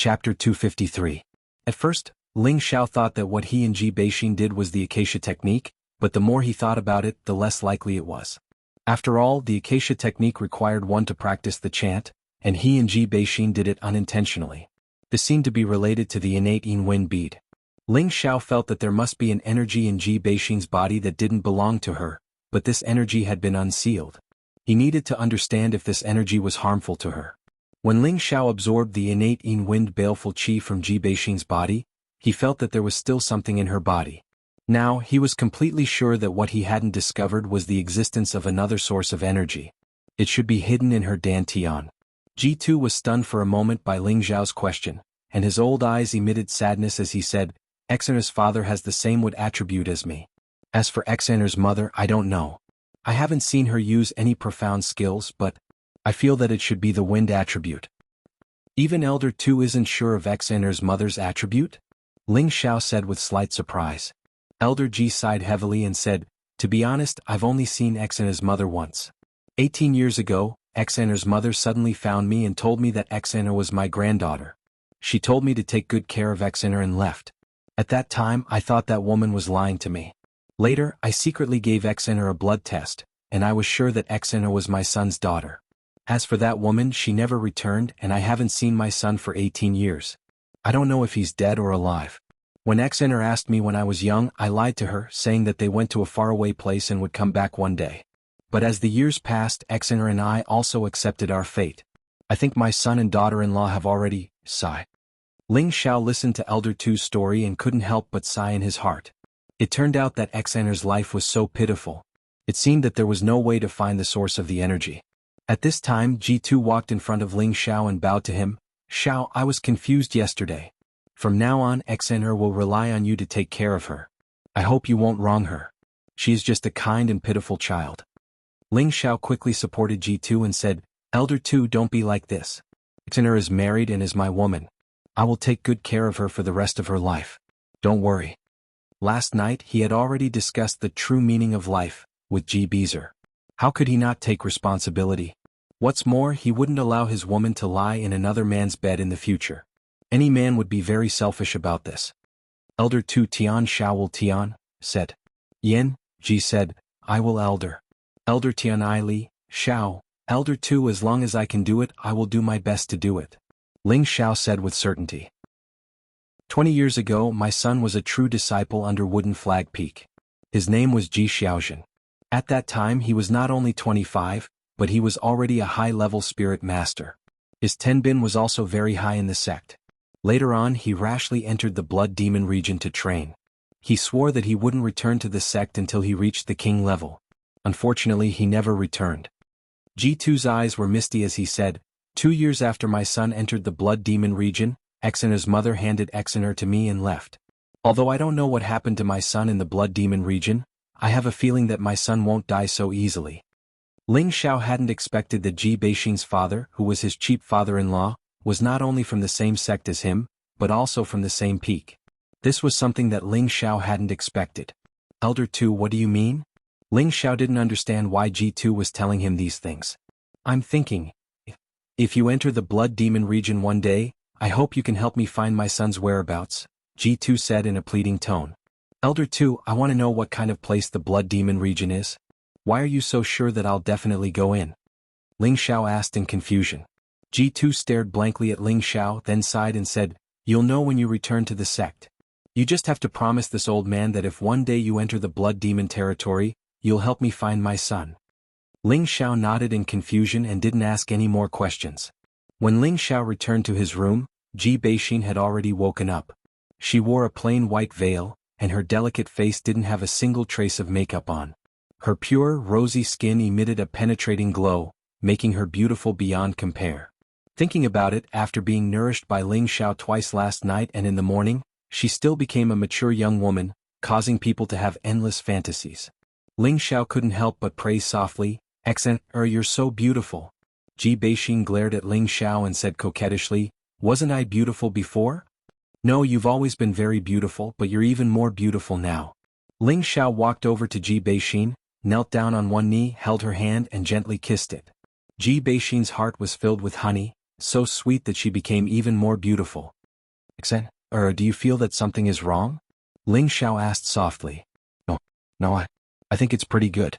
Chapter 253. At first, Ling Xiao thought that what he and Ji Beixin did was the acacia technique, but the more he thought about it, the less likely it was. After all, the acacia technique required one to practice the chant, and he and Ji Beixin did it unintentionally. This seemed to be related to the innate yin wind bead. Ling Xiao felt that there must be an energy in Ji Beixin's body that didn't belong to her, but this energy had been unsealed. He needed to understand if this energy was harmful to her. When Ling Xiao absorbed the innate yin wind baleful qi from Ji Beixin's body, he felt that there was still something in her body. Now, he was completely sure that what he hadn't discovered was the existence of another source of energy. It should be hidden in her dantian. Ji2 was stunned for a moment by Ling Xiao's question, and his old eyes emitted sadness as he said, Xener's father has the same wood attribute as me. As for Xener's mother, I don't know. I haven't seen her use any profound skills, but I feel that it should be the wind attribute. Even Elder 2 isn't sure of Xener's mother's attribute? Ling Xiao said with slight surprise. Elder Ji sighed heavily and said, to be honest, I've only seen Xener's mother once. 18 years ago, Xener's mother suddenly found me and told me that Xener was my granddaughter. She told me to take good care of Xener and left. At that time, I thought that woman was lying to me. Later, I secretly gave Xener a blood test, and I was sure that Xener was my son's daughter. As for that woman, she never returned, and I haven't seen my son for 18 years. I don't know if he's dead or alive. When Xener asked me when I was young, I lied to her, saying that they went to a faraway place and would come back one day. But as the years passed, Xener and I also accepted our fate. I think my son and daughter-in-law have already, sigh. Ling Xiao listened to Elder Tu's story and couldn't help but sigh in his heart. It turned out that Xener's life was so pitiful. It seemed that there was no way to find the source of the energy. At this time, Ji2 walked in front of Ling Xiao and bowed to him. Xiao, I was confused yesterday. From now on, Xener will rely on you to take care of her. I hope you won't wrong her. She is just a kind and pitiful child. Ling Xiao quickly supported Ji2 and said, Elder 2, don't be like this. Xener is married and is my woman. I will take good care of her for the rest of her life. Don't worry. Last night, he had already discussed the true meaning of life with Ji Beezer. How could he not take responsibility? What's more, he wouldn't allow his woman to lie in another man's bed in the future. Any man would be very selfish about this. Elder 2 Tian Xiao will Tian, said. Yen, Ji said, I will Elder. Elder Tian I Li, Xiao, Elder 2 as long as I can do it, I will do my best to do it. Ling Xiao said with certainty. 20 years ago, my son was a true disciple under Wooden Flag Peak. His name was Ji Xiaojun. At that time he was not only 25, but he was already a high-level spirit master. His tenbin was also very high in the sect. Later on he rashly entered the blood demon region to train. He swore that he wouldn't return to the sect until he reached the king level. Unfortunately he never returned. Ji2's eyes were misty as he said, 2 years after my son entered the blood demon region, Xener's mother handed Xener to me and left. Although I don't know what happened to my son in the blood demon region, I have a feeling that my son won't die so easily. Ling Xiao hadn't expected that Ji Beixin's father, who was his cheap father-in-law, was not only from the same sect as him, but also from the same peak. This was something that Ling Xiao hadn't expected. Elder 2, what do you mean? Ling Xiao didn't understand why Ji2 was telling him these things. I'm thinking, if you enter the blood demon region one day, I hope you can help me find my son's whereabouts, Ji2 said in a pleading tone. Elder 2, I want to know what kind of place the blood demon region is. Why are you so sure that I'll definitely go in? Ling Xiao asked in confusion. Ji2 stared blankly at Ling Xiao, then sighed and said, You'll know when you return to the sect. You just have to promise this old man that if one day you enter the blood demon territory, you'll help me find my son. Ling Xiao nodded in confusion and didn't ask any more questions. When Ling Xiao returned to his room, Ji Beixin had already woken up. She wore a plain white veil, and her delicate face didn't have a single trace of makeup on. Her pure, rosy skin emitted a penetrating glow, making her beautiful beyond compare. Thinking about it, after being nourished by Ling Xiao twice last night and in the morning, she still became a mature young woman, causing people to have endless fantasies. Ling Xiao couldn't help but praise softly, Xener, you're so beautiful. Ji Beixin glared at Ling Xiao and said coquettishly, Wasn't I beautiful before? No, you've always been very beautiful, but you're even more beautiful now. Ling Xiao walked over to Ji Beixin, knelt down on one knee, held her hand and gently kissed it. Ji Beixin's heart was filled with honey, so sweet that she became even more beautiful. Do you feel that something is wrong? Ling Xiao asked softly. No, I think it's pretty good.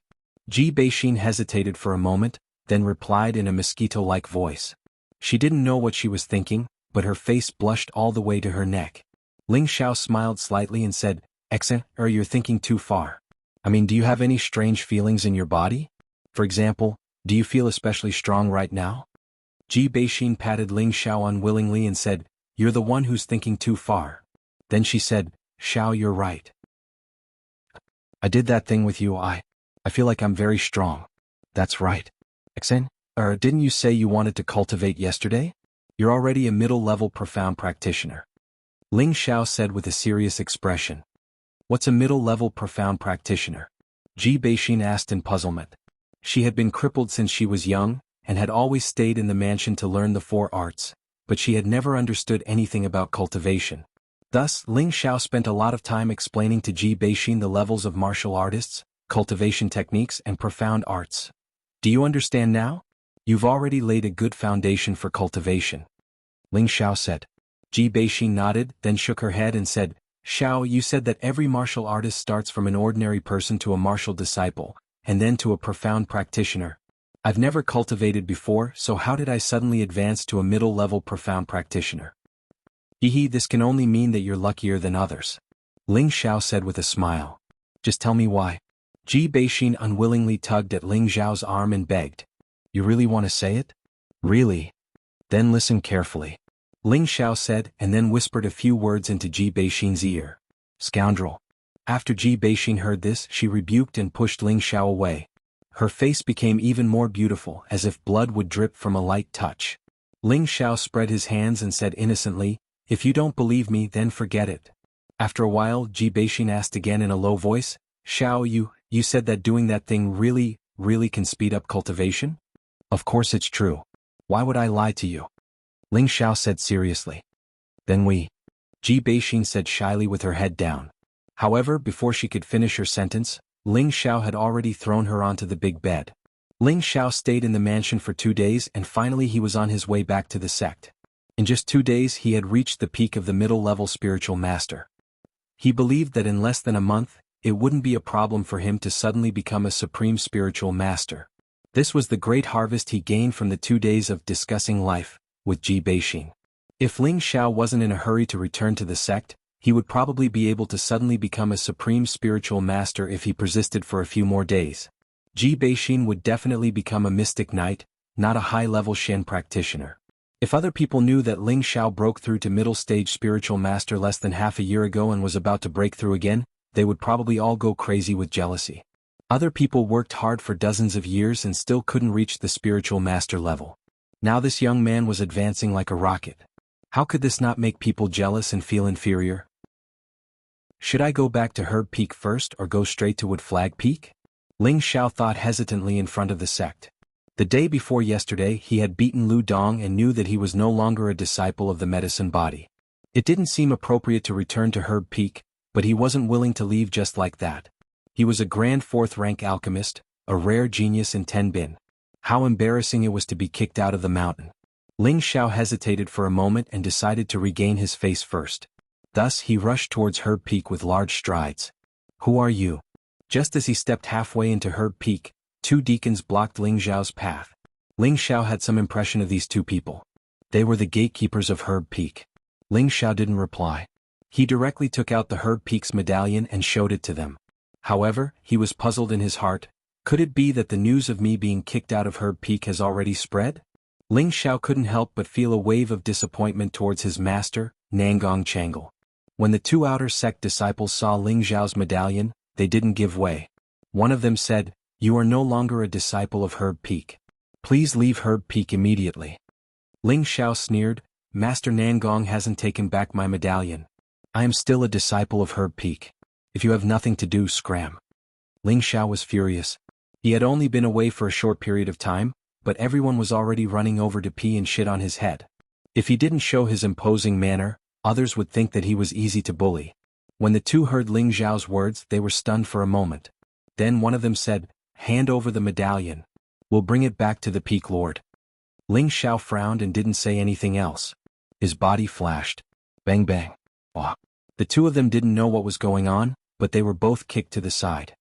Ji Beixin hesitated for a moment, then replied in a mosquito-like voice. She didn't know what she was thinking, but her face blushed all the way to her neck. Ling Xiao smiled slightly and said, You're thinking too far. Do you have any strange feelings in your body? For example, do you feel especially strong right now? Ji Beixin patted Ling Xiao unwillingly and said, You're the one who's thinking too far. Then she said, Xiao, you're right. I did that thing with you. I feel like I'm very strong. That's right. Didn't you say you wanted to cultivate yesterday? You're already a middle-level profound practitioner. Ling Xiao said with a serious expression. What's a middle-level profound practitioner? Ji Beixin asked in puzzlement. She had been crippled since she was young, and had always stayed in the mansion to learn the 4 arts, but she had never understood anything about cultivation. Thus, Ling Xiao spent a lot of time explaining to Ji Beixin the levels of martial artists, cultivation techniques and profound arts. Do you understand now? You've already laid a good foundation for cultivation. Ling Xiao said. Ji Beixin nodded, then shook her head and said, Xiao, you said that every martial artist starts from an ordinary person to a martial disciple, and then to a profound practitioner. I've never cultivated before, so how did I suddenly advance to a middle-level profound practitioner? This can only mean that you're luckier than others. Ling Xiao said with a smile. Just tell me why. Ji Beixin unwillingly tugged at Ling Xiao's arm and begged. You really want to say it? Really? Then listen carefully. Ling Xiao said, and then whispered a few words into Ji Beixin's ear. Scoundrel. After Ji Beixin heard this, she rebuked and pushed Ling Xiao away. Her face became even more beautiful, as if blood would drip from a light touch. Ling Xiao spread his hands and said innocently, If you don't believe me, then forget it. After a while, Ji Beixin asked again in a low voice, Xiao, you said that doing that thing really can speed up cultivation? Of course it's true. Why would I lie to you? Ling Xiao said seriously. Then Ji Beixin said shyly with her head down. However, before she could finish her sentence, Ling Xiao had already thrown her onto the big bed. Ling Xiao stayed in the mansion for 2 days and finally he was on his way back to the sect. In just 2 days he had reached the peak of the middle-level spiritual master. He believed that in less than a month, it wouldn't be a problem for him to suddenly become a supreme spiritual master. This was the great harvest he gained from the 2 days of discussing life with Ji Beixin. If Ling Xiao wasn't in a hurry to return to the sect, he would probably be able to suddenly become a supreme spiritual master if he persisted for a few more days. Ji Beixin would definitely become a mystic knight, not a high-level Shen practitioner. If other people knew that Ling Xiao broke through to middle-stage spiritual master less than half a year ago and was about to break through again, they would probably all go crazy with jealousy. Other people worked hard for dozens of years and still couldn't reach the spiritual master level. Now this young man was advancing like a rocket. How could this not make people jealous and feel inferior? Should I go back to Herb Peak first or go straight to Wood Flag Peak? Ling Xiao thought hesitantly in front of the sect. The day before yesterday he had beaten Lu Dong and knew that he was no longer a disciple of the medicine body. It didn't seem appropriate to return to Herb Peak, but he wasn't willing to leave just like that. He was a grand 4th-rank alchemist, a rare genius in Tenbin. How embarrassing it was to be kicked out of the mountain. Ling Xiao hesitated for a moment and decided to regain his face first. Thus he rushed towards Herb Peak with large strides. Who are you? Just as he stepped halfway into Herb Peak, 2 deacons blocked Ling Xiao's path. Ling Xiao had some impression of these 2 people. They were the gatekeepers of Herb Peak. Ling Xiao didn't reply. He directly took out the Herb Peak's medallion and showed it to them. However, he was puzzled in his heart. Could it be that the news of me being kicked out of Herb Peak has already spread? Ling Xiao couldn't help but feel a wave of disappointment towards his master, Nangong Changle. When the 2 outer sect disciples saw Ling Xiao's medallion, they didn't give way. One of them said, You are no longer a disciple of Herb Peak. Please leave Herb Peak immediately. Ling Xiao sneered, Master Nangong hasn't taken back my medallion. I am still a disciple of Herb Peak. If you have nothing to do, scram. Ling Xiao was furious. He had only been away for a short period of time, but everyone was already running over to pee and shit on his head. If he didn't show his imposing manner, others would think that he was easy to bully. When the 2 heard Ling Xiao's words, they were stunned for a moment. Then one of them said, Hand over the medallion. We'll bring it back to the Peak Lord. Ling Xiao frowned and didn't say anything else. His body flashed. Bang bang. Oh. The two of them didn't know what was going on, but they were both kicked to the side.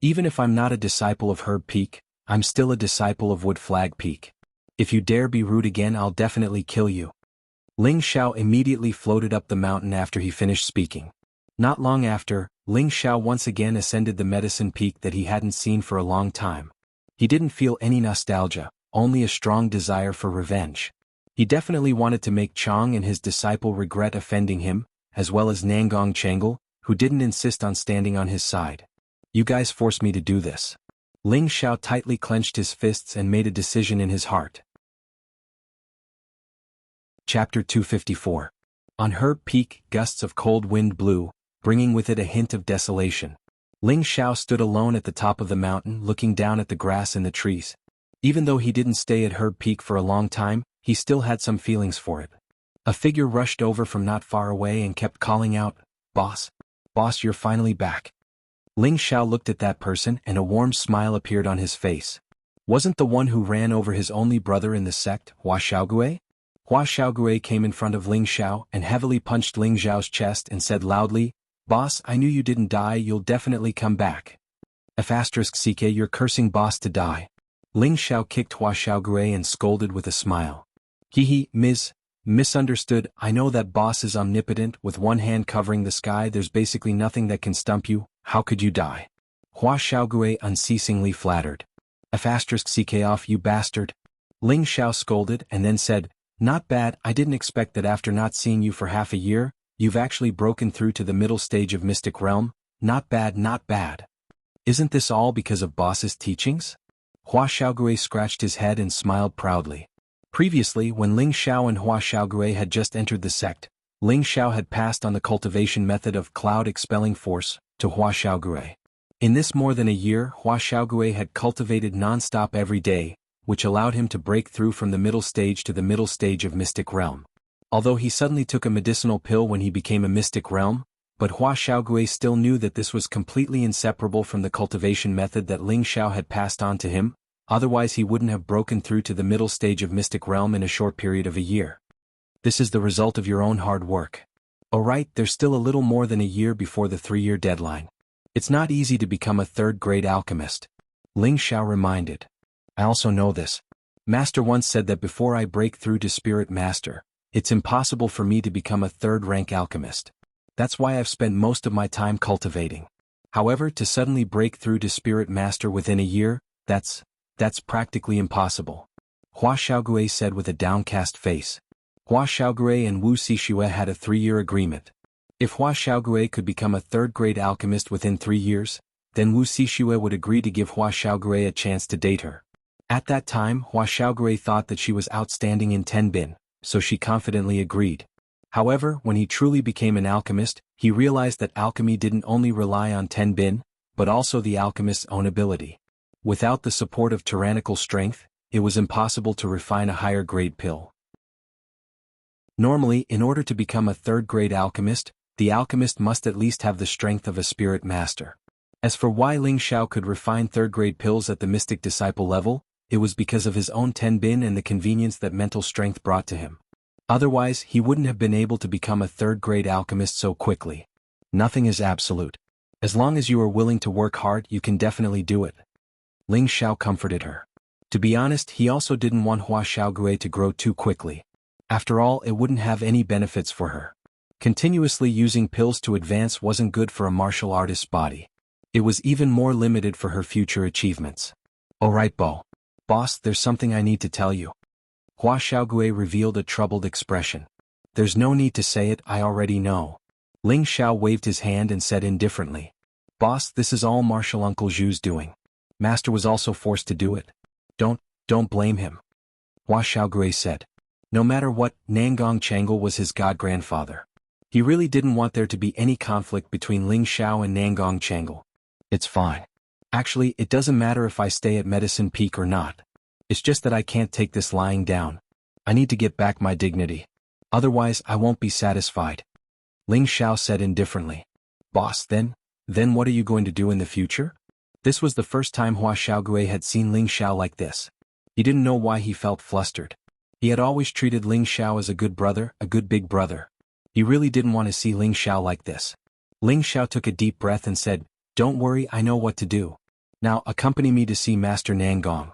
Even if I'm not a disciple of Herb Peak, I'm still a disciple of Wood Flag Peak. If you dare be rude again, I'll definitely kill you. Ling Xiao immediately floated up the mountain after he finished speaking. Not long after, Ling Xiao once again ascended the medicine peak that he hadn't seen for a long time. He didn't feel any nostalgia, only a strong desire for revenge. He definitely wanted to make Chang and his disciple regret offending him, as well as Nangong Changle, who didn't insist on standing on his side. You guys forced me to do this. Ling Xiao tightly clenched his fists and made a decision in his heart. Chapter 254. On Herb Peak, gusts of cold wind blew, bringing with it a hint of desolation. Ling Xiao stood alone at the top of the mountain, looking down at the grass and the trees. Even though he didn't stay at Herb Peak for a long time, he still had some feelings for it. A figure rushed over from not far away and kept calling out, "Boss! Boss, you're finally back." Ling Xiao looked at that person and a warm smile appeared on his face. Wasn't the one who ran over his only brother in the sect, Hua Xiaogui? Hua Xiaogui came in front of Ling Xiao and heavily punched Ling Xiao's chest and said loudly, "Boss, I knew you didn't die, you'll definitely come back." *CK, you're cursing boss to die. Ling Xiao kicked Hua Xiaogui and scolded with a smile. Misunderstood, I know that boss is omnipotent, with one hand covering the sky, there's basically nothing that can stump you, how could you die? Hua Xiaogui unceasingly flattered. *CK off, you bastard. Ling Xiao scolded and then said, "Not bad, I didn't expect that after not seeing you for half a year, you've actually broken through to the middle stage of Mystic Realm, not bad, not bad. Isn't this all because of boss's teachings?" Hua Xiaogui scratched his head and smiled proudly. Previously, when Ling Xiao and Hua Xiaogui had just entered the sect, Ling Xiao had passed on the cultivation method of cloud expelling force to Hua Xiaogui. In this more than a year, Hua Xiaogui had cultivated non-stop every day, which allowed him to break through from the middle stage to the middle stage of Mystic Realm. Although he suddenly took a medicinal pill when he became a Mystic Realm, but Hua Xiaogui still knew that this was completely inseparable from the cultivation method that Ling Xiao had passed on to him, otherwise he wouldn't have broken through to the middle stage of Mystic Realm in a short period of a year. This is the result of your own hard work. Alright, there's still a little more than a year before the 3-year deadline. It's not easy to become a third-grade alchemist. Ling Xiao reminded. I also know this. Master once said that before I break through to Spirit Master, it's impossible for me to become a third-rank alchemist. That's why I've spent most of my time cultivating. However, to suddenly break through to Spirit Master within a year, that's practically impossible. Hua Xiaogui said with a downcast face. Hua Xiaogui and Wu Xixue had a 3-year agreement. If Hua Xiaogui could become a third-grade alchemist within 3 years, then Wu Xixue would agree to give Hua Xiaogui a chance to date her. At that time, Hua Xiaogui thought that she was outstanding in Tenbin, so she confidently agreed. However, when he truly became an alchemist, he realized that alchemy didn't only rely on Tenbin, but also the alchemist's own ability. Without the support of tyrannical strength, it was impossible to refine a higher-grade pill. Normally, in order to become a third-grade alchemist, the alchemist must at least have the strength of a spirit master. As for why Ling Xiao could refine third-grade pills at the mystic disciple level, it was because of his own Tenbin and the convenience that mental strength brought to him. Otherwise, he wouldn't have been able to become a third-grade alchemist so quickly. Nothing is absolute. As long as you are willing to work hard, you can definitely do it. Ling Xiao comforted her. To be honest, he also didn't want Hua Xiaogui to grow too quickly. After all, it wouldn't have any benefits for her. Continuously using pills to advance wasn't good for a martial artist's body. It was even more limited for her future achievements. Alright, Boss, there's something I need to tell you. Hua Xiaogui revealed a troubled expression. There's no need to say it, I already know. Ling Xiao waved his hand and said indifferently. Boss, this is all Martial Uncle Zhu's doing. Master was also forced to do it. Don't blame him. Hua Xiaogui said. No matter what, Nangong Changle was his god-grandfather. He really didn't want there to be any conflict between Ling Xiao and Nangong Changle. It's fine. Actually, it doesn't matter if I stay at Medicine Peak or not. It's just that I can't take this lying down. I need to get back my dignity. Otherwise, I won't be satisfied. Ling Xiao said indifferently. Boss, then what are you going to do in the future? This was the first time Hua Xiaogui had seen Ling Xiao like this. He didn't know why he felt flustered. He had always treated Ling Xiao as a good brother, a good big brother. He really didn't want to see Ling Xiao like this. Ling Xiao took a deep breath and said, "Don't worry, I know what to do. Now accompany me to see Master Nangong."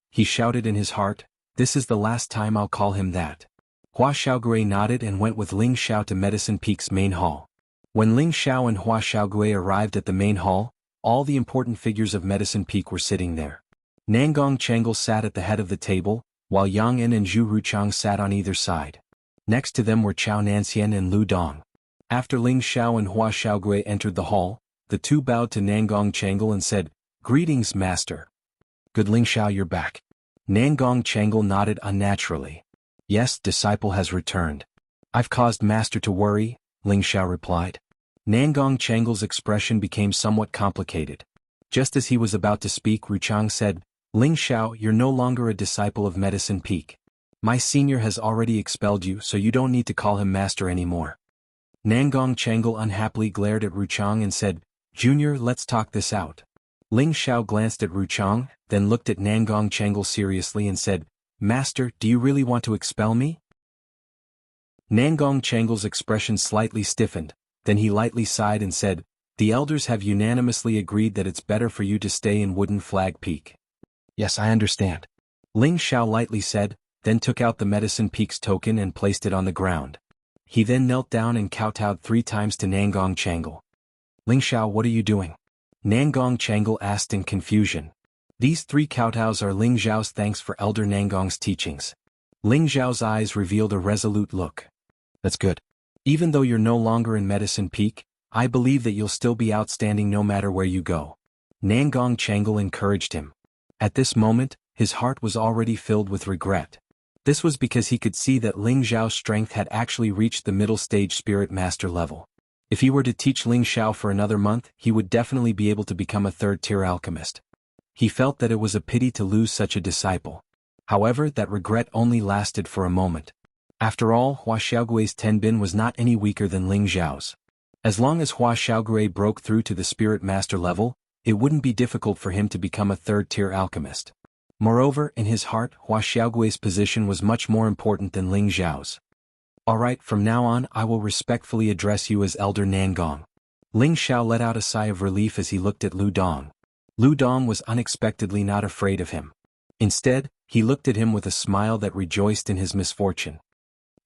He shouted in his heart, "This is the last time I'll call him that." Hua Xiaogui nodded and went with Ling Xiao to Medicine Peak's main hall. When Ling Xiao and Hua Xiaogui arrived at the main hall, all the important figures of Medicine Peak were sitting there. Nangong Changle sat at the head of the table, while Yang En and Zhu Ruchang sat on either side. Next to them were Chao Nanxian and Lu Dong. After Ling Xiao and Hua Xiaogui entered the hall, the two bowed to Nangong Changle and said, "Greetings, Master." "Good, Ling Xiao, you're back." Nangong Changle nodded unnaturally. "Yes, disciple has returned. I've caused Master to worry," Ling Xiao replied. Nangong Changle's expression became somewhat complicated. Just as he was about to speak, Ruchang said, "Ling Xiao, you're no longer a disciple of Medicine Peak. My senior has already expelled you, so you don't need to call him Master anymore." Nangong Changle unhappily glared at Ruchang and said, "Junior, let's talk this out." Ling Xiao glanced at Ruchang, then looked at Nangong Changle seriously and said, "Master, do you really want to expel me?" Nangong Changle's expression slightly stiffened, then he lightly sighed and said, "The elders have unanimously agreed that it's better for you to stay in Wooden Flag Peak." "Yes, I understand," Ling Xiao lightly said, then took out the Medicine Peak's token and placed it on the ground. He then knelt down and kowtowed 3 times to Nangong Changle. "Ling Xiao, what are you doing?" Nangong Changle asked in confusion. These 3 kowtows are Ling Xiao's thanks for Elder Nangong's teachings. Ling Xiao's eyes revealed a resolute look. "That's good. Even though you're no longer in Medicine Peak, I believe that you'll still be outstanding no matter where you go." Nangong Changle encouraged him. At this moment, his heart was already filled with regret. This was because he could see that Ling Xiao's strength had actually reached the middle stage spirit master level. If he were to teach Ling Xiao for another month, he would definitely be able to become a 3rd-tier alchemist. He felt that it was a pity to lose such a disciple. However, that regret only lasted for a moment. After all, Hua Xiaogui's Tenbin was not any weaker than Ling Xiao's. As long as Hua Xiaogui broke through to the spirit master level, it wouldn't be difficult for him to become a 3rd-tier alchemist. Moreover, in his heart, Hua Xiaogui's position was much more important than Ling Xiao's. "Alright, from now on I will respectfully address you as Elder Nangong." Ling Xiao let out a sigh of relief as he looked at Lu Dong. Lu Dong was unexpectedly not afraid of him. Instead, he looked at him with a smile that rejoiced in his misfortune.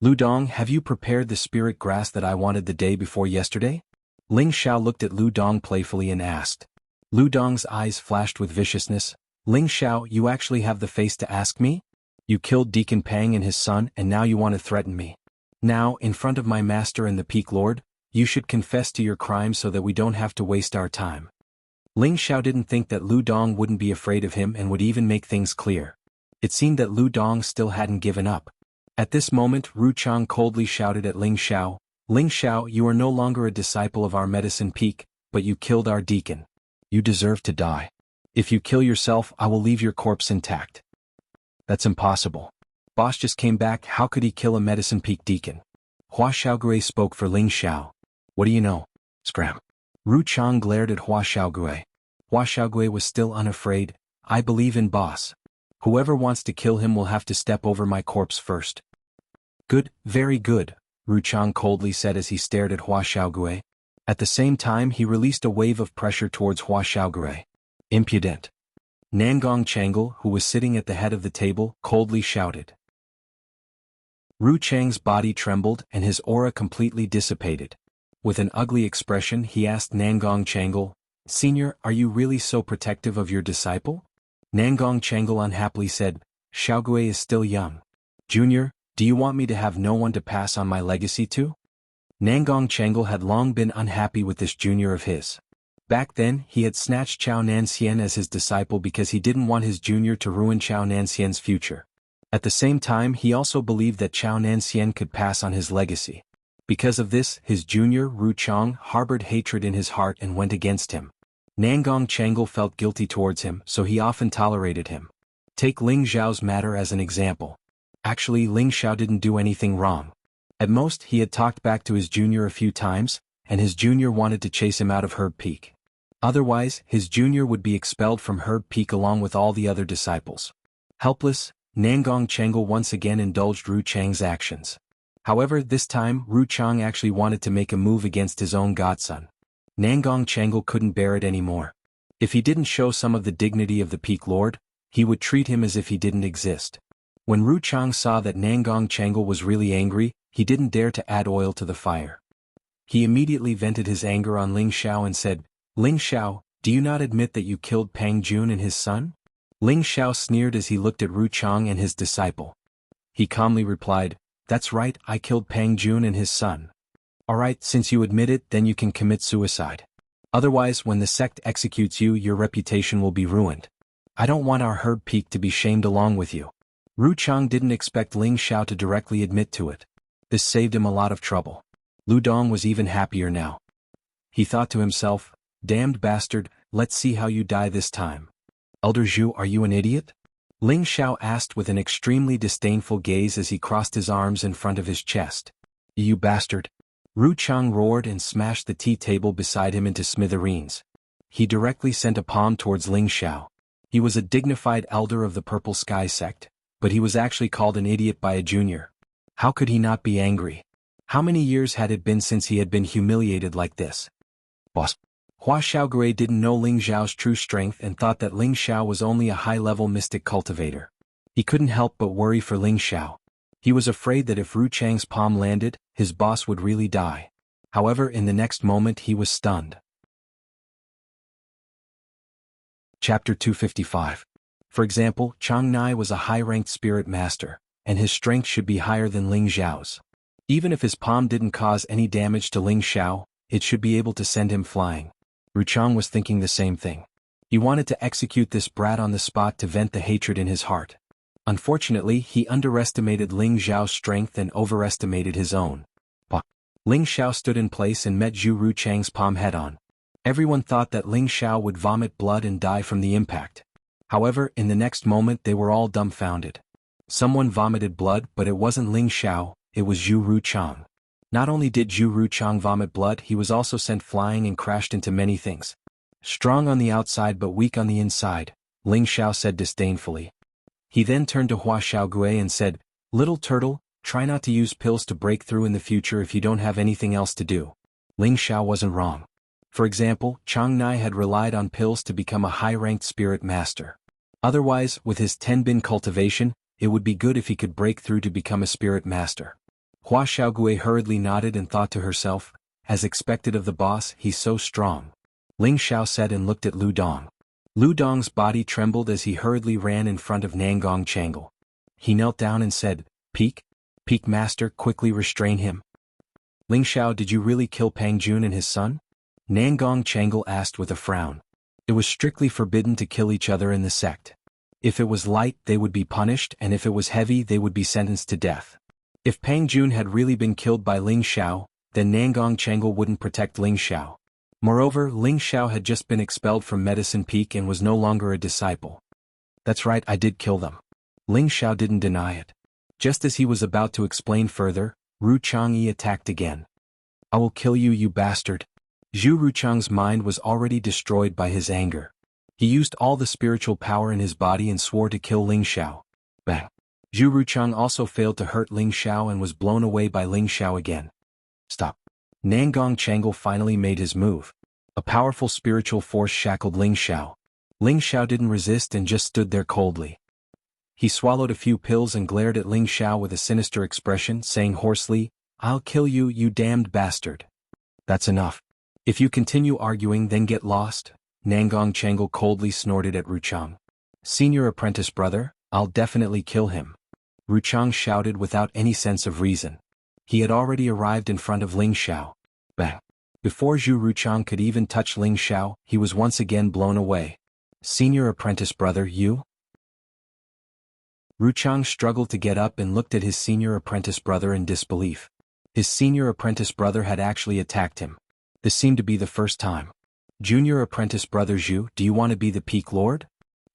"Lu Dong, have you prepared the spirit grass that I wanted the day before yesterday?" Ling Xiao looked at Lu Dong playfully and asked. Lu Dong's eyes flashed with viciousness. "Ling Xiao, you actually have the face to ask me? You killed Deacon Pang and his son and now you want to threaten me. Now, in front of my master and the Peak Lord, you should confess to your crimes so that we don't have to waste our time." Ling Xiao didn't think that Lu Dong wouldn't be afraid of him and would even make things clear. It seemed that Lu Dong still hadn't given up. At this moment, Ruchang coldly shouted at Ling Xiao, "Ling Xiao, you are no longer a disciple of our Medicine Peak, but you killed our deacon. You deserve to die. If you kill yourself, I will leave your corpse intact." "That's impossible. Boss just came back, how could he kill a Medicine Peak deacon?" Hua Xiaogui spoke for Ling Xiao. "What do you know?" Scram. Ruchang glared at Hua Xiaogui. Hua Xiaogui was still unafraid. "I believe in boss. Whoever wants to kill him will have to step over my corpse first." "Good, very good," Ruchang coldly said as he stared at Hua Xiaogui. At the same time he released a wave of pressure towards Hua Xiaogui. "Impudent." Nangong Changle, who was sitting at the head of the table, coldly shouted. Ru Chang's body trembled and his aura completely dissipated. With an ugly expression he asked Nangong Changle, "Senior, are you really so protective of your disciple?" Nangong Changle unhappily said, "Xiaogui is still young. Junior, do you want me to have no one to pass on my legacy to?" Nangong Changle had long been unhappy with this junior of his. Back then, he had snatched Chao Nanxian as his disciple because he didn't want his junior to ruin Chao Nanxian's future. At the same time, he also believed that Chao Nanxian could pass on his legacy. Because of this, his junior, Ru Chang, harbored hatred in his heart and went against him. Nangong Changle felt guilty towards him, so he often tolerated him. Take Ling Xiao's matter as an example. Actually, Ling Xiao didn't do anything wrong. At most, he had talked back to his junior a few times, and his junior wanted to chase him out of Herb Peak. Otherwise, his junior would be expelled from Herb Peak along with all the other disciples. Helpless, Nangong Chengal once again indulged Ru Chang's actions. However, this time Ru Chang actually wanted to make a move against his own godson. Nangong Chengal couldn't bear it anymore. If he didn't show some of the dignity of the Peak Lord, he would treat him as if he didn't exist. When Ru Chang saw that Nangong Chengal was really angry, he didn't dare to add oil to the fire. He immediately vented his anger on Ling Xiao and said, "Ling Xiao, do you not admit that you killed Pang Jun and his son?" Ling Xiao sneered as he looked at Ru Chang and his disciple. He calmly replied, "That's right, I killed Pang Jun and his son. Alright, since you admit it, then you can commit suicide. Otherwise, when the sect executes you, your reputation will be ruined. I don't want our herd Peak to be shamed along with you." Ru Chang didn't expect Ling Xiao to directly admit to it. This saved him a lot of trouble. Lu Dong was even happier now. He thought to himself, "Damned bastard, let's see how you die this time." "Elder Zhu, are you an idiot?" Ling Xiao asked with an extremely disdainful gaze as he crossed his arms in front of his chest. "You bastard." Ru Chang roared and smashed the tea table beside him into smithereens. He directly sent a palm towards Ling Xiao. He was a dignified elder of the Purple Sky sect, but he was actually called an idiot by a junior. How could he not be angry? How many years had it been since he had been humiliated like this? Boss. Hua Xiaogui didn't know Ling Xiao's true strength and thought that Ling Xiao was only a high-level mystic cultivator. He couldn't help but worry for Ling Xiao. He was afraid that if Ru Chang's palm landed, his boss would really die. However, in the next moment he was stunned. Chapter 255. For example, Chang Nai was a high-ranked spirit master, and his strength should be higher than Ling Xiao's. Even if his palm didn't cause any damage to Ling Xiao, it should be able to send him flying. Ru Chang was thinking the same thing. He wanted to execute this brat on the spot to vent the hatred in his heart. Unfortunately, he underestimated Ling Xiao's strength and overestimated his own. Ling Xiao stood in place and met Zhu Ru Chang's palm head-on. Everyone thought that Ling Xiao would vomit blood and die from the impact. However, in the next moment they were all dumbfounded. Someone vomited blood, but it wasn't Ling Xiao, it was Zhu Ru Chang. Not only did Zhu Ru Chang vomit blood, he was also sent flying and crashed into many things. "Strong on the outside but weak on the inside," Ling Xiao said disdainfully. He then turned to Hua Xiaogui and said, "Little turtle, try not to use pills to break through in the future if you don't have anything else to do." Ling Xiao wasn't wrong. For example, Chang Nai had relied on pills to become a high-ranked spirit master. Otherwise, with his Tenbin cultivation, it would be good if he could break through to become a spirit master. Hua Xiaogui hurriedly nodded and thought to herself, as expected of the boss, he's so strong. Ling Xiao said and looked at Lu Dong. Lu Dong's body trembled as he hurriedly ran in front of Nangong Chengal. He knelt down and said, Peak Master, quickly restrain him." "Ling Xiao, did you really kill Pang Jun and his son?" Nangong Chengal asked with a frown. It was strictly forbidden to kill each other in the sect. If it was light, they would be punished, and if it was heavy, they would be sentenced to death. If Pang Jun had really been killed by Ling Xiao, then Nangong Chengal wouldn't protect Ling Xiao. Moreover, Ling Xiao had just been expelled from Medicine Peak and was no longer a disciple. "That's right, I did kill them." Ling Xiao didn't deny it. Just as he was about to explain further, Ru Chang'e attacked again. "I will kill you, you bastard." Zhu Ruchang's mind was already destroyed by his anger. He used all the spiritual power in his body and swore to kill Ling Xiao. Bang! Zhu Ruchang also failed to hurt Ling Xiao and was blown away by Ling Xiao again. "Stop." Nangong Chengal finally made his move. A powerful spiritual force shackled Ling Xiao. Ling Xiao didn't resist and just stood there coldly. He swallowed a few pills and glared at Ling Xiao with a sinister expression, saying hoarsely, "I'll kill you, you damned bastard." "That's enough. If you continue arguing, then get lost," Nangong Chengal coldly snorted at Ruchang. "Senior apprentice brother, I'll definitely kill him." Ruchang shouted without any sense of reason. He had already arrived in front of Ling Xiao. Bang! Before Zhu Ruchang could even touch Ling Xiao, he was once again blown away. "Senior apprentice brother, you?" Ruchang struggled to get up and looked at his senior apprentice brother in disbelief. His senior apprentice brother had actually attacked him. This seemed to be the first time. "Junior apprentice brother Zhu, do you want to be the Peak Lord?"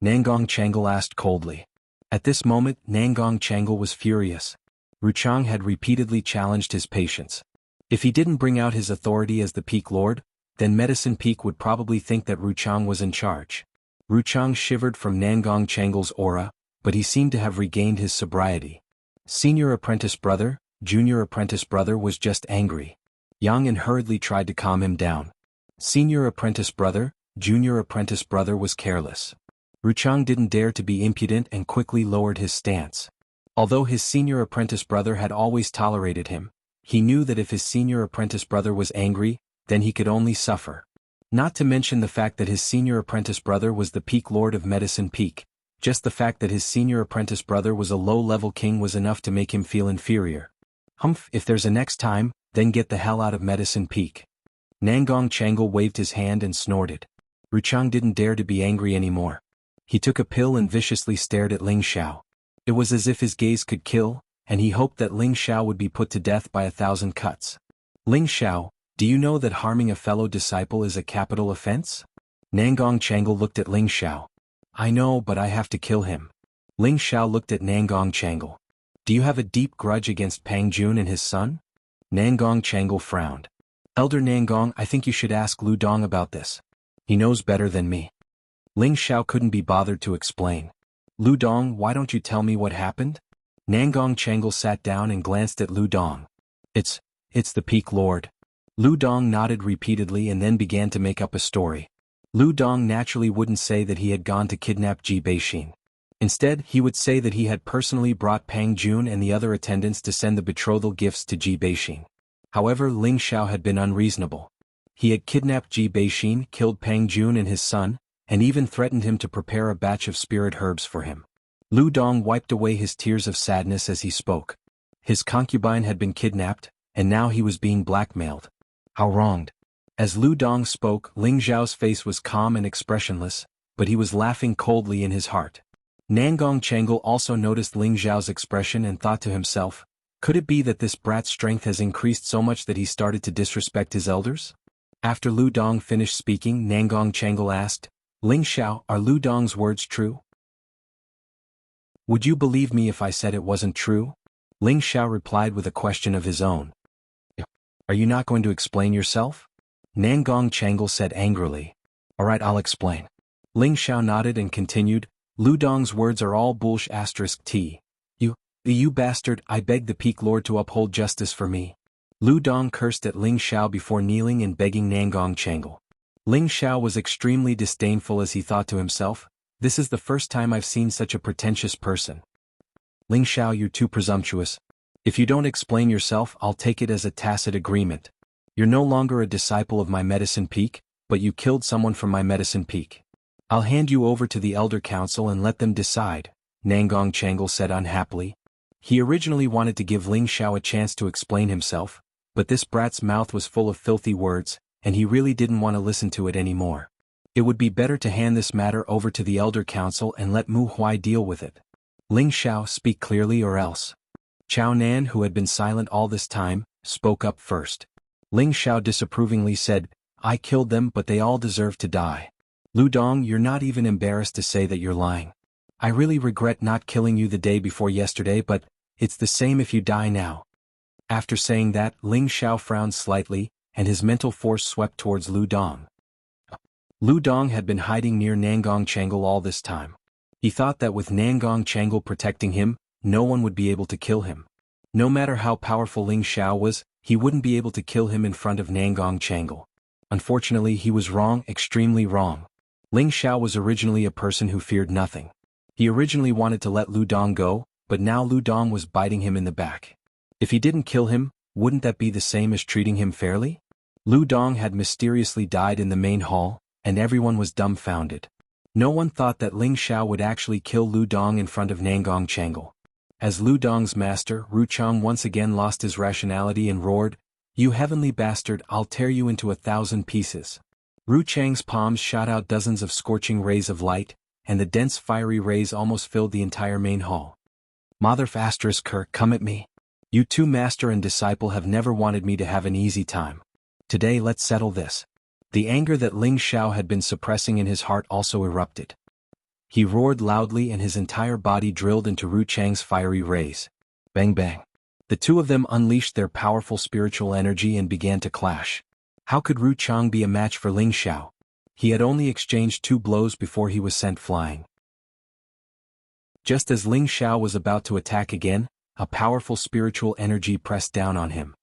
Nangong Chengal asked coldly. At this moment, Nangong Chengal was furious. Ruchang had repeatedly challenged his patience. If he didn't bring out his authority as the Peak Lord, then Medicine Peak would probably think that Ruchang was in charge. Ruchang shivered from Nangong Chengal's aura, but he seemed to have regained his sobriety. Senior apprentice brother, junior apprentice brother was just angry. Yang and hurriedly tried to calm him down. Senior apprentice brother, junior apprentice brother was careless. Wuchang didn't dare to be impudent and quickly lowered his stance. Although his senior apprentice brother had always tolerated him, he knew that if his senior apprentice brother was angry, then he could only suffer. Not to mention the fact that his senior apprentice brother was the peak lord of Medicine Peak. Just the fact that his senior apprentice brother was a low-level king was enough to make him feel inferior. Humph, if there's a next time, then get the hell out of Medicine Peak. Nangong Changle waved his hand and snorted. Wuchang didn't dare to be angry anymore. He took a pill and viciously stared at Ling Xiao. It was as if his gaze could kill, and he hoped that Ling Xiao would be put to death by 1,000 cuts. Ling Xiao, do you know that harming a fellow disciple is a capital offense? Nangong Changle looked at Ling Xiao. I know, but I have to kill him. Ling Xiao looked at Nangong Changle. Do you have a deep grudge against Pang Jun and his son? Nangong Changle frowned. Elder Nangong, I think you should ask Lu Dong about this. He knows better than me. Ling Xiao couldn't be bothered to explain. Lu Dong, why don't you tell me what happened? Nangong Changle sat down and glanced at Lu Dong. It's the Peak Lord. Lu Dong nodded repeatedly and then began to make up a story. Lu Dong naturally wouldn't say that he had gone to kidnap Ji Beixin. Instead, he would say that he had personally brought Pang Jun and the other attendants to send the betrothal gifts to Ji Beixin. However, Ling Xiao had been unreasonable. He had kidnapped Ji Beixin, killed Pang Jun and his son, and even threatened him to prepare a batch of spirit herbs for him. Lu Dong wiped away his tears of sadness as he spoke. His concubine had been kidnapped, and now he was being blackmailed. How wronged. As Lu Dong spoke, Ling Xiao's face was calm and expressionless, but he was laughing coldly in his heart. Nangong Changle also noticed Ling Xiao's expression and thought to himself, could it be that this brat's strength has increased so much that he started to disrespect his elders? After Lu Dong finished speaking, Nangong Changle asked, Ling Xiao, are Lu Dong's words true? Would you believe me if I said it wasn't true? Ling Xiao replied with a question of his own. Are you not going to explain yourself? Nangong Changle said angrily. Alright, I'll explain. Ling Xiao nodded and continued, Lu Dong's words are all bullsh*t. You bastard, I beg the Peak Lord to uphold justice for me. Lu Dong cursed at Ling Xiao before kneeling and begging Nangong Changle. Ling Xiao was extremely disdainful as he thought to himself, this is the first time I've seen such a pretentious person. Ling Xiao, you're too presumptuous. If you don't explain yourself, I'll take it as a tacit agreement. You're no longer a disciple of my Medicine Peak, but you killed someone from my Medicine Peak. I'll hand you over to the Elder Council and let them decide, Nangong Changle said unhappily. He originally wanted to give Ling Xiao a chance to explain himself, but this brat's mouth was full of filthy words, and he really didn't want to listen to it anymore. It would be better to hand this matter over to the Elder Council and let Mu Huai deal with it. Ling Xiao, speak clearly or else. Chao Nan, who had been silent all this time, spoke up first. Ling Xiao disapprovingly said, I killed them, but they all deserve to die. Lu Dong, you're not even embarrassed to say that you're lying. I really regret not killing you the day before yesterday, but it's the same if you die now. After saying that, Ling Xiao frowned slightly, and his mental force swept towards Lu Dong. Lu Dong had been hiding near Nangong Changle all this time. He thought that with Nangong Changle protecting him, no one would be able to kill him. No matter how powerful Ling Xiao was, he wouldn't be able to kill him in front of Nangong Changle. Unfortunately, he was wrong, extremely wrong. Ling Xiao was originally a person who feared nothing. He originally wanted to let Lu Dong go, but now Lu Dong was biting him in the back. If he didn't kill him, wouldn't that be the same as treating him fairly? Lu Dong had mysteriously died in the main hall, and everyone was dumbfounded. No one thought that Ling Xiao would actually kill Lu Dong in front of Nangong Changle. As Lu Dong's master, Wuchang once again lost his rationality and roared, You heavenly bastard, I'll tear you into 1,000 pieces. Wuchang's palms shot out dozens of scorching rays of light, and the dense fiery rays almost filled the entire main hall. Mother***, come at me. You two master and disciple have never wanted me to have an easy time. Today let's settle this. The anger that Ling Xiao had been suppressing in his heart also erupted. He roared loudly and his entire body drilled into Wuchang's fiery rays. Bang bang. The two of them unleashed their powerful spiritual energy and began to clash. How could Wuchang be a match for Ling Xiao? He had only exchanged 2 blows before he was sent flying. Just as Ling Xiao was about to attack again, a powerful spiritual energy pressed down on him.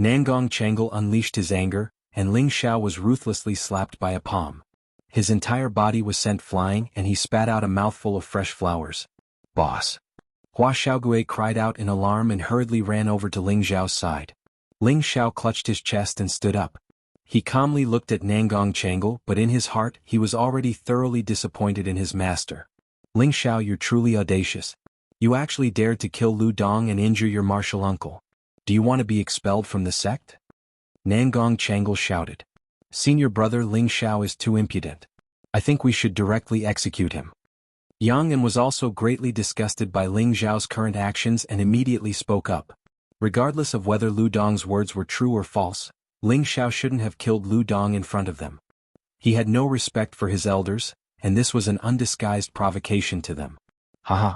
Nangong Changle unleashed his anger, and Ling Xiao was ruthlessly slapped by a palm. His entire body was sent flying and he spat out a mouthful of fresh flowers. "Boss!" Hua Xiaogui cried out in alarm and hurriedly ran over to Ling Xiao's side. Ling Xiao clutched his chest and stood up. He calmly looked at Nangong Changle, but in his heart he was already thoroughly disappointed in his master. "Ling Xiao, you're truly audacious. You actually dared to kill Lu Dong and injure your martial uncle. Do you want to be expelled from the sect?" Nangong Changle shouted. "Senior brother Ling Xiao is too impudent. I think we should directly execute him." Yang An was also greatly disgusted by Ling Xiao's current actions and immediately spoke up. Regardless of whether Lu Dong's words were true or false, Ling Xiao shouldn't have killed Lu Dong in front of them. He had no respect for his elders, and this was an undisguised provocation to them. Haha.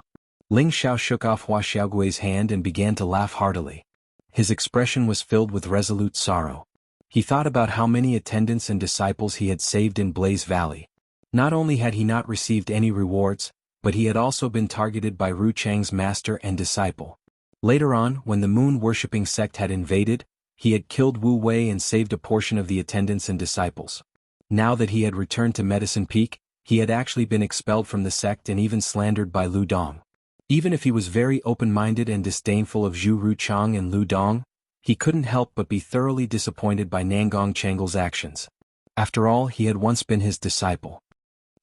Ling Xiao shook off Hua Xiaogui's hand and began to laugh heartily. His expression was filled with resolute sorrow. He thought about how many attendants and disciples he had saved in Blaze Valley. Not only had he not received any rewards, but he had also been targeted by Ru Chang's master and disciple. Later on, when the moon-worshipping sect had invaded, he had killed Wu Wei and saved a portion of the attendants and disciples. Now that he had returned to Medicine Peak, he had actually been expelled from the sect and even slandered by Lu Dong. Even if he was very open-minded and disdainful of Zhu Ruchang and Lu Dong, he couldn't help but be thoroughly disappointed by Nangong Changle's actions. After all, he had once been his disciple.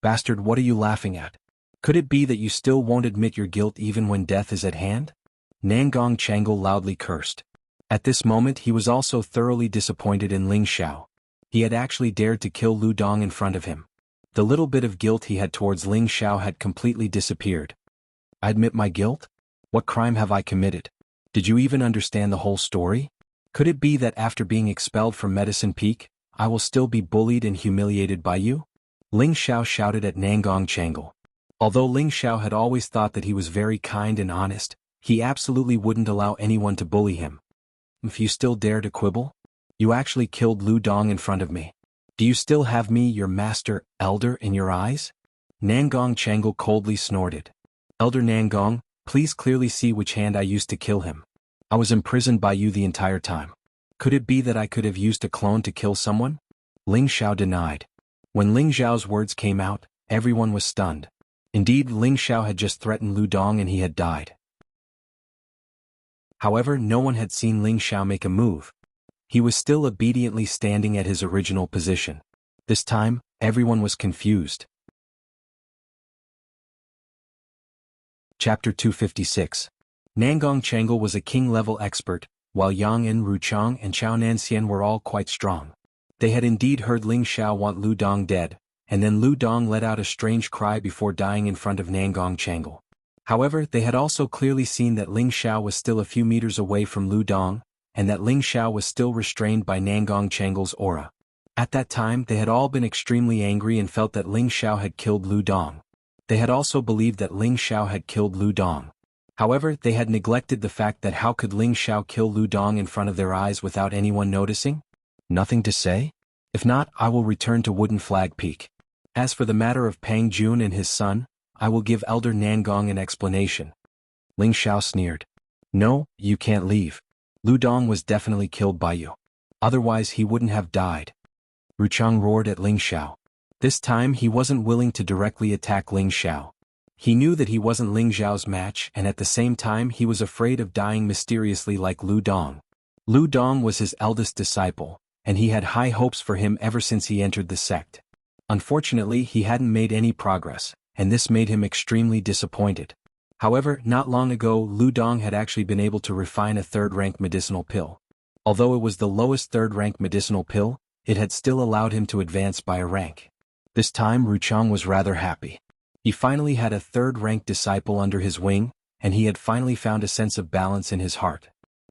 "Bastard, what are you laughing at? Could it be that you still won't admit your guilt even when death is at hand?" Nangong Changle loudly cursed. At this moment he was also thoroughly disappointed in Ling Xiao. He had actually dared to kill Lu Dong in front of him. The little bit of guilt he had towards Ling Xiao had completely disappeared. "I admit my guilt? What crime have I committed? Did you even understand the whole story? Could it be that after being expelled from Medicine Peak, I will still be bullied and humiliated by you?" Ling Xiao shouted at Nangong Changle. Although Ling Xiao had always thought that he was very kind and honest, he absolutely wouldn't allow anyone to bully him. "If you still dare to quibble? You actually killed Lu Dong in front of me. Do you still have me, your master, elder, in your eyes?" Nangong Changle coldly snorted. "Elder Nangong, please clearly see which hand I used to kill him. I was imprisoned by you the entire time. Could it be that I could have used a clone to kill someone?" Ling Xiao denied. When Ling Xiao's words came out, everyone was stunned. Indeed, Ling Xiao had just threatened Lu Dong and he had died. However, no one had seen Ling Xiao make a move. He was still obediently standing at his original position. This time, everyone was confused. Chapter 256. Nangong Changle was a king-level expert, while Yang An, Ruchang and Chao Nanxian were all quite strong. They had indeed heard Ling Xiao want Lu Dong dead, and then Lu Dong let out a strange cry before dying in front of Nangong Changle. However, they had also clearly seen that Ling Xiao was still a few meters away from Lu Dong, and that Ling Xiao was still restrained by Nangong Changle's aura. At that time, they had all been extremely angry and felt that Ling Xiao had killed Lu Dong. They had also believed that Ling Xiao had killed Lu Dong. However, they had neglected the fact that how could Ling Xiao kill Lu Dong in front of their eyes without anyone noticing? Nothing to say? If not, I will return to Wooden Flag Peak. As for the matter of Pang Jun and his son, I will give Elder Nangong an explanation. Ling Xiao sneered. No, you can't leave. Lu Dong was definitely killed by you. Otherwise he wouldn't have died. Ruchang roared at Ling Xiao. This time he wasn't willing to directly attack Ling Xiao. He knew that he wasn't Ling Xiao's match and at the same time he was afraid of dying mysteriously like Lu Dong. Lu Dong was his eldest disciple, and he had high hopes for him ever since he entered the sect. Unfortunately, he hadn't made any progress, and this made him extremely disappointed. However, not long ago Lu Dong had actually been able to refine a third-rank medicinal pill. Although it was the lowest third-rank medicinal pill, it had still allowed him to advance by a rank. This time Ruchang was rather happy. He finally had a third-rank disciple under his wing, and he had finally found a sense of balance in his heart.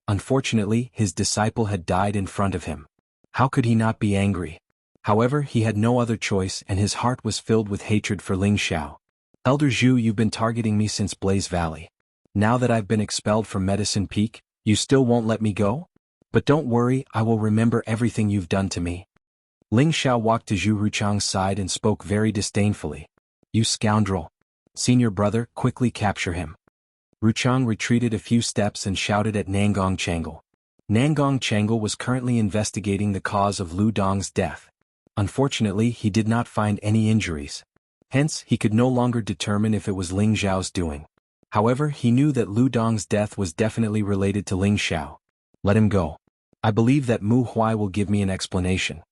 Unfortunately, his disciple had died in front of him. How could he not be angry? However, he had no other choice and his heart was filled with hatred for Ling Xiao. Elder Zhu, you've been targeting me since Blaze Valley. Now that I've been expelled from Medicine Peak, you still won't let me go? But don't worry, I will remember everything you've done to me. Ling Xiao walked to Zhu Ruchang's side and spoke very disdainfully. You scoundrel. Senior brother, quickly capture him. Ruchang retreated a few steps and shouted at Nangong Changle. Nangong Changle was currently investigating the cause of Lu Dong's death. Unfortunately, he did not find any injuries. Hence, he could no longer determine if it was Ling Xiao's doing. However, he knew that Lu Dong's death was definitely related to Ling Xiao. Let him go. I believe that Mu Huai will give me an explanation.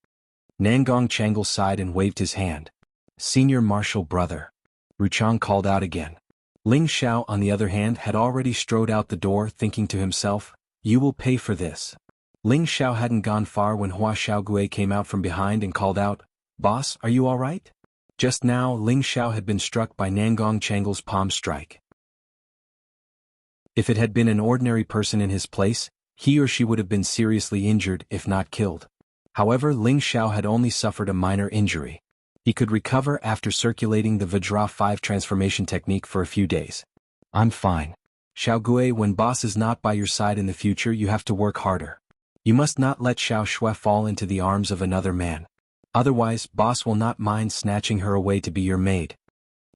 Nangong Changle sighed and waved his hand. Senior Marshal brother. Ruchang called out again. Ling Xiao, on the other hand, had already strode out the door, thinking to himself, "You will pay for this." Ling Xiao hadn't gone far when Hua Xiaogui came out from behind and called out, "Boss, are you all right?" Just now, Ling Xiao had been struck by Nangong Changle's palm strike. If it had been an ordinary person in his place, he or she would have been seriously injured, if not killed. However, Ling Xiao had only suffered a minor injury. He could recover after circulating the Vajra 5 transformation technique for a few days. I'm fine. Xiaogui, when boss is not by your side in the future, you have to work harder. You must not let Xiao Shui fall into the arms of another man. Otherwise, boss will not mind snatching her away to be your maid.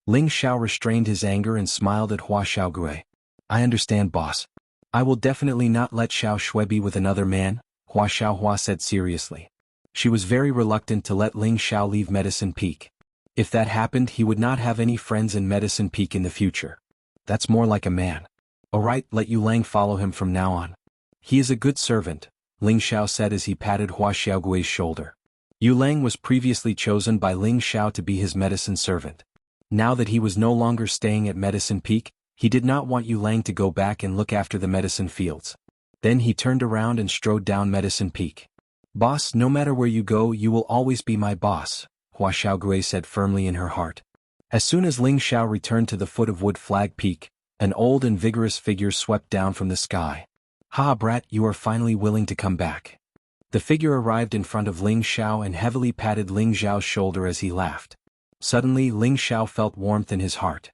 Ling Xiao restrained his anger and smiled at Hua Xiaogui. I understand, boss. I will definitely not let Xiao Shui be with another man, Hua Xiaohua said seriously. She was very reluctant to let Ling Xiao leave Medicine Peak. If that happened, he would not have any friends in Medicine Peak in the future. That's more like a man. Alright, let Yu Lang follow him from now on. He is a good servant, Ling Xiao said as he patted Hua Xiaogui's shoulder. Yu Lang was previously chosen by Ling Xiao to be his medicine servant. Now that he was no longer staying at Medicine Peak, he did not want Yu Lang to go back and look after the medicine fields. Then he turned around and strode down Medicine Peak. Boss, no matter where you go, you will always be my boss, Hua Xiaogui said firmly in her heart. As soon as Ling Xiao returned to the foot of Wood Flag Peak, an old and vigorous figure swept down from the sky. Ha brat, you are finally willing to come back. The figure arrived in front of Ling Xiao and heavily patted Ling Xiao's shoulder as he laughed. Suddenly Ling Xiao felt warmth in his heart.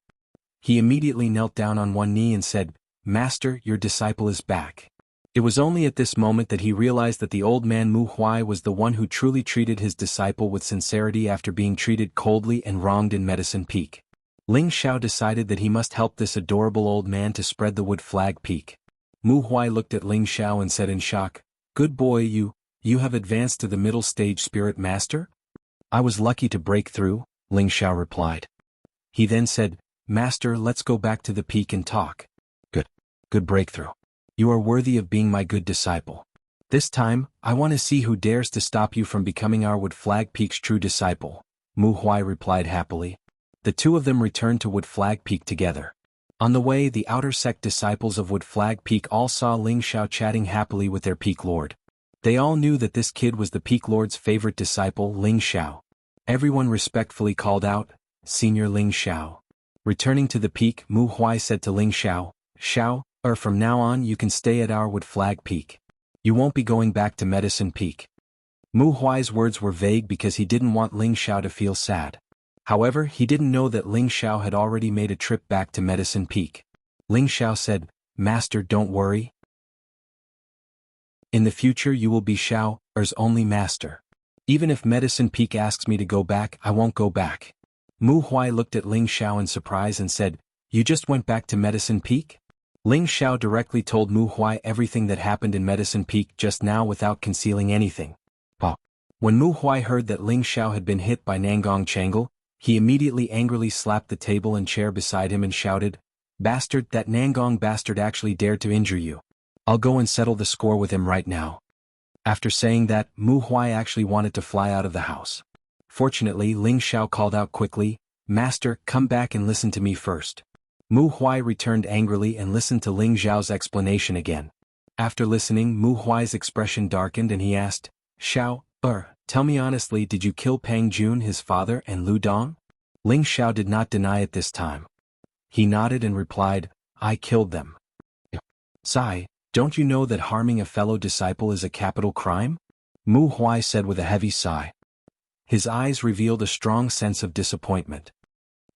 He immediately knelt down on one knee and said, Master, your disciple is back. It was only at this moment that he realized that the old man Mu Huai was the one who truly treated his disciple with sincerity after being treated coldly and wronged in Medicine Peak. Ling Xiao decided that he must help this adorable old man to spread the Wood Flag Peak. Mu Huai looked at Ling Xiao and said in shock, Good boy, you have advanced to the middle stage, Spirit Master? I was lucky to break through, Ling Xiao replied. He then said, Master, let's go back to the peak and talk. Good breakthrough. You are worthy of being my good disciple. This time, I want to see who dares to stop you from becoming our Wood Flag Peak's true disciple, Mu Huai replied happily. The two of them returned to Wood Flag Peak together. On the way, the outer sect disciples of Wood Flag Peak all saw Ling Xiao chatting happily with their Peak Lord. They all knew that this kid was the Peak Lord's favorite disciple, Ling Xiao. Everyone respectfully called out, Senior Ling Xiao. Returning to the peak, Mu Huai said to Ling Xiao, from now on you can stay at our Wood Flag Peak. You won't be going back to Medicine Peak. Mu Huai's words were vague because he didn't want Ling Xiao to feel sad. However, he didn't know that Ling Xiao had already made a trip back to Medicine Peak. Ling Xiao said, Master, don't worry. In the future you will be Xiao's only master. Even if Medicine Peak asks me to go back, I won't go back. Mu Huai looked at Ling Xiao in surprise and said, You just went back to Medicine Peak? Ling Xiao directly told Mu Huai everything that happened in Medicine Peak just now without concealing anything. When Mu Huai heard that Ling Xiao had been hit by Nangong Changle, he immediately angrily slapped the table and chair beside him and shouted, Bastard, that Nangong bastard actually dared to injure you. I'll go and settle the score with him right now. After saying that, Mu Huai actually wanted to fly out of the house. Fortunately, Ling Xiao called out quickly, Master, come back and listen to me first. Mu Huai returned angrily and listened to Ling Xiao's explanation again. After listening, Mu Huai's expression darkened and he asked, tell me honestly, did you kill Pang Jun, his father, and Lu Dong? Ling Xiao did not deny it this time. He nodded and replied, I killed them. Sai, don't you know that harming a fellow disciple is a capital crime? Mu Huai said with a heavy sigh. His eyes revealed a strong sense of disappointment.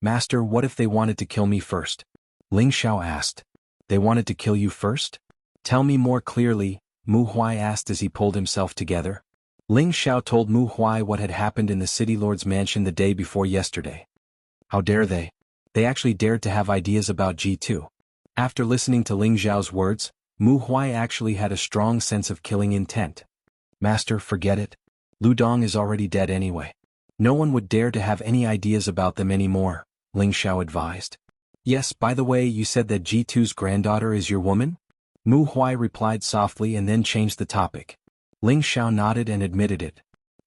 Master, what if they wanted to kill me first? Ling Xiao asked. They wanted to kill you first? Tell me more clearly, Mu Huai asked as he pulled himself together. Ling Xiao told Mu Huai what had happened in the city lord's mansion the day before yesterday. How dare they? They actually dared to have ideas about G2. After listening to Ling Xiao's words, Mu Huai actually had a strong sense of killing intent. Master, forget it. Lu Dong is already dead anyway. No one would dare to have any ideas about them anymore, Ling Xiao advised. Yes, by the way, you said that G2's granddaughter is your woman? Mu Huai replied softly and then changed the topic. Ling Xiao nodded and admitted it.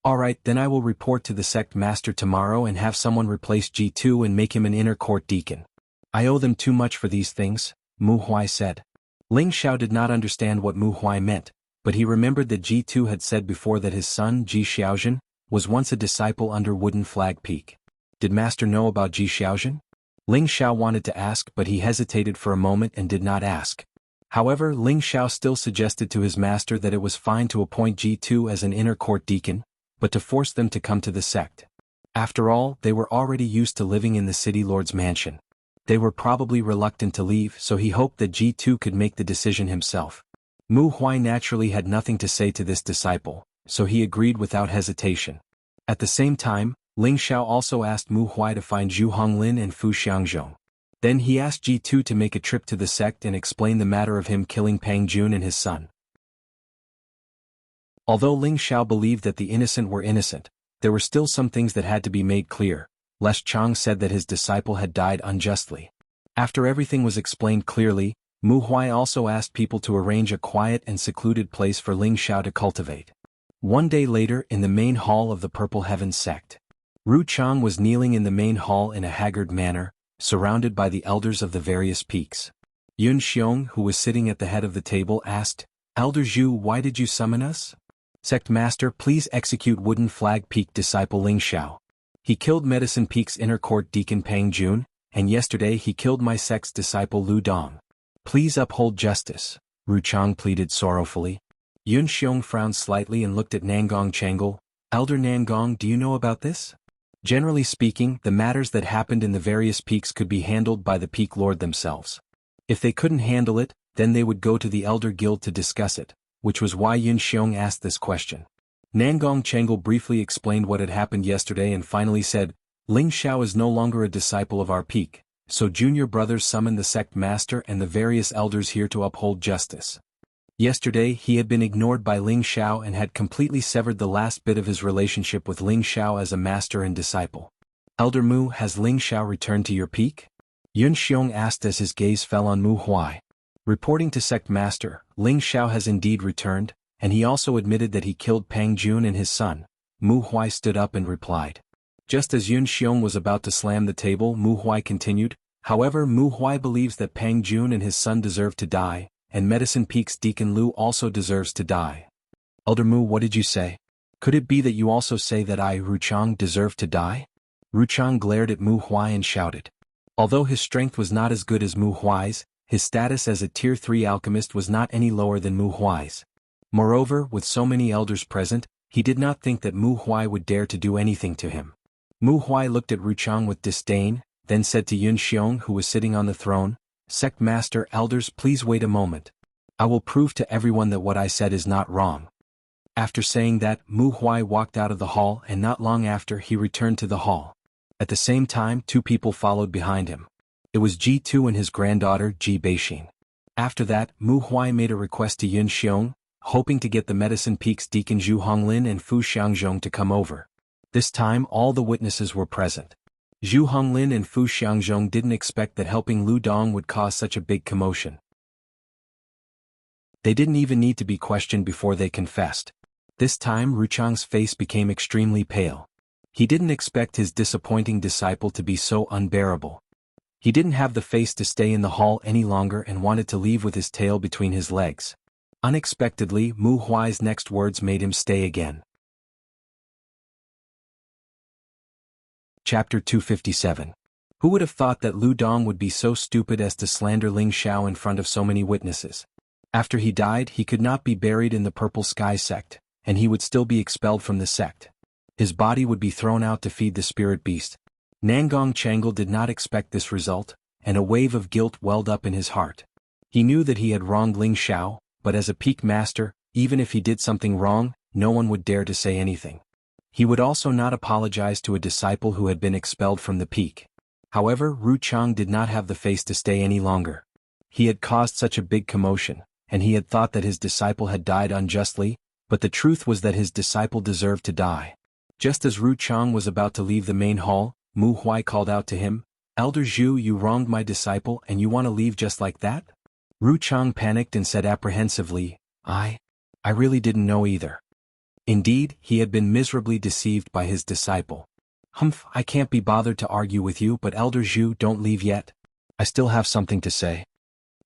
Alright, then I will report to the sect master tomorrow and have someone replace G2 and make him an inner court deacon. I owe them too much for these things, Mu Huai said. Ling Xiao did not understand what Mu Huai meant, but he remembered that G2 had said before that his son, Ji Xiaozhen, was once a disciple under Wooden Flag Peak. Did master know about Ji Xiaozhen? Ling Xiao wanted to ask, but he hesitated for a moment and did not ask. However, Ling Xiao still suggested to his master that it was fine to appoint G2 as an inner court deacon, but to force them to come to the sect. After all, they were already used to living in the city lord's mansion. They were probably reluctant to leave, so he hoped that G2 could make the decision himself. Mu Huai naturally had nothing to say to this disciple, so he agreed without hesitation. At the same time, Ling Xiao also asked Mu Huai to find Zhu Honglin and Fu Xiangzhong. Then he asked G2 to make a trip to the sect and explain the matter of him killing Pang Jun and his son. Although Ling Xiao believed that the innocent were innocent, there were still some things that had to be made clear. Les Chang said that his disciple had died unjustly. After everything was explained clearly, Mu Huai also asked people to arrange a quiet and secluded place for Ling Xiao to cultivate. One day later, in the main hall of the Purple Heaven sect, Ru Chang was kneeling in the main hall in a haggard manner, surrounded by the elders of the various peaks. Yun Xiong, who was sitting at the head of the table, asked, Elder Zhu, why did you summon us? Sect Master, please execute Wooden Flag Peak disciple Ling Xiao. He killed Medicine Peak's inner court deacon Pang Jun, and yesterday he killed my sect's disciple Lu Dong. Please uphold justice, Ru Chang pleaded sorrowfully. Yun Xiong frowned slightly and looked at Nangong Changle. Elder Nangong, do you know about this? Generally speaking, the matters that happened in the various peaks could be handled by the peak lord themselves. If they couldn't handle it, then they would go to the Elder Guild to discuss it, which was why Yun Xiong asked this question. Nangong Changle briefly explained what had happened yesterday and finally said, Ling Xiao is no longer a disciple of our peak, so junior brothers summoned the sect master and the various elders here to uphold justice. Yesterday he had been ignored by Ling Xiao and had completely severed the last bit of his relationship with Ling Xiao as a master and disciple. Elder Mu, has Ling Xiao returned to your peak? Yun Xiong asked as his gaze fell on Mu Huai. Reporting to sect master, Ling Xiao has indeed returned, and he also admitted that he killed Pang Jun and his son. Mu Huai stood up and replied. Just as Yun Xiong was about to slam the table, Mu Huai continued, however, Mu Huai believes that Pang Jun and his son deserve to die, and Medicine Peak's Deacon Lu also deserves to die. Elder Mu, what did you say? Could it be that you also say that I, Ru Chang, deserve to die? Ru Chang glared at Mu Huai and shouted. Although his strength was not as good as Mu Huai's, his status as a Tier 3 alchemist was not any lower than Mu Huai's. Moreover, with so many elders present, he did not think that Mu Huai would dare to do anything to him. Mu Huai looked at Ru Chang with disdain, then said to Yun Xiong, who was sitting on the throne, Sect Master, elders, please wait a moment. I will prove to everyone that what I said is not wrong. After saying that, Mu Huai walked out of the hall and not long after he returned to the hall. At the same time, two people followed behind him. It was G2 and his granddaughter, Ji Beixin. After that, Mu Huai made a request to Yun Xiong, hoping to get the Medicine Peak's Deacon Zhu Honglin and Fu Xiangzhong to come over. This time all the witnesses were present. Zhu Honglin and Fu Xiangzhong didn't expect that helping Lu Dong would cause such a big commotion. They didn't even need to be questioned before they confessed. This time Ru Chang's face became extremely pale. He didn't expect his disappointing disciple to be so unbearable. He didn't have the face to stay in the hall any longer and wanted to leave with his tail between his legs. Unexpectedly, Mu Huai's next words made him stay again. Chapter 257. Who would have thought that Lu Dong would be so stupid as to slander Ling Xiao in front of so many witnesses? After he died, he could not be buried in the Purple Sky sect, and he would still be expelled from the sect. His body would be thrown out to feed the spirit beast. Nangong Changle did not expect this result, and a wave of guilt welled up in his heart. He knew that he had wronged Ling Xiao, but as a peak master, even if he did something wrong, no one would dare to say anything. He would also not apologize to a disciple who had been expelled from the peak. However, Ru Chang did not have the face to stay any longer. He had caused such a big commotion, and he had thought that his disciple had died unjustly, but the truth was that his disciple deserved to die. Just as Ru Chang was about to leave the main hall, Mu Huai called out to him, "Elder Zhu, you wronged my disciple and you want to leave just like that?" Ru Chang panicked and said apprehensively, I really didn't know either. Indeed, he had been miserably deceived by his disciple. "Humph, I can't be bothered to argue with you, but Elder Zhu, don't leave yet. I still have something to say."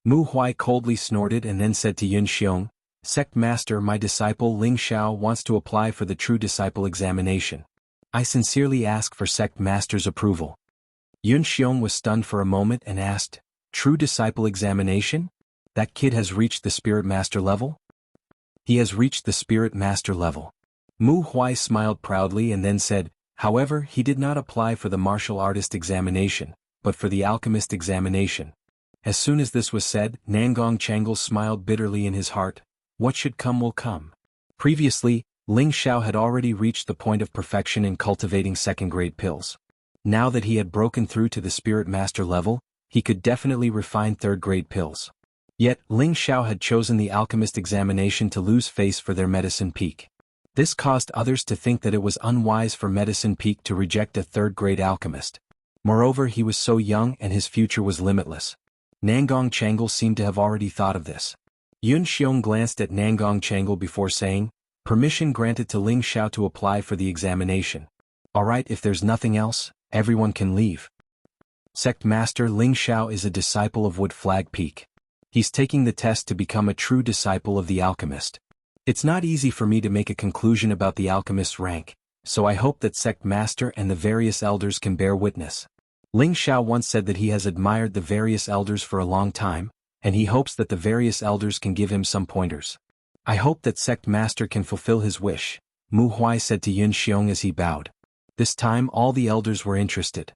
Mu Huai coldly snorted and then said to Yun Xiong, "Sect Master, my disciple Ling Xiao wants to apply for the True Disciple examination. I sincerely ask for Sect Master's approval." Yun Xiong was stunned for a moment and asked, "True Disciple examination? That kid has reached the Spirit Master level?" "He has reached the Spirit Master level." Mu Huai smiled proudly and then said, "However, he did not apply for the Martial Artist examination, but for the Alchemist examination." As soon as this was said, Nangong Changle smiled bitterly in his heart. What should come will come. Previously, Ling Xiao had already reached the point of perfection in cultivating second-grade pills. Now that he had broken through to the Spirit Master level, he could definitely refine third-grade pills. Yet, Ling Xiao had chosen the Alchemist examination to lose face for their Medicine Peak. This caused others to think that it was unwise for Medicine Peak to reject a third-grade alchemist. Moreover, he was so young and his future was limitless. Nangong Changle seemed to have already thought of this. Yun Xiong glanced at Nangong Changle before saying, "Permission granted to Ling Xiao to apply for the examination. Alright, if there's nothing else, everyone can leave." Sect Master Ling Xiao is a disciple of Wood Flag Peak. He's taking the test to become a true disciple of the alchemist. It's not easy for me to make a conclusion about the alchemist's rank, so I hope that Sect Master and the various elders can bear witness. Ling Xiao once said that he has admired the various elders for a long time, and he hopes that the various elders can give him some pointers. "I hope that Sect Master can fulfill his wish," Mu Huai said to Yun Xiong as he bowed. This time all the elders were interested.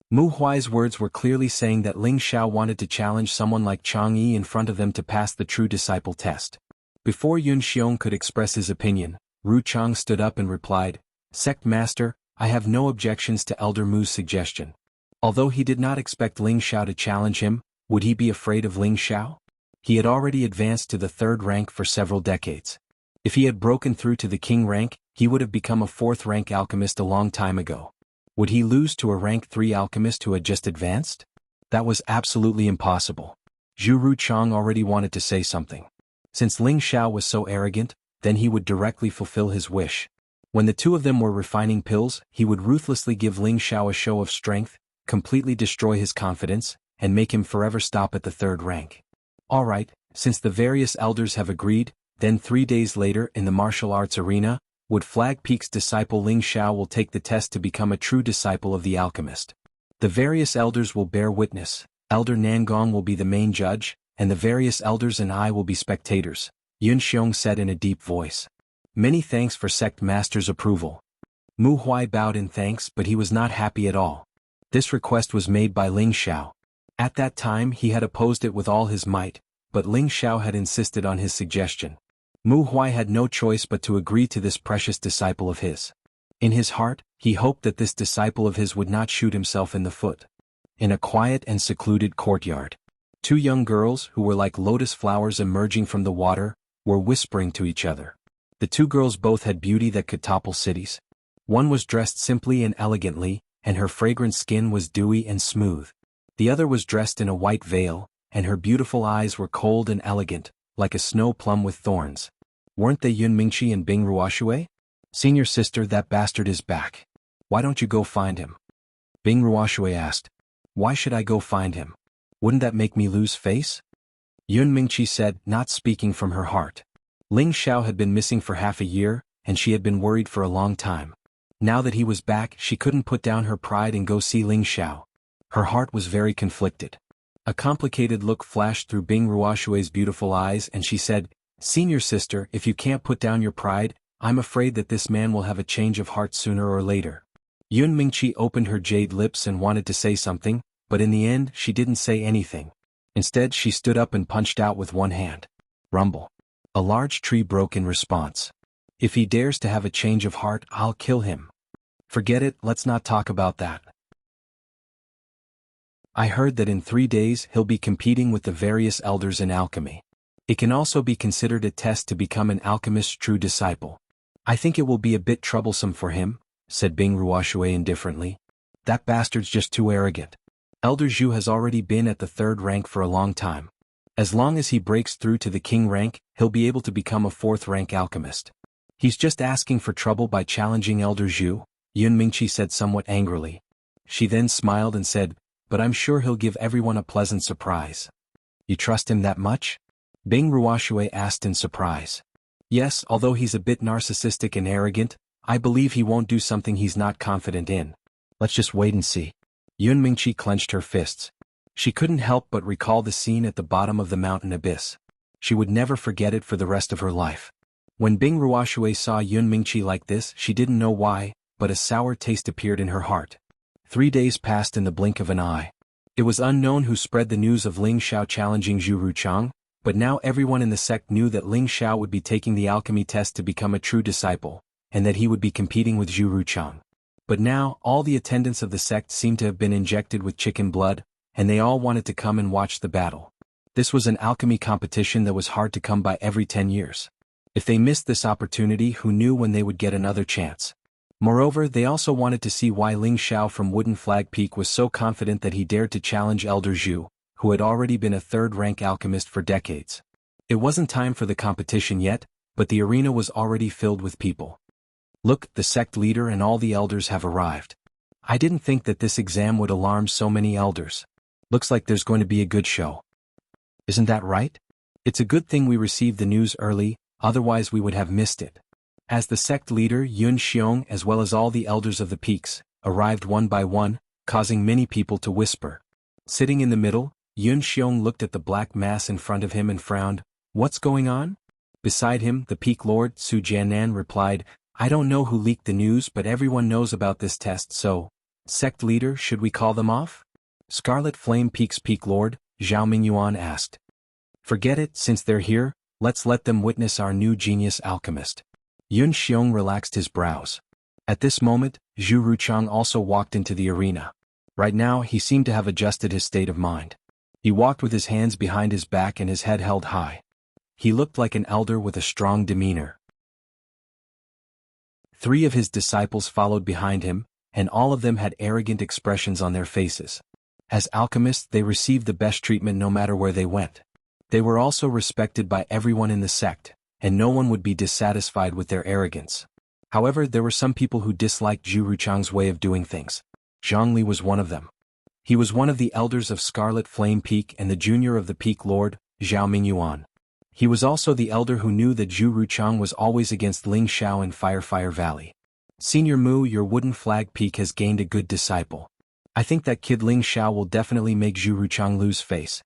Mu Huai's words were clearly saying that Ling Xiao wanted to challenge someone like Chang Yi in front of them to pass the True Disciple test. Before Yun Xiong could express his opinion, Ru Chang stood up and replied, "Sect Master, I have no objections to Elder Mu's suggestion." Although he did not expect Ling Xiao to challenge him, would he be afraid of Ling Xiao? He had already advanced to the third rank for several decades. If he had broken through to the king rank, he would have become a fourth-rank alchemist a long time ago. Would he lose to a rank 3 alchemist who had just advanced? That was absolutely impossible. Zhu Ruchang already wanted to say something. Since Ling Xiao was so arrogant, then he would directly fulfill his wish. When the two of them were refining pills, he would ruthlessly give Ling Xiao a show of strength, completely destroy his confidence, and make him forever stop at the third rank. Alright, since the various elders have agreed, then 3 days later in the martial arts arena, Wood Flag Peak's disciple Ling Xiao will take the test to become a true disciple of the alchemist. The various elders will bear witness, Elder Nangong will be the main judge, and the various elders and I will be spectators, Yun Xiong said in a deep voice. Many thanks for Sect Master's approval. Mu Huai bowed in thanks, but he was not happy at all. This request was made by Ling Xiao. At that time he had opposed it with all his might, but Ling Xiao had insisted on his suggestion. Mu Huai had no choice but to agree to this precious disciple of his. In his heart, he hoped that this disciple of his would not shoot himself in the foot. In a quiet and secluded courtyard, 2 young girls who were like lotus flowers emerging from the water, were whispering to each other. The 2 girls both had beauty that could topple cities. One was dressed simply and elegantly, and her fragrant skin was dewy and smooth. The other was dressed in a white veil, and her beautiful eyes were cold and elegant, like a snow plum with thorns. Weren't they Yun Mingqi and Bing Ruoshui? "Senior sister, that bastard is back. Why don't you go find him?" Bing Ruoshui asked. "Why should I go find him? Wouldn't that make me lose face?" Yun Mingqi said, not speaking from her heart. Ling Xiao had been missing for half a year, and she had been worried for a long time. Now that he was back, she couldn't put down her pride and go see Ling Xiao. Her heart was very conflicted. A complicated look flashed through Bing Ruoshui's beautiful eyes and she said, "Senior sister, if you can't put down your pride, I'm afraid that this man will have a change of heart sooner or later." Yun Mingqi opened her jade lips and wanted to say something, but in the end she didn't say anything. Instead she stood up and punched out with one hand. Rumble. A large tree broke in response. "If he dares to have a change of heart, I'll kill him." "Forget it, let's not talk about that," I heard that in 3 days he'll be competing with the various elders in alchemy. It can also be considered a test to become an alchemist's true disciple. I think it will be a bit troublesome for him, said Bing Ruoshui indifferently. That bastard's just too arrogant. Elder Zhu has already been at the 3rd rank for a long time. As long as he breaks through to the king rank, he'll be able to become a 4th rank alchemist. He's just asking for trouble by challenging Elder Zhu, Yun Mingqi said somewhat angrily. She then smiled and said, but I'm sure he'll give everyone a pleasant surprise. You trust him that much? Bing Ruoshui asked in surprise. Yes, although he's a bit narcissistic and arrogant, I believe he won't do something he's not confident in. Let's just wait and see. Yun Mingqi clenched her fists. She couldn't help but recall the scene at the bottom of the mountain abyss. She would never forget it for the rest of her life. When Bing Ruoshui saw Yun Mingqi like this, she didn't know why, but a sour taste appeared in her heart. 3 days passed in the blink of an eye. It was unknown who spread the news of Ling Xiao challenging Zhu Ruchang, but now everyone in the sect knew that Ling Xiao would be taking the alchemy test to become a true disciple, and that he would be competing with Zhu Ruchang. But now, all the attendants of the sect seemed to have been injected with chicken blood, and they all wanted to come and watch the battle. This was an alchemy competition that was hard to come by every 10 years. If they missed this opportunity, who knew when they would get another chance? Moreover, they also wanted to see why Ling Xiao from Wooden Flag Peak was so confident that he dared to challenge Elder Zhu, who had already been a 3rd-rank alchemist for decades. It wasn't time for the competition yet, but the arena was already filled with people. Look, the sect leader and all the elders have arrived. I didn't think that this exam would alarm so many elders. Looks like there's going to be a good show. Isn't that right? It's a good thing we received the news early, otherwise we would have missed it. As the sect leader Yun Xiong as well as all the elders of the peaks, arrived one by one, causing many people to whisper. Sitting in the middle, Yun Xiong looked at the black mass in front of him and frowned. What's going on? Beside him, the peak lord Su Jianan replied, I don't know who leaked the news but everyone knows about this test so. Sect leader, should we call them off? Scarlet Flame Peak's peak lord, Zhao Mingyuan asked. Forget it, since they're here, let's let them witness our new genius alchemist. Yun Xiong relaxed his brows. At this moment, Zhu Ruchang also walked into the arena. Right now, he seemed to have adjusted his state of mind. He walked with his hands behind his back and his head held high. He looked like an elder with a strong demeanor. 3 of his disciples followed behind him, and all of them had arrogant expressions on their faces. As alchemists, they received the best treatment no matter where they went. They were also respected by everyone in the sect, and no one would be dissatisfied with their arrogance. However, there were some people who disliked Zhu Ruchang's way of doing things. Zhongli was one of them. He was one of the elders of Scarlet Flame Peak and the junior of the Peak Lord, Zhao Mingyuan. He was also the elder who knew that Zhu Ruchang was always against Ling Xiao in Fire Valley. Senior Mu, your Wooden Flag Peak has gained a good disciple. I think that kid Ling Xiao will definitely make Zhu Ruchang lose face.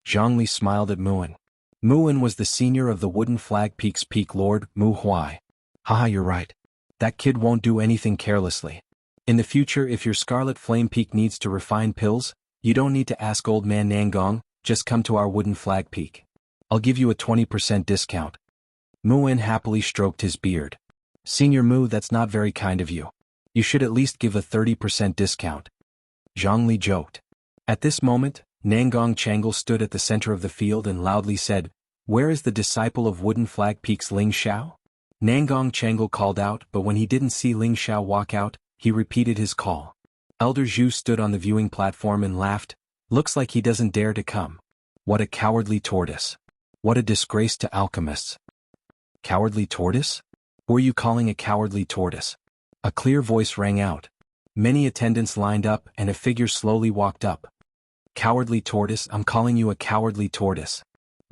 Zhongli smiled at Muan. Muan was the senior of the Wooden Flag Peak's peak lord, Mu Huai. Haha, you're right. That kid won't do anything carelessly. In the future, if your Scarlet Flame Peak needs to refine pills, you don't need to ask old man Nangong, just come to our Wooden Flag Peak. I'll give you a 20% discount. Muan happily stroked his beard. Senior Mu, that's not very kind of you. You should at least give a 30% discount. Zhongli joked. At this moment, Nangong Changle stood at the center of the field and loudly said, Where is the disciple of Wooden Flag Peak's Ling Xiao? Nangong Changle called out, but when he didn't see Ling Xiao walk out, he repeated his call. Elder Zhu stood on the viewing platform and laughed. Looks like he doesn't dare to come. What a cowardly tortoise. What a disgrace to alchemists. Cowardly tortoise? Who are you calling a cowardly tortoise? A clear voice rang out. Many attendants lined up and a figure slowly walked up. Cowardly tortoise, I'm calling you a cowardly tortoise.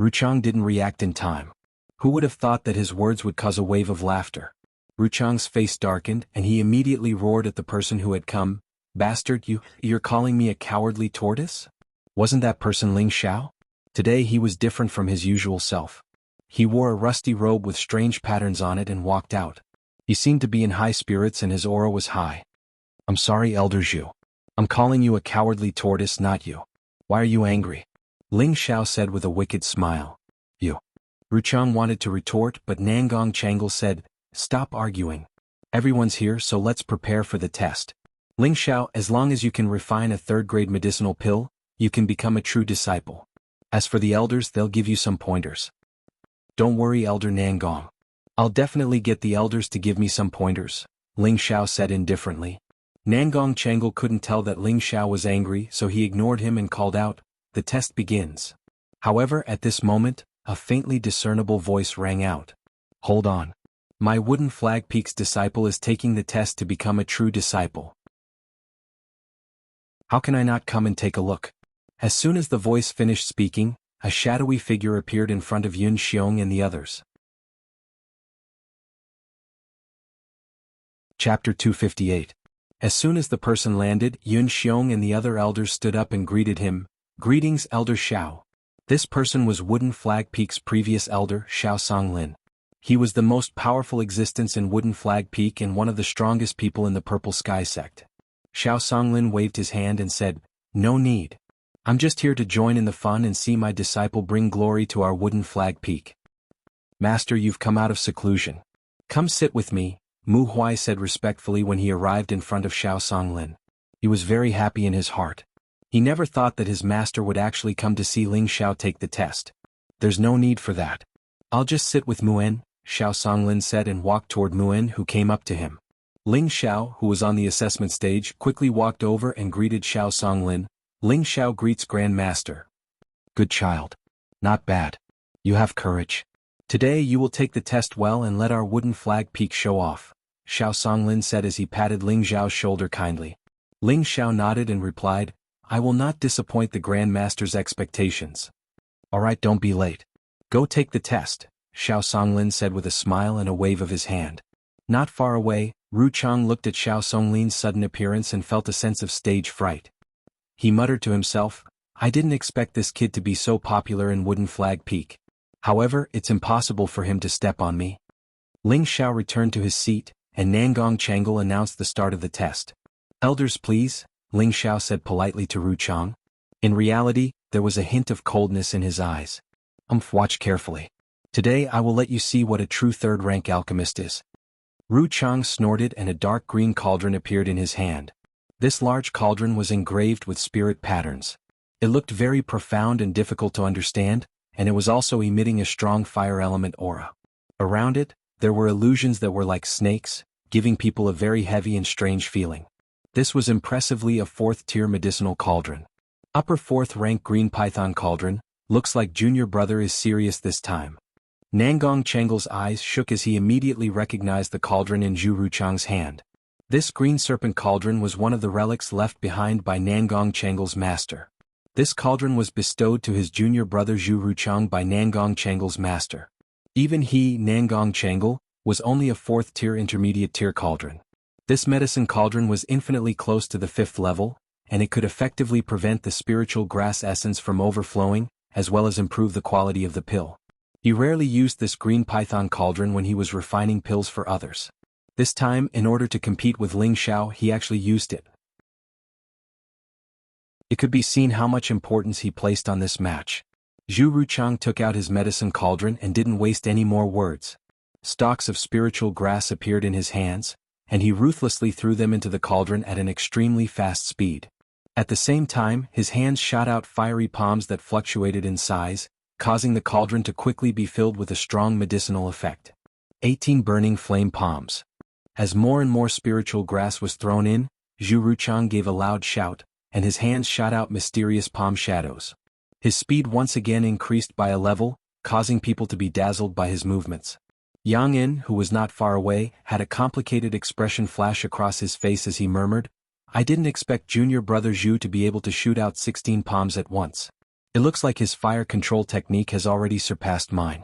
Ruchang didn't react in time. Who would have thought that his words would cause a wave of laughter? Ruchang's face darkened and he immediately roared at the person who had come. Bastard, you're calling me a cowardly tortoise? Wasn't that person Ling Xiao? Today he was different from his usual self. He wore a rusty robe with strange patterns on it and walked out. He seemed to be in high spirits and his aura was high. I'm sorry, Elder Zhu. I'm calling you a cowardly tortoise, not you. Why are you angry? Ling Xiao said with a wicked smile. You. Ruchang wanted to retort, but Nangong Changle said, Stop arguing. Everyone's here, so let's prepare for the test. Ling Xiao, as long as you can refine a 3rd-grade medicinal pill, you can become a true disciple. As for the elders, they'll give you some pointers. Don't worry, Elder Nangong. I'll definitely get the elders to give me some pointers, Ling Xiao said indifferently. Nangong Chengal couldn't tell that Ling Xiao was angry, so he ignored him and called out, "The test begins." However, at this moment, a faintly discernible voice rang out. "Hold on. My Wooden Flag Peak's disciple is taking the test to become a true disciple. How can I not come and take a look?" As soon as the voice finished speaking, a shadowy figure appeared in front of Yun Xiong and the others. Chapter 258. As soon as the person landed, Yun Xiong and the other elders stood up and greeted him. "Greetings, Elder Xiao." This person was Wooden Flag Peak's previous elder, Xiao Songlin. He was the most powerful existence in Wooden Flag Peak and one of the strongest people in the Purple Sky sect. Xiao Songlin waved his hand and said, "No need. I'm just here to join in the fun and see my disciple bring glory to our Wooden Flag Peak." "Master, you've come out of seclusion. Come sit with me," Mu Huai said respectfully when he arrived in front of Xiao Songlin. He was very happy in his heart. He never thought that his master would actually come to see Ling Xiao take the test. "There's no need for that. I'll just sit with Muen," Xiao Songlin said and walked toward Muen, who came up to him. Ling Xiao, who was on the assessment stage, quickly walked over and greeted Xiao Songlin. "Ling Xiao greets Grand Master." "Good child. Not bad. You have courage. Today you will take the test well and let our Wooden Flag Peak show off," Xiao Songlin said as he patted Ling Xiao's shoulder kindly. Ling Xiao nodded and replied, "I will not disappoint the Grand Master's expectations." "Alright, don't be late. Go take the test," Xiao Songlin said with a smile and a wave of his hand. Not far away, Ru Chang looked at Xiao Songlin's sudden appearance and felt a sense of stage fright. He muttered to himself, "I didn't expect this kid to be so popular in Wooden Flag Peak. However, it's impossible for him to step on me." Ling Xiao returned to his seat, and Nangong Chengal announced the start of the test. "Elders, please," Ling Xiao said politely to Ru Chang. In reality, there was a hint of coldness in his eyes. Watch carefully. Today I will let you see what a true third-rank alchemist is." Ru Chang snorted and a dark green cauldron appeared in his hand. This large cauldron was engraved with spirit patterns. It looked very profound and difficult to understand, and it was also emitting a strong fire element aura. Around it, there were illusions that were like snakes, giving people a very heavy and strange feeling. This was impressively a 4th-tier medicinal cauldron. Upper 4th-rank green python cauldron, looks like junior brother is serious this time. Nangong Chengal's eyes shook as he immediately recognized the cauldron in Zhu Ruchang's hand. This green serpent cauldron was one of the relics left behind by Nangong Chengal's master. This cauldron was bestowed to his junior brother Zhu Ruchang by Nangong Chengal's master. Even he, Nangong Chengal, was only a 4th-tier intermediate-tier cauldron. This medicine cauldron was infinitely close to the 5th level, and it could effectively prevent the spiritual grass essence from overflowing, as well as improve the quality of the pill. He rarely used this green python cauldron when he was refining pills for others. This time, in order to compete with Ling Xiao, he actually used it. It could be seen how much importance he placed on this match. Zhu Ruchang took out his medicine cauldron and didn't waste any more words. Stalks of spiritual grass appeared in his hands, and he ruthlessly threw them into the cauldron at an extremely fast speed. At the same time, his hands shot out fiery palms that fluctuated in size, causing the cauldron to quickly be filled with a strong medicinal effect. 18 burning flame palms. As more and more spiritual grass was thrown in, Zhu Ruchang gave a loud shout, and his hands shot out mysterious palm shadows. His speed once again increased by a level, causing people to be dazzled by his movements. Yang In, who was not far away, had a complicated expression flash across his face as he murmured, "I didn't expect junior brother Zhu to be able to shoot out 16 palms at once. It looks like his fire control technique has already surpassed mine."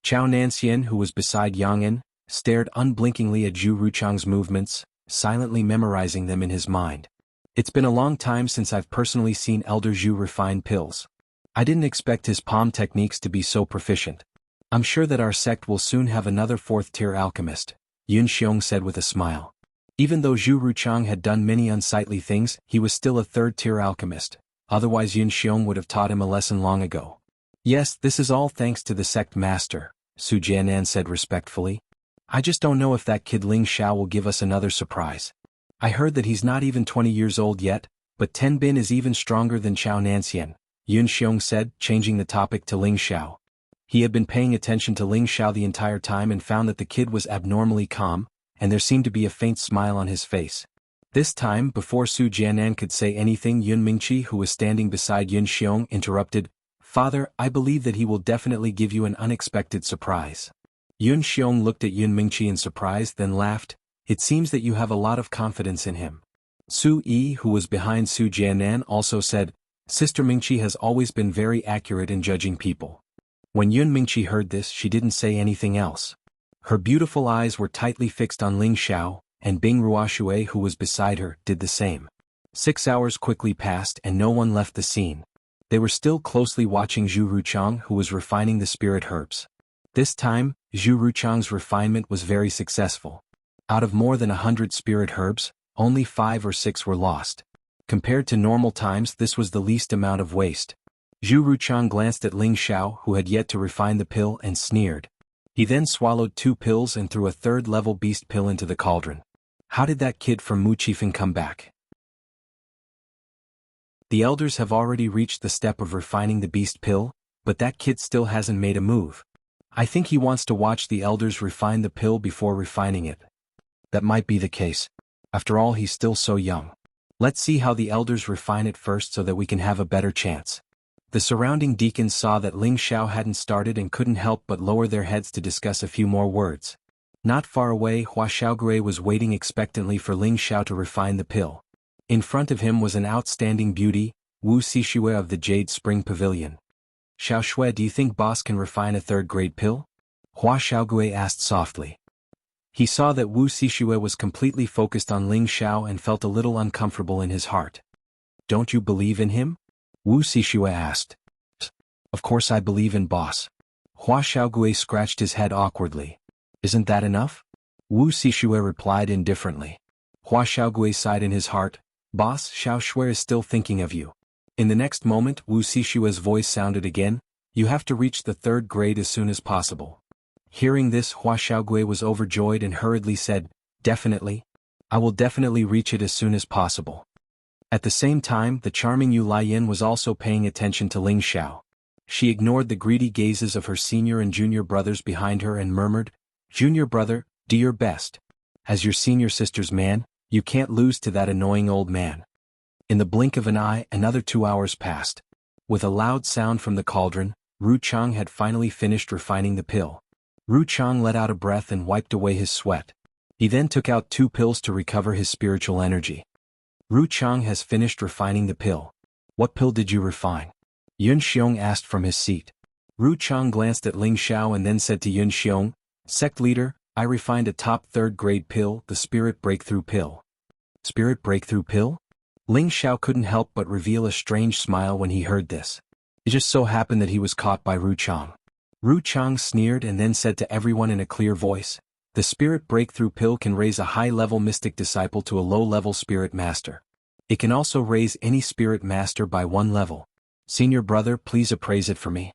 Chao Nanxian, who was beside Yang In, stared unblinkingly at Zhu Ruchang's movements, silently memorizing them in his mind. "It's been a long time since I've personally seen Elder Zhu refine pills. I didn't expect his palm techniques to be so proficient. I'm sure that our sect will soon have another 4th-tier alchemist," Yun Xiong said with a smile. Even though Zhu Ruchang had done many unsightly things, he was still a 3rd-tier alchemist, otherwise Yun Xiong would have taught him a lesson long ago. "Yes, this is all thanks to the sect master," Su Jianan said respectfully. "I just don't know if that kid Ling Xiao will give us another surprise. I heard that he's not even 20 years old yet, But Tenbin is even stronger than Chao Nanxian, Yun Xiong said, changing the topic to Ling Xiao. He had been paying attention to Ling Xiao the entire time and found that the kid was abnormally calm, and there seemed to be a faint smile on his face. This time, before Su Jianan could say anything, Yun Mingqi, who was standing beside Yun Xiong, interrupted, "Father, I believe that he will definitely give you an unexpected surprise." Yun Xiong looked at Yun Mingqi in surprise, then laughed. "It seems that you have a lot of confidence in him." Su Yi, who was behind Su Jianan, also said, "Sister Mingqi has always been very accurate in judging people." When Yun Mingqi heard this, she didn't say anything else. Her beautiful eyes were tightly fixed on Ling Xiao, and Bing Ruoxue, who was beside her, did the same. 6 hours quickly passed and no one left the scene. They were still closely watching Zhu Ruchang, who was refining the spirit herbs. This time, Zhu Ruchang's refinement was very successful. Out of more than 100 spirit herbs, only 5 or 6 were lost. Compared to normal times, this was the least amount of waste. Zhu Ruchang glanced at Ling Xiao, who had yet to refine the pill, and sneered. He then swallowed 2 pills and threw a 3rd-level beast pill into the cauldron. How did that kid from Muqifeng come back? The elders have already reached the step of refining the beast pill, but that kid still hasn't made a move. I think he wants to watch the elders refine the pill before refining it. That might be the case. After all, he's still so young. Let's see how the elders refine it first so that we can have a better chance. The surrounding deacons saw that Ling Xiao hadn't started and couldn't help but lower their heads to discuss a few more words. Not far away, Hua Xiaogui was waiting expectantly for Ling Xiao to refine the pill. In front of him was an outstanding beauty, Wu Xishue of the Jade Spring Pavilion. "Xiao Shui, do you think boss can refine a 3rd-grade pill?" Hua Xiaogui asked softly. He saw that Wu Xishue was completely focused on Ling Xiao and felt a little uncomfortable in his heart. "Don't you believe in him?" Wu Xishue asked. "Of course I believe in boss." Hua Xiaogui scratched his head awkwardly. "Isn't that enough?" Wu Xishue replied indifferently. Hua Xiaogui sighed in his heart. "Boss, Xiao Shui is still thinking of you." In the next moment, Wu Xishue's voice sounded again. "You have to reach the 3rd grade as soon as possible." Hearing this, Hua Xiaogui was overjoyed and hurriedly said, "Definitely. I will definitely reach it as soon as possible." At the same time, the charming Yu Laiyin was also paying attention to Ling Xiao. She ignored the greedy gazes of her senior and junior brothers behind her and murmured, "Junior brother, do your best. As your senior sister's man, you can't lose to that annoying old man." In the blink of an eye, another 2 hours passed. With a loud sound from the cauldron, Ru Chang had finally finished refining the pill. Ru Chang let out a breath and wiped away his sweat. He then took out 2 pills to recover his spiritual energy. "Ru Chang has finished refining the pill. What pill did you refine?" Yun Xiong asked from his seat. Ru Chang glanced at Ling Xiao and then said to Yun Xiong, "Sect leader, I refined a top 3rd-grade pill, the Spirit Breakthrough Pill." "Spirit Breakthrough Pill?" Ling Xiao couldn't help but reveal a strange smile when he heard this. It just so happened that he was caught by Ru Chang. Ru Chang sneered and then said to everyone in a clear voice, "The Spirit Breakthrough Pill can raise a high-level mystic disciple to a low-level spirit master. It can also raise any spirit master by 1 level. Senior brother, please appraise it for me."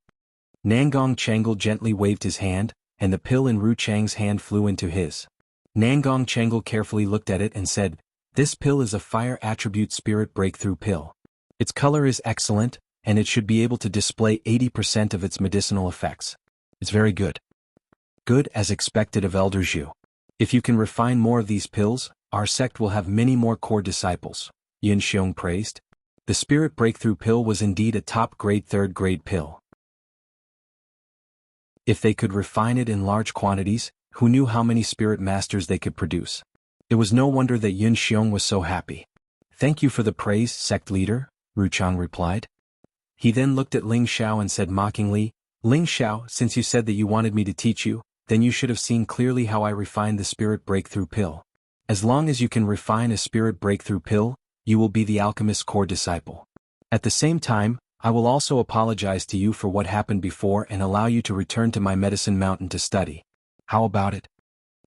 Nangong Changle gently waved his hand, and the pill in Ru Chang's hand flew into his. Nangong Changle carefully looked at it and said, "This pill is a fire attribute spirit breakthrough pill. Its color is excellent, and it should be able to display 80% of its medicinal effects. It's very good." "Good as expected of Elder Zhu. If you can refine more of these pills, our sect will have many more core disciples," Yin Xiong praised. The spirit breakthrough pill was indeed a top-grade 3rd-grade pill. If they could refine it in large quantities, who knew how many spirit masters they could produce? It was no wonder that Yun Xiong was so happy. "Thank you for the praise, sect leader," Ru Chang replied. He then looked at Ling Xiao and said mockingly, "Ling Xiao, since you said that you wanted me to teach you, then you should have seen clearly how I refined the spirit breakthrough pill. As long as you can refine a spirit breakthrough pill, you will be the alchemist's core disciple. At the same time, I will also apologize to you for what happened before and allow you to return to my medicine mountain to study. How about it?"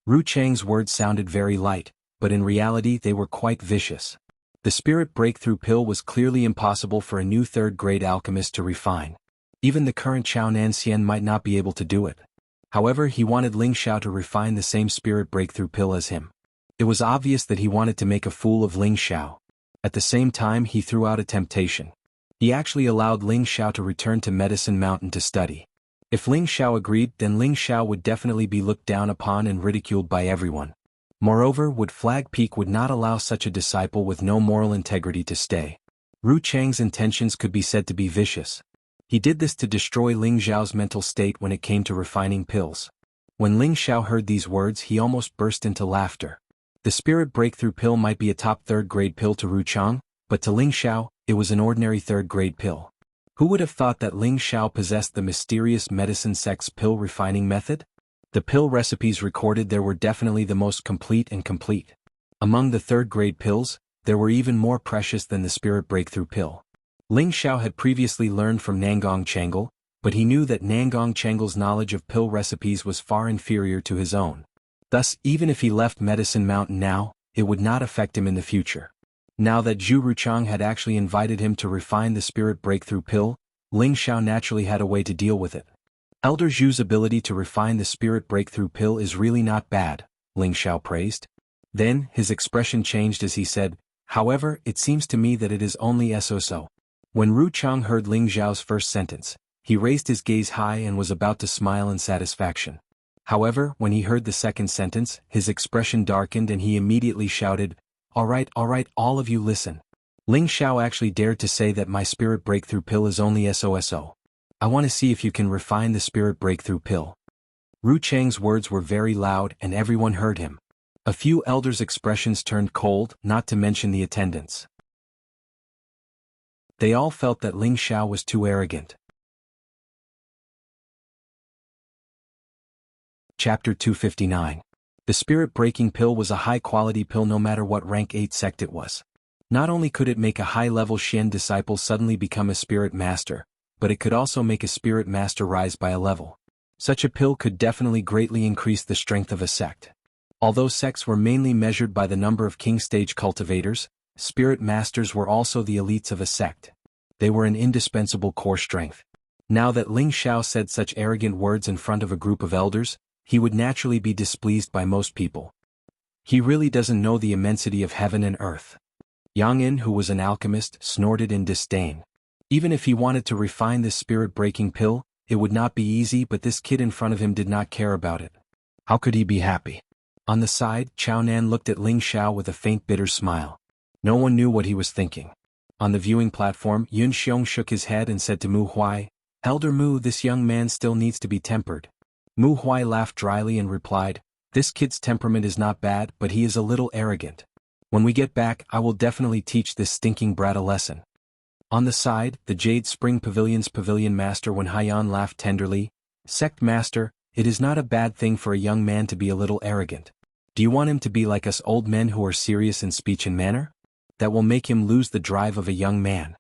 Ru Chang's words sounded very light, but in reality they were quite vicious. The spirit breakthrough pill was clearly impossible for a new 3rd-grade alchemist to refine. Even the current Chao Nanxian might not be able to do it. However, he wanted Ling Xiao to refine the same spirit breakthrough pill as him. It was obvious that he wanted to make a fool of Ling Xiao. At the same time he threw out a temptation. He actually allowed Ling Xiao to return to Medicine Mountain to study. If Ling Xiao agreed, then Ling Xiao would definitely be looked down upon and ridiculed by everyone. Moreover, Wood Flag Peak would not allow such a disciple with no moral integrity to stay. Ru Chang's intentions could be said to be vicious. He did this to destroy Ling Xiao's mental state when it came to refining pills. When Ling Xiao heard these words, he almost burst into laughter. The spirit breakthrough pill might be a top third-grade pill to Ru Chang, but to Ling Xiao, it was an ordinary third-grade pill. Who would have thought that Ling Xiao possessed the mysterious medicine sex pill refining method? The pill recipes recorded there were definitely the most complete. Among the third-grade pills, there were even more precious than the spirit breakthrough pill. Ling Xiao had previously learned from Nangong Changle, but he knew that Nangong Changle's knowledge of pill recipes was far inferior to his own. Thus, even if he left Medicine Mountain now, it would not affect him in the future. Now that Zhu Ruchang had actually invited him to refine the spirit breakthrough pill, Ling Xiao naturally had a way to deal with it. Elder Zhu's ability to refine the spirit breakthrough pill is really not bad, Ling Xiao praised. Then, his expression changed as he said, however, it seems to me that it is only so. When Ru Chang heard Ling Xiao's first sentence, he raised his gaze high and was about to smile in satisfaction. However, when he heard the second sentence, his expression darkened and he immediately shouted, all right, all of you listen. Ling Xiao actually dared to say that my spirit breakthrough pill is only so. I want to see if you can refine the spirit breakthrough pill. Ru Chang's words were very loud and everyone heard him. A few elders' expressions turned cold, not to mention the attendants. They all felt that Ling Xiao was too arrogant. Chapter 259. The spirit-breaking pill was a high-quality pill no matter what rank 8 sect it was. Not only could it make a high-level Xian disciple suddenly become a spirit master, but it could also make a spirit master rise by a level. Such a pill could definitely greatly increase the strength of a sect. Although sects were mainly measured by the number of king stage cultivators, spirit masters were also the elites of a sect. They were an indispensable core strength. Now that Ling Xiao said such arrogant words in front of a group of elders, he would naturally be displeased by most people. He really doesn't know the immensity of heaven and earth. Yang In, who was an alchemist, snorted in disdain. Even if he wanted to refine this spirit-breaking pill, it would not be easy, but this kid in front of him did not care about it. How could he be happy? On the side, Chao Nan looked at Ling Xiao with a faint bitter smile. No one knew what he was thinking. On the viewing platform, Yun Xiong shook his head and said to Mu Huai, Elder Mu, this young man still needs to be tempered. Mu Huai laughed dryly and replied, this kid's temperament is not bad, but he is a little arrogant. When we get back, I will definitely teach this stinking brat a lesson. On the side, the Jade Spring Pavilion's pavilion master Wen Haiyan laughed tenderly, Sect Master, it is not a bad thing for a young man to be a little arrogant. Do you want him to be like us old men who are serious in speech and manner? That will make him lose the drive of a young man.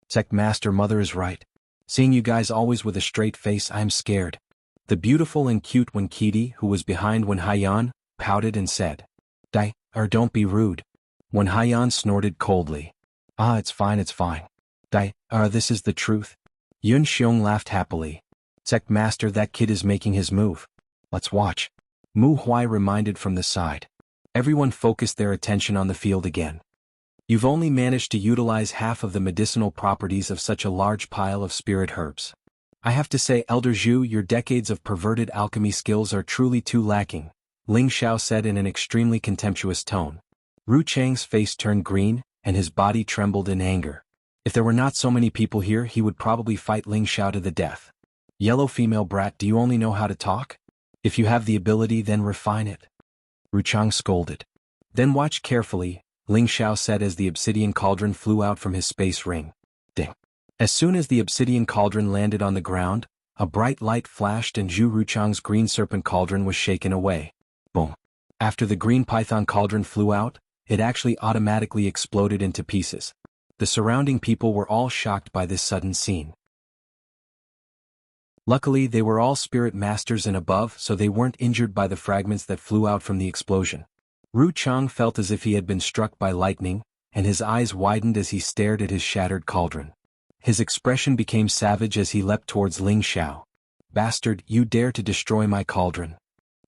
Sect Master, mother is right. Seeing you guys always with a straight face, I am scared. The beautiful and cute Wen Qidi, who was behind Wen Haiyan, pouted and said, don't be rude. Wen Haiyan snorted coldly. It's fine. This is the truth. Yun Xiong laughed happily. Sect Master, that kid is making his move. Let's watch. Mu Huai reminded from the side. Everyone focused their attention on the field again. You've only managed to utilize half of the medicinal properties of such a large pile of spirit herbs. I have to say, Elder Zhu, your decades of perverted alchemy skills are truly too lacking, Ling Xiao said in an extremely contemptuous tone. Ru Chang's face turned green, and his body trembled in anger. If there were not so many people here, he would probably fight Ling Xiao to the death. Yellow female brat, do you only know how to talk? If you have the ability, then refine it. Ru Chang scolded. Then watch carefully, Ling Xiao said as the obsidian cauldron flew out from his space ring. Ding. As soon as the obsidian cauldron landed on the ground, a bright light flashed and Zhu Ruchang's green serpent cauldron was shaken away. Boom. After the green python cauldron flew out, it actually automatically exploded into pieces. The surrounding people were all shocked by this sudden scene. Luckily, they were all spirit masters and above, so they weren't injured by the fragments that flew out from the explosion. Ru Chang felt as if he had been struck by lightning, and his eyes widened as he stared at his shattered cauldron. His expression became savage as he leapt towards Ling Xiao. Bastard, you dare to destroy my cauldron.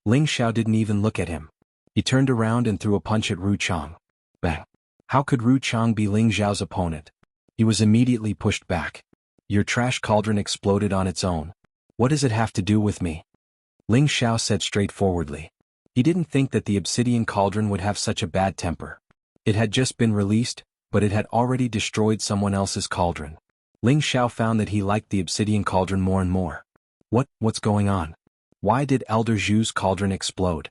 Ling Xiao didn't even look at him. He turned around and threw a punch at Ru Chang. Bang. How could Ru Chang be Ling Xiao's opponent? He was immediately pushed back. Your trash cauldron exploded on its own. What does it have to do with me? Ling Xiao said straightforwardly. He didn't think that the obsidian cauldron would have such a bad temper. It had just been released, but it had already destroyed someone else's cauldron. Ling Xiao found that he liked the obsidian cauldron more and more. What's going on? Why did Elder Zhu's cauldron explode?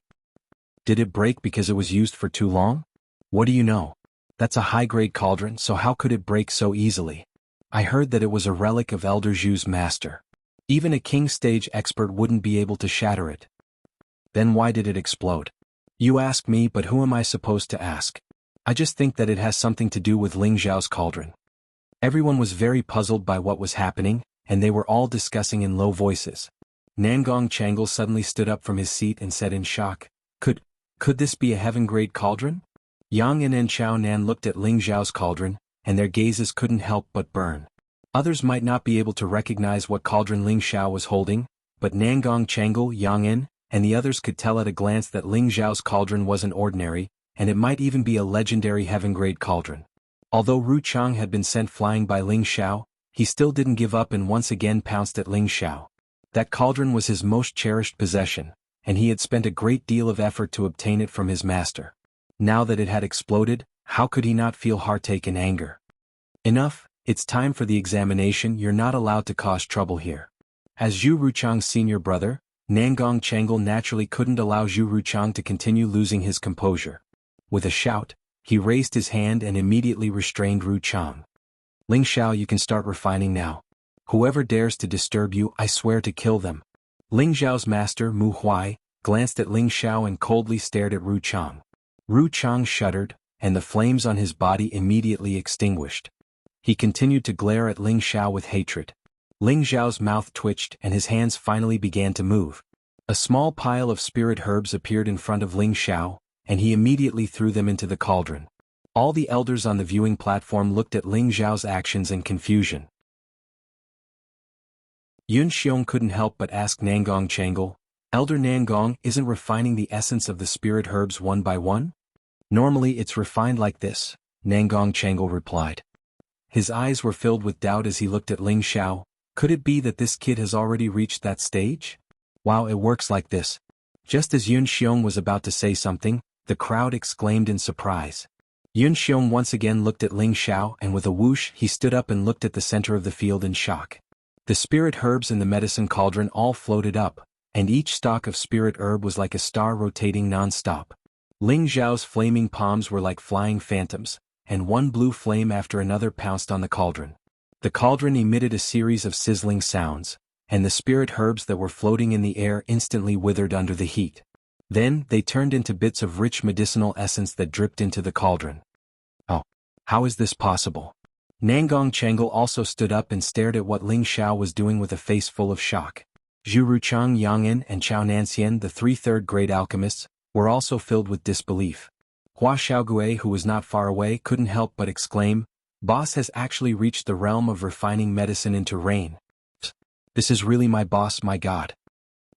Did it break because it was used for too long? What do you know? That's a high-grade cauldron, so how could it break so easily? I heard that it was a relic of Elder Zhu's master. Even a king stage expert wouldn't be able to shatter it. Then why did it explode? You ask me, but who am I supposed to ask? I just think that it has something to do with Ling Xiao's cauldron. Everyone was very puzzled by what was happening, and they were all discussing in low voices. Nangong Changle suddenly stood up from his seat and said in shock, Could this be a heaven-grade cauldron? Yang Yin and Chao Nan looked at Ling Xiao's cauldron, and their gazes couldn't help but burn. Others might not be able to recognize what cauldron Ling Xiao was holding, but Nangong Changle, Yang Yin, and the others could tell at a glance that Ling Xiao's cauldron wasn't ordinary, and it might even be a legendary heaven-grade cauldron. Although Ru Chang had been sent flying by Ling Xiao, he still didn't give up and once again pounced at Ling Xiao. That cauldron was his most cherished possession, and he had spent a great deal of effort to obtain it from his master. Now that it had exploded, how could he not feel heartache and anger? Enough, it's time for the examination. You're not allowed to cause trouble here. As Zhu Ruchang's senior brother, Nangong Changle naturally couldn't allow Zhu Ruchang to continue losing his composure. With a shout, he raised his hand and immediately restrained Ru Chang. Ling Xiao, you can start refining now. Whoever dares to disturb you, I swear to kill them. Ling Xiao's master, Mu Huai, glanced at Ling Xiao and coldly stared at Ru Chang. Ru Chang shuddered, and the flames on his body immediately extinguished. He continued to glare at Ling Xiao with hatred. Ling Xiao's mouth twitched and his hands finally began to move. A small pile of spirit herbs appeared in front of Ling Xiao, and he immediately threw them into the cauldron. All the elders on the viewing platform looked at Ling Xiao's actions in confusion. Yun Xiong couldn't help but ask Nangong Changle, Elder Nangong, isn't refining the essence of the spirit herbs one by one? Normally it's refined like this, Nangong Changle replied. His eyes were filled with doubt as he looked at Ling Xiao. Could it be that this kid has already reached that stage? Wow, it works like this. Just as Yun Xiong was about to say something, the crowd exclaimed in surprise. Yun Xiong once again looked at Ling Xiao and with a whoosh he stood up and looked at the center of the field in shock. The spirit herbs in the medicine cauldron all floated up, and each stalk of spirit herb was like a star rotating non-stop. Ling Xiao's flaming palms were like flying phantoms, and one blue flame after another pounced on the cauldron. The cauldron emitted a series of sizzling sounds, and the spirit herbs that were floating in the air instantly withered under the heat. Then, they turned into bits of rich medicinal essence that dripped into the cauldron. Oh, how is this possible? Nangong Changle also stood up and stared at what Ling Xiao was doing with a face full of shock. Zhu Ruchang, Yang Yin, and Chao Nanxian, the 3 third-grade alchemists, were also filled with disbelief. Hua Xiaogui, who was not far away, couldn't help but exclaim, Boss has actually reached the realm of refining medicine into rain. This is really my boss, my god.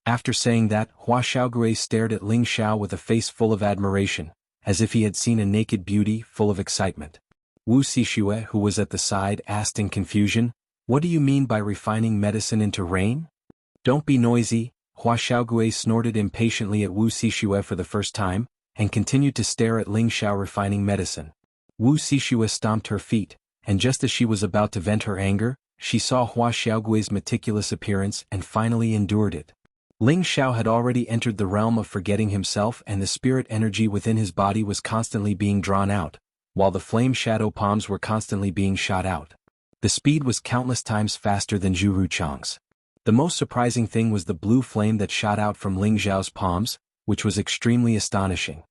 After saying that, Hua Xiaogui stared at Ling Xiao with a face full of admiration, as if he had seen a naked beauty full of excitement. Wu Xixue, who was at the side, asked in confusion, What do you mean by refining medicine into rain? Don't be noisy, Hua Xiaogui snorted impatiently at Wu Xixue for the first time, and continued to stare at Ling Xiao refining medicine. Wu Xixue stomped her feet, and just as she was about to vent her anger, she saw Hua Xiaogui's meticulous appearance and finally endured it. Ling Xiao had already entered the realm of forgetting himself and the spirit energy within his body was constantly being drawn out, while the flame shadow palms were constantly being shot out. The speed was countless times faster than Zhu Ruchang's. The most surprising thing was the blue flame that shot out from Ling Xiao's palms, which was extremely astonishing.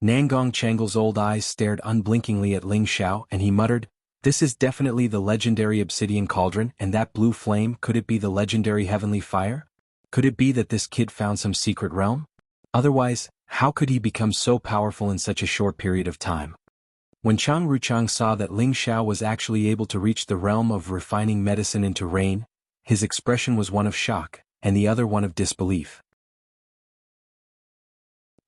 Nangong Changle's old eyes stared unblinkingly at Ling Xiao and he muttered, This is definitely the legendary obsidian cauldron, and that blue flame, could it be the legendary heavenly fire? Could it be that this kid found some secret realm? Otherwise, how could he become so powerful in such a short period of time? When Chang Ruchang saw that Ling Xiao was actually able to reach the realm of refining medicine into rain, his expression was one of shock, and the other one of disbelief.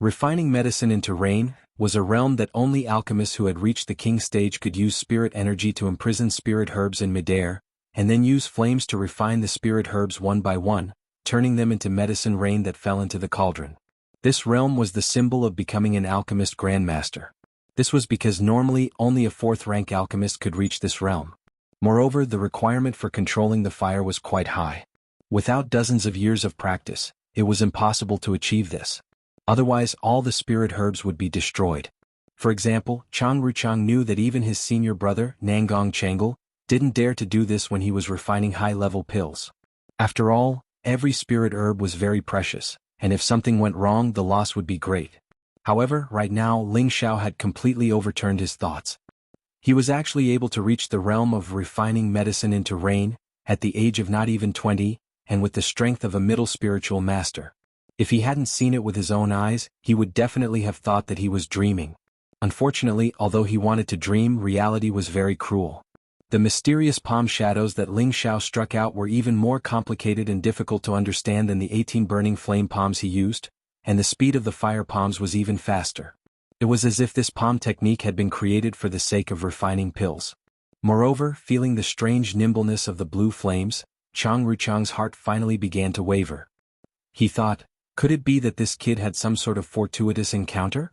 Refining medicine into rain, was a realm that only alchemists who had reached the king stage could use spirit energy to imprison spirit herbs in midair, and then use flames to refine the spirit herbs one by one, turning them into medicine rain that fell into the cauldron. This realm was the symbol of becoming an alchemist grandmaster. This was because normally only a 4th-rank alchemist could reach this realm. Moreover, the requirement for controlling the fire was quite high. Without dozens of years of practice, it was impossible to achieve this. Otherwise, all the spirit herbs would be destroyed. For example, Chang Ruchang knew that even his senior brother, Nangong Changle, didn't dare to do this when he was refining high-level pills. After all, every spirit herb was very precious, and if something went wrong, the loss would be great. However, right now Ling Xiao had completely overturned his thoughts. He was actually able to reach the realm of refining medicine into rain, at the age of not even 20, and with the strength of a middle spiritual master. If he hadn't seen it with his own eyes, he would definitely have thought that he was dreaming. Unfortunately, although he wanted to dream, reality was very cruel. The mysterious palm shadows that Ling Xiao struck out were even more complicated and difficult to understand than the 18 burning flame palms he used, and the speed of the fire palms was even faster. It was as if this palm technique had been created for the sake of refining pills. Moreover, feeling the strange nimbleness of the blue flames, Chang Ruchang's heart finally began to waver. He thought, could it be that this kid had some sort of fortuitous encounter?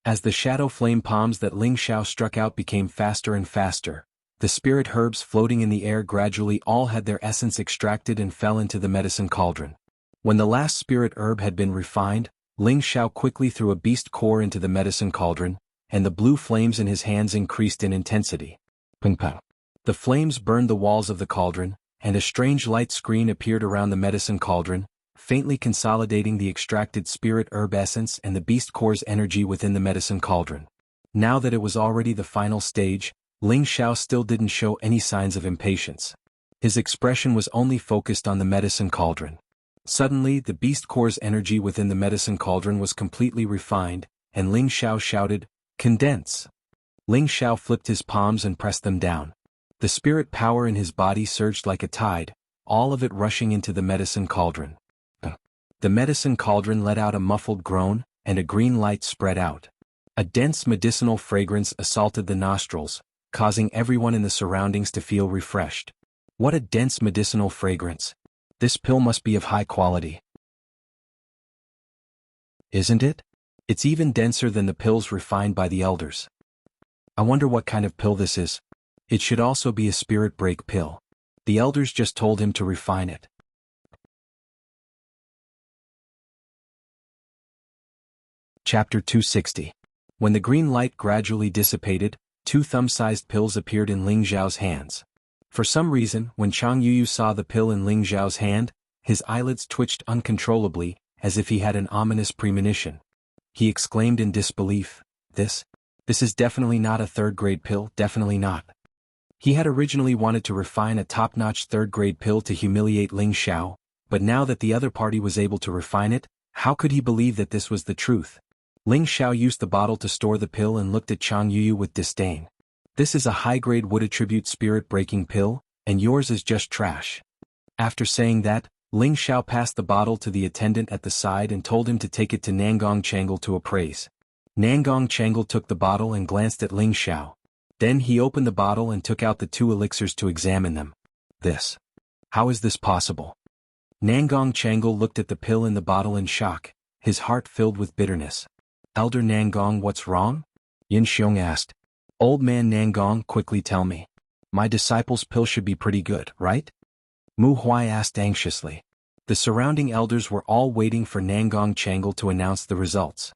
As the shadow flame palms that Ling Xiao struck out became faster and faster, the spirit herbs floating in the air gradually all had their essence extracted and fell into the medicine cauldron. When the last spirit herb had been refined, Ling Xiao quickly threw a beast core into the medicine cauldron, and the blue flames in his hands increased in intensity. Ping pong. The flames burned the walls of the cauldron, and a strange light screen appeared around the medicine cauldron, faintly consolidating the extracted spirit herb essence and the beast core's energy within the medicine cauldron. Now that it was already the final stage, Ling Xiao still didn't show any signs of impatience. His expression was only focused on the medicine cauldron. Suddenly, the beast core's energy within the medicine cauldron was completely refined, and Ling Xiao shouted, "Condense!" Ling Xiao flipped his palms and pressed them down. The spirit power in his body surged like a tide, all of it rushing into the medicine cauldron. The medicine cauldron let out a muffled groan, and a green light spread out. A dense medicinal fragrance assaulted the nostrils, causing everyone in the surroundings to feel refreshed. What a dense medicinal fragrance! This pill must be of high quality. Isn't it? It's even denser than the pills refined by the elders. I wonder what kind of pill this is. It should also be a spirit break pill. The elders just told him to refine it. Chapter 260. When the green light gradually dissipated, 2 thumb-sized pills appeared in Ling Xiao's hands. For some reason, when Chang Yuyu saw the pill in Ling Xiao's hand, his eyelids twitched uncontrollably, as if he had an ominous premonition. He exclaimed in disbelief, This is definitely not a 3rd-grade pill, definitely not. He had originally wanted to refine a top-notch 3rd-grade pill to humiliate Ling Xiao, but now that the other party was able to refine it, how could he believe that this was the truth? Ling Xiao used the bottle to store the pill and looked at Chang Yuyu with disdain. This is a high-grade wood attribute spirit-breaking pill, and yours is just trash. After saying that, Ling Xiao passed the bottle to the attendant at the side and told him to take it to Nangong Changle to appraise. Nangong Changle took the bottle and glanced at Ling Xiao. Then he opened the bottle and took out the 2 elixirs to examine them. How is this possible? Nangong Changle looked at the pill in the bottle in shock, his heart filled with bitterness. Elder Nangong, what's wrong? Yin Xiong asked. Old man Nangong, quickly tell me. My disciple's pill should be pretty good, right? Mu Huai asked anxiously. The surrounding elders were all waiting for Nangong Changle to announce the results.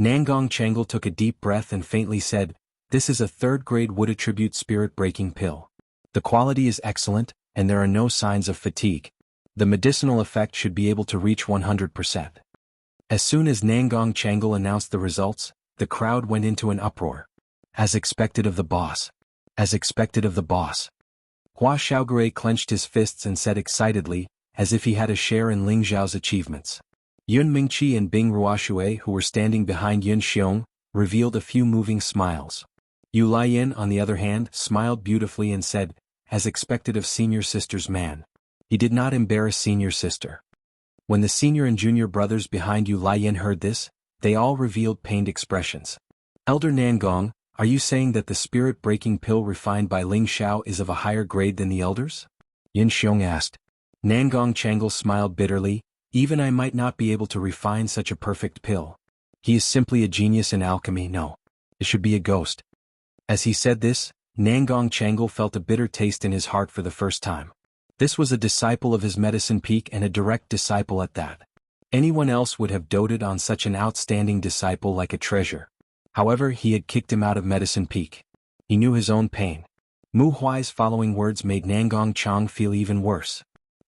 Nangong Changle took a deep breath and faintly said, This is a 3rd-grade wood attribute spirit-breaking pill. The quality is excellent, and there are no signs of fatigue. The medicinal effect should be able to reach 100%. As soon as Nangong Changle announced the results, the crowd went into an uproar. As expected of the boss. As expected of the boss. Hua Xiaogure clenched his fists and said excitedly, as if he had a share in Ling Xiao's achievements. Yun Mingqi and Bing Ruoshui, who were standing behind Yun Xiong, revealed a few moving smiles. Yu Laiyin, on the other hand, smiled beautifully and said, as expected of senior sister's man. He did not embarrass senior sister. When the senior and junior brothers behind Yu Laiyin heard this, they all revealed pained expressions. Elder Nangong, are you saying that the spirit-breaking pill refined by Ling Xiao is of a higher grade than the elders? Yin Xiong asked. Nangong Changle smiled bitterly. Even I might not be able to refine such a perfect pill. He is simply a genius in alchemy. No. It should be a ghost. As he said this, Nangong Changle felt a bitter taste in his heart for the first time. This was a disciple of his medicine peak and a direct disciple at that. Anyone else would have doted on such an outstanding disciple like a treasure. However, he had kicked him out of medicine peak. He knew his own pain. Mu Huai's following words made Nangong Chang feel even worse.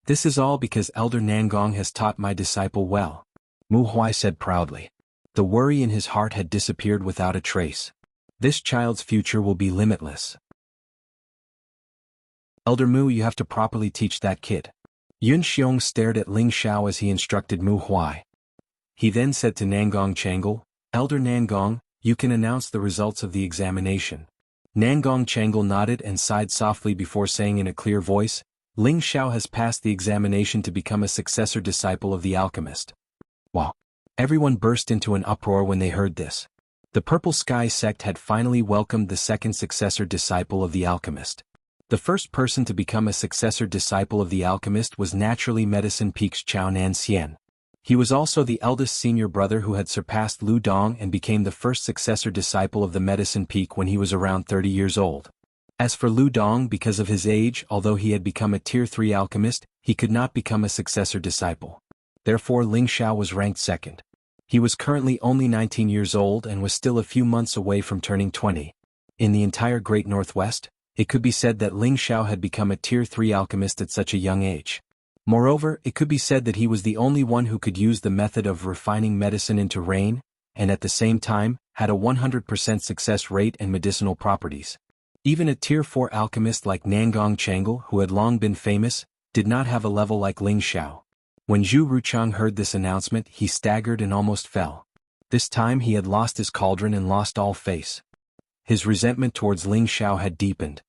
This is all because Elder Nangong has taught my disciple well. Mu Huai said proudly. The worry in his heart had disappeared without a trace. This child's future will be limitless. Elder Mu, you have to properly teach that kid. Yun Xiong stared at Ling Xiao as he instructed Mu Huai. He then said to Nangong Changle, Elder Nangong, you can announce the results of the examination. Nangong Changle nodded and sighed softly before saying in a clear voice, Ling Xiao has passed the examination to become a successor disciple of the alchemist. Wow! Everyone burst into an uproar when they heard this. The Purple Sky sect had finally welcomed the second successor disciple of the alchemist. The first person to become a successor disciple of the alchemist was naturally Medicine Peak's Chao Nanxian. He was also the eldest senior brother who had surpassed Lu Dong and became the first successor disciple of the Medicine Peak when he was around 30 years old. As for Lu Dong, because of his age, although he had become a Tier 3 alchemist, he could not become a successor disciple. Therefore Ling Xiao was ranked second. He was currently only 19 years old and was still a few months away from turning 20. In the entire Great Northwest, it could be said that Ling Xiao had become a Tier 3 alchemist at such a young age. Moreover, it could be said that he was the only one who could use the method of refining medicine into rain, and at the same time, had a 100% success rate and medicinal properties. Even a Tier 4 alchemist like Nangong Changle, who had long been famous, did not have a level like Ling Xiao. When Zhu Ruchang heard this announcement, he staggered and almost fell. This time he had lost his cauldron and lost all face. His resentment towards Ling Xiao had deepened.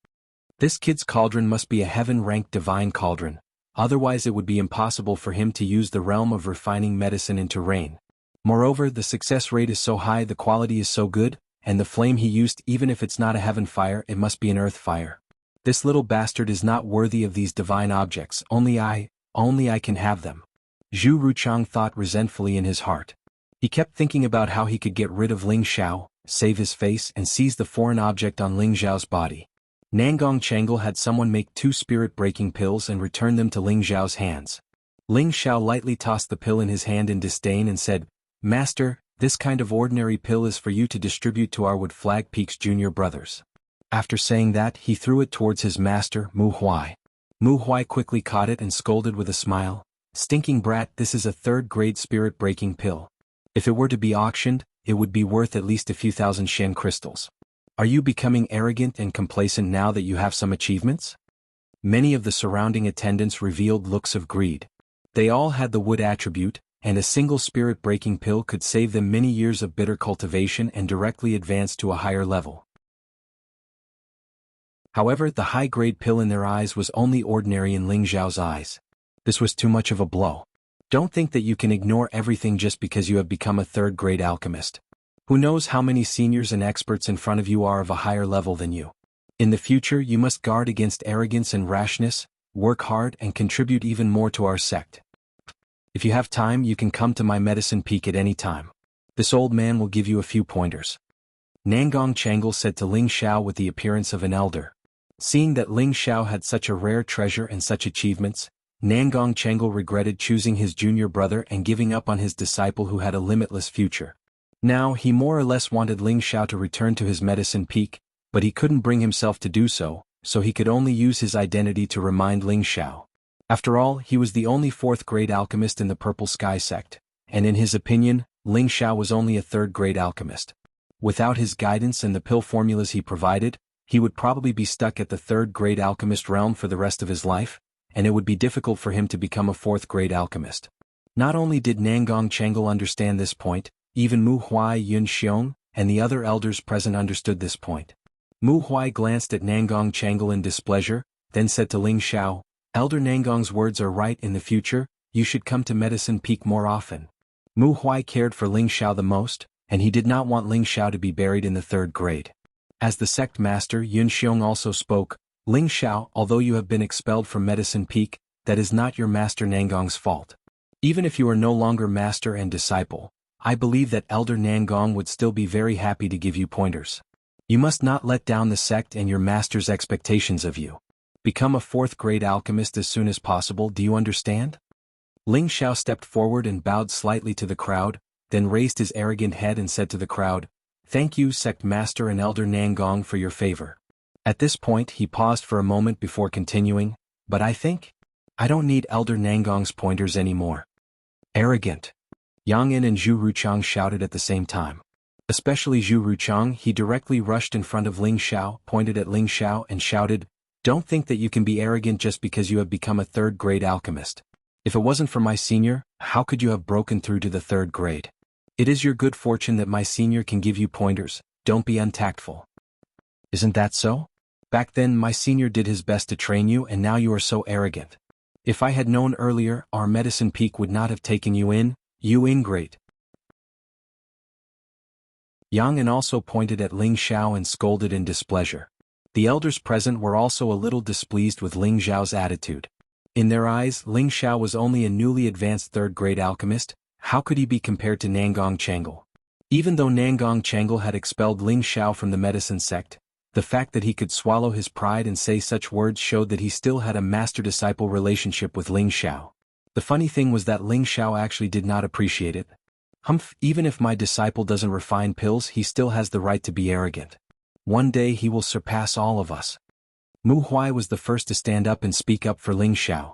This kid's cauldron must be a heaven-ranked divine cauldron, otherwise it would be impossible for him to use the realm of refining medicine into rain. Moreover, the success rate is so high, the quality is so good, and the flame he used, even if it's not a heaven fire, it must be an earth fire. This little bastard is not worthy of these divine objects. Only I can have them. Zhu Ruchang thought resentfully in his heart. He kept thinking about how he could get rid of Ling Xiao, save his face and seize the foreign object on Ling Xiao's body. Nangong Changle had someone make 2 spirit-breaking pills and return them to Ling Xiao's hands. Ling Xiao lightly tossed the pill in his hand in disdain and said, Master, this kind of ordinary pill is for you to distribute to our Wood Flag Peak's junior brothers. After saying that, he threw it towards his master, Mu Huai. Mu Huai quickly caught it and scolded with a smile. Stinking brat, this is a 3rd-grade spirit-breaking pill. If it were to be auctioned, it would be worth at least a few thousand Shen crystals. Are you becoming arrogant and complacent now that you have some achievements? Many of the surrounding attendants revealed looks of greed. They all had the wood attribute, and a single spirit-breaking pill could save them many years of bitter cultivation and directly advance to a higher level. However, the high-grade pill in their eyes was only ordinary in Ling Xiao's eyes. This was too much of a blow. Don't think that you can ignore everything just because you have become a 3rd-grade alchemist. Who knows how many seniors and experts in front of you are of a higher level than you. In the future, you must guard against arrogance and rashness, work hard and contribute even more to our sect. If you have time, you can come to my medicine peak at any time. This old man will give you a few pointers. Nangong Changle said to Ling Xiao with the appearance of an elder. Seeing that Ling Xiao had such a rare treasure and such achievements, Nangong Changle regretted choosing his junior brother and giving up on his disciple who had a limitless future. Now, he more or less wanted Ling Xiao to return to his medicine peak, but he couldn't bring himself to do so, so he could only use his identity to remind Ling Xiao. After all, he was the only 4th-grade alchemist in the Purple Sky sect, and in his opinion, Ling Xiao was only a 3rd-grade alchemist. Without his guidance and the pill formulas he provided, he would probably be stuck at the 3rd-grade alchemist realm for the rest of his life, and it would be difficult for him to become a 4th-grade alchemist. Not only did Nangong Changle understand this point, even Mu Huai, Yun Xiong, and the other elders present understood this point. Mu Huai glanced at Nangong Changle in displeasure, then said to Ling Xiao, Elder Nangong's words are right. In the future, you should come to Medicine Peak more often. Mu Huai cared for Ling Xiao the most, and he did not want Ling Xiao to be buried in the third grade. As the sect master, Yun Xiong also spoke, Ling Xiao, although you have been expelled from Medicine Peak, that is not your master Nangong's fault. Even if you are no longer master and disciple, I believe that Elder Nangong would still be very happy to give you pointers. You must not let down the sect and your master's expectations of you. Become a fourth-grade alchemist as soon as possible, do you understand? Ling Xiao stepped forward and bowed slightly to the crowd, then raised his arrogant head and said to the crowd, "Thank you, sect master and Elder Nangong, for your favor." At this point he paused for a moment before continuing, "But I think I don't need Elder Nangong's pointers anymore." Arrogant. Yang Yin and Zhu Ruchang shouted at the same time. Especially Zhu Ruchang, he directly rushed in front of Ling Xiao, pointed at Ling Xiao and shouted, "Don't think that you can be arrogant just because you have become a third-grade alchemist. If it wasn't for my senior, how could you have broken through to the third grade? It is your good fortune that my senior can give you pointers, don't be untactful. Isn't that so? Back then my senior did his best to train you and now you are so arrogant. If I had known earlier, our Medicine Peak would not have taken you in, you ingrate." Yang An also pointed at Ling Xiao and scolded in displeasure. The elders present were also a little displeased with Ling Xiao's attitude. In their eyes, Ling Xiao was only a newly advanced third-grade alchemist. How could he be compared to Nangong Changle? Even though Nangong Changle had expelled Ling Xiao from the medicine sect, the fact that he could swallow his pride and say such words showed that he still had a master-disciple relationship with Ling Xiao. The funny thing was that Ling Xiao actually did not appreciate it. Humph, even if my disciple doesn't refine pills, he still has the right to be arrogant. One day he will surpass all of us. Mu Huai was the first to stand up and speak up for Ling Xiao.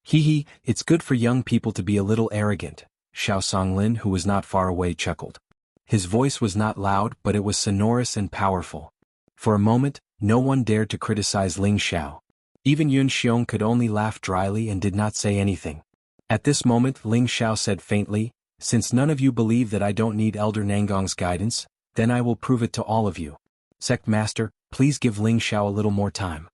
Hee, it's good for young people to be a little arrogant, Xiao Songlin, who was not far away, chuckled. His voice was not loud, but it was sonorous and powerful. For a moment, no one dared to criticize Ling Xiao. Even Yun Xiong could only laugh dryly and did not say anything. At this moment Ling Xiao said faintly, "Since none of you believe that I don't need Elder Nangong's guidance, then I will prove it to all of you. Sect Master, please give Ling Xiao a little more time."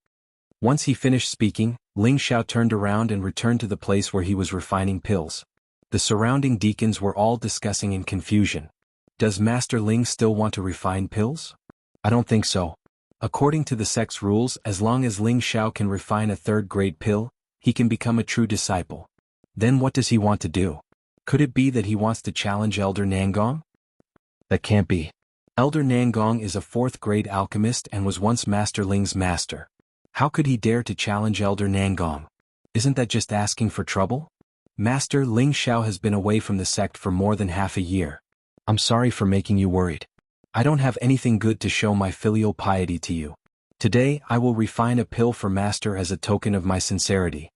Once he finished speaking, Ling Xiao turned around and returned to the place where he was refining pills. The surrounding deacons were all discussing in confusion. Does Master Ling still want to refine pills? I don't think so. According to the sect's rules, as long as Ling Xiao can refine a third-grade pill, he can become a true disciple. Then what does he want to do? Could it be that he wants to challenge Elder Nangong? That can't be. Elder Nangong is a fourth-grade alchemist and was once Master Ling's master. How could he dare to challenge Elder Nangong? Isn't that just asking for trouble? Master Ling Xiao has been away from the sect for more than half a year. I'm sorry for making you worried. I don't have anything good to show my filial piety to you. Today I will refine a pill for Master as a token of my sincerity.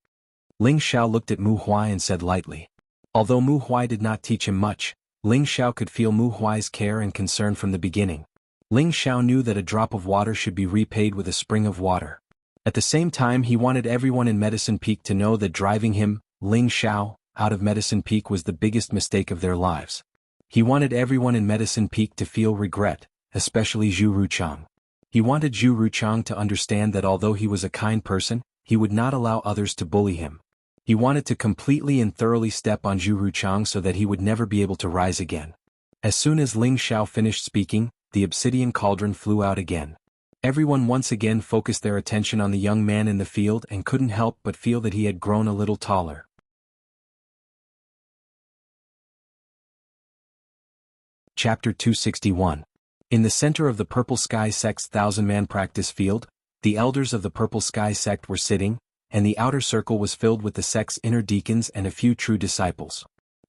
Ling Xiao looked at Mu Huai and said lightly. Although Mu Huai did not teach him much, Ling Xiao could feel Mu Huai's care and concern from the beginning. Ling Xiao knew that a drop of water should be repaid with a spring of water. At the same time he wanted everyone in Medicine Peak to know that driving him, Ling Xiao, out of Medicine Peak was the biggest mistake of their lives. He wanted everyone in Medicine Peak to feel regret, especially Zhu Ruchang. He wanted Zhu Ruchang to understand that although he was a kind person, he would not allow others to bully him. He wanted to completely and thoroughly step on Zhu Ruchang so that he would never be able to rise again. As soon as Ling Xiao finished speaking, the obsidian cauldron flew out again. Everyone once again focused their attention on the young man in the field and couldn't help but feel that he had grown a little taller. Chapter 261. In the center of the Purple Sky Sect's 1,000-man practice field, the elders of the Purple Sky Sect were sitting, and the outer circle was filled with the sect's inner deacons and a few true disciples.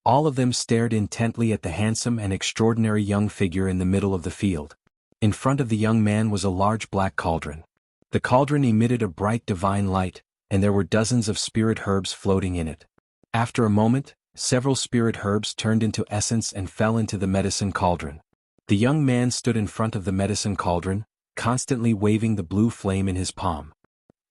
All of them stared intently at the handsome and extraordinary young figure in the middle of the field. In front of the young man was a large black cauldron. The cauldron emitted a bright divine light, and there were dozens of spirit herbs floating in it. After a moment, several spirit herbs turned into essence and fell into the medicine cauldron. The young man stood in front of the medicine cauldron, constantly waving the blue flame in his palm.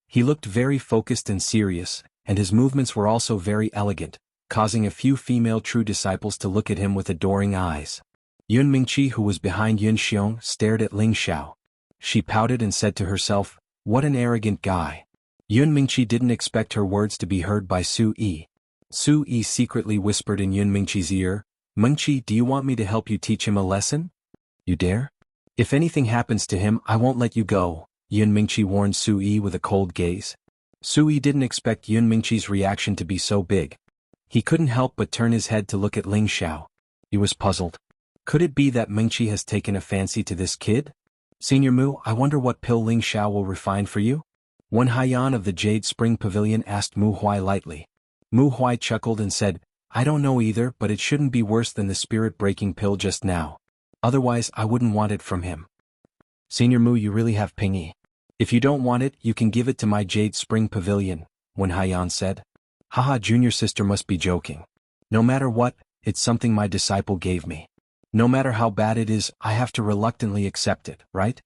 He looked very focused and serious, and his movements were also very elegant, causing a few female true disciples to look at him with adoring eyes. Yun Mingqi, who was behind Yun Xiong, stared at Ling Xiao. She pouted and said to herself, "What an arrogant guy." Yun Mingqi didn't expect her words to be heard by Su Yi. Su Yi secretly whispered in Yun Mingqi's ear, Mengqi, do you want me to help you teach him a lesson? You dare? If anything happens to him, I won't let you go, Yun Mingqi warned Su Yi with a cold gaze. Su Yi didn't expect Yun Mingqi's reaction to be so big. He couldn't help but turn his head to look at Ling Xiao. He was puzzled. Could it be that Mingqi has taken a fancy to this kid? Senior Mu, I wonder what pill Ling Xiao will refine for you? One Haiyan of the Jade Spring Pavilion asked Mu Huai lightly. Mu Huai chuckled and said, I don't know either, but it shouldn't be worse than the spirit-breaking pill just now. Otherwise, I wouldn't want it from him. Senior Mu, you really have Pingy. If you don't want it, you can give it to my Jade Spring Pavilion, Wen Haiyan said. Haha, junior sister must be joking. No matter what, it's something my disciple gave me. No matter how bad it is, I have to reluctantly accept it, right?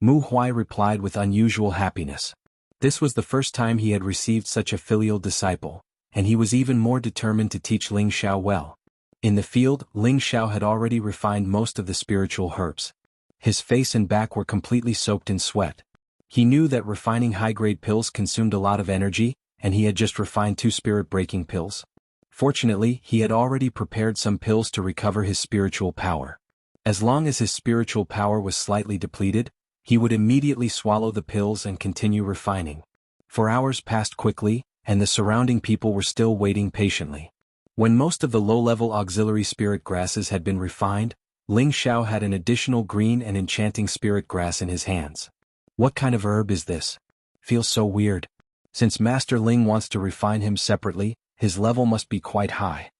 Mu Huai replied with unusual happiness. This was the first time he had received such a filial disciple, and he was even more determined to teach Ling Xiao well. In the field, Ling Xiao had already refined most of the spiritual herbs. His face and back were completely soaked in sweat. He knew that refining high-grade pills consumed a lot of energy, and he had just refined 2 spirit-breaking pills. Fortunately, he had already prepared some pills to recover his spiritual power. As long as his spiritual power was slightly depleted, he would immediately swallow the pills and continue refining. 4 hours passed quickly, and the surrounding people were still waiting patiently. When most of the low-level auxiliary spirit grasses had been refined, Ling Xiao had an additional green and enchanting spirit grass in his hands. What kind of herb is this? Feels so weird. Since Master Ling wants to refine him separately, his level must be quite high.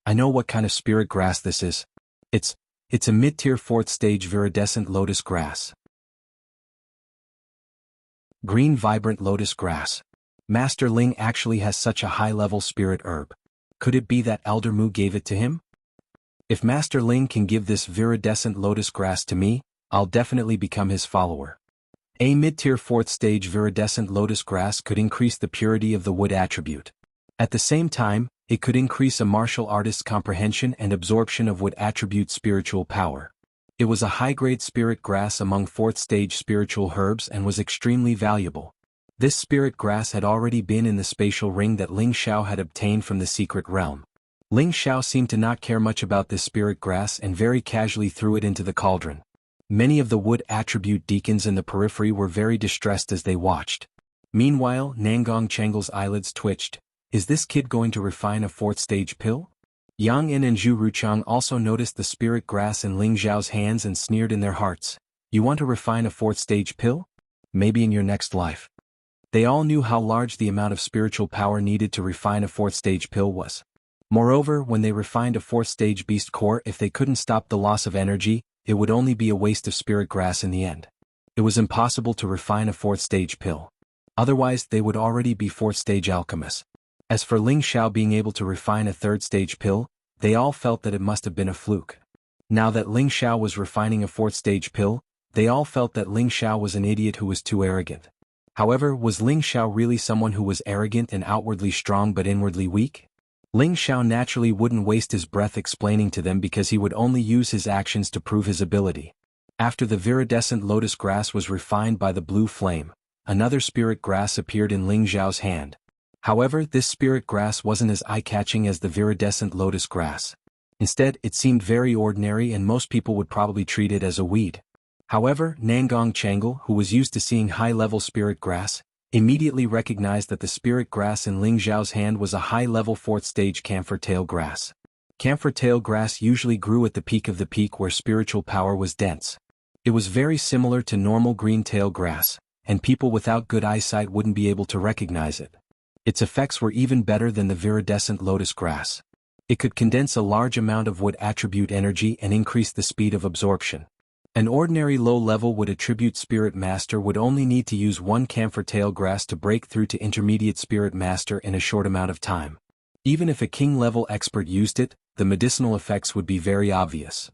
I know what kind of spirit grass this is. It's a mid-tier 4th stage viridescent lotus grass. Green vibrant lotus grass. Master Ling actually has such a high-level spirit herb. Could it be that Elder Mu gave it to him? If Master Ling can give this viridescent lotus grass to me, I'll definitely become his follower. A mid-tier 4th stage viridescent lotus grass could increase the purity of the wood attribute. At the same time, it could increase a martial artist's comprehension and absorption of wood attribute spiritual power. It was a high-grade spirit grass among 4th stage spiritual herbs and was extremely valuable. This spirit grass had already been in the spatial ring that Ling Xiao had obtained from the secret realm. Ling Xiao seemed to not care much about this spirit grass and very casually threw it into the cauldron. Many of the wood attribute deacons in the periphery were very distressed as they watched. Meanwhile, Nangong Chengle's eyelids twitched. Is this kid going to refine a 4th stage pill? Yang In and Zhu Ruchang also noticed the spirit grass in Ling Xiao's hands and sneered in their hearts. You want to refine a 4th stage pill? Maybe in your next life. They all knew how large the amount of spiritual power needed to refine a 4th stage pill was. Moreover, when they refined a 4th stage beast core, if they couldn't stop the loss of energy, it would only be a waste of spirit grass in the end. It was impossible to refine a 4th stage pill. Otherwise, they would already be 4th stage alchemists. As for Ling Xiao being able to refine a 3rd stage pill, they all felt that it must have been a fluke. Now that Ling Xiao was refining a 4th stage pill, they all felt that Ling Xiao was an idiot who was too arrogant. However, was Ling Xiao really someone who was arrogant and outwardly strong but inwardly weak? Ling Xiao naturally wouldn't waste his breath explaining to them because he would only use his actions to prove his ability. After the viridescent lotus grass was refined by the blue flame, another spirit grass appeared in Ling Xiao's hand. However, this spirit grass wasn't as eye-catching as the viridescent lotus grass. Instead, it seemed very ordinary and most people would probably treat it as a weed. However, Nangong Changle, who was used to seeing high-level spirit grass, immediately recognized that the spirit grass in Ling Xiao's hand was a high-level 4th stage camphor tail grass. Camphor tail grass usually grew at the peak of the peak where spiritual power was dense. It was very similar to normal green tail grass, and people without good eyesight wouldn't be able to recognize it. Its effects were even better than the viridescent lotus grass. It could condense a large amount of wood attribute energy and increase the speed of absorption. An ordinary low-level wood attribute spirit master would only need to use 1 camphor tail grass to break through to intermediate spirit master in a short amount of time. Even if a king-level expert used it, the medicinal effects would be very obvious.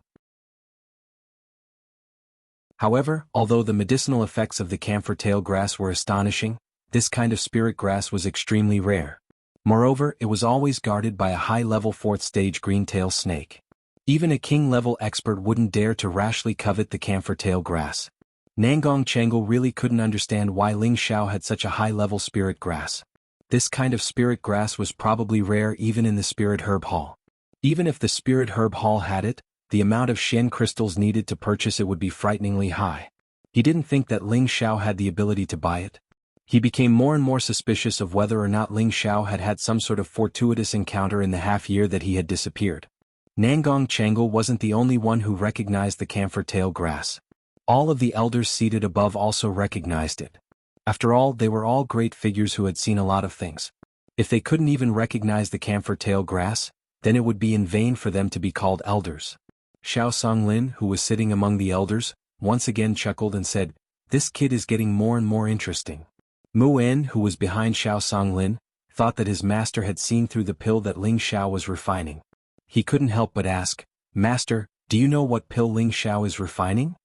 However, although the medicinal effects of the camphor tail grass were astonishing, this kind of spirit grass was extremely rare. Moreover, it was always guarded by a high-level 4th stage green-tail snake. Even a king-level expert wouldn't dare to rashly covet the camphor tail grass. Nangong Changle really couldn't understand why Ling Xiao had such a high-level spirit grass. This kind of spirit grass was probably rare even in the spirit herb hall. Even if the spirit herb hall had it, the amount of Shen crystals needed to purchase it would be frighteningly high. He didn't think that Ling Xiao had the ability to buy it. He became more and more suspicious of whether or not Ling Xiao had had some sort of fortuitous encounter in the half-year that he had disappeared. Nangong Changel wasn't the only one who recognized the camphor tail grass. All of the elders seated above also recognized it. After all, they were all great figures who had seen a lot of things. If they couldn't even recognize the camphor tail grass, then it would be in vain for them to be called elders. Xiao Songlin, who was sitting among the elders, once again chuckled and said, "This kid is getting more and more interesting." Mu En, who was behind Xiao Songlin, thought that his master had seen through the pill that Ling Xiao was refining. He couldn't help but ask, "Master, do you know what pill Ling Xiao is refining?"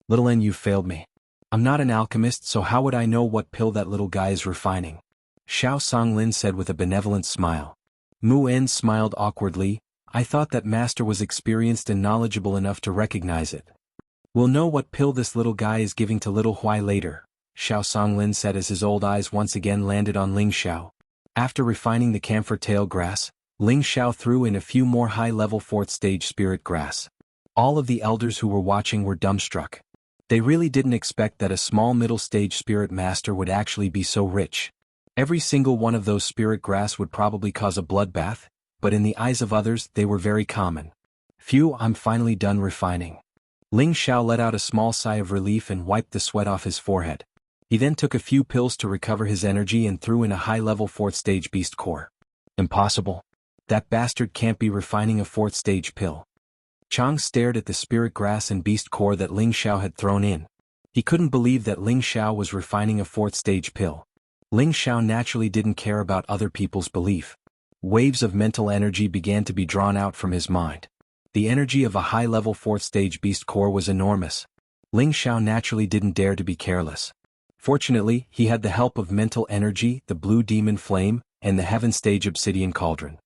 "Little En, you failed me. I'm not an alchemist, so how would I know what pill that little guy is refining?" Xiao Songlin said with a benevolent smile. Mu En smiled awkwardly. "I thought that master was experienced and knowledgeable enough to recognize it." "We'll know what pill this little guy is giving to little Huai later," Xiao Songlin said as his old eyes once again landed on Ling Xiao. After refining the camphor tail grass, Ling Xiao threw in a few more high-level 4th stage spirit grass. All of the elders who were watching were dumbstruck. They really didn't expect that a small middle-stage spirit master would actually be so rich. Every single one of those spirit grass would probably cause a bloodbath, but in the eyes of others they were very common. "Phew, I'm finally done refining." Ling Xiao let out a small sigh of relief and wiped the sweat off his forehead. He then took a few pills to recover his energy and threw in a high-level 4th stage beast core. "Impossible. That bastard can't be refining a 4th stage pill." Chang stared at the spirit grass and beast core that Ling Xiao had thrown in. He couldn't believe that Ling Xiao was refining a 4th stage pill. Ling Xiao naturally didn't care about other people's belief. Waves of mental energy began to be drawn out from his mind. The energy of a high-level 4th stage beast core was enormous. Ling Xiao naturally didn't dare to be careless. Fortunately, he had the help of mental energy, the blue demon flame, and the heaven stage obsidian cauldron.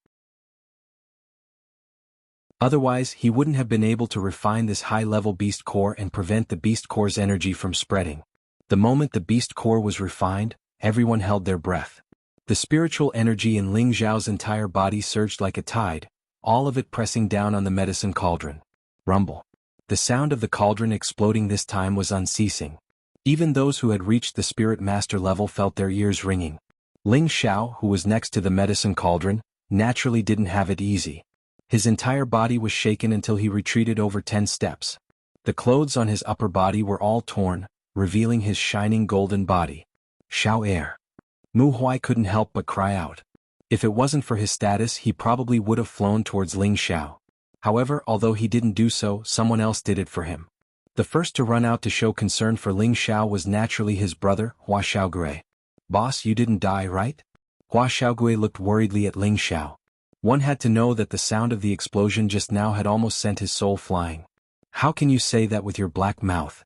Otherwise, he wouldn't have been able to refine this high-level beast core and prevent the beast core's energy from spreading. The moment the beast core was refined, everyone held their breath. The spiritual energy in Ling Xiao's entire body surged like a tide, all of it pressing down on the medicine cauldron. Rumble. The sound of the cauldron exploding this time was unceasing. Even those who had reached the spirit master level felt their ears ringing. Ling Xiao, who was next to the medicine cauldron, naturally didn't have it easy. His entire body was shaken until he retreated over 10 steps. The clothes on his upper body were all torn, revealing his shining golden body. Xiao Air. Mu Huai couldn't help but cry out. If it wasn't for his status, he probably would have flown towards Ling Xiao. However, although he didn't do so, someone else did it for him. The first to run out to show concern for Ling Xiao was naturally his brother, Hua Xiaogui. "Boss, you didn't die, right?" Hua Xiaogui looked worriedly at Ling Xiao. One had to know that the sound of the explosion just now had almost sent his soul flying. "How can you say that with your black mouth?"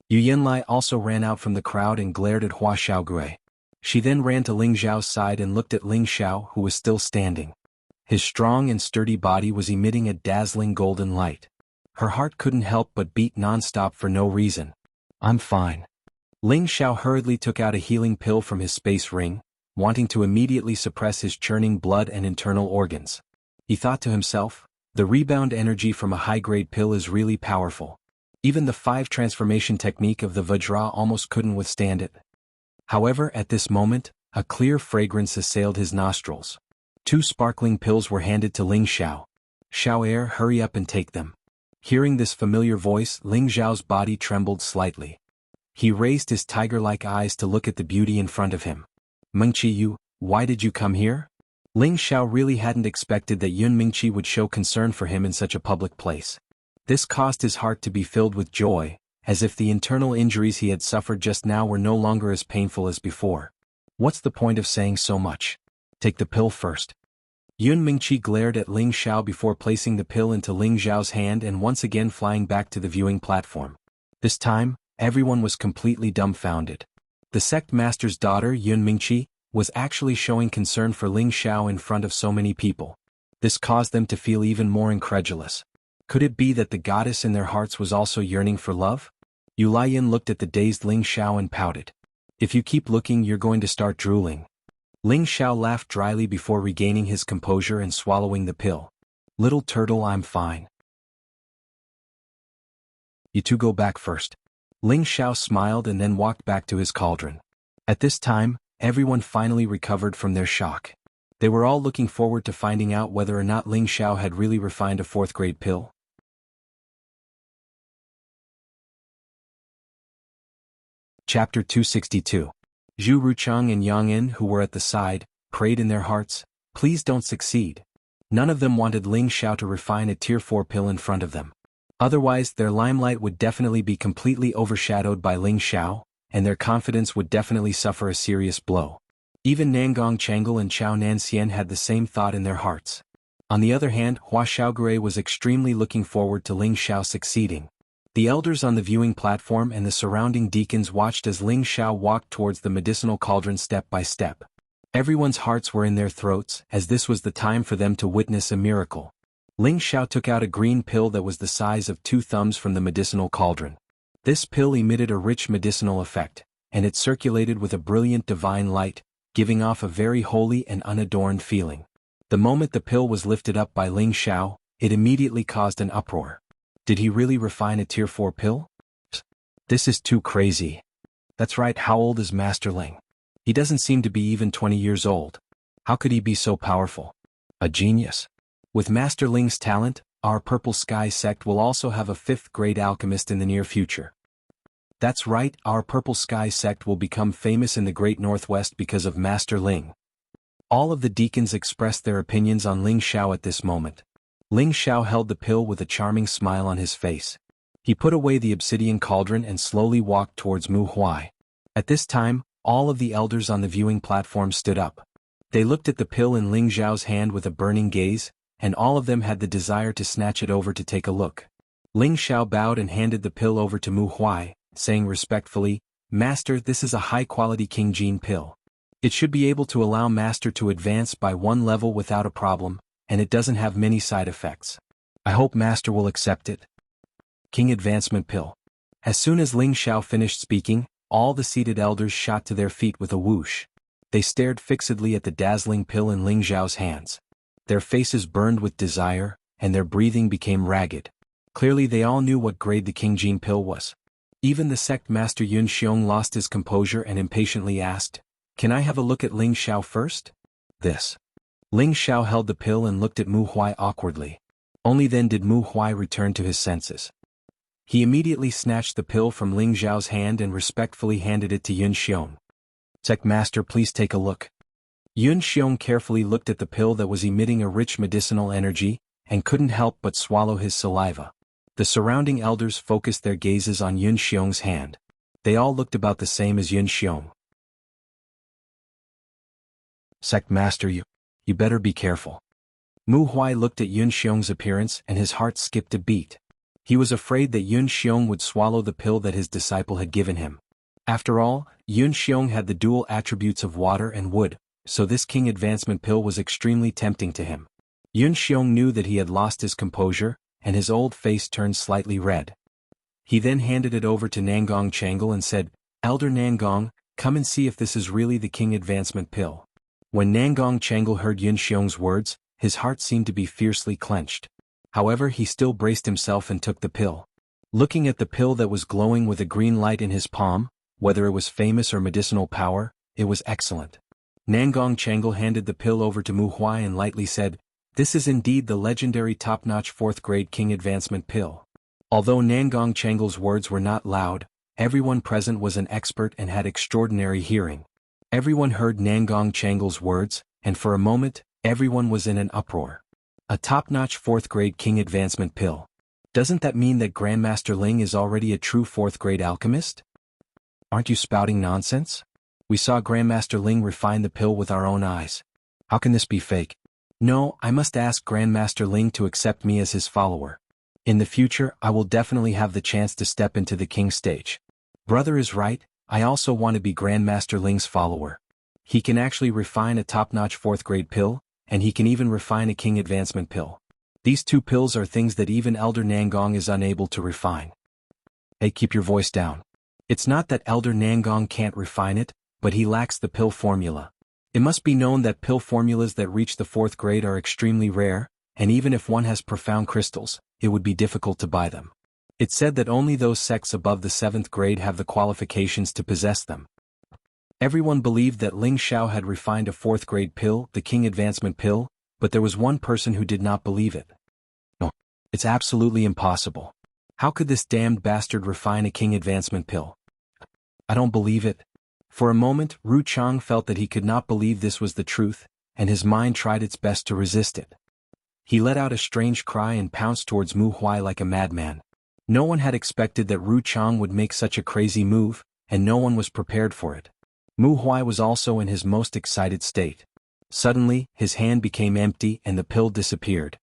Yu Yanlai also ran out from the crowd and glared at Hua Xiaogui. She then ran to Ling Xiao's side and looked at Ling Xiao, who was still standing. His strong and sturdy body was emitting a dazzling golden light. Her heart couldn't help but beat non-stop for no reason. "I'm fine." Ling Xiao hurriedly took out a healing pill from his space ring, wanting to immediately suppress his churning blood and internal organs. He thought to himself, the rebound energy from a high-grade pill is really powerful. Even the 5 transformation technique of the Vajra almost couldn't withstand it. However, at this moment, a clear fragrance assailed his nostrils. 2 sparkling pills were handed to Ling Xiao. "Xiao Air, hurry up and take them." Hearing this familiar voice, Ling Xiao's body trembled slightly. He raised his tiger-like eyes to look at the beauty in front of him. "Mengqi, you, why did you come here?" Ling Xiao really hadn't expected that Yun Mingqi would show concern for him in such a public place. This caused his heart to be filled with joy, as if the internal injuries he had suffered just now were no longer as painful as before. "What's the point of saying so much? Take the pill first." Yun Mingqi glared at Ling Xiao before placing the pill into Ling Xiao's hand and once again flying back to the viewing platform. This time, everyone was completely dumbfounded. The sect master's daughter, Yun Mingqi, was actually showing concern for Ling Xiao in front of so many people. This caused them to feel even more incredulous. Could it be that the goddess in their hearts was also yearning for love? Yu Laiyan looked at the dazed Ling Xiao and pouted. "If you keep looking, you're going to start drooling." Ling Xiao laughed dryly before regaining his composure and swallowing the pill. Little turtle, I'm fine. You two go back first. Ling Xiao smiled and then walked back to his cauldron. At this time, everyone finally recovered from their shock. They were all looking forward to finding out whether or not Ling Xiao had really refined a fourth-grade pill. Chapter 262. Zhu Ruchang and Yang In, who were at the side, prayed in their hearts, "Please don't succeed." None of them wanted Ling Xiao to refine a Tier 4 pill in front of them. Otherwise, their limelight would definitely be completely overshadowed by Ling Xiao, and their confidence would definitely suffer a serious blow. Even Nangong Changle and Chao Nanxian had the same thought in their hearts. On the other hand, Hua Xiaogui was extremely looking forward to Ling Xiao succeeding. The elders on the viewing platform and the surrounding deacons watched as Ling Xiao walked towards the medicinal cauldron step by step. Everyone's hearts were in their throats, as this was the time for them to witness a miracle. Ling Xiao took out a green pill that was the size of 2 thumbs from the medicinal cauldron. This pill emitted a rich medicinal effect, and it circulated with a brilliant divine light, giving off a very holy and unadorned feeling. The moment the pill was lifted up by Ling Xiao, it immediately caused an uproar. Did he really refine a Tier 4 pill? This is too crazy. That's right, how old is Master Ling? He doesn't seem to be even 20 years old. How could he be so powerful? A genius. With Master Ling's talent, our Purple Sky sect will also have a 5th-grade alchemist in the near future. That's right, our Purple Sky sect will become famous in the Great Northwest because of Master Ling. All of the deacons expressed their opinions on Ling Xiao at this moment. Ling Xiao held the pill with a charming smile on his face. He put away the obsidian cauldron and slowly walked towards Mu Huai. At this time, all of the elders on the viewing platform stood up. They looked at the pill in Ling Xiao's hand with a burning gaze, and all of them had the desire to snatch it over to take a look. Ling Xiao bowed and handed the pill over to Mu Huai, saying respectfully, "Master, this is a high-quality King Gene pill. It should be able to allow Master to advance by 1 level without a problem, and it doesn't have many side effects. I hope Master will accept it." King Advancement Pill. As soon as Ling Xiao finished speaking, all the seated elders shot to their feet with a whoosh. They stared fixedly at the dazzling pill in Ling Xiao's hands. Their faces burned with desire, and their breathing became ragged. Clearly they all knew what grade the King Gene pill was. Even the sect master Yun Xiong lost his composure and impatiently asked, "Can I have a look at Ling Xiao first?" This. Ling Xiao held the pill and looked at Mu Huai awkwardly. Only then did Mu Huai return to his senses. He immediately snatched the pill from Ling Xiao's hand and respectfully handed it to Yun Xiong. "Sect master, please take a look." Yun Xiong carefully looked at the pill that was emitting a rich medicinal energy, and couldn't help but swallow his saliva. The surrounding elders focused their gazes on Yun Xiong's hand. They all looked about the same as Yun Xiong. "Sect master, you better be careful." Mu Huai looked at Yun Xiong's appearance and his heart skipped a beat. He was afraid that Yun Xiong would swallow the pill that his disciple had given him. After all, Yun Xiong had the dual attributes of water and wood, so this King Advancement pill was extremely tempting to him. Yun Xiong knew that he had lost his composure, and his old face turned slightly red. He then handed it over to Nangong Changle and said, "Elder Nangong, come and see if this is really the King Advancement pill." When Nangong Changle heard Yun Xiong's words, his heart seemed to be fiercely clenched. However, he still braced himself and took the pill. Looking at the pill that was glowing with a green light in his palm, whether it was famous or medicinal power, it was excellent. Nangong Changle handed the pill over to Mu Huai and lightly said, "This is indeed the legendary top-notch 4th-grade King Advancement pill." Although Nangong Changle's words were not loud, everyone present was an expert and had extraordinary hearing. Everyone heard Nangong Changle's words, and for a moment, everyone was in an uproar. A top-notch 4th-grade King Advancement pill. Doesn't that mean that Grandmaster Ling is already a true 4th-grade alchemist? Aren't you spouting nonsense? We saw Grandmaster Ling refine the pill with our own eyes. How can this be fake? No, I must ask Grandmaster Ling to accept me as his follower. In the future, I will definitely have the chance to step into the king stage. Brother is right, I also want to be Grandmaster Ling's follower. He can actually refine a top-notch 4th-grade pill, and he can even refine a King Advancement pill. These 2 pills are things that even Elder Nangong is unable to refine. Hey, keep your voice down. It's not that Elder Nangong can't refine it, but he lacks the pill formula. It must be known that pill formulas that reach the 4th grade are extremely rare, and even if one has profound crystals, it would be difficult to buy them. It said that only those sects above the 7th grade have the qualifications to possess them. Everyone believed that Ling Xiao had refined a 4th grade pill, the King Advancement pill, but there was one person who did not believe it. No, it's absolutely impossible. How could this damned bastard refine a King Advancement pill? I don't believe it. For a moment, Ru Chang felt that he could not believe this was the truth, and his mind tried its best to resist it. He let out a strange cry and pounced towards Mu Huai like a madman. No one had expected that Ru Chang would make such a crazy move, and no one was prepared for it. Mu Huai was also in his most excited state. Suddenly, his hand became empty and the pill disappeared.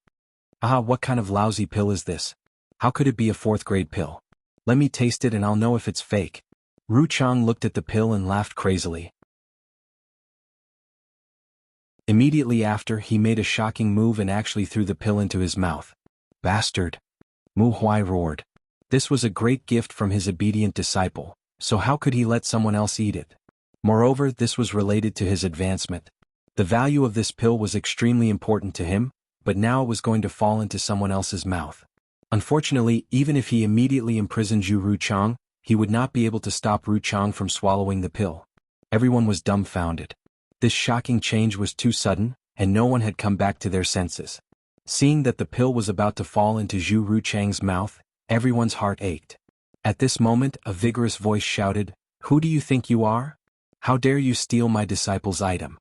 Ah, what kind of lousy pill is this? How could it be a 4th grade pill? Let me taste it and I'll know if it's fake. Ru Chang looked at the pill and laughed crazily. Immediately after, he made a shocking move and actually threw the pill into his mouth. Bastard! Mu Huai roared. This was a great gift from his obedient disciple, so how could he let someone else eat it? Moreover, this was related to his advancement. The value of this pill was extremely important to him, but now it was going to fall into someone else's mouth. Unfortunately, even if he immediately imprisoned Zhu Ru Chang, he would not be able to stop Ru Chang from swallowing the pill. Everyone was dumbfounded. This shocking change was too sudden, and no one had come back to their senses. Seeing that the pill was about to fall into Zhu Ru Chang's mouth, everyone's heart ached. At this moment, a vigorous voice shouted, "Who do you think you are? How dare you steal my disciple's item?"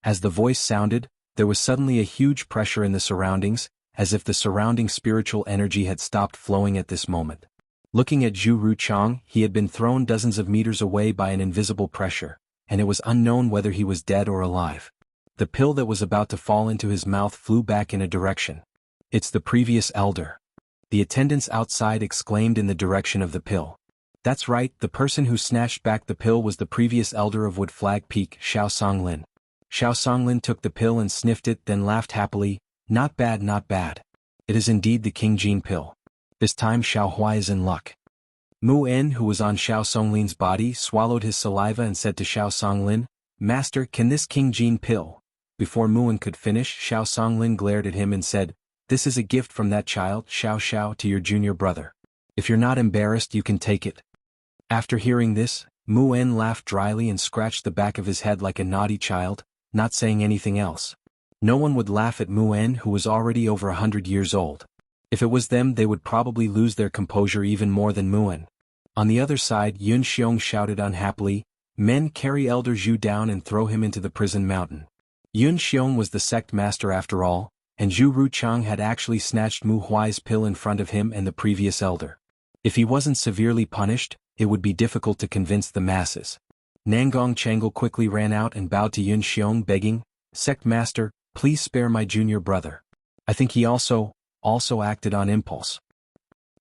As the voice sounded, there was suddenly a huge pressure in the surroundings, as if the surrounding spiritual energy had stopped flowing at this moment. Looking at Zhu Ru Chang, he had been thrown dozens of meters away by an invisible pressure, and it was unknown whether he was dead or alive. The pill that was about to fall into his mouth flew back in a direction. "It's the previous elder." The attendants outside exclaimed in the direction of the pill. That's right, the person who snatched back the pill was the previous elder of Wood Flag Peak, Xiao Songlin. Xiao Songlin took the pill and sniffed it, then laughed happily. Not bad, not bad. It is indeed the King Jin pill. This time Xiao Huai is in luck. Mu En, who was on Xiao Songlin's body, swallowed his saliva and said to Xiao Songlin, "Master, can this King Jin pill?" Before Mu En could finish, Xiao Songlin glared at him and said, "This is a gift from that child, Xiao Xiao, to your junior brother. If you're not embarrassed, you can take it." After hearing this, Mu En laughed dryly and scratched the back of his head like a naughty child, not saying anything else. No one would laugh at Mu En, who was already over 100 years old. If it was them, they would probably lose their composure even more than Mu En. On the other side, Yun Xiong shouted unhappily, "Men, carry Elder Zhu down and throw him into the prison mountain." Yun Xiong was the sect master after all, and Zhu Ru Chang had actually snatched Mu Huai's pill in front of him and the previous elder. If he wasn't severely punished, it would be difficult to convince the masses. Nangong Changle quickly ran out and bowed to Yun Xiong, begging, "Sect master, please spare my junior brother. I think he also acted on impulse.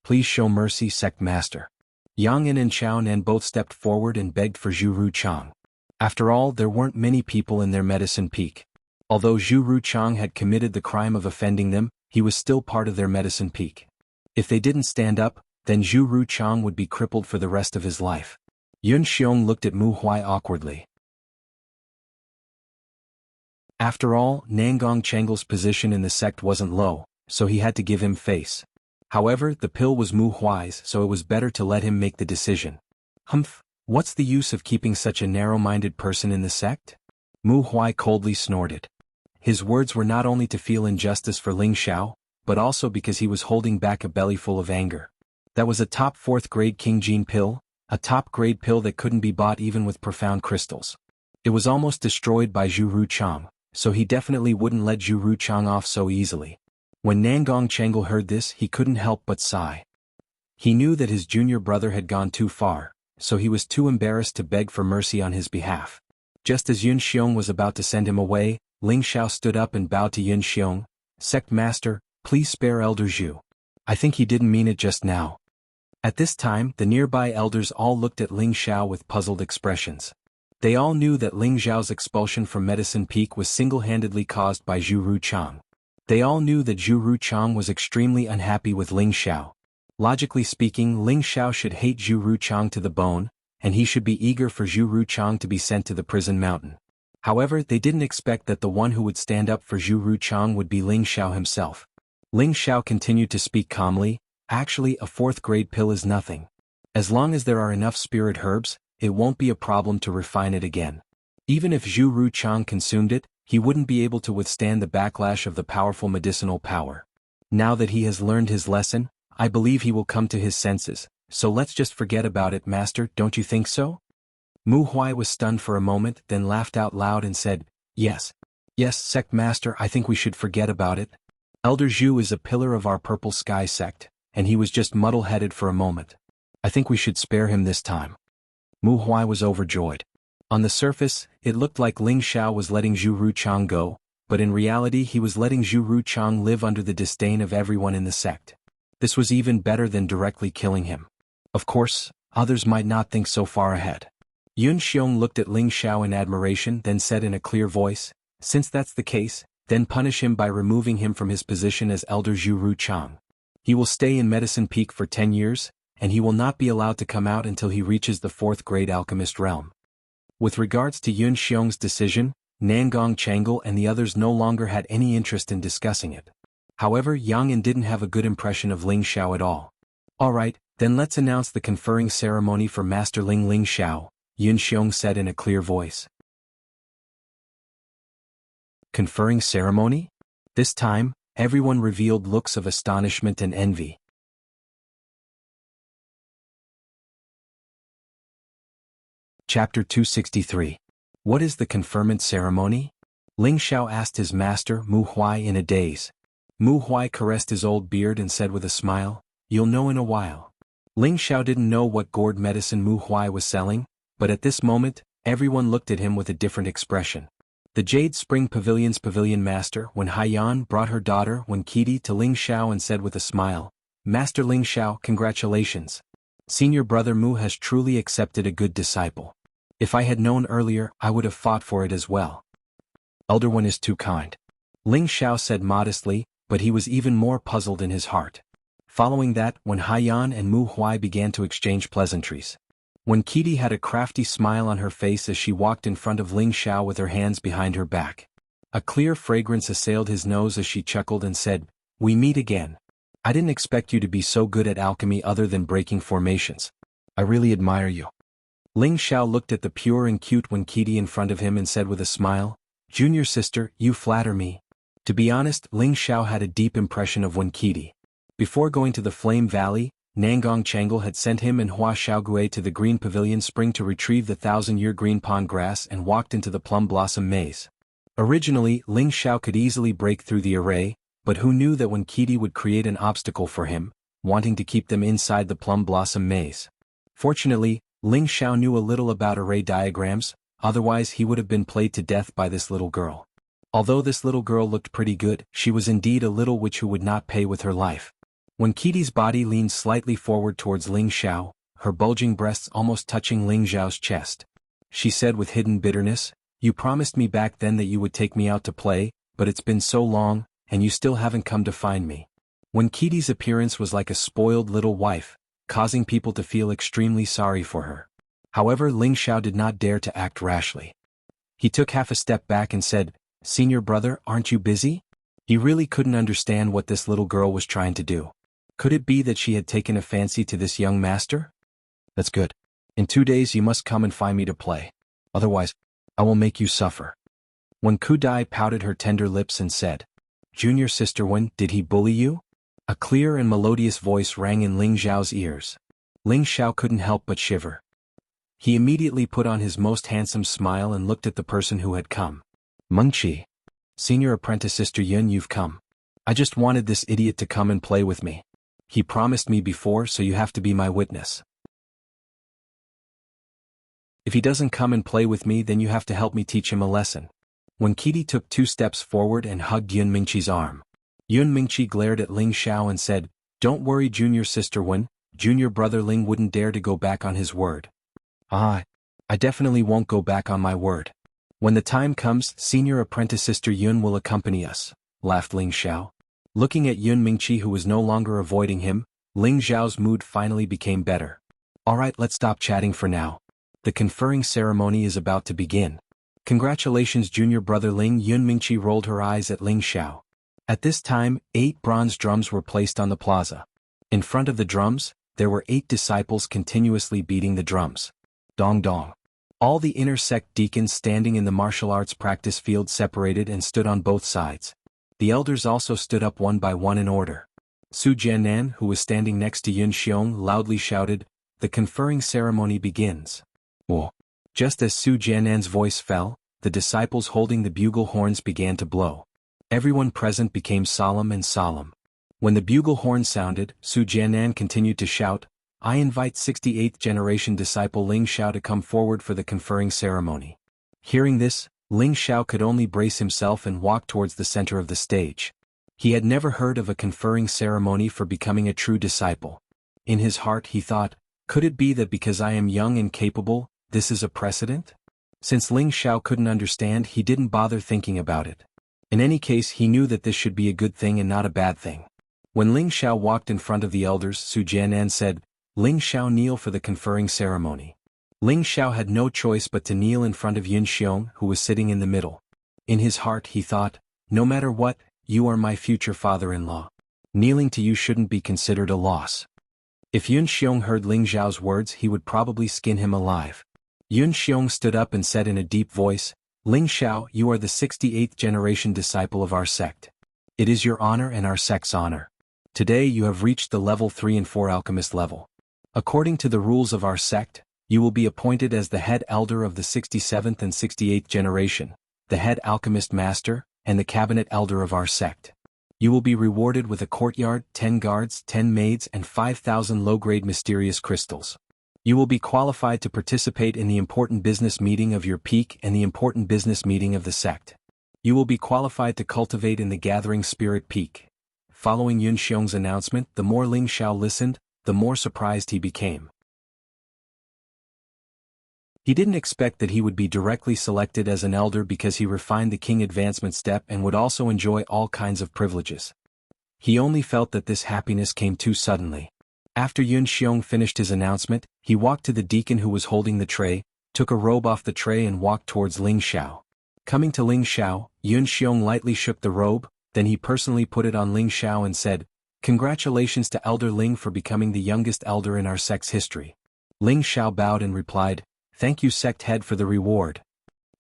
Please show mercy, sect master." Yang En and Chao Nan both stepped forward and begged for Zhu Ru Chang. After all, there weren't many people in their medicine peak. Although Zhu Ru Chang had committed the crime of offending them, he was still part of their medicine peak. If they didn't stand up, then Zhu Ru Chang would be crippled for the rest of his life. Yun Xiong looked at Mu Huai awkwardly. After all, Nangong Chengle's position in the sect wasn't low, so he had to give him face. However, the pill was Mu Huai's, so it was better to let him make the decision. Humph, what's the use of keeping such a narrow-minded person in the sect? Mu Huai coldly snorted. His words were not only to feel injustice for Ling Xiao, but also because he was holding back a bellyful of anger. That was a top 4th grade King Jin pill, a top grade pill that couldn't be bought even with profound crystals. It was almost destroyed by Zhu Ru Chang, so he definitely wouldn't let Zhu Ru Chang off so easily. When Nangong Changle heard this, he couldn't help but sigh. He knew that his junior brother had gone too far, so he was too embarrassed to beg for mercy on his behalf. Just as Yun Xiong was about to send him away, Ling Xiao stood up and bowed to Yun Xiong, "Sect master, please spare Elder Zhu. I think he didn't mean it just now." At this time, the nearby elders all looked at Ling Xiao with puzzled expressions. They all knew that Ling Xiao's expulsion from Medicine Peak was single-handedly caused by Zhu Ru Chang. They all knew that Zhu Ru Chang was extremely unhappy with Ling Xiao. Logically speaking, Ling Xiao should hate Zhu Ru Chang to the bone, and he should be eager for Zhu Ru Chang to be sent to the prison mountain. However, they didn't expect that the one who would stand up for Zhu Ruchang would be Ling Xiao himself. Ling Xiao continued to speak calmly, actually a 4th grade pill is nothing. As long as there are enough spirit herbs, it won't be a problem to refine it again. Even if Zhu Ruchang consumed it, he wouldn't be able to withstand the backlash of the powerful medicinal power. Now that he has learned his lesson, I believe he will come to his senses, so let's just forget about it, master, don't you think so? Mu Huai was stunned for a moment, then laughed out loud and said, Yes, sect master, I think we should forget about it. Elder Zhu is a pillar of our Purple Sky sect, and he was just muddle-headed for a moment. I think we should spare him this time. Mu Huai was overjoyed. On the surface, it looked like Ling Xiao was letting Zhu Ruchang go, but in reality he was letting Zhu Ruchang live under the disdain of everyone in the sect. This was even better than directly killing him. Of course, others might not think so far ahead. Yun Xiong looked at Ling Xiao in admiration, then said in a clear voice, Since that's the case, then punish him by removing him from his position as Elder Zhu Ruchang. He will stay in Medicine Peak for 10 years, and he will not be allowed to come out until he reaches the 4th grade alchemist realm. With regards to Yun Xiong's decision, Nangong Changle and the others no longer had any interest in discussing it. However, Yang An didn't have a good impression of Ling Xiao at all. Alright, then let's announce the conferring ceremony for Master Ling Xiao, Yun Xiong said in a clear voice. Conferring ceremony? This time, everyone revealed looks of astonishment and envy. Chapter 263. What is the conferment ceremony? Ling Xiao asked his master Mu Huai in a daze. Mu Huai caressed his old beard and said with a smile, You'll know in a while. Ling Xiao didn't know what gourd medicine Mu Huai was selling, but at this moment, everyone looked at him with a different expression. The Jade Spring Pavilion's pavilion master Wen Haiyan brought her daughter Wen Qidi to Ling Xiao and said with a smile, Master Ling Xiao, congratulations. Senior brother Mu has truly accepted a good disciple. If I had known earlier, I would have fought for it as well. Elder One is too kind. Ling Xiao said modestly, but he was even more puzzled in his heart. Following that, Wen Haiyan and Mu Huai began to exchange pleasantries. Wen Qidi had a crafty smile on her face as she walked in front of Ling Xiao with her hands behind her back. A clear fragrance assailed his nose as she chuckled and said, We meet again. I didn't expect you to be so good at alchemy other than breaking formations. I really admire you. Ling Xiao looked at the pure and cute Wen Qidi in front of him and said with a smile, Junior sister, you flatter me. To be honest, Ling Xiao had a deep impression of Wen Qidi. Before going to the Flame Valley, Nangong Changle had sent him and Hua Xiaogui to the Green Pavilion Spring to retrieve the 1,000-year green pond grass and walked into the Plum Blossom Maze. Originally, Ling Xiao could easily break through the array, but who knew that Wen Qidi would create an obstacle for him, wanting to keep them inside the Plum Blossom Maze. Fortunately, Ling Xiao knew a little about array diagrams, otherwise he would have been played to death by this little girl. Although this little girl looked pretty good, she was indeed a little witch who would not pay with her life. When Qidi's body leaned slightly forward towards Ling Xiao, her bulging breasts almost touching Ling Xiao's chest. She said with hidden bitterness, You promised me back then that you would take me out to play, but it's been so long, and you still haven't come to find me. When Qidi's appearance was like a spoiled little wife, causing people to feel extremely sorry for her. However, Ling Xiao did not dare to act rashly. He took half a step back and said, Senior brother, aren't you busy? He really couldn't understand what this little girl was trying to do. Could it be that she had taken a fancy to this young master? That's good. In 2 days you must come and find me to play. Otherwise, I will make you suffer. When Kudai pouted her tender lips and said, Junior sister Wen, did he bully you? A clear and melodious voice rang in Ling Xiao's ears. Ling Xiao couldn't help but shiver. He immediately put on his most handsome smile and looked at the person who had come. Mengqi. Senior apprentice sister Yun, you've come. I just wanted this idiot to come and play with me. He promised me before, so you have to be my witness. If he doesn't come and play with me, then you have to help me teach him a lesson. When Qidi took 2 steps forward and hugged Yun Mingqi's arm. Yun Mingqi glared at Ling Xiao and said, Don't worry junior sister Wen, junior brother Ling wouldn't dare to go back on his word. I definitely won't go back on my word. When the time comes, senior apprentice sister Yun will accompany us, laughed Ling Xiao. Looking at Yun Mingqi who was no longer avoiding him, Ling Xiao's mood finally became better. Alright, let's stop chatting for now. The conferring ceremony is about to begin. Congratulations, junior brother Ling. Yun Mingqi rolled her eyes at Ling Xiao. At this time, 8 bronze drums were placed on the plaza. In front of the drums, there were 8 disciples continuously beating the drums. Dong dong. All the inner sect deacons standing in the martial arts practice field separated and stood on both sides. The elders also stood up one by one in order. Su Jianan, who was standing next to Yun Xiong, loudly shouted, "The conferring ceremony begins." Oh. Just as Su Jianan's voice fell, the disciples holding the bugle horns began to blow. Everyone present became solemn and solemn. When the bugle horn sounded, Su Jianan continued to shout, "I invite 68th generation disciple Ling Xiao to come forward for the conferring ceremony." Hearing this, Ling Xiao could only brace himself and walk towards the center of the stage. He had never heard of a conferring ceremony for becoming a true disciple. In his heart he thought, could it be that because I am young and capable, this is a precedent? Since Ling Xiao couldn't understand, he didn't bother thinking about it. In any case, he knew that this should be a good thing and not a bad thing. When Ling Xiao walked in front of the elders, Su Jianan said, "Ling Xiao, kneel for the conferring ceremony." Ling Xiao had no choice but to kneel in front of Yun Xiong, who was sitting in the middle. In his heart he thought, no matter what, you are my future father-in-law. Kneeling to you shouldn't be considered a loss. If Yun Xiong heard Ling Xiao's words, he would probably skin him alive. Yun Xiong stood up and said in a deep voice, "Ling Xiao, you are the 68th generation disciple of our sect. It is your honor and our sect's honor. Today you have reached the level 3 and 4 alchemist level. According to the rules of our sect, you will be appointed as the head elder of the 67th and 68th generation, the head alchemist master, and the cabinet elder of our sect. You will be rewarded with a courtyard, 10 guards, 10 maids, and 5,000 low-grade mysterious crystals. You will be qualified to participate in the important business meeting of your peak and the important business meeting of the sect. You will be qualified to cultivate in the gathering spirit peak." Following Yun Xiong's announcement, the more Ling Xiao listened, the more surprised he became. He didn't expect that he would be directly selected as an elder because he refined the king advancement step and would also enjoy all kinds of privileges. He only felt that this happiness came too suddenly. After Yun Xiong finished his announcement, he walked to the deacon who was holding the tray, took a robe off the tray and walked towards Ling Xiao. Coming to Ling Xiao, Yun Xiong lightly shook the robe, then he personally put it on Ling Xiao and said, "Congratulations to Elder Ling for becoming the youngest elder in our sect's history." Ling Xiao bowed and replied, "Thank you, sect head, for the reward.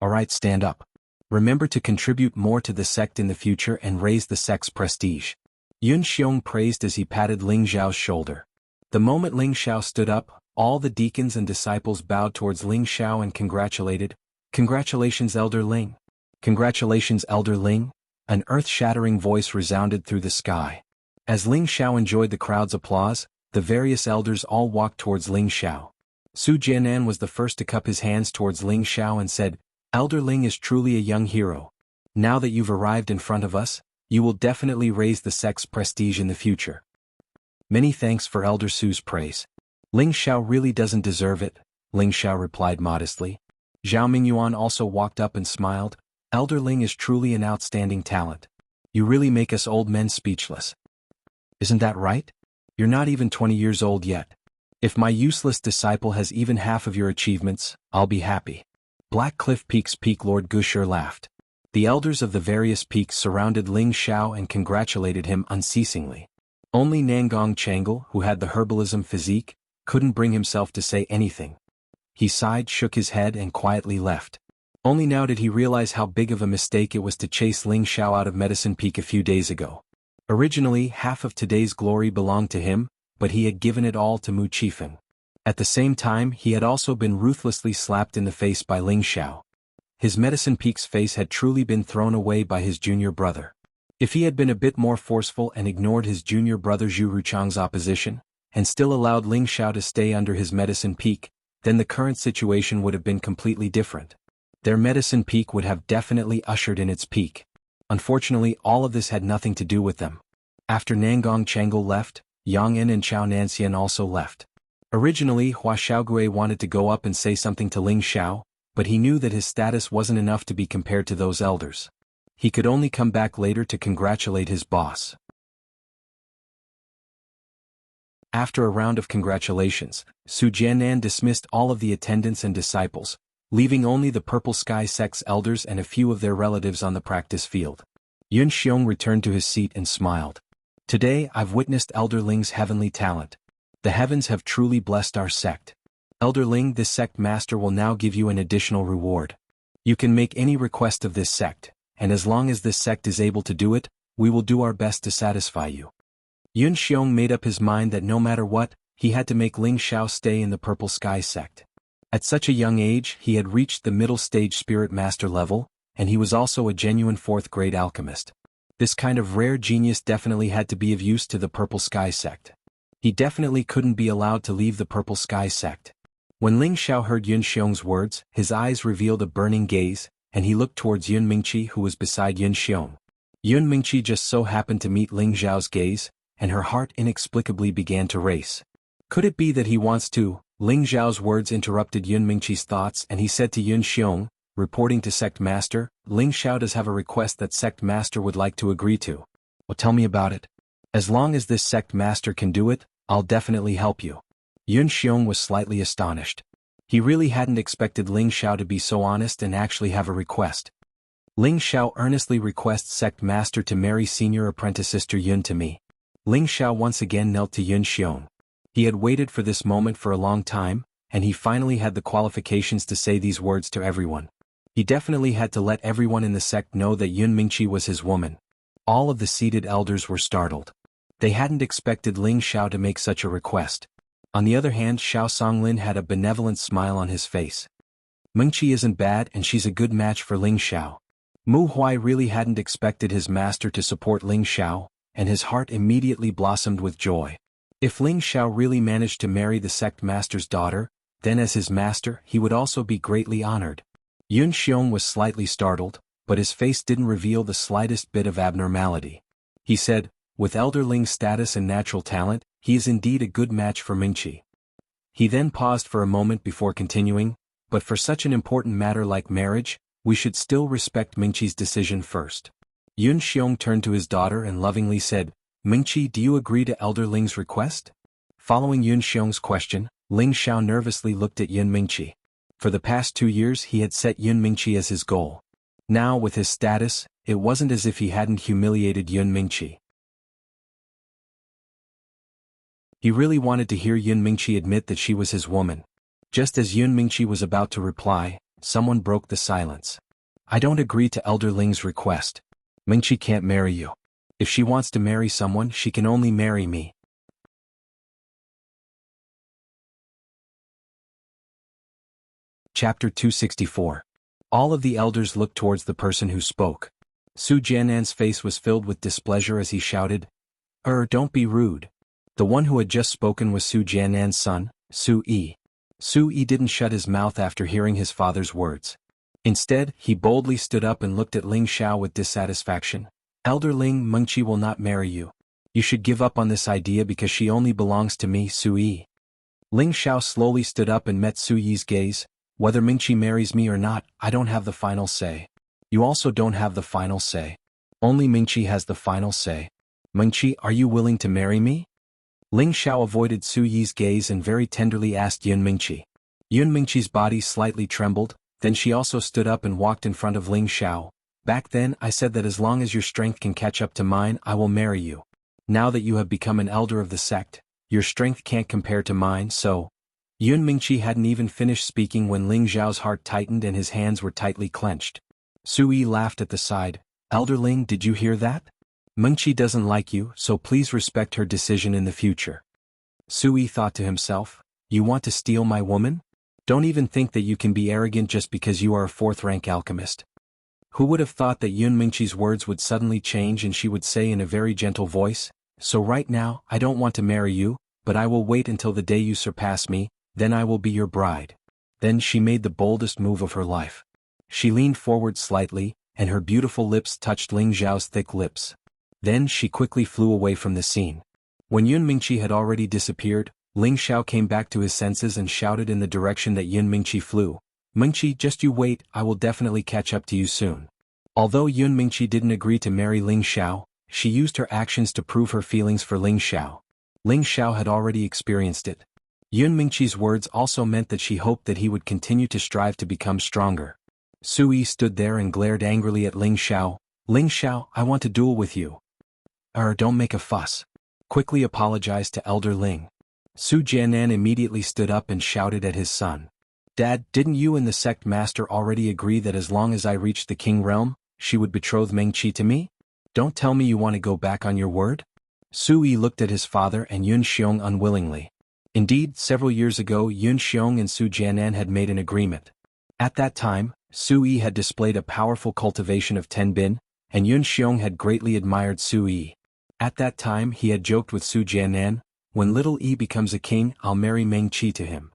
Alright, stand up. Remember to contribute more to the sect in the future and raise the sect's prestige." Yun Xiong praised as he patted Ling Xiao's shoulder. The moment Ling Xiao stood up, all the deacons and disciples bowed towards Ling Xiao and congratulated, "Congratulations, Elder Ling. Congratulations, Elder Ling." An earth-shattering voice resounded through the sky. As Ling Xiao enjoyed the crowd's applause, the various elders all walked towards Ling Xiao. Su Jianan was the first to cup his hands towards Ling Xiao and said, "Elder Ling is truly a young hero. Now that you've arrived in front of us, you will definitely raise the sect's prestige in the future." "Many thanks for Elder Su's praise. Ling Xiao really doesn't deserve it," Ling Xiao replied modestly. Zhao Mingyuan also walked up and smiled, "Elder Ling is truly an outstanding talent. You really make us old men speechless. Isn't that right? You're not even 20 years old yet. If my useless disciple has even half of your achievements, I'll be happy." Black Cliff Peak's peak Lord Gusher laughed. The elders of the various peaks surrounded Ling Xiao and congratulated him unceasingly. Only Nangong Changle, who had the herbalism physique, couldn't bring himself to say anything. He sighed, shook his head and quietly left. Only now did he realize how big of a mistake it was to chase Ling Xiao out of Medicine Peak a few days ago. Originally, half of today's glory belonged to him, but he had given it all to Mu Qifeng. At the same time, he had also been ruthlessly slapped in the face by Ling Xiao. His Medicine Peak's face had truly been thrown away by his junior brother. If he had been a bit more forceful and ignored his junior brother Zhu Ruchang's opposition, and still allowed Ling Xiao to stay under his Medicine Peak, then the current situation would have been completely different. Their Medicine Peak would have definitely ushered in its peak. Unfortunately, all of this had nothing to do with them. After Nangong Changle left, Yang En and Chao Nanxian also left. Originally, Hua Xiaogue wanted to go up and say something to Ling Xiao, but he knew that his status wasn't enough to be compared to those elders. He could only come back later to congratulate his boss. After a round of congratulations, Su Jianan dismissed all of the attendants and disciples, leaving only the Purple Sky sect's elders and a few of their relatives on the practice field. Yun Xiong returned to his seat and smiled. Today I've witnessed Elder Ling's heavenly talent. The heavens have truly blessed our sect. Elder Ling, this sect master will now give you an additional reward. You can make any request of this sect, and as long as this sect is able to do it, we will do our best to satisfy you. Yun Xiong made up his mind that no matter what, he had to make Ling Xiao stay in the Purple Sky sect. At such a young age, he had reached the middle stage spirit master level, and he was also a genuine 4th grade alchemist. This kind of rare genius definitely had to be of use to the Purple Sky sect. He definitely couldn't be allowed to leave the Purple Sky sect. When Ling Xiao heard Yun Xiong's words, his eyes revealed a burning gaze, and he looked towards Yun Mingqi who was beside Yun Xiong. Yun Mingqi just so happened to meet Ling Xiao's gaze, and her heart inexplicably began to race. Could it be that he wants to? Ling Xiao's words interrupted Yun Mingqi's thoughts and he said to Yun Xiong, reporting to Sect Master, Ling Xiao does have a request that Sect Master would like to agree to. Well, tell me about it. As long as this Sect Master can do it, I'll definitely help you. Yun Xiong was slightly astonished. He really hadn't expected Ling Xiao to be so honest and actually have a request. Ling Xiao earnestly requests Sect Master to marry Senior Apprentice Sister Yun to me. Ling Xiao once again knelt to Yun Xiong. He had waited for this moment for a long time, and he finally had the qualifications to say these words to everyone. He definitely had to let everyone in the sect know that Yun Mingqi was his woman. All of the seated elders were startled. They hadn't expected Ling Xiao to make such a request. On the other hand, Xiao Songlin had a benevolent smile on his face. Mingqi isn't bad and she's a good match for Ling Xiao. Mu Huai really hadn't expected his master to support Ling Xiao, and his heart immediately blossomed with joy. If Ling Xiao really managed to marry the sect master's daughter, then as his master he would also be greatly honored. Yun Xiong was slightly startled, but his face didn't reveal the slightest bit of abnormality. He said, with Elder Ling's status and natural talent, he is indeed a good match for Mingqi. He then paused for a moment before continuing, but for such an important matter like marriage, we should still respect Mingqi's decision first. Yun Xiong turned to his daughter and lovingly said, Mingqi, do you agree to Elder Ling's request? Following Yun Xiong's question, Ling Xiao nervously looked at Yun Mingqi. For the past 2 years he had set Yun Mingqi as his goal. Now with his status, it wasn't as if he hadn't humiliated Yun Mingqi. He really wanted to hear Yun Mingqi admit that she was his woman. Just as Yun Mingqi was about to reply, someone broke the silence. I don't agree to Elder Ling's request. Mingqi can't marry you. If she wants to marry someone, she can only marry me. Chapter 264. All of the elders looked towards the person who spoke. Su Jiannan's face was filled with displeasure as he shouted, don't be rude. The one who had just spoken was Su Jiannan's son, Su Yi. Su Yi didn't shut his mouth after hearing his father's words. Instead, he boldly stood up and looked at Ling Xiao with dissatisfaction. Elder Ling, Mingqi will not marry you. You should give up on this idea because she only belongs to me, Su Yi. Ling Xiao slowly stood up and met Su Yi's gaze. Whether Mingqi marries me or not, I don't have the final say. You also don't have the final say. Only Mingqi has the final say. Mingqi, are you willing to marry me? Ling Xiao avoided Su Yi's gaze and very tenderly asked Yun Mingqi. Yun Mingqi's body slightly trembled, then she also stood up and walked in front of Ling Xiao. Back then I said that as long as your strength can catch up to mine, I will marry you. Now that you have become an elder of the sect, your strength can't compare to mine, so... Yun Mingqi hadn't even finished speaking when Ling Xiao's heart tightened and his hands were tightly clenched. Su Yi laughed at the side. Elder Ling, did you hear that? Mingqi doesn't like you, so please respect her decision in the future. Su Yi thought to himself, you want to steal my woman? Don't even think that you can be arrogant just because you are a 4th-rank alchemist. Who would have thought that Yun Mingqi's words would suddenly change and she would say in a very gentle voice, so right now, I don't want to marry you, but I will wait until the day you surpass me, then I will be your bride. Then she made the boldest move of her life. She leaned forward slightly, and her beautiful lips touched Ling Xiao's thick lips. Then she quickly flew away from the scene. When Yun Mingqi had already disappeared, Ling Xiao came back to his senses and shouted in the direction that Yun Mingqi flew. Mingqi, just you wait, I will definitely catch up to you soon. Although Yun Mingqi didn't agree to marry Ling Xiao, she used her actions to prove her feelings for Ling Xiao. Ling Xiao had already experienced it. Yun Mingqi's words also meant that she hoped that he would continue to strive to become stronger. Su Yi stood there and glared angrily at Ling Xiao. Ling Xiao, I want to duel with you. Don't make a fuss. Quickly apologized to Elder Ling. Su Jianan immediately stood up and shouted at his son. Dad, didn't you and the sect master already agree that as long as I reached the king realm, she would betroth Mingqi to me? Don't tell me you want to go back on your word? Su Yi looked at his father and Yun Xiong unwillingly. Indeed, several years ago Yun Xiong and Su Jianan had made an agreement. At that time, Su Yi had displayed a powerful cultivation of Tenbin, and Yun Xiong had greatly admired Su Yi. At that time he had joked with Su Jianan, when little Yi becomes a king, I'll marry Mengqi to him.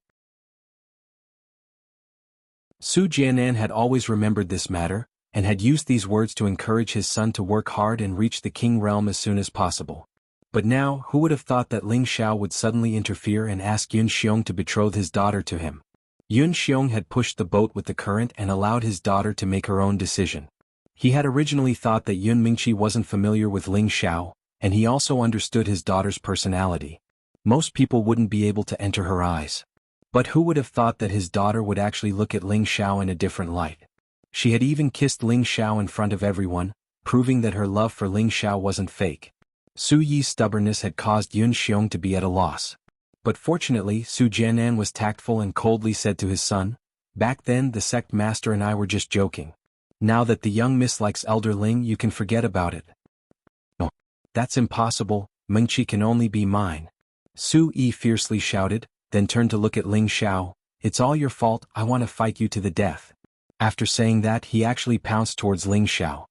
Su Jianan had always remembered this matter, and had used these words to encourage his son to work hard and reach the king realm as soon as possible. But now, who would have thought that Ling Xiao would suddenly interfere and ask Yun Xiong to betroth his daughter to him? Yun Xiong had pushed the boat with the current and allowed his daughter to make her own decision. He had originally thought that Yun Mingqi wasn't familiar with Ling Xiao, and he also understood his daughter's personality. Most people wouldn't be able to enter her eyes. But who would have thought that his daughter would actually look at Ling Xiao in a different light? She had even kissed Ling Xiao in front of everyone, proving that her love for Ling Xiao wasn't fake. Su Yi's stubbornness had caused Yun Xiong to be at a loss. But fortunately, Su Jianan was tactful and coldly said to his son, back then the sect master and I were just joking. Now that the young miss likes Elder Ling, you can forget about it. No, that's impossible, Mengqi can only be mine. Su Yi fiercely shouted, then turned to look at Ling Xiao. It's all your fault, I want to fight you to the death. After saying that, he actually pounced towards Ling Xiao.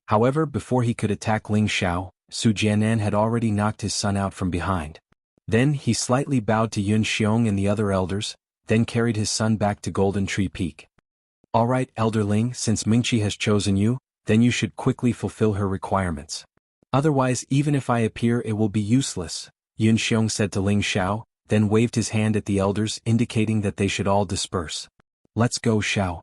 However, before he could attack Ling Xiao, Su Jianan had already knocked his son out from behind. Then he slightly bowed to Yun Xiong and the other elders, then carried his son back to Golden Tree Peak. All right, Elder Ling, since Mingqi has chosen you, then you should quickly fulfill her requirements. Otherwise, even if I appear, it will be useless, Yun Xiong said to Ling Xiao, then waved his hand at the elders, indicating that they should all disperse. Let's go, Xiao.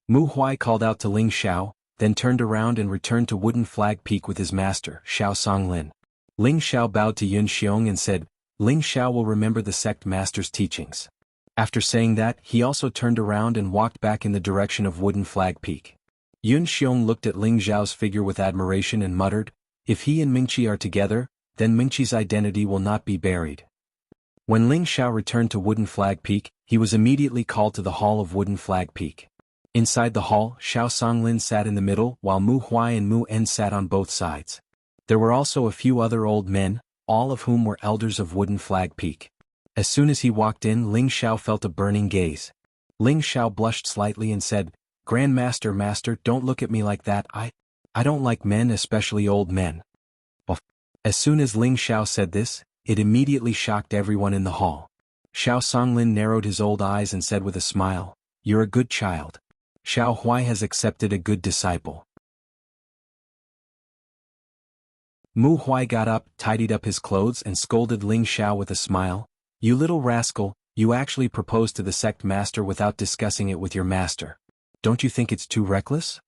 Mu Huai called out to Ling Xiao, then turned around and returned to Wooden Flag Peak with his master, Xiao Songlin. Ling Xiao bowed to Yun Xiong and said, Ling Xiao will remember the sect master's teachings. After saying that, he also turned around and walked back in the direction of Wooden Flag Peak. Yun Xiong looked at Ling Xiao's figure with admiration and muttered, if he and Mingqi are together, then Mingqi's identity will not be buried. When Ling Xiao returned to Wooden Flag Peak, he was immediately called to the hall of Wooden Flag Peak. Inside the hall, Xiao Songlin sat in the middle while Mu Huai and Mu En sat on both sides. There were also a few other old men, all of whom were elders of Wooden Flag Peak. As soon as he walked in, Ling Xiao felt a burning gaze. Ling Xiao blushed slightly and said, Grand Master, Master, don't look at me like that, I don't like men, especially old men. As soon as Ling Xiao said this, it immediately shocked everyone in the hall. Xiao Songlin narrowed his old eyes and said with a smile, You're a good child. Xiao Huai has accepted a good disciple. Mu Huai got up, tidied up his clothes and scolded Ling Xiao with a smile. You little rascal, you actually proposed to the sect master without discussing it with your master. Don't you think it's too reckless?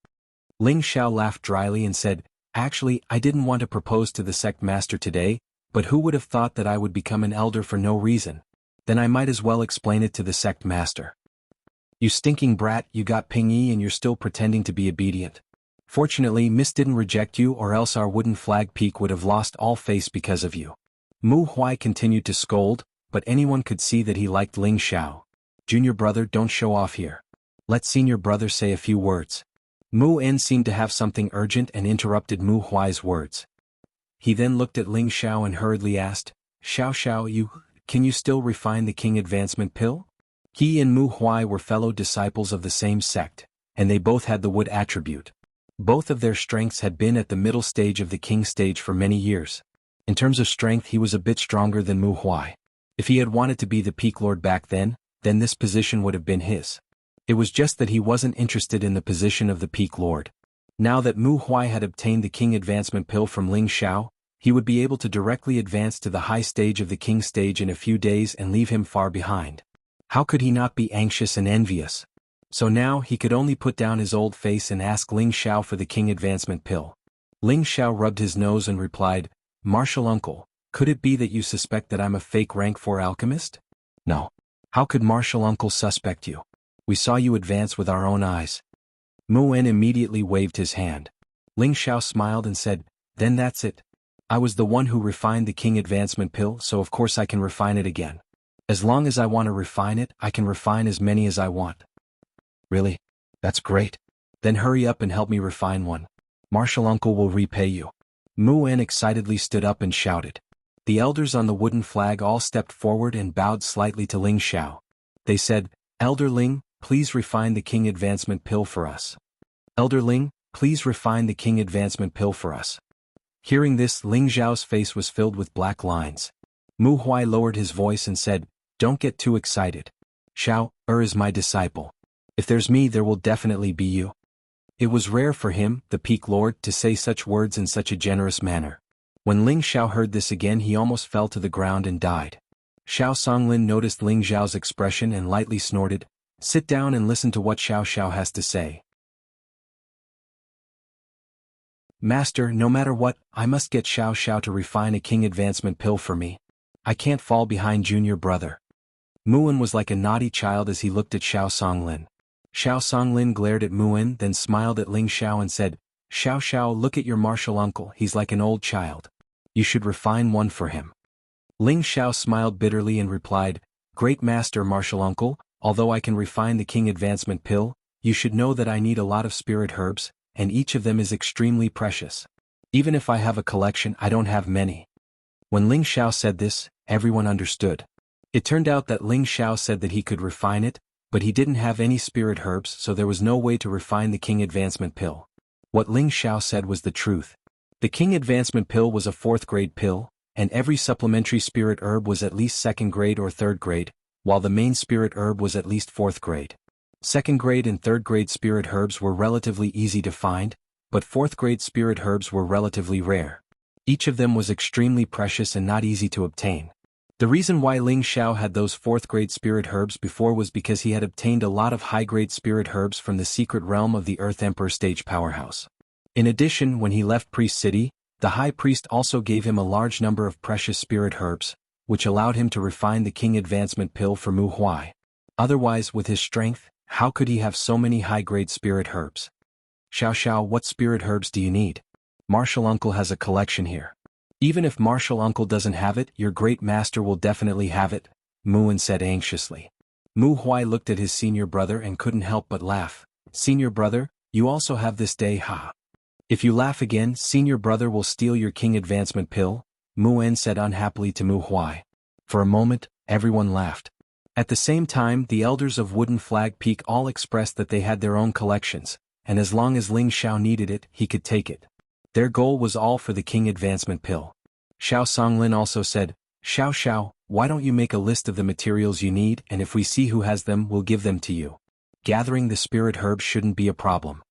Ling Xiao laughed dryly and said, Actually, I didn't want to propose to the sect master today, but who would have thought that I would become an elder for no reason? Then I might as well explain it to the sect master. You stinking brat, you got Ping Yi and you're still pretending to be obedient. Fortunately, Miss didn't reject you, or else our Wooden Flag Peak would have lost all face because of you. Mu Huai continued to scold, but anyone could see that he liked Ling Xiao. Junior brother, don't show off here. Let senior brother say a few words. Mu En seemed to have something urgent and interrupted Mu Huai's words. He then looked at Ling Xiao and hurriedly asked, Xiao, can you still refine the king advancement pill? He and Mu Huai were fellow disciples of the same sect, and they both had the wood attribute. Both of their strengths had been at the middle stage of the king stage for many years. In terms of strength, he was a bit stronger than Mu Huai. If he had wanted to be the peak lord back then this position would have been his. It was just that he wasn't interested in the position of the peak lord. Now that Mu Huai had obtained the king advancement pill from Ling Xiao, he would be able to directly advance to the high stage of the king stage in a few days and leave him far behind. How could he not be anxious and envious? So now he could only put down his old face and ask Ling Xiao for the king advancement pill. Ling Xiao rubbed his nose and replied, Martial uncle, could it be that you suspect that I'm a fake rank 4 alchemist? No. How could Martial Uncle suspect you? We saw you advance with our own eyes. Mu En immediately waved his hand. Ling Xiao smiled and said, then that's it. I was the one who refined the King Advancement Pill, so of course I can refine it again. As long as I want to refine it, I can refine as many as I want. Really? That's great. Then hurry up and help me refine one. Martial Uncle will repay you. Mu En excitedly stood up and shouted. The elders on the wooden flag all stepped forward and bowed slightly to Ling Xiao. They said, Elder Ling, please refine the King Advancement Pill for us. Elder Ling, please refine the King Advancement Pill for us. Hearing this, Ling Xiao's face was filled with black lines. Mu Huai lowered his voice and said, don't get too excited. Xiao is my disciple. If there's me, there will definitely be you. It was rare for him, the Peak Lord, to say such words in such a generous manner. When Ling Xiao heard this again, he almost fell to the ground and died. Xiao Songlin noticed Ling Xiao's expression and lightly snorted. Sit down and listen to what Xiao Xiao has to say. Master, no matter what, I must get Xiao Xiao to refine a King Advancement Pill for me. I can't fall behind junior brother. Mu En was like a naughty child as he looked at Xiao Songlin. Xiao Songlin glared at Mu En, then smiled at Ling Xiao and said, Xiao Xiao, look at your martial uncle, he's like an old child. You should refine one for him. Ling Xiao smiled bitterly and replied, Great Master Martial Uncle, although I can refine the King Advancement Pill, you should know that I need a lot of spirit herbs, and each of them is extremely precious. Even if I have a collection, I don't have many. When Ling Xiao said this, everyone understood. It turned out that Ling Xiao said that he could refine it, but he didn't have any spirit herbs, so there was no way to refine the King Advancement Pill. What Ling Xiao said was the truth. The King Advancement Pill was a 4th grade pill, and every supplementary spirit herb was at least 2nd grade or 3rd grade, while the main spirit herb was at least 4th grade. 2nd grade and 3rd grade spirit herbs were relatively easy to find, but 4th grade spirit herbs were relatively rare. Each of them was extremely precious and not easy to obtain. The reason why Ling Xiao had those 4th grade spirit herbs before was because he had obtained a lot of high-grade spirit herbs from the secret realm of the Earth Emperor stage powerhouse. In addition, when he left Priest City, the High Priest also gave him a large number of precious spirit herbs, which allowed him to refine the King Advancement Pill for Mu Huai. Otherwise, with his strength, how could he have so many high-grade spirit herbs? Xiao Xiao, what spirit herbs do you need? Martial Uncle has a collection here. Even if Martial Uncle doesn't have it, your great master will definitely have it, Mu En said anxiously. Mu Huai looked at his senior brother and couldn't help but laugh. Senior brother, you also have this day, ha. If you laugh again, senior brother will steal your King Advancement Pill, Mu En said unhappily to Mu Huai. For a moment, everyone laughed. At the same time, the elders of Wooden Flag Peak all expressed that they had their own collections, and as long as Ling Xiao needed it, he could take it. Their goal was all for the King Advancement Pill. Xiao Songlin also said, Xiao Xiao, why don't you make a list of the materials you need, and if we see who has them, we'll give them to you. Gathering the spirit herbs shouldn't be a problem.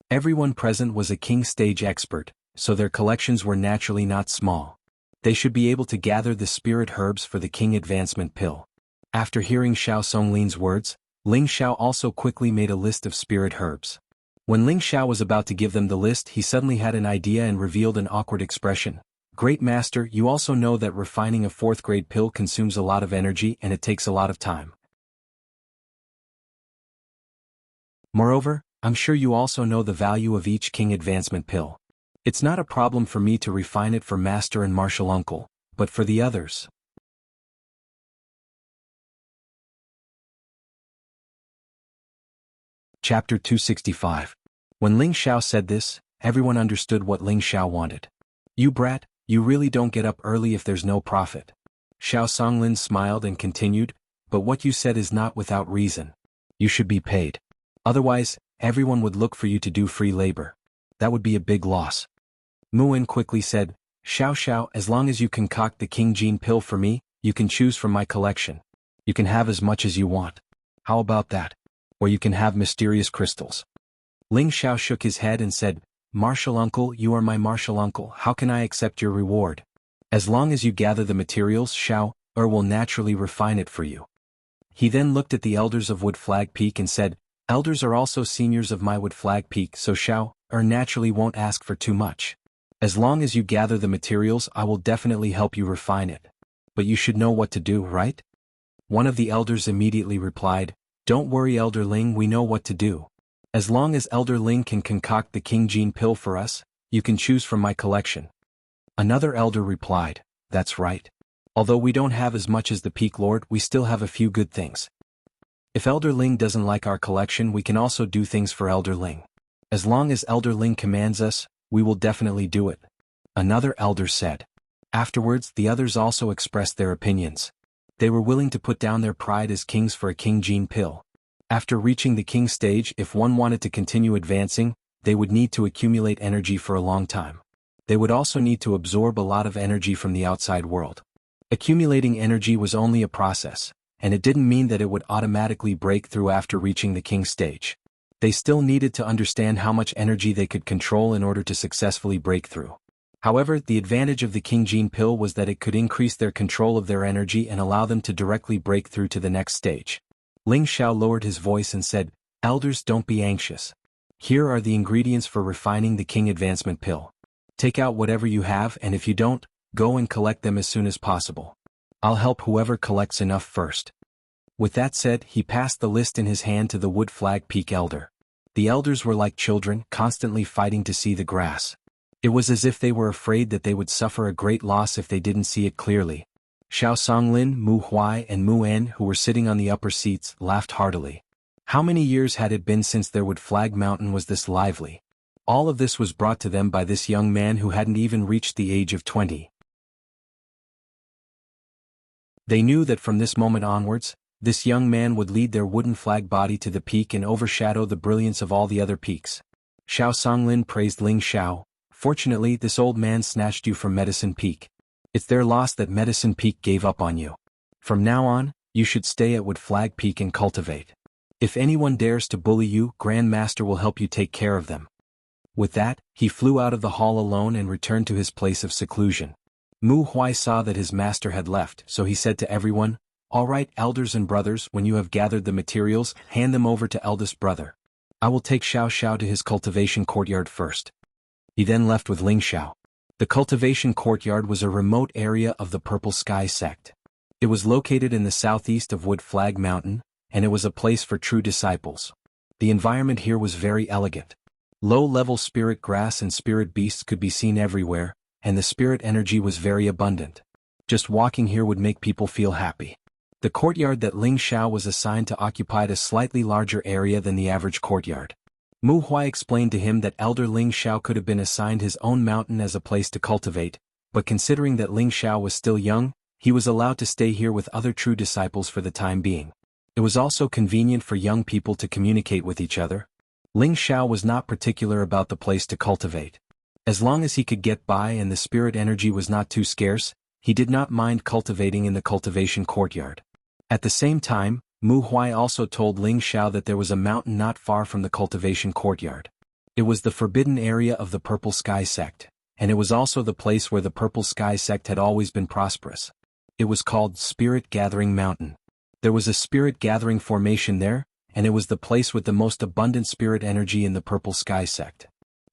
Everyone present was a king stage expert, so their collections were naturally not small. They should be able to gather the spirit herbs for the King Advancement Pill. After hearing Xiao Songlin's words, Ling Xiao also quickly made a list of spirit herbs. When Ling Xiao was about to give them the list, he suddenly had an idea and revealed an awkward expression. Great Master, you also know that refining a 4th grade pill consumes a lot of energy and it takes a lot of time. Moreover, I'm sure you also know the value of each King Advancement Pill. It's not a problem for me to refine it for Master and Martial Uncle, but for the others. Chapter 265. When Ling Xiao said this, everyone understood what Ling Xiao wanted. You brat, you really don't get up early if there's no profit. Xiao Songlin smiled and continued, but what you said is not without reason. You should be paid. Otherwise, everyone would look for you to do free labor. That would be a big loss. Mu En quickly said, Xiao Xiao, as long as you concoct the King Gene pill for me, you can choose from my collection. You can have as much as you want. How about that? Or you can have mysterious crystals. Ling Xiao shook his head and said, Martial Uncle, you are my martial uncle, how can I accept your reward? As long as you gather the materials, Xiao will naturally refine it for you. He then looked at the elders of Wood Flag Peak and said, Elders are also seniors of my Wood Flag Peak, so Xiao naturally won't ask for too much. As long as you gather the materials, I will definitely help you refine it. But you should know what to do, right? One of the elders immediately replied, "Don't worry, Elder Ling, we know what to do. As long as Elder Ling can concoct the King Gene pill for us, you can choose from my collection." Another elder replied, "That's right. Although we don't have as much as the Peak Lord, we still have a few good things. If Elder Ling doesn't like our collection, we can also do things for Elder Ling. As long as Elder Ling commands us, we will definitely do it," another elder said. Afterwards, the others also expressed their opinions. They were willing to put down their pride as kings for a King Gene pill. After reaching the king stage, if one wanted to continue advancing, they would need to accumulate energy for a long time. They would also need to absorb a lot of energy from the outside world. Accumulating energy was only a process, and it didn't mean that it would automatically break through after reaching the king stage. They still needed to understand how much energy they could control in order to successfully break through. However, the advantage of the King Gene pill was that it could increase their control of their energy and allow them to directly break through to the next stage. Ling Xiao lowered his voice and said, "Elders, don't be anxious. Here are the ingredients for refining the King Advancement pill. Take out whatever you have, and if you don't, go and collect them as soon as possible. I'll help whoever collects enough first." With that said, he passed the list in his hand to the Wood Flag Peak Elder. The elders were like children, constantly fighting to see the grass. It was as if they were afraid that they would suffer a great loss if they didn't see it clearly. Xiao Songlin, Mu Huai and Mu En, who were sitting on the upper seats, laughed heartily. How many years had it been since their Wood Flag Mountain was this lively? All of this was brought to them by this young man who hadn't even reached the age of 20. They knew that from this moment onwards, this young man would lead their wooden flag body to the peak and overshadow the brilliance of all the other peaks. Xiao Songlin praised Ling Xiao. "Fortunately, this old man snatched you from Medicine Peak. It's their loss that Medicine Peak gave up on you. From now on, you should stay at Wood Flag Peak and cultivate. If anyone dares to bully you, Grand Master will help you take care of them." With that, he flew out of the hall alone and returned to his place of seclusion. Mu Huai saw that his master had left, so he said to everyone, "All right, elders and brothers, when you have gathered the materials, hand them over to eldest brother. I will take Xiao Xiao to his cultivation courtyard first." He then left with Ling Xiao. The cultivation courtyard was a remote area of the Purple Sky sect. It was located in the southeast of Wood Flag Mountain, and it was a place for true disciples. The environment here was very elegant. Low-level spirit grass and spirit beasts could be seen everywhere, and the spirit energy was very abundant. Just walking here would make people feel happy. The courtyard that Ling Xiao was assigned to occupied a slightly larger area than the average courtyard. Mu Huai explained to him that Elder Ling Xiao could have been assigned his own mountain as a place to cultivate, but considering that Ling Xiao was still young, he was allowed to stay here with other true disciples for the time being. It was also convenient for young people to communicate with each other. Ling Xiao was not particular about the place to cultivate. As long as he could get by and the spirit energy was not too scarce, he did not mind cultivating in the cultivation courtyard. At the same time, Mu Huai also told Ling Xiao that there was a mountain not far from the cultivation courtyard. It was the forbidden area of the Purple Sky sect, and it was also the place where the Purple Sky sect had always been prosperous. It was called Spirit Gathering Mountain. There was a spirit gathering formation there, and it was the place with the most abundant spirit energy in the Purple Sky sect.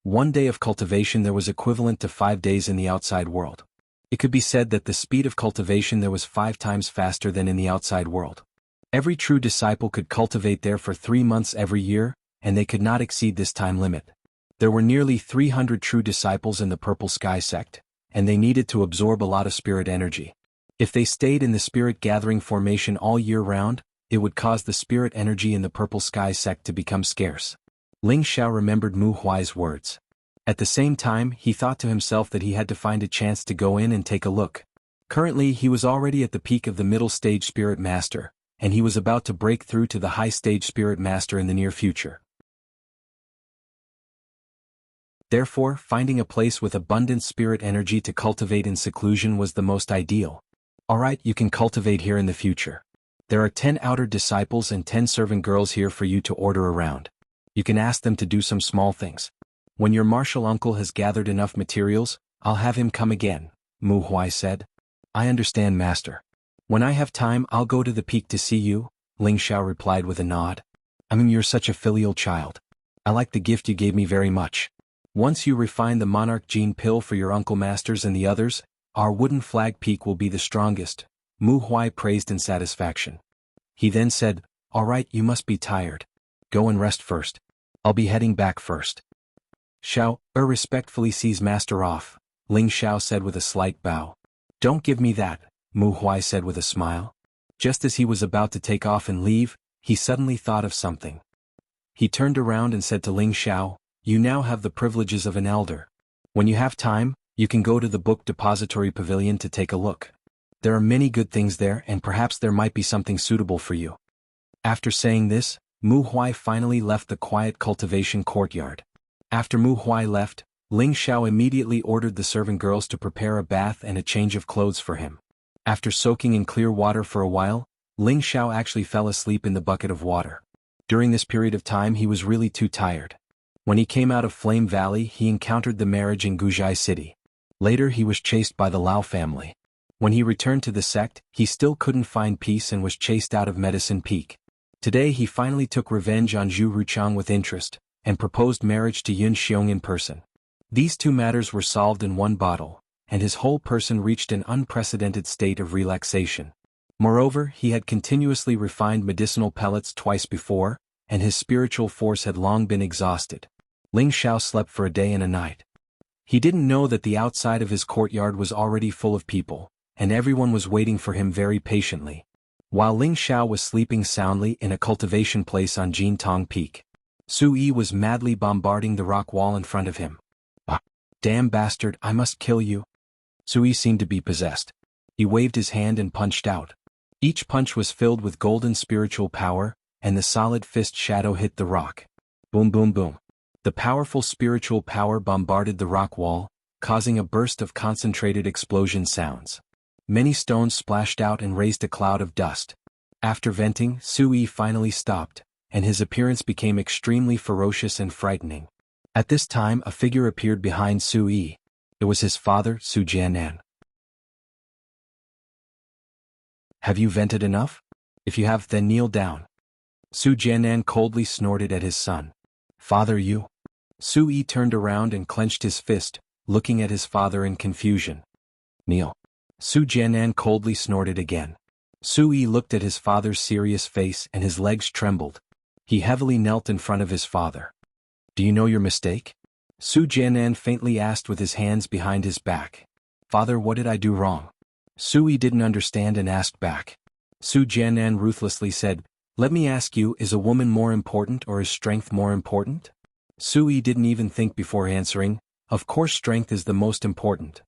One day of cultivation there was equivalent to 5 days in the outside world. It could be said that the speed of cultivation there was 5 times faster than in the outside world. Every true disciple could cultivate there for 3 months every year, and they could not exceed this time limit. There were nearly 300 true disciples in the Purple Sky sect, and they needed to absorb a lot of spirit energy. If they stayed in the spirit gathering formation all year round, it would cause the spirit energy in the Purple Sky sect to become scarce. Ling Xiao remembered Mu Huai's words. At the same time, he thought to himself that he had to find a chance to go in and take a look. Currently, he was already at the peak of the middle stage Spirit Master, and he was about to break through to the high stage Spirit Master in the near future. Therefore, finding a place with abundant spirit energy to cultivate in seclusion was the most ideal. Alright, you can cultivate here in the future. There are 10 outer disciples and 10 servant girls here for you to order around. You can ask them to do some small things. When your martial uncle has gathered enough materials, I'll have him come again, Mu Huai said. I understand, Master. When I have time, I'll go to the peak to see you, Ling Xiao replied with a nod. You're such a filial child. I like the gift you gave me very much. Once you refine the Monarch Gene pill for your uncle masters and the others, our wooden flag peak will be the strongest, Mu Huai praised in satisfaction. He then said, "All right, you must be tired. Go and rest first. I'll be heading back first." Xiao respectfully sees master off, Ling Xiao said with a slight bow. "Don't give me that," Mu Huai said with a smile. Just as he was about to take off and leave, he suddenly thought of something. He turned around and said to Ling Xiao, "You now have the privileges of an elder. When you have time, you can go to the book depository pavilion to take a look. There are many good things there and perhaps there might be something suitable for you." After saying this, Mu Huai finally left the quiet cultivation courtyard. After Mu Huai left, Ling Xiao immediately ordered the servant girls to prepare a bath and a change of clothes for him. After soaking in clear water for a while, Ling Xiao actually fell asleep in the bucket of water. During this period of time he was really too tired. When he came out of Flame Valley he encountered the marriage in Guzhai City. Later he was chased by the Lao family. When he returned to the sect, he still couldn't find peace and was chased out of Medicine Peak. Today he finally took revenge on Zhu Ruchang with interest, and proposed marriage to Yun Xiong in person. These two matters were solved in one bottle, and his whole person reached an unprecedented state of relaxation. Moreover, he had continuously refined medicinal pellets twice before, and his spiritual force had long been exhausted. Ling Xiao slept for a day and a night. He didn't know that the outside of his courtyard was already full of people, and everyone was waiting for him very patiently. While Ling Xiao was sleeping soundly in a cultivation place on Jintong Peak, Su Yi was madly bombarding the rock wall in front of him. "Ah, damn bastard, I must kill you." Su Yi seemed to be possessed. He waved his hand and punched out. Each punch was filled with golden spiritual power, and the solid fist shadow hit the rock. Boom boom boom. The powerful spiritual power bombarded the rock wall, causing a burst of concentrated explosion sounds. Many stones splashed out and raised a cloud of dust. After venting, Su Yi finally stopped, and his appearance became extremely ferocious and frightening. At this time a figure appeared behind Su Yi. It was his father, Su Jianan. "Have you vented enough? If you have, then kneel down." Su Jianan coldly snorted at his son. "Father, you?" Su Yi turned around and clenched his fist, looking at his father in confusion. "Kneel." Su Jianan coldly snorted again. Su Yi looked at his father's serious face and his legs trembled. He heavily knelt in front of his father. "Do you know your mistake?" Su Jianan faintly asked with his hands behind his back. "Father, what did I do wrong?" Su Yi didn't understand and asked back. Su Jianan ruthlessly said, "Let me ask you, is a woman more important or is strength more important?" Su Yi didn't even think before answering. "Of course strength is the most important."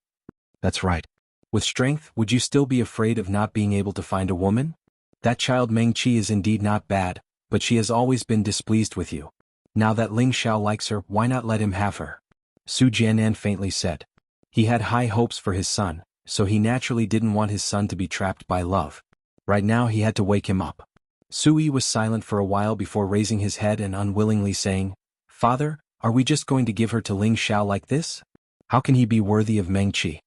"That's right. With strength, would you still be afraid of not being able to find a woman? That child Meng Qi is indeed not bad, but she has always been displeased with you. Now that Ling Xiao likes her, why not let him have her?" Su Jianan faintly said. He had high hopes for his son, so he naturally didn't want his son to be trapped by love. Right now he had to wake him up. Su Yi was silent for a while before raising his head and unwillingly saying, "Father, are we just going to give her to Ling Xiao like this? How can he be worthy of Meng Qi?"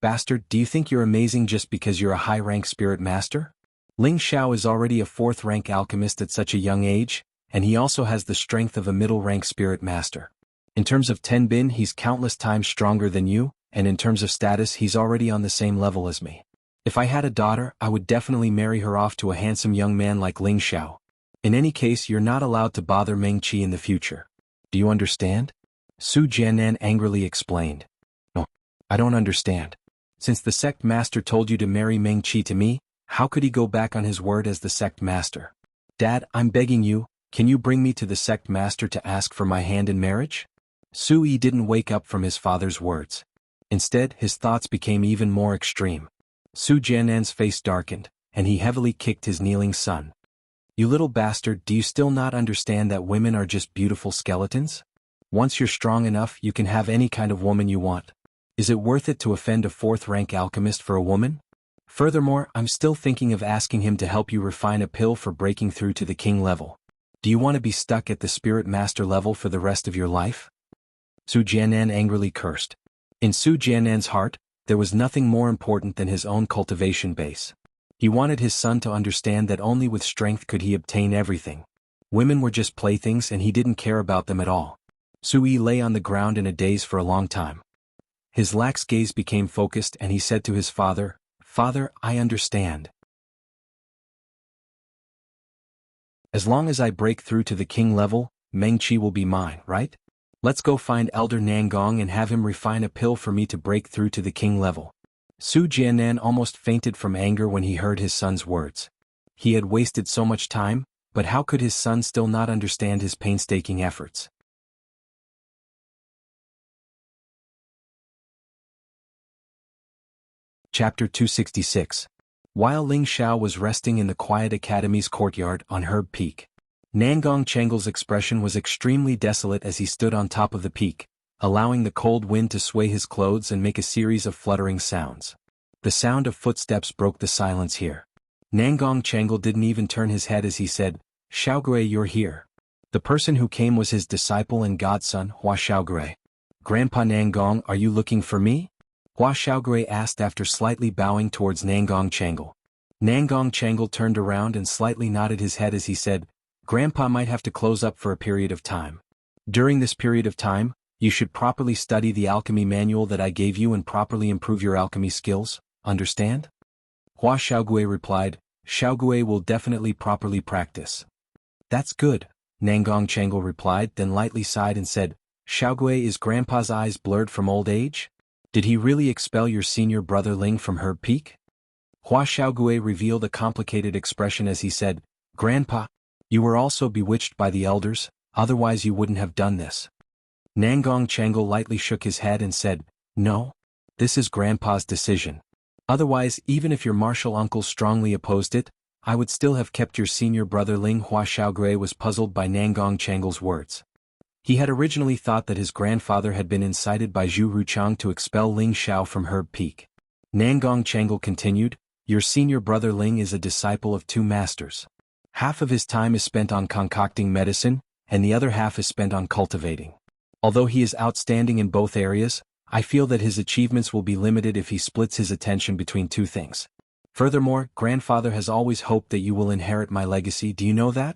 "Bastard, do you think you're amazing just because you're a high-rank spirit master? Ling Xiao is already a 4th-rank alchemist at such a young age, and he also has the strength of a middle-rank spirit master. In terms of Tenbin he's countless times stronger than you, and in terms of status he's already on the same level as me. If I had a daughter, I would definitely marry her off to a handsome young man like Ling Xiao. In any case, you're not allowed to bother Meng Qi in the future. Do you understand?" Su Jianan angrily explained. "No, I don't understand. Since the sect master told you to marry Meng Qi to me, how could he go back on his word as the sect master? Dad, I'm begging you, can you bring me to the sect master to ask for my hand in marriage?" Su Yi didn't wake up from his father's words. Instead, his thoughts became even more extreme. Su Jianan's face darkened, and he heavily kicked his kneeling son. "You little bastard, do you still not understand that women are just beautiful skeletons? Once you're strong enough, you can have any kind of woman you want. Is it worth it to offend a 4th-rank alchemist for a woman? Furthermore, I'm still thinking of asking him to help you refine a pill for breaking through to the king level. Do you want to be stuck at the spirit master level for the rest of your life?" Su Jianan angrily cursed. In Su Jianan's heart, there was nothing more important than his own cultivation base. He wanted his son to understand that only with strength could he obtain everything. Women were just playthings and he didn't care about them at all. Su Yi lay on the ground in a daze for a long time. His lax gaze became focused and he said to his father, "Father, I understand." As long as I break through to the king level, Meng Qi will be mine, right? Let's go find Elder Nangong and have him refine a pill for me to break through to the king level. Su Jianan almost fainted from anger when he heard his son's words. He had wasted so much time, but how could his son still not understand his painstaking efforts? Chapter 266. While Ling Xiao was resting in the quiet academy's courtyard on Herb Peak, Nangong Chengle's expression was extremely desolate as he stood on top of the peak, allowing the cold wind to sway his clothes and make a series of fluttering sounds. The sound of footsteps broke the silence here. Nangong Chengle didn't even turn his head as he said, "Xiaogui, you're here." The person who came was his disciple and godson, Hua Xiaogui. "Grandpa Nangong, are you looking for me?" Hua Xiaogui asked after slightly bowing towards Nangong Chengle. Nangong Chengle turned around and slightly nodded his head as he said, "Grandpa might have to close up for a period of time. During this period of time, you should properly study the alchemy manual that I gave you and properly improve your alchemy skills, understand?" Hua Xiaogui replied, "Xiaogui will definitely properly practice." "That's good," Nangong Chengle replied, then lightly sighed and said, "Xiaogui, is Grandpa's eyes blurred from old age? Did he really expel your senior brother Ling from Herb Peak?" Hua Xiaogui revealed a complicated expression as he said, "Grandpa, you were also bewitched by the elders, otherwise you wouldn't have done this." Nangong Chengle lightly shook his head and said, "No. This is Grandpa's decision. Otherwise, even if your martial uncle strongly opposed it, I would still have kept your senior brother Ling." Hua Xiaogui was puzzled by Nangong Chengle's words. He had originally thought that his grandfather had been incited by Zhu Ruchang to expel Ling Xiao from Herb Peak. Nangong Chengle continued, "Your senior brother Ling is a disciple of two masters. Half of his time is spent on concocting medicine, and the other half is spent on cultivating. Although he is outstanding in both areas, I feel that his achievements will be limited if he splits his attention between two things. Furthermore, grandfather has always hoped that you will inherit my legacy. Do you know that?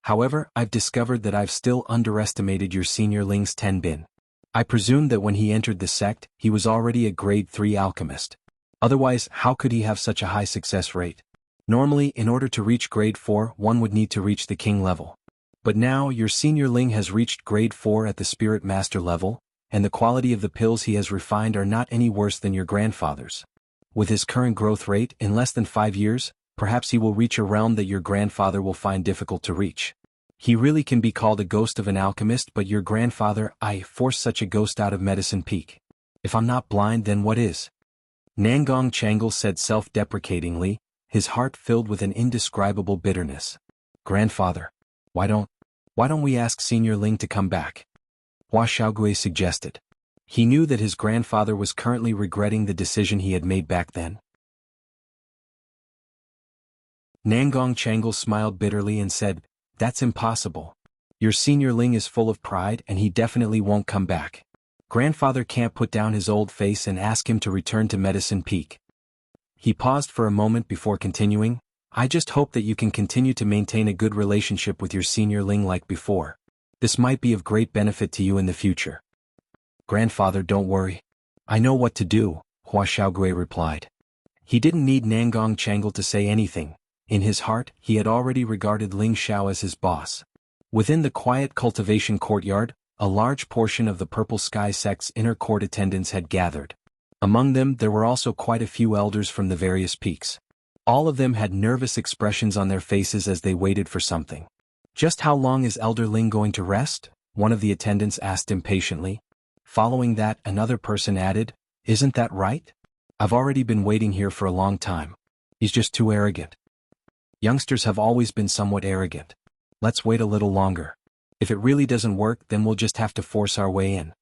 However, I've discovered that I've still underestimated your senior Ling's Tenbin. I presumed that when he entered the sect, he was already a grade 3 alchemist. Otherwise, how could he have such a high success rate? Normally, in order to reach grade 4, one would need to reach the king level. But now, your senior Ling has reached grade 4 at the spirit master level, and the quality of the pills he has refined are not any worse than your grandfather's. With his current growth rate, in less than 5 years, perhaps he will reach a realm that your grandfather will find difficult to reach. He really can be called a ghost of an alchemist, but your grandfather, I forced such a ghost out of Medicine Peak. If I'm not blind, then what is?" Nangong Chengle said self-deprecatingly, his heart filled with an indescribable bitterness. "Grandfather, why don't we ask Senior Ling to come back?" Hua Xiaogui suggested. He knew that his grandfather was currently regretting the decision he had made back then. Nangong Chengle smiled bitterly and said, "That's impossible. Your senior Ling is full of pride and he definitely won't come back. Grandfather can't put down his old face and ask him to return to Medicine Peak." He paused for a moment before continuing, "I just hope that you can continue to maintain a good relationship with your senior Ling like before. This might be of great benefit to you in the future." "Grandfather, don't worry. I know what to do," Hua Xiaogui replied. He didn't need Nangong Chengle to say anything. In his heart, he had already regarded Ling Xiao as his boss. Within the quiet cultivation courtyard, a large portion of the Purple Sky sect's inner court attendants had gathered. Among them, there were also quite a few elders from the various peaks. All of them had nervous expressions on their faces as they waited for something. "Just how long is Elder Ling going to rest?" one of the attendants asked impatiently. Following that, another person added, "Isn't that right? I've already been waiting here for a long time. He's just too arrogant." Youngsters have always been somewhat arrogant. Let's wait a little longer. If it really doesn't work, then we'll just have to force our way in.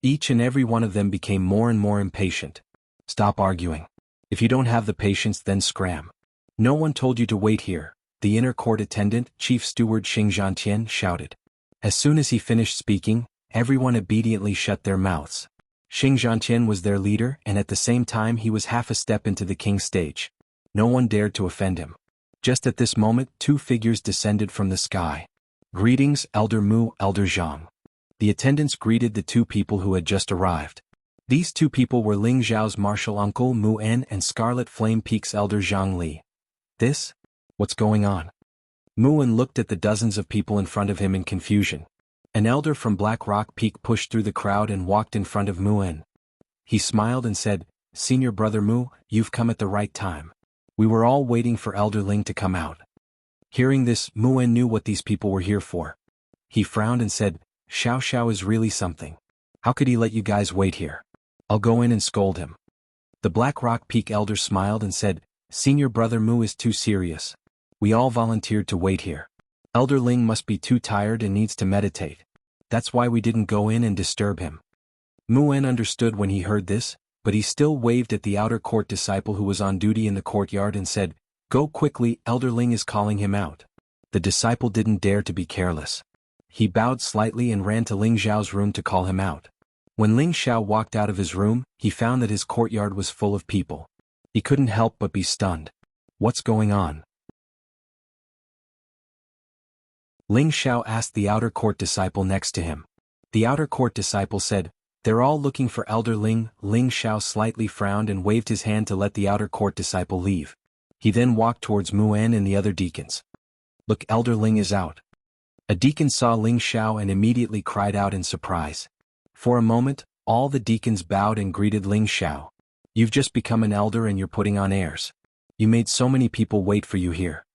Each and every one of them became more and more impatient. "Stop arguing. If you don't have the patience, then scram. No one told you to wait here," the inner court attendant, Chief Steward Xing Zhantian, shouted. As soon as he finished speaking, everyone obediently shut their mouths. Xing Zhantian was their leader, and at the same time he was half a step into the king's stage. No one dared to offend him. Just at this moment, two figures descended from the sky. "Greetings, Elder Mu, Elder Zhang." The attendants greeted the two people who had just arrived. These two people were Ling Zhao's martial uncle Mu En and Scarlet Flame Peak's Elder Zhang Li. What's going on?" Muan looked at the dozens of people in front of him in confusion. An elder from Black Rock Peak pushed through the crowd and walked in front of Muan. He smiled and said, "Senior Brother Mu, you've come at the right time. We were all waiting for Elder Ling to come out." Hearing this, Muan knew what these people were here for. He frowned and said, "Xiao Xiao is really something. How could he let you guys wait here? I'll go in and scold him." The Black Rock Peak elder smiled and said, "Senior Brother Mu is too serious. We all volunteered to wait here. Elder Ling must be too tired and needs to meditate. That's why we didn't go in and disturb him." Muan understood when he heard this, but he still waved at the outer court disciple who was on duty in the courtyard and said, "Go quickly, Elder Ling is calling him out." The disciple didn't dare to be careless. He bowed slightly and ran to Ling Xiao's room to call him out. When Ling Xiao walked out of his room, he found that his courtyard was full of people. He couldn't help but be stunned. What's going on? Ling Xiao asked the outer court disciple next to him. The outer court disciple said, "They're all looking for Elder Ling." Ling Xiao slightly frowned and waved his hand to let the outer court disciple leave. He then walked towards Muan and the other deacons. "Look, Elder Ling is out." A deacon saw Ling Xiao and immediately cried out in surprise. For a moment, all the deacons bowed and greeted Ling Xiao. "You've just become an elder and you're putting on airs. You made so many people wait for you here."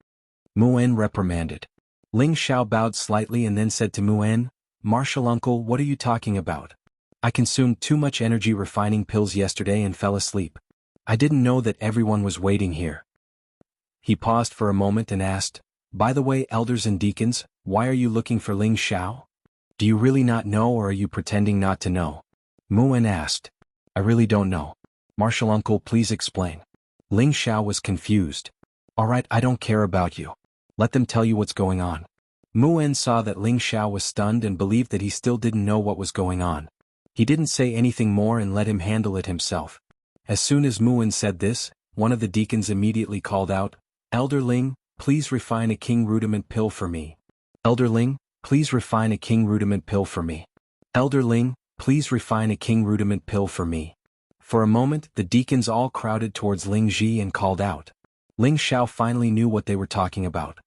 Muan reprimanded. Ling Xiao bowed slightly and then said to Muan, "Martial uncle, what are you talking about? I consumed too much energy refining pills yesterday and fell asleep. I didn't know that everyone was waiting here." He paused for a moment and asked, "By the way, elders and deacons, why are you looking for Ling Xiao? Do you really not know or are you pretending not to know?" Muan asked. "I really don't know. Martial uncle, please explain." Ling Xiao was confused. "Alright, I don't care about you. Let them tell you what's going on." Muan saw that Ling Xiao was stunned and believed that he still didn't know what was going on. He didn't say anything more and let him handle it himself. As soon as Muan said this, one of the deacons immediately called out, "Elder Ling, please refine a king rudiment pill for me. Elder Ling, please refine a king rudiment pill for me. Elder Ling, please refine a king rudiment pill for me." For a moment, the deacons all crowded towards Ling Ji and called out. Ling Xiao finally knew what they were talking about.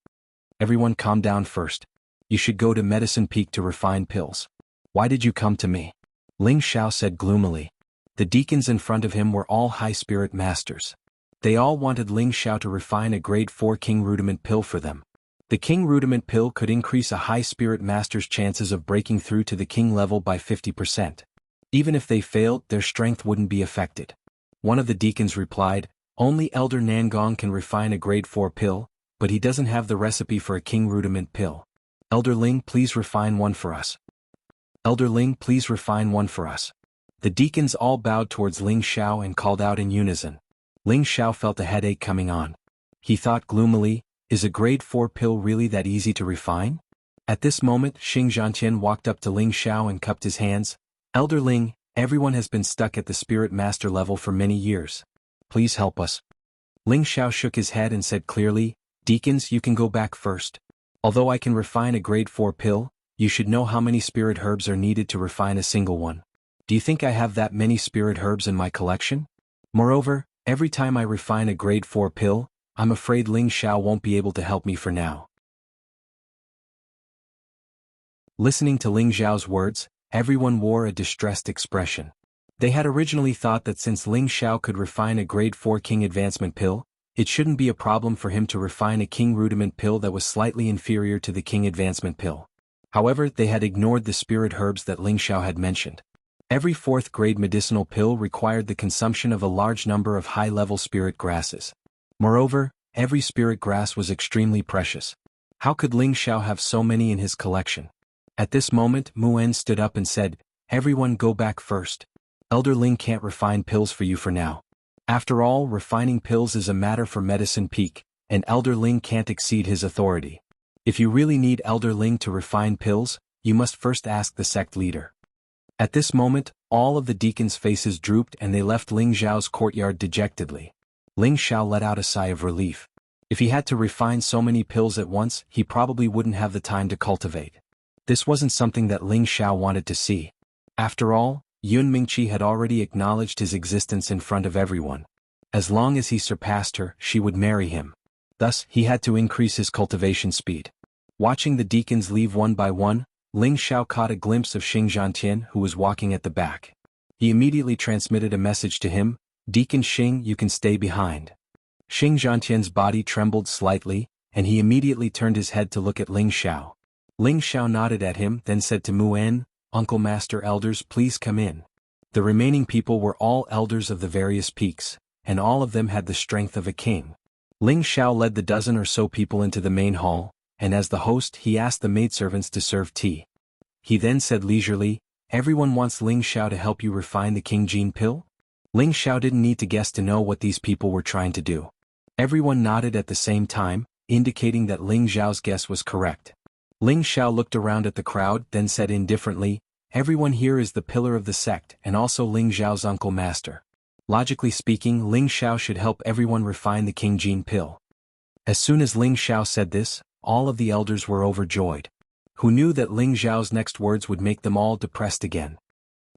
"Everyone calm down first. You should go to Medicine Peak to refine pills. Why did you come to me?" Ling Xiao said gloomily. The deacons in front of him were all high-spirit masters. They all wanted Ling Xiao to refine a grade 4 king rudiment pill for them. The king rudiment pill could increase a high-spirit master's chances of breaking through to the king level by 50%. Even if they failed, their strength wouldn't be affected. One of the deacons replied, "Only Elder Nangong can refine a grade 4 pill, but he doesn't have the recipe for a king rudiment pill. Elder Ling, please refine one for us. Elder Ling, please refine one for us." The deacons all bowed towards Ling Xiao and called out in unison. Ling Xiao felt a headache coming on. He thought gloomily, is a grade 4 pill really that easy to refine? At this moment, Xing Zhantian walked up to Ling Xiao and cupped his hands. "Elder Ling, everyone has been stuck at the spirit master level for many years. Please help us." Ling Xiao shook his head and said clearly, "Deacons, you can go back first. Although I can refine a grade 4 pill, you should know how many spirit herbs are needed to refine a single one. Do you think I have that many spirit herbs in my collection? Moreover, every time I refine a grade 4 pill, I'm afraid Ling Xiao won't be able to help me for now." Listening to Ling Xiao's words, everyone wore a distressed expression. They had originally thought that since Ling Xiao could refine a grade 4 king advancement pill, it shouldn't be a problem for him to refine a king rudiment pill that was slightly inferior to the king advancement pill. However, they had ignored the spirit herbs that Ling Xiao had mentioned. Every 4th grade medicinal pill required the consumption of a large number of high-level spirit grasses. Moreover, every spirit grass was extremely precious. How could Ling Xiao have so many in his collection? At this moment, Muan stood up and said, "Everyone go back first. Elder Ling can't refine pills for you for now. After all, refining pills is a matter for Medicine Peak, and Elder Ling can't exceed his authority. If you really need Elder Ling to refine pills, you must first ask the sect leader." At this moment, all of the deacons' faces drooped and they left Ling Xiao's courtyard dejectedly. Ling Xiao let out a sigh of relief. If he had to refine so many pills at once, he probably wouldn't have the time to cultivate. This wasn't something that Ling Xiao wanted to see. After all, Yun Mingqi had already acknowledged his existence in front of everyone. As long as he surpassed her, she would marry him. Thus, he had to increase his cultivation speed. Watching the deacons leave one by one, Ling Xiao caught a glimpse of Xing Zhantian, who was walking at the back. He immediately transmitted a message to him, "Deacon Xing, you can stay behind." Xing Zhantian's body trembled slightly, and he immediately turned his head to look at Ling Xiao. Ling Xiao nodded at him, then said to Mu En, "Uncle Master Elders, please come in." The remaining people were all elders of the various peaks, and all of them had the strength of a king. Ling Xiao led the dozen or so people into the main hall, and as the host he asked the maidservants to serve tea. He then said leisurely, "Everyone wants Ling Xiao to help you refine the King Gene pill?" Ling Xiao didn't need to guess to know what these people were trying to do. Everyone nodded at the same time, indicating that Ling Xiao's guess was correct. Ling Xiao looked around at the crowd, then said indifferently, "Everyone here is the pillar of the sect and also Ling Xiao's uncle master. Logically speaking, Ling Xiao should help everyone refine the King Gene pill." As soon as Ling Xiao said this, all of the elders were overjoyed. Who knew that Ling Xiao's next words would make them all depressed again?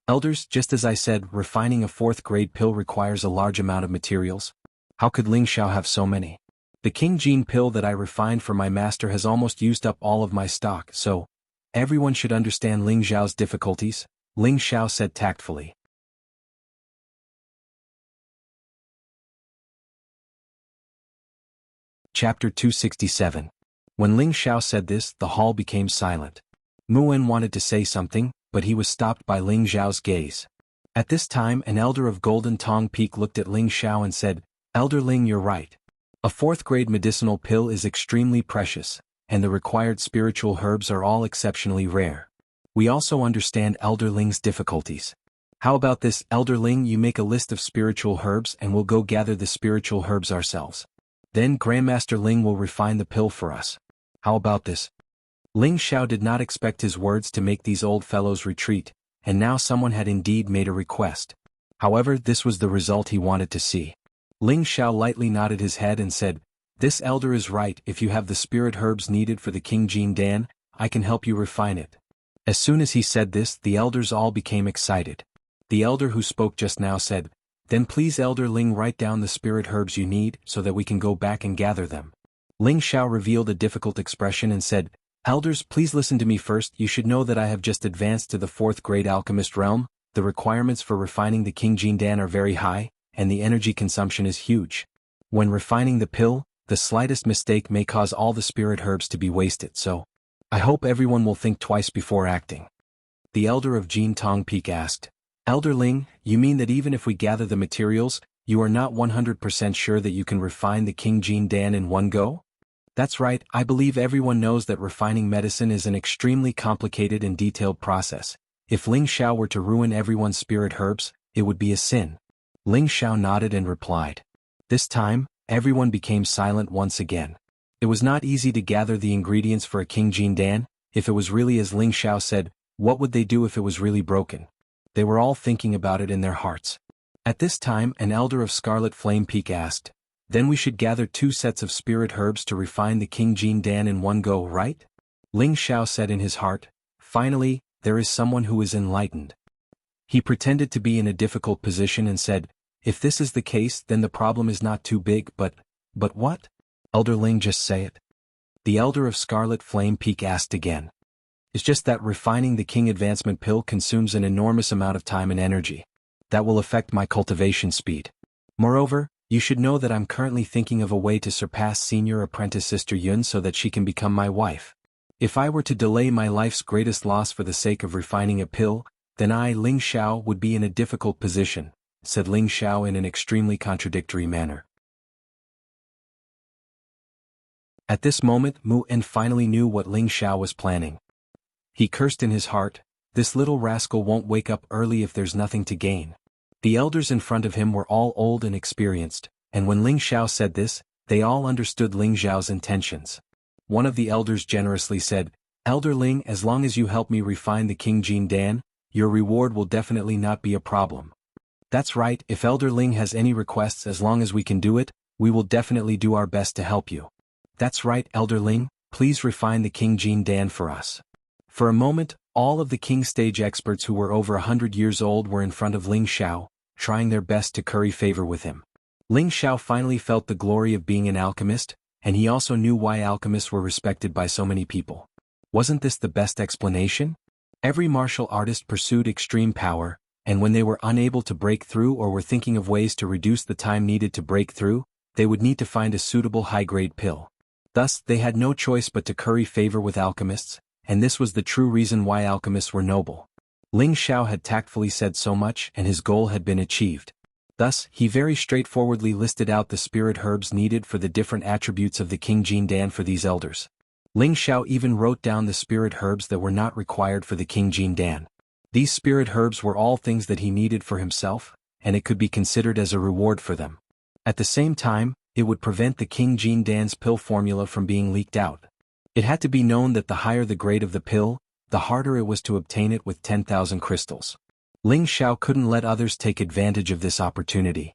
Elders, just as I said, refining a 4th grade pill requires a large amount of materials. How could Ling Xiao have so many? The King Gene pill that I refined for my master has almost used up all of my stock, so everyone should understand Ling Xiao's difficulties, Ling Xiao said tactfully. Chapter 267. When Ling Xiao said this, the hall became silent. Mu En wanted to say something, but he was stopped by Ling Xiao's gaze. At this time an elder of Golden Tong Peak looked at Ling Xiao and said, "Elder Ling, you're right. A 4th grade medicinal pill is extremely precious, and the required spiritual herbs are all exceptionally rare. We also understand Elder Ling's difficulties. How about this, Elder Ling, you make a list of spiritual herbs and we'll go gather the spiritual herbs ourselves. Then Grandmaster Ling will refine the pill for us. How about this?" Ling Xiao did not expect his words to make these old fellows retreat, and now someone had indeed made a request. However, this was the result he wanted to see. Ling Xiao lightly nodded his head and said, "This elder is right. If you have the spirit herbs needed for the King Gene Dan, I can help you refine it." As soon as he said this, the elders all became excited. The elder who spoke just now said, "Then please Elder Ling write down the spirit herbs you need so that we can go back and gather them." Ling Xiao revealed a difficult expression and said, "Elders, please listen to me first. You should know that I have just advanced to the 4th grade alchemist realm. The requirements for refining the King Gene Dan are very high, and the energy consumption is huge. When refining the pill, the slightest mistake may cause all the spirit herbs to be wasted, so I hope everyone will think twice before acting." The elder of Jin Tong Peak asked, "Elder Ling, you mean that even if we gather the materials, you are not 100% sure that you can refine the King Gene Dan in one go?" "That's right. I believe everyone knows that refining medicine is an extremely complicated and detailed process. If Ling Xiao were to ruin everyone's spirit herbs, it would be a sin." Ling Xiao nodded and replied. This time, everyone became silent once again. It was not easy to gather the ingredients for a King Gene Dan. If it was really as Ling Xiao said, what would they do if it was really broken? They were all thinking about it in their hearts. At this time an elder of Scarlet Flame Peak asked, "Then we should gather 2 sets of spirit herbs to refine the King Gene Dan in one go, right?" Ling Xiao said in his heart, "Finally, there is someone who is enlightened." He pretended to be in a difficult position and said, "If this is the case, then the problem is not too big, but what? Elder Ling, just say it." The elder of Scarlet Flame Peak asked again. "It's just that refining the King Advancement pill consumes an enormous amount of time and energy. That will affect my cultivation speed. Moreover, you should know that I'm currently thinking of a way to surpass senior apprentice Sister Yun so that she can become my wife. If I were to delay my life's greatest loss for the sake of refining a pill, then I, Ling Xiao, would be in a difficult position," said Ling Xiao in an extremely contradictory manner. At this moment Mu En finally knew what Ling Xiao was planning. He cursed in his heart, "This little rascal won't wake up early if there's nothing to gain." The elders in front of him were all old and experienced, and when Ling Xiao said this, they all understood Ling Xiao's intentions. One of the elders generously said, "Elder Ling, as long as you help me refine the King Gene Dan, your reward will definitely not be a problem." "That's right, if Elder Ling has any requests, as long as we can do it, we will definitely do our best to help you." "That's right, Elder Ling, please refine the King Gene Dan for us." For a moment, all of the King stage experts who were over 100 years old were in front of Ling Xiao, trying their best to curry favor with him. Ling Xiao finally felt the glory of being an alchemist, and he also knew why alchemists were respected by so many people. Wasn't this the best explanation? Every martial artist pursued extreme power, and when they were unable to break through or were thinking of ways to reduce the time needed to break through, they would need to find a suitable high-grade pill. Thus, they had no choice but to curry favor with alchemists, and this was the true reason why alchemists were noble. Ling Xiao had tactfully said so much and his goal had been achieved. Thus, he very straightforwardly listed out the spirit herbs needed for the different attributes of the King Jin Dan for these elders. Ling Xiao even wrote down the spirit herbs that were not required for the King Jin Dan. These spirit herbs were all things that he needed for himself, and it could be considered as a reward for them. At the same time, it would prevent the King Jin Dan's pill formula from being leaked out. It had to be known that the higher the grade of the pill, the harder it was to obtain it with 10,000 crystals. Ling Xiao couldn't let others take advantage of this opportunity.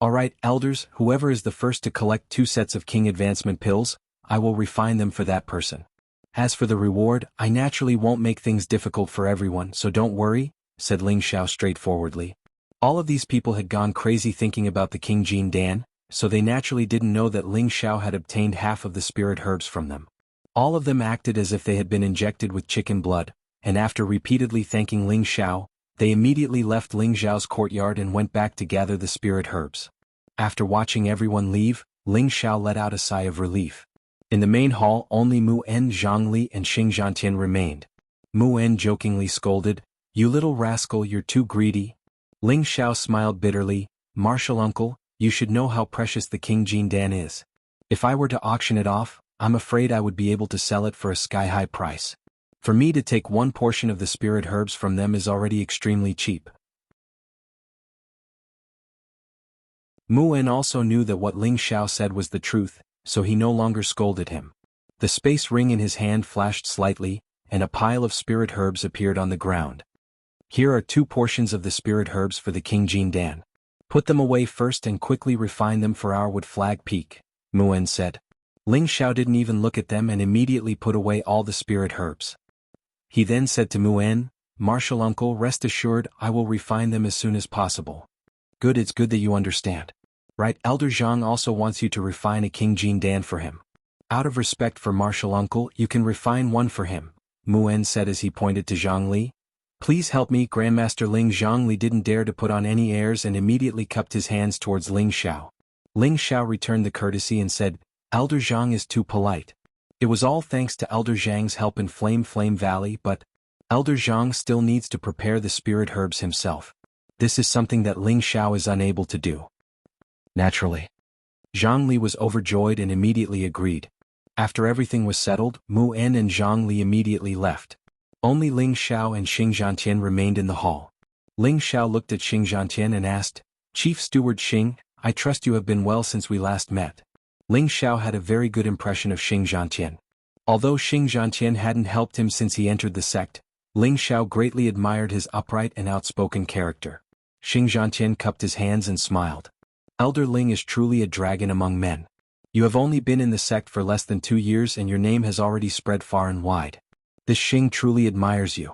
Alright, elders, whoever is the first to collect 2 sets of King Advancement pills, I will refine them for that person. As for the reward, I naturally won't make things difficult for everyone, so don't worry, said Ling Xiao straightforwardly. All of these people had gone crazy thinking about the King Jin Dan, so they naturally didn't know that Ling Xiao had obtained half of the spirit herbs from them. All of them acted as if they had been injected with chicken blood, and after repeatedly thanking Ling Xiao, they immediately left Ling Xiao's courtyard and went back to gather the spirit herbs. After watching everyone leave, Ling Xiao let out a sigh of relief. In the main hall, only Mu En, Zhang Li and Xing Zhantian remained. Mu En jokingly scolded, "You little rascal, you're too greedy." Ling Xiao smiled bitterly, "Martial uncle, you should know how precious the King Jin Dan is. If I were to auction it off, I'm afraid I would be able to sell it for a sky-high price. For me to take one portion of the spirit herbs from them is already extremely cheap." Mu En also knew that what Ling Xiao said was the truth, so he no longer scolded him. The space ring in his hand flashed slightly, and a pile of spirit herbs appeared on the ground. "Here are 2 portions of the spirit herbs for the King Jin Dan. Put them away first and quickly refine them for our wood flag peak," Mu En said. Ling Xiao didn't even look at them and immediately put away all the spirit herbs. He then said to Mu En, "Martial uncle, rest assured I will refine them as soon as possible." "Good, it's good that you understand. Right, Elder Zhang also wants you to refine a King Jin Dan for him. Out of respect for Martial uncle, you can refine one for him," Mu En said as he pointed to Zhang Li. "Please help me, Grandmaster Ling." Zhang Li didn't dare to put on any airs and immediately cupped his hands towards Ling Xiao. Ling Xiao returned the courtesy and said, "Elder Zhang is too polite. It was all thanks to Elder Zhang's help in Flame Valley, but Elder Zhang still needs to prepare the spirit herbs himself. This is something that Ling Xiao is unable to do." Naturally. Zhang Li was overjoyed and immediately agreed. After everything was settled, Mu En and Zhang Li immediately left. Only Ling Xiao and Xing Zhantian remained in the hall. Ling Xiao looked at Xing Zhantian and asked, "Chief Steward Xing, I trust you have been well since we last met." Ling Xiao had a very good impression of Xing Zhantian. Although Xing Zhantian hadn't helped him since he entered the sect, Ling Xiao greatly admired his upright and outspoken character. Xing Zhantian cupped his hands and smiled. "Elder Ling is truly a dragon among men. You have only been in the sect for less than 2 years and your name has already spread far and wide. This Xing truly admires you."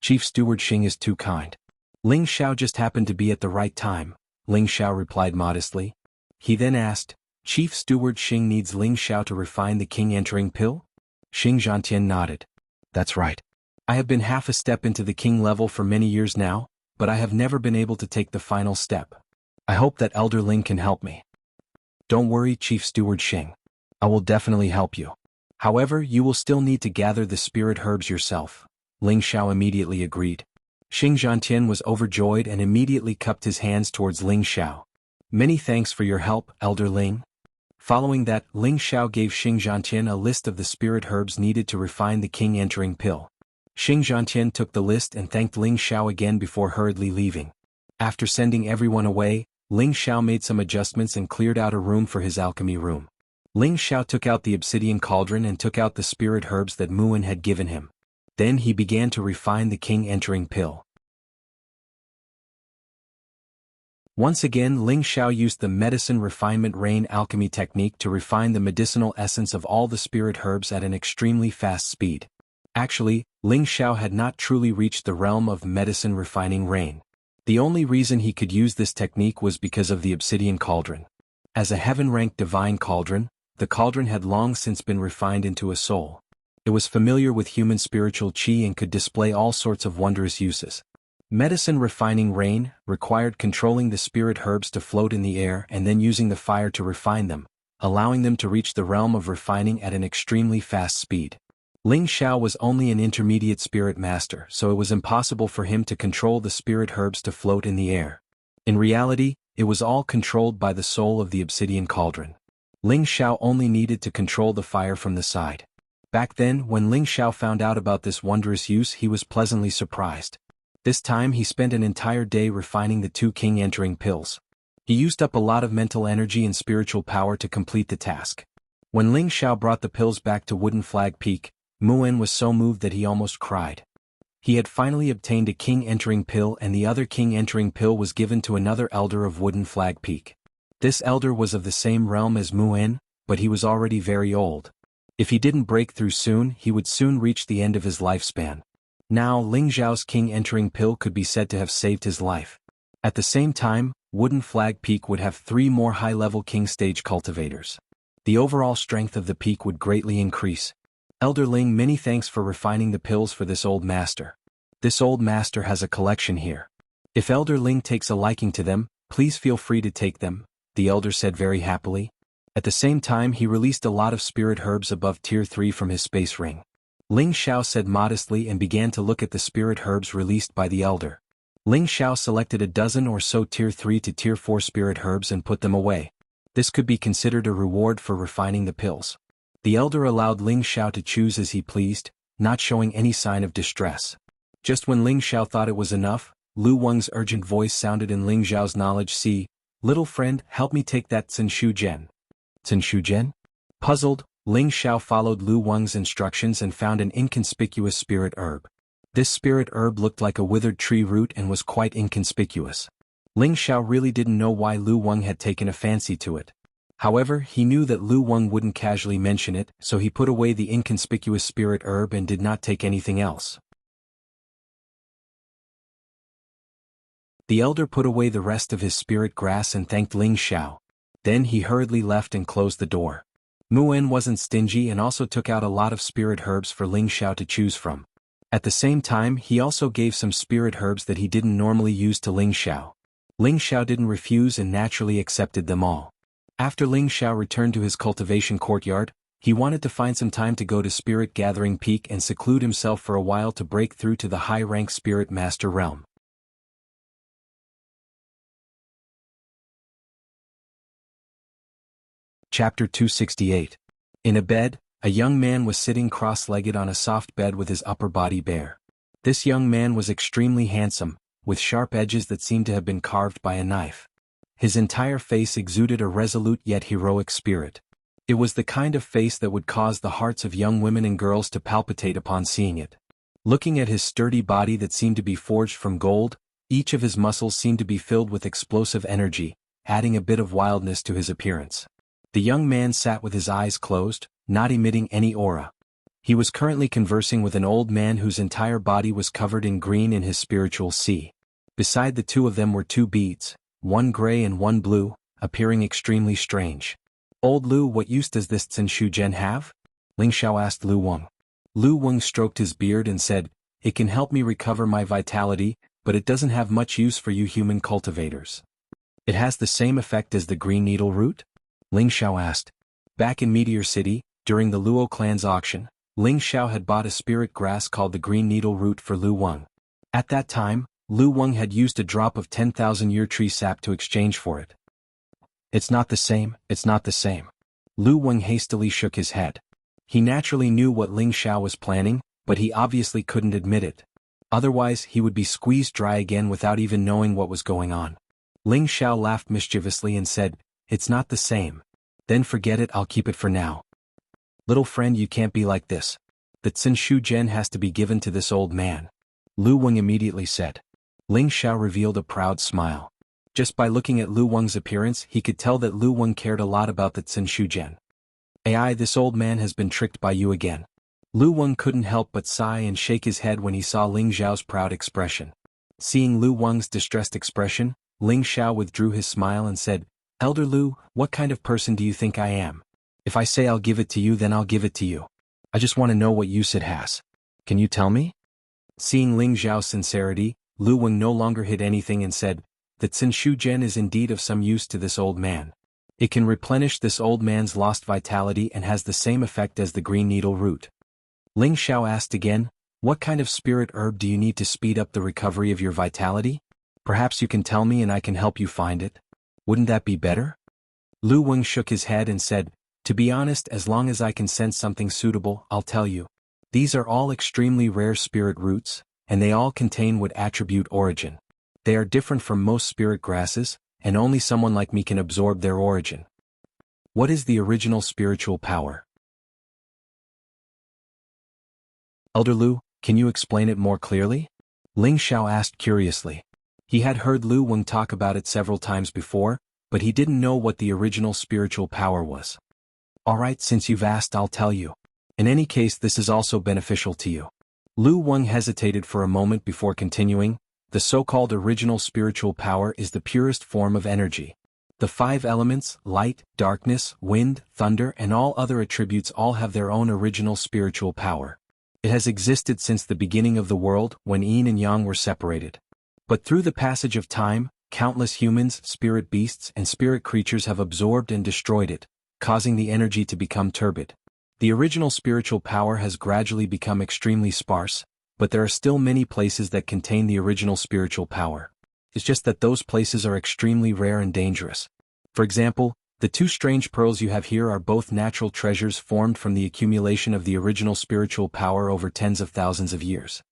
"Chief Steward Xing is too kind. Ling Xiao just happened to be at the right time," Ling Xiao replied modestly. He then asked, "Chief Steward Xing needs Ling Xiao to refine the king entering pill?" Xing Zhantian nodded. "That's right. I have been half a step into the king level for many years now, but I have never been able to take the final step. I hope that Elder Ling can help me." "Don't worry, Chief Steward Xing. I will definitely help you. However, you will still need to gather the spirit herbs yourself," Ling Xiao immediately agreed. Xing Zhantian was overjoyed and immediately cupped his hands towards Ling Xiao. "Many thanks for your help, Elder Ling." Following that, Ling Xiao gave Xing Zhantian a list of the spirit herbs needed to refine the king entering pill. Xing Zhantian took the list and thanked Ling Xiao again before hurriedly leaving. After sending everyone away, Ling Xiao made some adjustments and cleared out a room for his alchemy room. Ling Xiao took out the obsidian cauldron and took out the spirit herbs that Mu En had given him. Then he began to refine the king entering pill. Once again, Ling Xiao used the medicine refinement rain alchemy technique to refine the medicinal essence of all the spirit herbs at an extremely fast speed. Actually, Ling Xiao had not truly reached the realm of medicine refining rain. The only reason he could use this technique was because of the obsidian cauldron. As a heaven-ranked divine cauldron, the cauldron had long since been refined into a soul. It was familiar with human spiritual qi and could display all sorts of wondrous uses. Medicine refining rain required controlling the spirit herbs to float in the air and then using the fire to refine them, allowing them to reach the realm of refining at an extremely fast speed. Ling Xiao was only an intermediate spirit master, so it was impossible for him to control the spirit herbs to float in the air. In reality, it was all controlled by the soul of the obsidian cauldron. Ling Xiao only needed to control the fire from the side. Back then, when Ling Xiao found out about this wondrous use, he was pleasantly surprised. This time he spent an entire day refining the 2 king entering pills. He used up a lot of mental energy and spiritual power to complete the task. When Ling Xiao brought the pills back to Wooden Flag Peak, Mu'en was so moved that he almost cried. He had finally obtained a king entering pill, and the other king entering pill was given to another elder of Wooden Flag Peak. This elder was of the same realm as Mu'en, but he was already very old. If he didn't break through soon, he would soon reach the end of his lifespan. Now Ling Xiao's king entering pill could be said to have saved his life. At the same time, Wooden Flag Peak would have 3 more high-level king stage cultivators. The overall strength of the peak would greatly increase. Elder Ling, many thanks for refining the pills for this old master. This old master has a collection here. If Elder Ling takes a liking to them, please feel free to take them, the elder said very happily. At the same time, he released a lot of spirit herbs above tier 3 from his space ring. Ling Xiao said modestly and began to look at the spirit herbs released by the elder. Ling Xiao selected a dozen or so tier 3 to tier 4 spirit herbs and put them away. This could be considered a reward for refining the pills. The elder allowed Ling Xiao to choose as he pleased, not showing any sign of distress. Just when Ling Xiao thought it was enough, Lu Weng's urgent voice sounded in Ling Xiao's knowledge. "See, little friend, help me take that Zinshu Gen." Zinshu Gen? Puzzled, Ling Xiao followed Lu Weng's instructions and found an inconspicuous spirit herb. This spirit herb looked like a withered tree root and was quite inconspicuous. Ling Xiao really didn't know why Lu Weng had taken a fancy to it. However, he knew that Lu Weng wouldn't casually mention it, so he put away the inconspicuous spirit herb and did not take anything else. The elder put away the rest of his spirit grass and thanked Ling Xiao. Then he hurriedly left and closed the door. Mu'en wasn't stingy and also took out a lot of spirit herbs for Ling Xiao to choose from. At the same time, he also gave some spirit herbs that he didn't normally use to Ling Xiao. Ling Xiao didn't refuse and naturally accepted them all. After Ling Xiao returned to his cultivation courtyard, he wanted to find some time to go to Spirit Gathering Peak and seclude himself for a while to break through to the high-rank Spirit Master realm. Chapter 268. In a bed, a young man was sitting cross-legged on a soft bed with his upper body bare. This young man was extremely handsome, with sharp edges that seemed to have been carved by a knife. His entire face exuded a resolute yet heroic spirit. It was the kind of face that would cause the hearts of young women and girls to palpitate upon seeing it. Looking at his sturdy body that seemed to be forged from gold, each of his muscles seemed to be filled with explosive energy, adding a bit of wildness to his appearance. The young man sat with his eyes closed, not emitting any aura. He was currently conversing with an old man whose entire body was covered in green in his spiritual sea. Beside the two of them were 2 beads, one gray and one blue, appearing extremely strange. "Old Lu, what use does this Zinshu Gen have?" Ling Xiao asked Lu Weng. Lu Weng stroked his beard and said, "It can help me recover my vitality, but it doesn't have much use for you human cultivators." "It has the same effect as the green needle root?" Ling Xiao asked. Back in Meteor City, during the Luo clan's auction, Ling Xiao had bought a spirit grass called the green needle root for Lu Weng. At that time, Lu Weng had used a drop of 10,000-year tree sap to exchange for it. "It's not the same, it's not the same." Lu Weng hastily shook his head. He naturally knew what Ling Xiao was planning, but he obviously couldn't admit it. Otherwise, he would be squeezed dry again without even knowing what was going on. Ling Xiao laughed mischievously and said, "It's not the same. Then forget it, I'll keep it for now." "Little friend, you can't be like this. The Zinshu Gen has to be given to this old man," Lu Weng immediately said. Ling Xiao revealed a proud smile. Just by looking at Lu Weng's appearance, he could tell that Lu Weng cared a lot about the Zinshu Gen. "Ai, this old man has been tricked by you again." Lu Weng couldn't help but sigh and shake his head when he saw Ling Xiao's proud expression. Seeing Lu Weng's distressed expression, Ling Xiao withdrew his smile and said, "Elder Lu, what kind of person do you think I am? If I say I'll give it to you, then I'll give it to you. I just want to know what use it has. Can you tell me? Seeing Ling Xiao's sincerity, Lu Weng no longer hid anything and said, "The Tsin Shu Jian is indeed of some use to this old man. It can replenish this old man's lost vitality and has the same effect as the green needle root." Ling Xiao asked again, "What kind of spirit herb do you need to speed up the recovery of your vitality? Perhaps you can tell me and I can help you find it. Wouldn't that be better?" Lu Weng shook his head and said, "To be honest, as long as I can sense something suitable, I'll tell you. These are all extremely rare spirit roots, and they all contain what attribute origin. They are different from most spirit grasses, and only someone like me can absorb their origin." What is the original spiritual power? Elder Lu, can you explain it more clearly? Ling Xiao asked curiously. He had heard Lu Weng talk about it several times before, but he didn't know what the original spiritual power was. Alright, since you've asked, I'll tell you. In any case, this is also beneficial to you. Lu Weng hesitated for a moment before continuing. The so-called original spiritual power is the purest form of energy. The 5 elements, light, darkness, wind, thunder, and all other attributes all have their own original spiritual power. It has existed since the beginning of the world, when yin and yang were separated. But through the passage of time, countless humans, spirit beasts, and spirit creatures have absorbed and destroyed it, causing the energy to become turbid. The original spiritual power has gradually become extremely sparse, but there are still many places that contain the original spiritual power. It's just that those places are extremely rare and dangerous. For example, the 2 strange pearls you have here are both natural treasures formed from the accumulation of the original spiritual power over tens of thousands of years.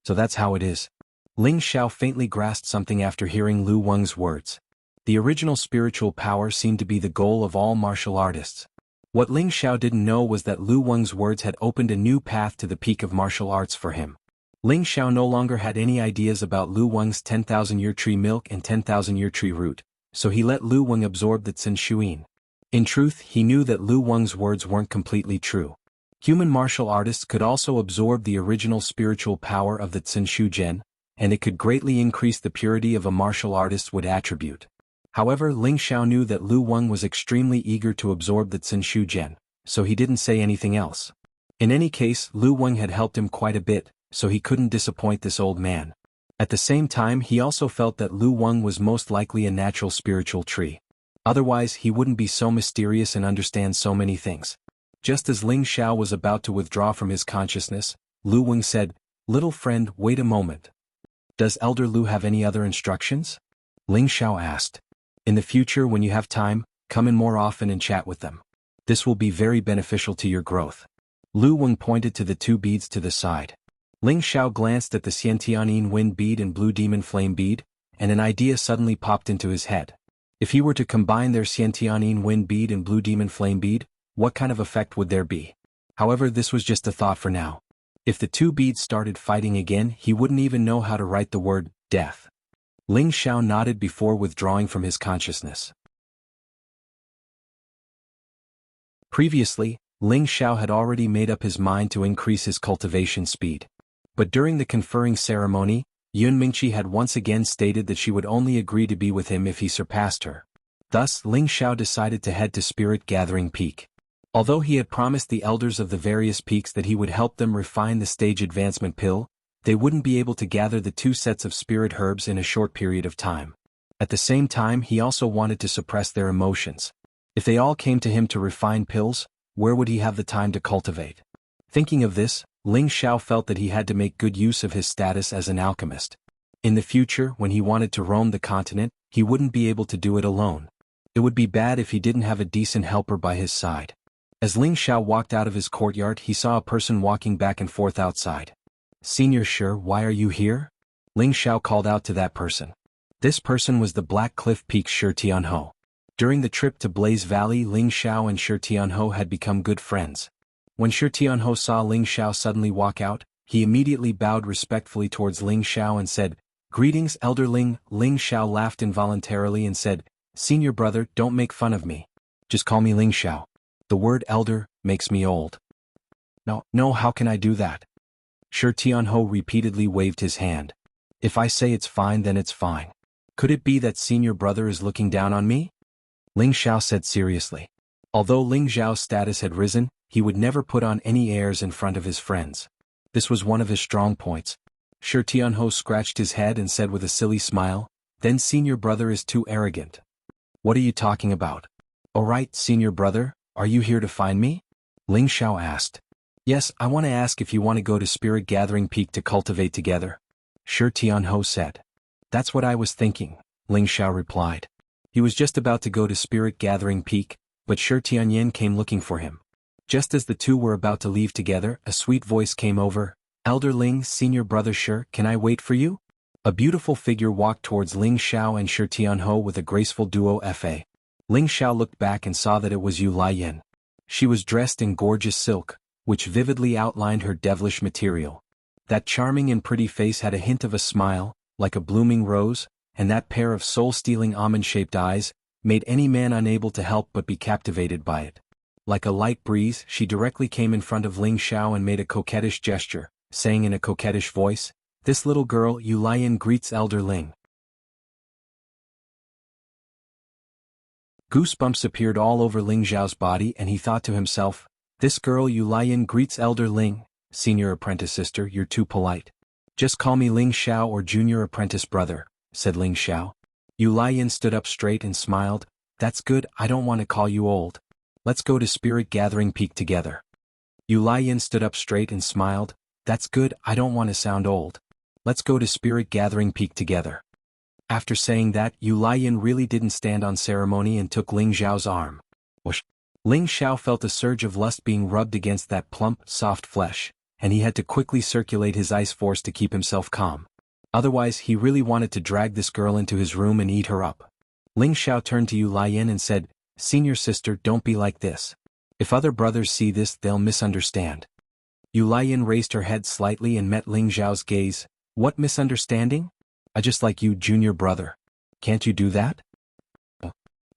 So that's how it is. Ling Xiao faintly grasped something after hearing Lu Weng's words. The original spiritual power seemed to be the goal of all martial artists. What Ling Xiao didn't know was that Lu Weng's words had opened a new path to the peak of martial arts for him. Ling Xiao no longer had any ideas about Lu Weng's 10,000-year tree milk and 10,000-year tree root, so he let Lu Weng absorb the Tsin Shuyin. In truth, he knew that Lu Weng's words weren't completely true. Human martial artists could also absorb the original spiritual power of the Tsin Shu Jian, and it could greatly increase the purity of a martial artist's wood attribute. However, Ling Xiao knew that Lu Weng was extremely eager to absorb the Tsin Shu Jian, so he didn't say anything else. In any case, Lu Weng had helped him quite a bit, so he couldn't disappoint this old man. At the same time, he also felt that Lu Weng was most likely a natural spiritual tree. Otherwise, he wouldn't be so mysterious and understand so many things. Just as Ling Xiao was about to withdraw from his consciousness, Lu Weng said, "Little friend, wait a moment. Does Elder Lu have any other instructions?" Ling Xiao asked. "In the future, when you have time, come in more often and chat with them. This will be very beneficial to your growth." Lu Weng pointed to the 2 beads to the side. Ling Xiao glanced at the Xiantianin wind bead and blue demon flame bead, and an idea suddenly popped into his head. If he were to combine their Xiantianin wind bead and blue demon flame bead, what kind of effect would there be? However, this was just a thought for now. If the 2 beads started fighting again, he wouldn't even know how to write the word death. Ling Xiao nodded before withdrawing from his consciousness. Previously, Ling Xiao had already made up his mind to increase his cultivation speed. But during the conferring ceremony, Yun Mingqi had once again stated that she would only agree to be with him if he surpassed her. Thus, Ling Xiao decided to head to Spirit Gathering Peak. Although he had promised the elders of the various peaks that he would help them refine the stage advancement pill, they wouldn't be able to gather the 2 sets of spirit herbs in a short period of time. At the same time, he also wanted to suppress their emotions. If they all came to him to refine pills, where would he have the time to cultivate? Thinking of this, Ling Xiao felt that he had to make good use of his status as an alchemist. In the future, when he wanted to roam the continent, he wouldn't be able to do it alone. It would be bad if he didn't have a decent helper by his side. As Ling Xiao walked out of his courtyard, he saw a person walking back and forth outside. "Senior Shi, why are you here?" Ling Xiao called out to that person. This person was the Black Cliff Peak Shi Tianho. During the trip to Blaze Valley, Ling Xiao and Shi Tianho had become good friends. When Shi Tianho saw Ling Xiao suddenly walk out, he immediately bowed respectfully towards Ling Xiao and said, "Greetings, Elder Ling." Ling Xiao laughed involuntarily and said, "Senior brother, don't make fun of me. Just call me Ling Xiao. The word elder makes me old." No, how can I do that?" Shi Tianho repeatedly waved his hand. "If I say it's fine, then it's fine. Could it be that senior brother is looking down on me?" Ling Xiao said seriously. Although Ling Xiao's status had risen, he would never put on any airs in front of his friends. This was one of his strong points. Shi Tianhou scratched his head and said with a silly smile, "Then senior brother is too arrogant." "What are you talking about?" "Alright, senior brother, are you here to find me?" Ling Xiao asked. "Yes, I want to ask if you want to go to Spirit Gathering Peak to cultivate together," Shi Tianhou said. "That's what I was thinking," Ling Xiao replied. He was just about to go to Spirit Gathering Peak, but Shi Tianyan came looking for him. Just as the two were about to leave together, a sweet voice came over. "Elder Ling, senior brother Shi, can I wait for you?" A beautiful figure walked towards Ling Xiao and Shi Tianhou with a graceful duo fa. Ling Xiao looked back and saw that it was Yu Laiyan. She was dressed in gorgeous silk, which vividly outlined her devilish material. That charming and pretty face had a hint of a smile, like a blooming rose, and that pair of soul-stealing almond-shaped eyes made any man unable to help but be captivated by it. Like a light breeze, she directly came in front of Ling Xiao and made a coquettish gesture, saying in a coquettish voice, "This little girl Yu Laiyan greets Elder Ling." Goosebumps appeared all over Ling Xiao's body and he thought to himself, "This girl Yu Laiyan greets Elder Ling, senior apprentice sister, you're too polite. Just call me Ling Xiao or junior apprentice brother," said Ling Xiao. Yu Laiyan stood up straight and smiled, "That's good, I don't want to call you old. Let's go to Spirit Gathering Peak together." Yu Laiyan stood up straight and smiled, "That's good, I don't want to sound old. Let's go to Spirit Gathering Peak together." After saying that, Yu Laiyan really didn't stand on ceremony and took Ling Xiao's arm. Whoosh! Ling Xiao felt a surge of lust being rubbed against that plump, soft flesh, and he had to quickly circulate his ice force to keep himself calm. Otherwise, he really wanted to drag this girl into his room and eat her up. Ling Xiao turned to Yu Laiyan and said, "Senior sister, don't be like this. If other brothers see this, they'll misunderstand." Yu Laiyan raised her head slightly and met Ling Xiao's gaze. "What misunderstanding? I just like you, junior brother. Can't you do that?"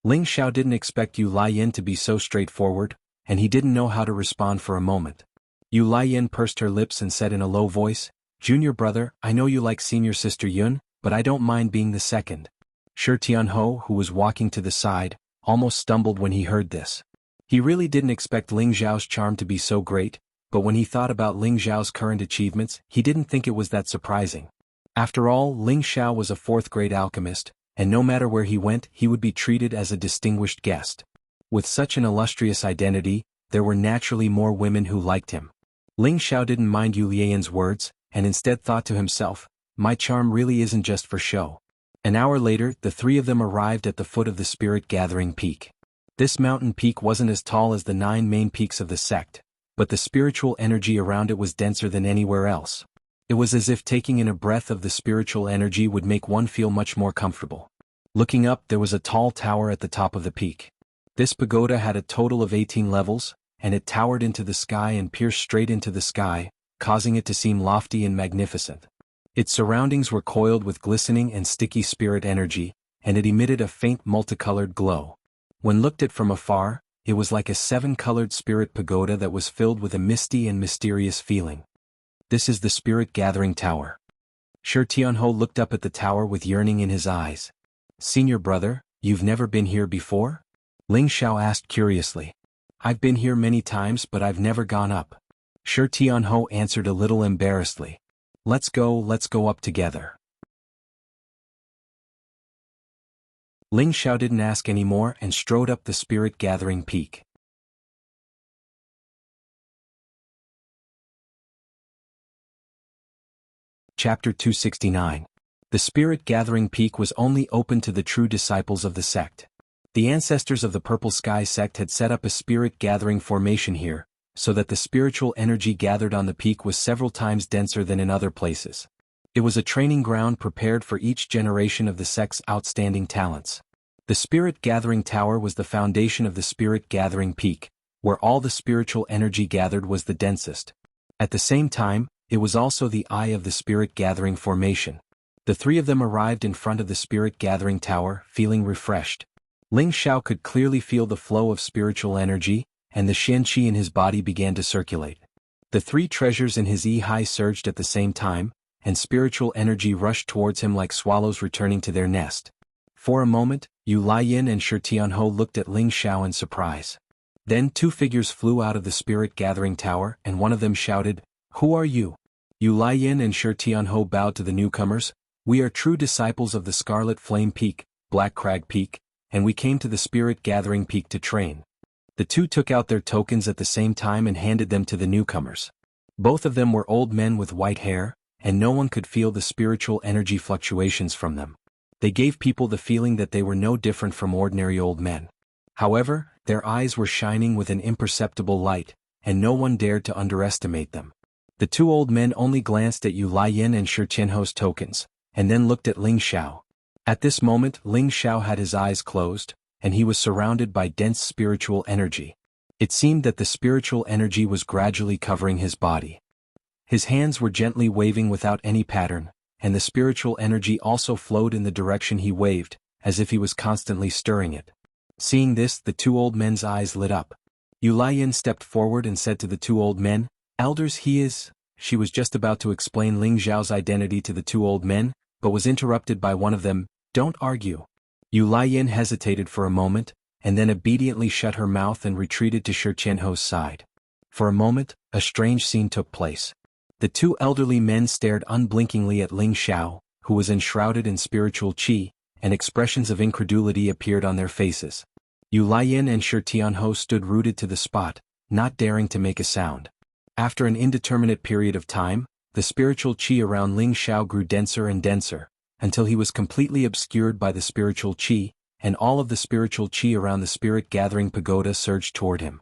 Ling Xiao didn't expect Yu Laiyan to be so straightforward, and he didn't know how to respond for a moment. Yu Laiyan pursed her lips and said in a low voice, "Junior brother, I know you like senior sister Yun, but I don't mind being the second." Shi Tianhou, who was walking to the side, almost stumbled when he heard this. He really didn't expect Ling Xiao's charm to be so great, but when he thought about Ling Xiao's current achievements, he didn't think it was that surprising. After all, Ling Xiao was a fourth-grade alchemist, and no matter where he went, he would be treated as a distinguished guest. With such an illustrious identity, there were naturally more women who liked him. Ling Xiao didn't mind Yu Laiyan's words, and instead thought to himself, "My charm really isn't just for show." An hour later, the three of them arrived at the foot of the Spirit Gathering Peak. This mountain peak wasn't as tall as the 9 main peaks of the sect, but the spiritual energy around it was denser than anywhere else. It was as if taking in a breath of the spiritual energy would make one feel much more comfortable. Looking up, there was a tall tower at the top of the peak. This pagoda had a total of 18 levels, and it towered into the sky and pierced straight into the sky, causing it to seem lofty and magnificent. Its surroundings were coiled with glistening and sticky spirit energy, and it emitted a faint multicolored glow. When looked at from afar, it was like a 7-colored spirit pagoda that was filled with a misty and mysterious feeling. "This is the Spirit Gathering Tower." Shi Tianhou looked up at the tower with yearning in his eyes. "Senior brother, you've never been here before?" Ling Xiao asked curiously. "I've been here many times but I've never gone up." Shi Tianhou answered a little embarrassedly. Let's go up together." Ling Xiao didn't ask any more and strode up the Spirit Gathering Peak. Chapter 269. The Spirit Gathering Peak was only open to the true disciples of the sect. The ancestors of the Purple Sky sect had set up a spirit gathering formation here, so that the spiritual energy gathered on the peak was several times denser than in other places. It was a training ground prepared for each generation of the sect's outstanding talents. The Spirit Gathering Tower was the foundation of the Spirit Gathering Peak, where all the spiritual energy gathered was the densest. At the same time, it was also the eye of the Spirit Gathering formation. The three of them arrived in front of the Spirit Gathering Tower, feeling refreshed. Ling Xiao could clearly feel the flow of spiritual energy, and the Xian Qi in his body began to circulate. The 3 treasures in his Yi surged at the same time, and spiritual energy rushed towards him like swallows returning to their nest. For a moment, Yu Laiyan and Shi Tianhou looked at Ling Xiao in surprise. Then two figures flew out of the spirit gathering tower and one of them shouted, "Who are you?" Yu Laiyin and Shi Tianhou bowed to the newcomers. "We are true disciples of the Scarlet Flame Peak, Black Crag Peak, and we came to the Spirit Gathering Peak to train." The two took out their tokens at the same time and handed them to the newcomers. Both of them were old men with white hair, and no one could feel the spiritual energy fluctuations from them. They gave people the feeling that they were no different from ordinary old men. However, their eyes were shining with an imperceptible light, and no one dared to underestimate them. The two old men only glanced at Yu Laiyin and Shi Tianhou's tokens, and then looked at Ling Xiao. At this moment Ling Xiao had his eyes closed, and he was surrounded by dense spiritual energy. It seemed that the spiritual energy was gradually covering his body. His hands were gently waving without any pattern, and the spiritual energy also flowed in the direction he waved, as if he was constantly stirring it. Seeing this, the two old men's eyes lit up. Yu Laiyin stepped forward and said to the two old men, "Elders, he is..." She was just about to explain Ling Xiao's identity to the two old men, but was interrupted by one of them. "Don't argue." Yu Laiyin hesitated for a moment, and then obediently shut her mouth and retreated to Shi Tianhou's side. For a moment, a strange scene took place. The two elderly men stared unblinkingly at Ling Xiao, who was enshrouded in spiritual qi, and expressions of incredulity appeared on their faces. Yu Laiyin and Shi Tianhou stood rooted to the spot, not daring to make a sound. After an indeterminate period of time, the spiritual qi around Ling Xiao grew denser and denser, until he was completely obscured by the spiritual qi, and all of the spiritual qi around the spirit gathering pagoda surged toward him.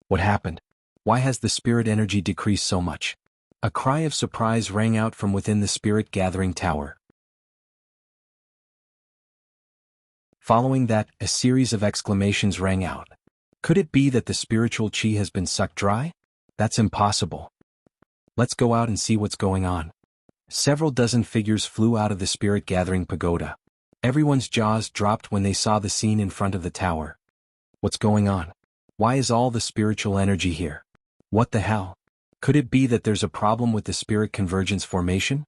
What happened? Why has the spirit energy decreased so much? A cry of surprise rang out from within the spirit gathering tower. Following that, a series of exclamations rang out. Could it be that the spiritual qi has been sucked dry? That's impossible. Let's go out and see what's going on. Several dozen figures flew out of the spirit gathering pagoda. Everyone's jaws dropped when they saw the scene in front of the tower. What's going on? Why is all the spiritual energy here? What the hell? Could it be that there's a problem with the spirit convergence formation?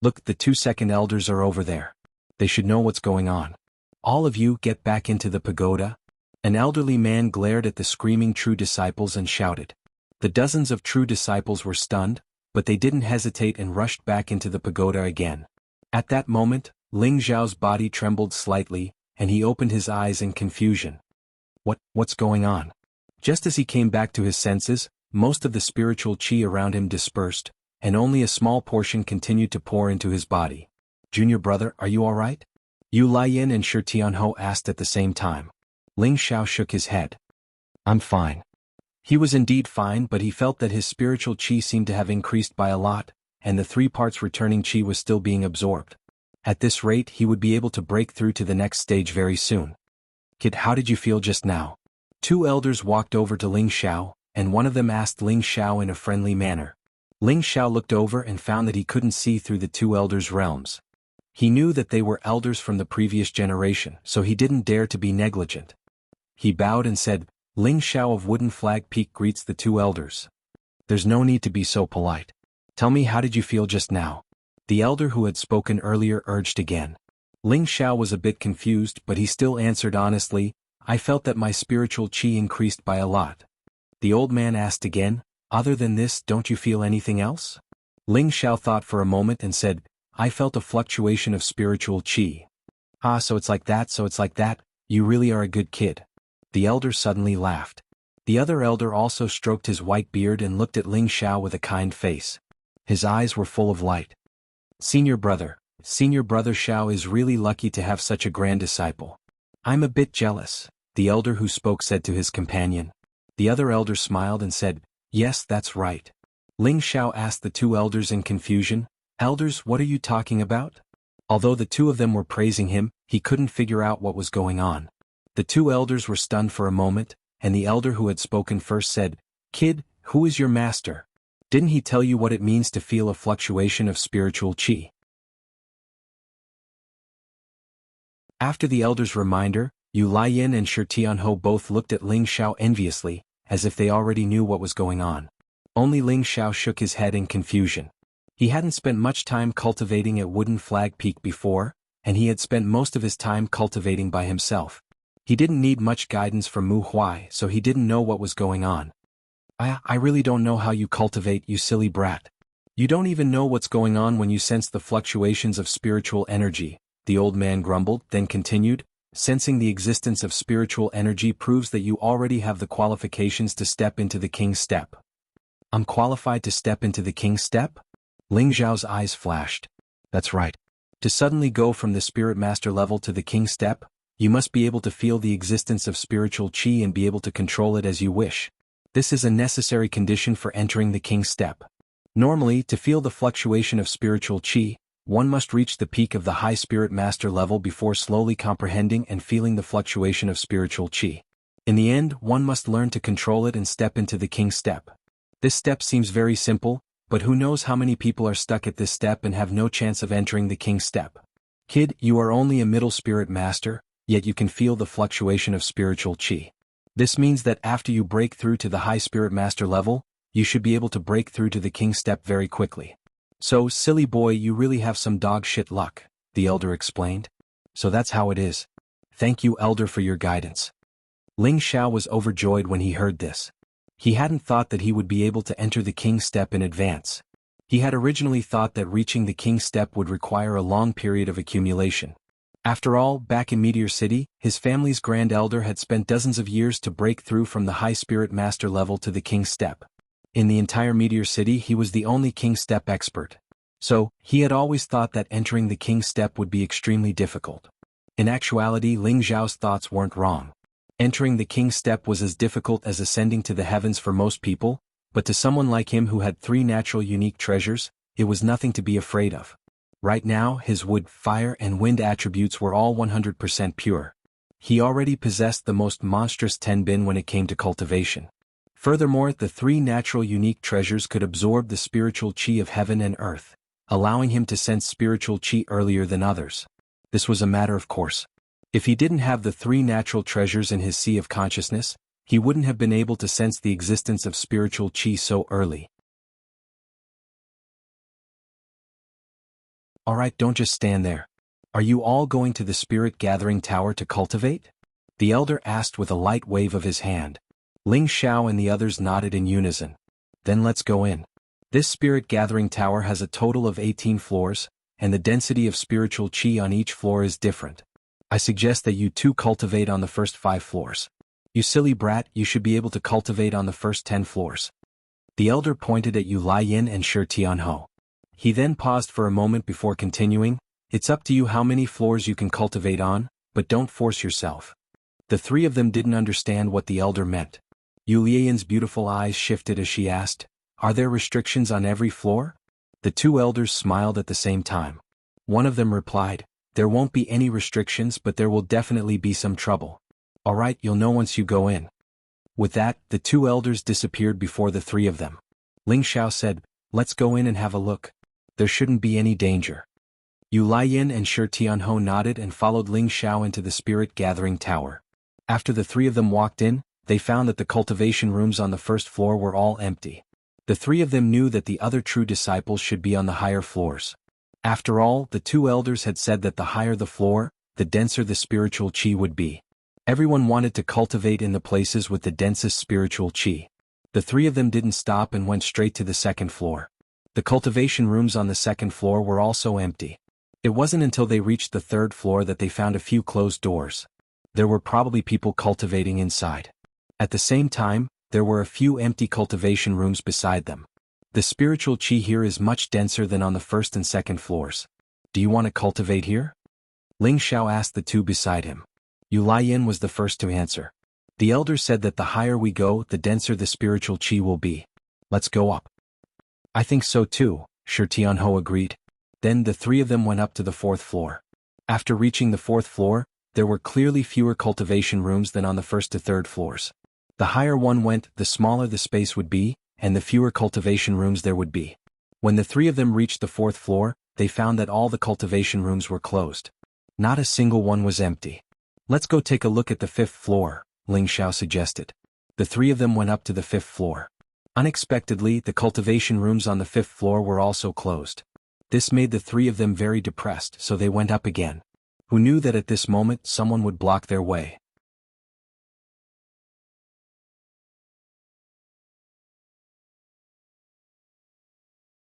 Look, the 2 second elders are over there. They should know what's going on. All of you get back into the pagoda. An elderly man glared at the screaming true disciples and shouted. The dozens of true disciples were stunned, but they didn't hesitate and rushed back into the pagoda again. At that moment, Ling Xiao's body trembled slightly, and he opened his eyes in confusion. What's going on? Just as he came back to his senses, most of the spiritual qi around him dispersed, and only a small portion continued to pour into his body. "Junior brother, are you all right?" Yu Laiyin and Shi Tianhou asked at the same time. Ling Xiao shook his head. "I'm fine." He was indeed fine, but he felt that his spiritual qi seemed to have increased by a lot, and the 3 parts returning qi was still being absorbed. At this rate he would be able to break through to the next stage very soon. "Kid, how did you feel just now?" 2 elders walked over to Ling Xiao, and one of them asked Ling Xiao in a friendly manner. Ling Xiao looked over and found that he couldn't see through the 2 elders' realms. He knew that they were elders from the previous generation, so he didn't dare to be negligent. He bowed and said, "Ling Xiao of Wooden Flag Peak greets the 2 elders. There's no need to be so polite. Tell me, how did you feel just now?" The elder who had spoken earlier urged again. Ling Xiao was a bit confused, but he still answered honestly, "I felt that my spiritual qi increased by a lot." The old man asked again, "Other than this, don't you feel anything else?" Ling Xiao thought for a moment and said, "I felt a fluctuation of spiritual qi." "Ah, so it's like that, you really are a good kid." The elder suddenly laughed. The other elder also stroked his white beard and looked at Ling Xiao with a kind face. His eyes were full of light. Senior brother Xiao is really lucky to have such a grand disciple. I'm a bit jealous," the elder who spoke said to his companion. The other elder smiled and said, "Yes, that's right." Ling Xiao asked the 2 elders in confusion, "Elders, what are you talking about?" Although the 2 of them were praising him, he couldn't figure out what was going on. The 2 elders were stunned for a moment, and the elder who had spoken first said, "Kid, who is your master? Didn't he tell you what it means to feel a fluctuation of spiritual qi?" After the elder's reminder, Yu Laiyin and Shi Tianhou both looked at Ling Xiao enviously, as if they already knew what was going on. Only Ling Xiao shook his head in confusion. He hadn't spent much time cultivating at Wooden Flag Peak before, and he had spent most of his time cultivating by himself. He didn't need much guidance from Mu Huai, so he didn't know what was going on. I really don't know how you cultivate, you silly brat. You don't even know what's going on when you sense the fluctuations of spiritual energy, the old man grumbled, then continued, sensing the existence of spiritual energy proves that you already have the qualifications to step into the king's step. I'm qualified to step into the king's step? Ling Zhao's eyes flashed. That's right. To suddenly go from the spirit master level to the king's step, you must be able to feel the existence of spiritual qi and be able to control it as you wish. This is a necessary condition for entering the king's step. Normally, to feel the fluctuation of spiritual qi, one must reach the peak of the high spirit master level before slowly comprehending and feeling the fluctuation of spiritual qi. In the end, one must learn to control it and step into the king's step. This step seems very simple, but who knows how many people are stuck at this step and have no chance of entering the king's step. Kid, you are only a middle spirit master, yet you can feel the fluctuation of spiritual qi. This means that after you break through to the high spirit master level, you should be able to break through to the king's step very quickly. So, silly boy, you really have some dog shit luck, the elder explained. So that's how it is. Thank you, elder, for your guidance. Ling Xiao was overjoyed when he heard this. He hadn't thought that he would be able to enter the king's step in advance. He had originally thought that reaching the king's step would require a long period of accumulation. After all, back in Meteor City, his family's grand elder had spent dozens of years to break through from the high spirit master level to the king's step. In the entire Meteor City, he was the only king's step expert. So, he had always thought that entering the king's step would be extremely difficult. In actuality, Ling Zhao's thoughts weren't wrong. Entering the king's step was as difficult as ascending to the heavens for most people, but to someone like him who had 3 natural unique treasures, it was nothing to be afraid of. Right now, his wood, fire, and wind attributes were all 100% pure. He already possessed the most monstrous tenbin when it came to cultivation. Furthermore, the 3 natural unique treasures could absorb the spiritual qi of heaven and earth, allowing him to sense spiritual qi earlier than others. This was a matter of course. If he didn't have the 3 natural treasures in his sea of consciousness, he wouldn't have been able to sense the existence of spiritual qi so early. Alright, don't just stand there. Are you all going to the spirit gathering tower to cultivate? The elder asked with a light wave of his hand. Ling Xiao and the others nodded in unison. Then let's go in. This spirit gathering tower has a total of 18 floors, and the density of spiritual qi on each floor is different. I suggest that you two cultivate on the first 5 floors. You silly brat, you should be able to cultivate on the first 10 floors. The elder pointed at Yu Laiyin and Shi Tianhou. He then paused for a moment before continuing, it's up to you how many floors you can cultivate on, but don't force yourself. The 3 of them didn't understand what the elder meant. Yu Laiyan's beautiful eyes shifted as she asked, are there restrictions on every floor? The 2 elders smiled at the same time. One of them replied, there won't be any restrictions, but there will definitely be some trouble. Alright, you'll know once you go in. With that, the 2 elders disappeared before the 3 of them. Ling Xiao said, let's go in and have a look. There shouldn't be any danger. Yu Laiyin and Shi Tianhou nodded and followed Ling Xiao into the spirit gathering tower. After the 3 of them walked in, they found that the cultivation rooms on the first floor were all empty. The 3 of them knew that the other true disciples should be on the higher floors. After all, the 2 elders had said that the higher the floor, the denser the spiritual qi would be. Everyone wanted to cultivate in the places with the densest spiritual qi. The 3 of them didn't stop and went straight to the second floor. The cultivation rooms on the second floor were also empty. It wasn't until they reached the 3rd floor that they found a few closed doors. There were probably people cultivating inside. At the same time, there were a few empty cultivation rooms beside them. The spiritual qi here is much denser than on the 1st and 2nd floors. Do you want to cultivate here? Ling Xiao asked the 2 beside him. Yu Laiyin was the first to answer. The elder said that the higher we go, the denser the spiritual qi will be. Let's go up. I think so too, Shi Tianhou agreed. Then the 3 of them went up to the 4th floor. After reaching the 4th floor, there were clearly fewer cultivation rooms than on the 1st to 3rd floors. The higher one went, the smaller the space would be, and the fewer cultivation rooms there would be. When the 3 of them reached the 4th floor, they found that all the cultivation rooms were closed. Not a single one was empty. Let's go take a look at the 5th floor, Ling Xiao suggested. The 3 of them went up to the 5th floor. Unexpectedly, the cultivation rooms on the 5th floor were also closed. This made the 3 of them very depressed, so they went up again. Who knew that at this moment someone would block their way?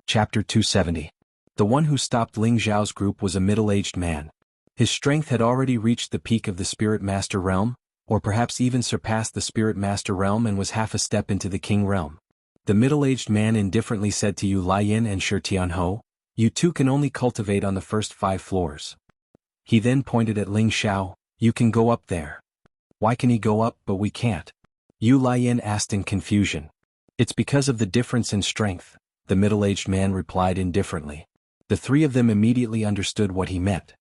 Chapter 270. The one who stopped Ling Zhao's group was a middle-aged man. His strength had already reached the peak of the Spirit Master realm, or perhaps even surpassed the Spirit Master realm, and was half a step into the King realm. The middle-aged man indifferently said to Yu Lian and Shi Tianhou, "You two can only cultivate on the first 5 floors. He then pointed at Ling Xiao, "You can go up there." "Why can he go up but we can't?" Yu Lian asked in confusion. "It's because of the difference in strength," the middle-aged man replied indifferently. The 3 of them immediately understood what he meant.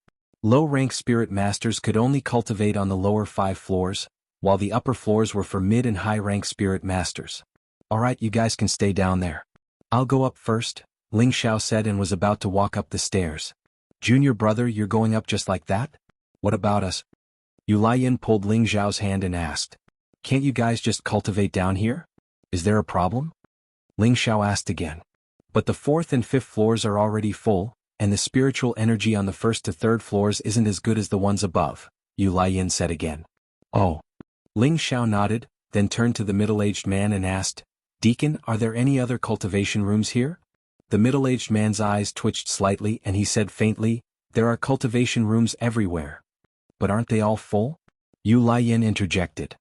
Low-rank Spirit Masters could only cultivate on the lower 5 floors, while the upper floors were for mid and high-rank Spirit Masters. "Alright, you guys can stay down there. I'll go up first," Ling Xiao said, and was about to walk up the stairs. "Junior brother, you're going up just like that? What about us?" Yu Lian pulled Ling Xiao's hand and asked, "Can't you guys just cultivate down here? Is there a problem?" Ling Xiao asked again. "But the 4th and 5th floors are already full, and the spiritual energy on the 1st to 3rd floors isn't as good as the ones above," Yu Lian said again. "Oh." Ling Xiao nodded, then turned to the middle-aged man and asked, "Deacon, are there any other cultivation rooms here?" The middle-aged man's eyes twitched slightly and he said faintly, "There are cultivation rooms everywhere." "But aren't they all full?" Yu Lian interjected.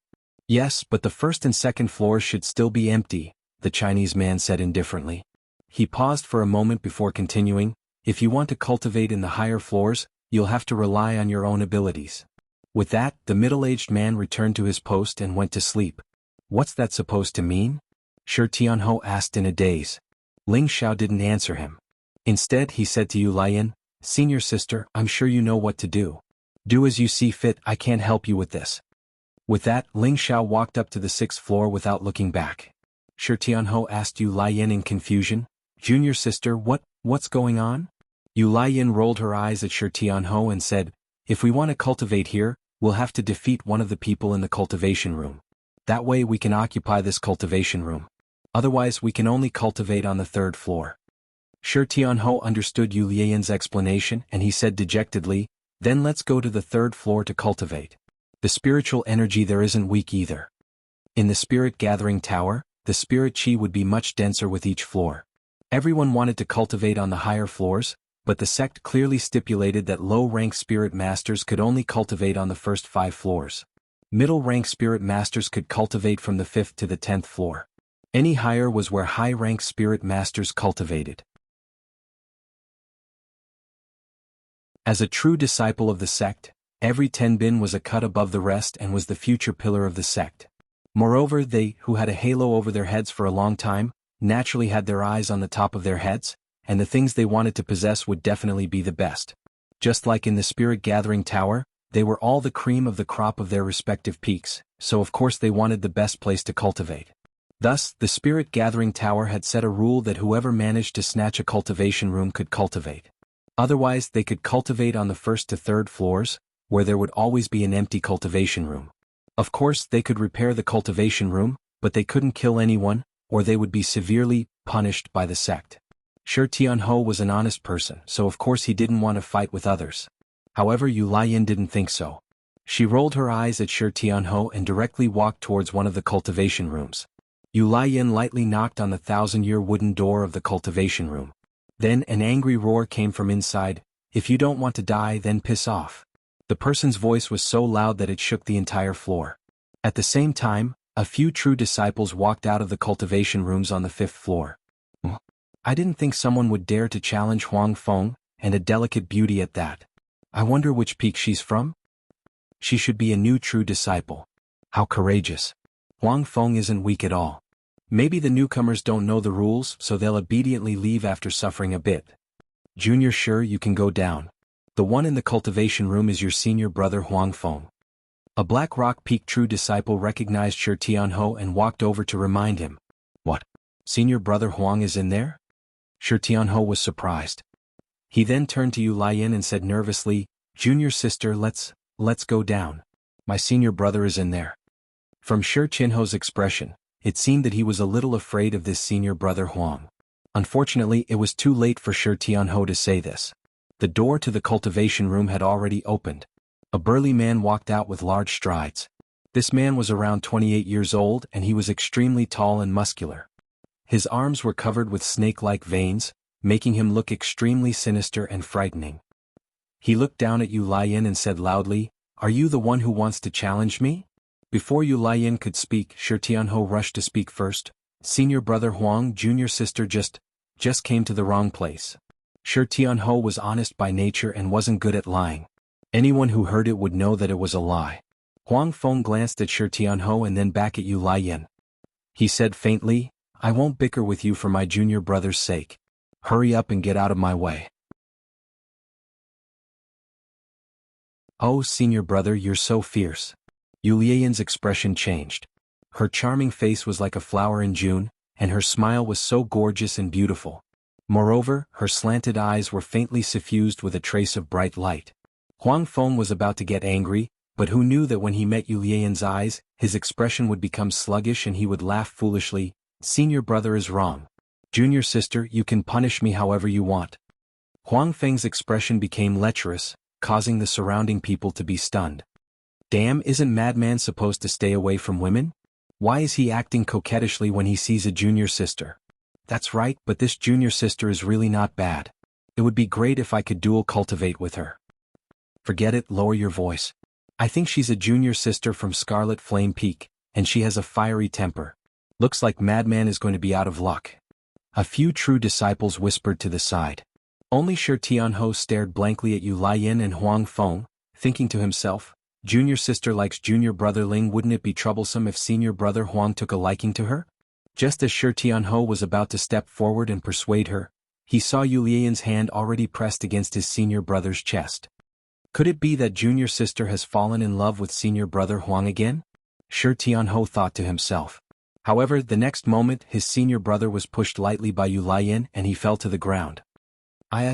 "Yes, but the 1st and 2nd floors should still be empty," the Chinese man said indifferently. He paused for a moment before continuing, "If you want to cultivate in the higher floors, you'll have to rely on your own abilities." With that, the middle-aged man returned to his post and went to sleep. "What's that supposed to mean?" Shi Tianhou asked in a daze. Ling Xiao didn't answer him. Instead, he said to Yu Lian, "Senior sister, I'm sure you know what to do. Do as you see fit, I can't help you with this." With that, Ling Xiao walked up to the 6th floor without looking back. Shi Tianhou asked Yu Lian in confusion, "Junior sister, what's going on?" Yu Lian rolled her eyes at Shi Tianhou and said, "If we want to cultivate here, we'll have to defeat one of the people in the cultivation room. That way we can occupy this cultivation room. Otherwise we can only cultivate on the 3rd floor." Shi Tianhou understood Yu Lian's explanation and he said dejectedly, "Then let's go to the 3rd floor to cultivate. The spiritual energy there isn't weak either. In the Spirit Gathering Tower, the spirit chi would be much denser with each floor." Everyone wanted to cultivate on the higher floors, but the sect clearly stipulated that low-rank Spirit Masters could only cultivate on the first 5 floors. Middle-rank Spirit Masters could cultivate from the 5th to the 10th floor. Any higher was where high-rank Spirit Masters cultivated. As a true disciple of the sect, every Tenbin was a cut above the rest and was the future pillar of the sect. Moreover, they, who had a halo over their heads for a long time, naturally had their eyes on the top of their heads, and the things they wanted to possess would definitely be the best. Just like in the Spirit Gathering Tower, they were all the cream of the crop of their respective peaks, so of course they wanted the best place to cultivate. Thus, the Spirit Gathering Tower had set a rule that whoever managed to snatch a cultivation room could cultivate. Otherwise, they could cultivate on the 1st to 3rd floors, where there would always be an empty cultivation room. Of course, they could repair the cultivation room, but they couldn't kill anyone, or they would be severely punished by the sect. Shi Tianhou was an honest person, so of course he didn't want to fight with others. However, Yu Lian didn't think so. She rolled her eyes at Shi Tianhou and directly walked towards one of the cultivation rooms. Yu Lian lightly knocked on the 1,000-year wooden door of the cultivation room. Then an angry roar came from inside, "If you don't want to die, then piss off." The person's voice was so loud that it shook the entire floor. At the same time, a few true disciples walked out of the cultivation rooms on the 5th floor. "I didn't think someone would dare to challenge Huang Feng, and a delicate beauty at that. I wonder which peak she's from? She should be a new true disciple. How courageous. Huang Feng isn't weak at all. Maybe the newcomers don't know the rules, so they'll obediently leave after suffering a bit. Junior, sure, you can go down. The one in the cultivation room is your senior brother Huang Feng." A Black Rock Peak true disciple recognized Shi Tianhou and walked over to remind him. "What? Senior brother Huang is in there?" Shi Tianhou was surprised. He then turned to Yu Lian and said nervously, "Junior sister, let's go down. My senior brother is in there." From Shi Tianhou's expression, it seemed that he was a little afraid of this senior brother Huang. Unfortunately, it was too late for Shi Tianhou to say this. The door to the cultivation room had already opened. A burly man walked out with large strides. This man was around 28 years old and he was extremely tall and muscular. His arms were covered with snake-like veins, making him look extremely sinister and frightening. He looked down at Yu Lian and said loudly, "Are you the one who wants to challenge me?" Before Yu Lian could speak, Shi Tianho rushed to speak first. "Senior brother Huang, junior sister just came to the wrong place." Shi Tianho was honest by nature and wasn't good at lying. Anyone who heard it would know that it was a lie. Huang Feng glanced at Shi Tianho and then back at Yu Lian. He said faintly, "I won't bicker with you for my junior brother's sake. Hurry up and get out of my way." "Oh, senior brother, you're so fierce." Yu Lian's expression changed. Her charming face was like a flower in June, and her smile was so gorgeous and beautiful. Moreover, her slanted eyes were faintly suffused with a trace of bright light. Huang Feng was about to get angry, but who knew that when he met Yu Lian's eyes, his expression would become sluggish and he would laugh foolishly. "Senior brother is wrong. Junior sister, you can punish me however you want." Huang Feng's expression became lecherous, causing the surrounding people to be stunned. Damn, isn't Madman supposed to stay away from women? Why is he acting coquettishly when he sees a junior sister? That's right, but this junior sister is really not bad. It would be great if I could dual cultivate with her. Forget it, lower your voice. I think she's a junior sister from Scarlet Flame Peak, and she has a fiery temper. Looks like Madman is going to be out of luck. A few true disciples whispered to the side. Only Shi Tianho stared blankly at Yu Lian and Huang Feng, thinking to himself, junior sister likes junior brother Ling, wouldn't it be troublesome if senior brother Huang took a liking to her? Just as Shi Tianho was about to step forward and persuade her, he saw Yu Lian's hand already pressed against his senior brother's chest. Could it be that junior sister has fallen in love with senior brother Huang again? Shi Tianho thought to himself. However, the next moment his senior brother was pushed lightly by Yu Lian and he fell to the ground.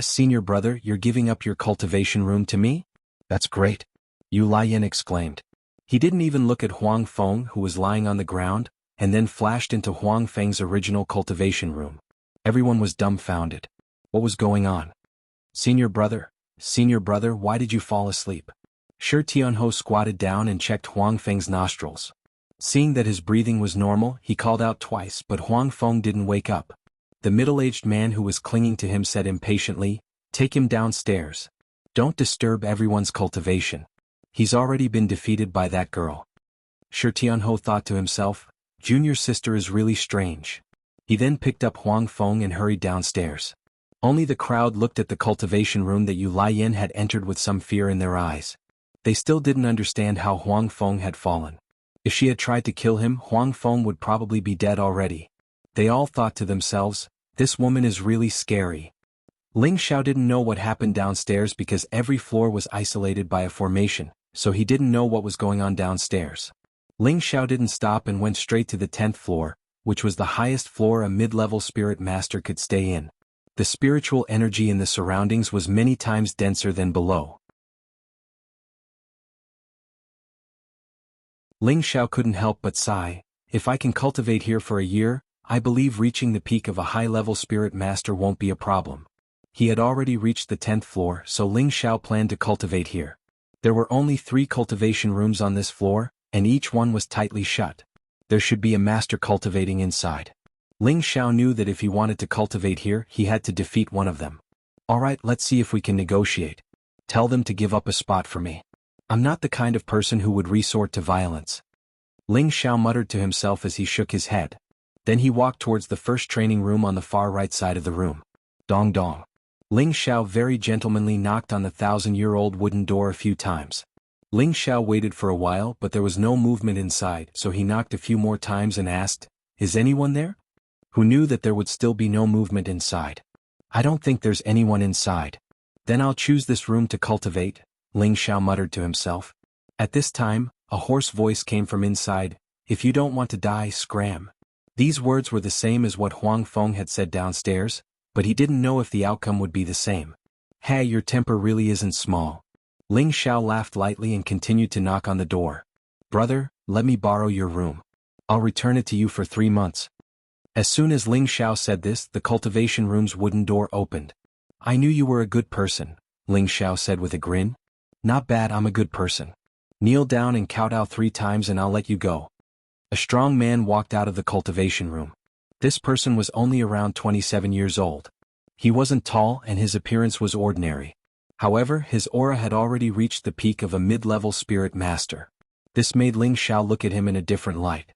Senior brother, you're giving up your cultivation room to me? That's great. Yu Lian exclaimed. He didn't even look at Huang Feng, who was lying on the ground, and then flashed into Huang Feng's original cultivation room. Everyone was dumbfounded. What was going on? Senior brother, why did you fall asleep? Shi Tianho squatted down and checked Huang Feng's nostrils. Seeing that his breathing was normal, he called out twice, but Huang Feng didn't wake up. The middle-aged man who was clinging to him said impatiently, "Take him downstairs. Don't disturb everyone's cultivation. He's already been defeated by that girl." Shi Tianho thought to himself, junior sister is really strange. He then picked up Huang Feng and hurried downstairs. Only the crowd looked at the cultivation room that Yu Lian had entered with some fear in their eyes. They still didn't understand how Huang Feng had fallen. If she had tried to kill him, Huang Feng would probably be dead already. They all thought to themselves, this woman is really scary. Ling Xiao didn't know what happened downstairs because every floor was isolated by a formation, so he didn't know what was going on downstairs. Ling Xiao didn't stop and went straight to the 10th floor, which was the highest floor a mid-level spirit master could stay in. The spiritual energy in the surroundings was many times denser than below. Ling Xiao couldn't help but sigh. If I can cultivate here for a year, I believe reaching the peak of a high-level spirit master won't be a problem. He had already reached the 10th floor, so Ling Xiao planned to cultivate here. There were only 3 cultivation rooms on this floor, and each one was tightly shut. There should be a master cultivating inside. Ling Xiao knew that if he wanted to cultivate here, he had to defeat one of them. Alright, let's see if we can negotiate. Tell them to give up a spot for me. I'm not the kind of person who would resort to violence. Ling Xiao muttered to himself as he shook his head. Then he walked towards the first training room on the far right side of the room. Dong dong. Ling Xiao very gentlemanly knocked on the 1,000-year-old wooden door a few times. Ling Xiao waited for a while, but there was no movement inside, so he knocked a few more times and asked, "Is anyone there?" Who knew that there would still be no movement inside. "I don't think there's anyone inside." "Then I'll choose this room to cultivate," Ling Xiao muttered to himself. At this time, a hoarse voice came from inside, "If you don't want to die, scram." These words were the same as what Huang Feng had said downstairs, but he didn't know if the outcome would be the same. "Hey, your temper really isn't small." Ling Xiao laughed lightly and continued to knock on the door. "Brother, let me borrow your room. I'll return it to you for 3 months. As soon as Ling Xiao said this, the cultivation room's wooden door opened. "I knew you were a good person," Ling Xiao said with a grin. "Not bad, I'm a good person. Kneel down and kowtow 3 times and I'll let you go." A strong man walked out of the cultivation room. This person was only around 27 years old. He wasn't tall and his appearance was ordinary. However, his aura had already reached the peak of a mid-level spirit master. This made Ling Xiao look at him in a different light.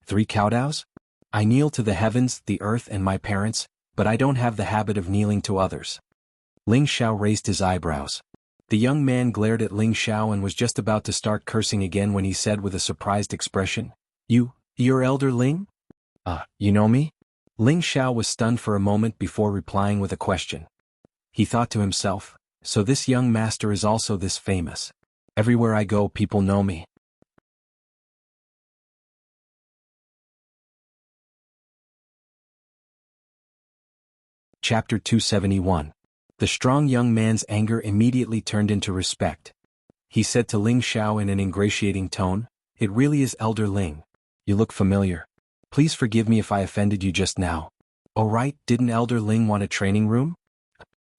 3 kowtows? I kneel to the heavens, the earth and my parents, but I don't have the habit of kneeling to others. Ling Xiao raised his eyebrows. The young man glared at Ling Xiao and was just about to start cursing again when he said with a surprised expression, You're Elder Ling? You know me? Ling Xiao was stunned for a moment before replying with a question. He thought to himself, so this young master is also this famous. Everywhere I go people know me. Chapter 271. The strong young man's anger immediately turned into respect. He said to Ling Xiao in an ingratiating tone, It really is Elder Ling. You look familiar. Please forgive me if I offended you just now. Oh right, didn't Elder Ling want a training room?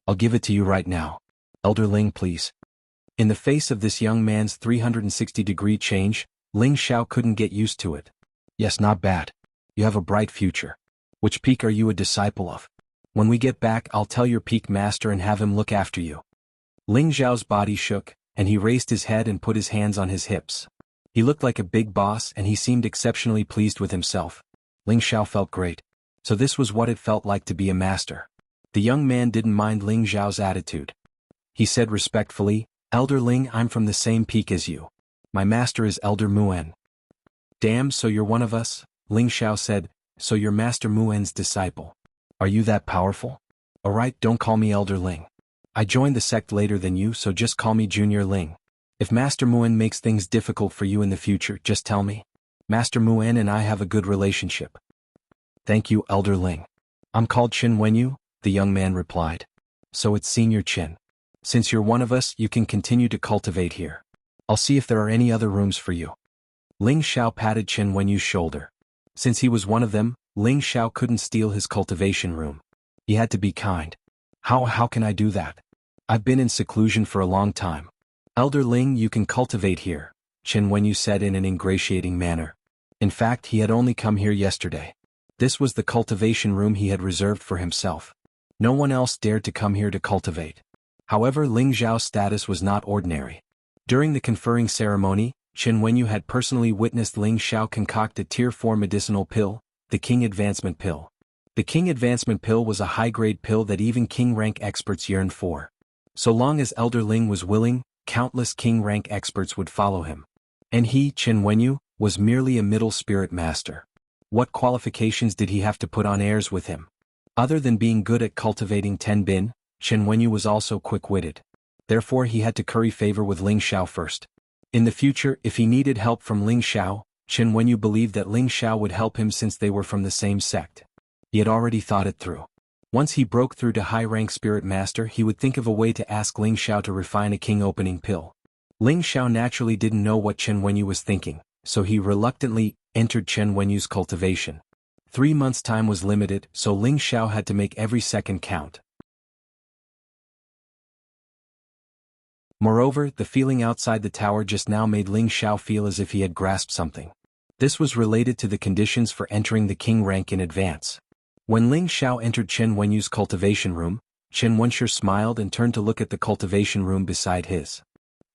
I'll give it to you right now. Elder Ling, please. In the face of this young man's 360-degree change, Ling Xiao couldn't get used to it. Yes, not bad. You have a bright future. Which peak are you a disciple of? When we get back, I'll tell your peak master and have him look after you. Ling Xiao's body shook, and he raised his head and put his hands on his hips. He looked like a big boss and he seemed exceptionally pleased with himself. Ling Xiao felt great. So this was what it felt like to be a master. The young man didn't mind Ling Xiao's attitude. He said respectfully, Elder Ling, I'm from the same peak as you. My master is Elder Muan. Damn, so you're one of us? Ling Xiao said, so you're Master Muan's disciple. Are you that powerful? Alright, don't call me Elder Ling. I joined the sect later than you, so just call me Junior Ling. If Master Muan makes things difficult for you in the future, just tell me. Master Muan and I have a good relationship. Thank you, Elder Ling. I'm called Qin Wenyu, the young man replied. So it's Senior Qin. Since you're one of us, you can continue to cultivate here. I'll see if there are any other rooms for you. Ling Xiao patted Qin Wenyu's shoulder. Since he was one of them, Ling Xiao couldn't steal his cultivation room. He had to be kind. How can I do that? I've been in seclusion for a long time. Elder Ling, you can cultivate here, Qin Wenyu said in an ingratiating manner. In fact, he had only come here yesterday. This was the cultivation room he had reserved for himself. No one else dared to come here to cultivate. However, Ling Xiao's status was not ordinary. During the conferring ceremony, Qin Wenyu had personally witnessed Ling Xiao concoct a Tier 4 medicinal pill, the King Advancement Pill. The King Advancement Pill was a high-grade pill that even King-rank experts yearned for. So long as Elder Ling was willing, countless King-rank experts would follow him. And he, Qin Wenyu, was merely a middle spirit master. What qualifications did he have to put on heirs with him? Other than being good at cultivating Tenbin, Qin Wenyu was also quick-witted. Therefore he had to curry favor with Ling Xiao first. In the future, if he needed help from Ling Xiao, Qin Wenyu believed that Ling Xiao would help him since they were from the same sect. He had already thought it through. Once he broke through to high-rank spirit master, he would think of a way to ask Ling Xiao to refine a king-opening pill. Ling Xiao naturally didn't know what Qin Wenyu was thinking, so he reluctantly entered Qin Wenyu's cultivation. 3 months' time was limited, so Ling Xiao had to make every second count. Moreover, the feeling outside the tower just now made Ling Xiao feel as if he had grasped something. This was related to the conditions for entering the king rank in advance. When Ling Xiao entered Qin Wenyu's cultivation room, Qin Wenyu smiled and turned to look at the cultivation room beside his.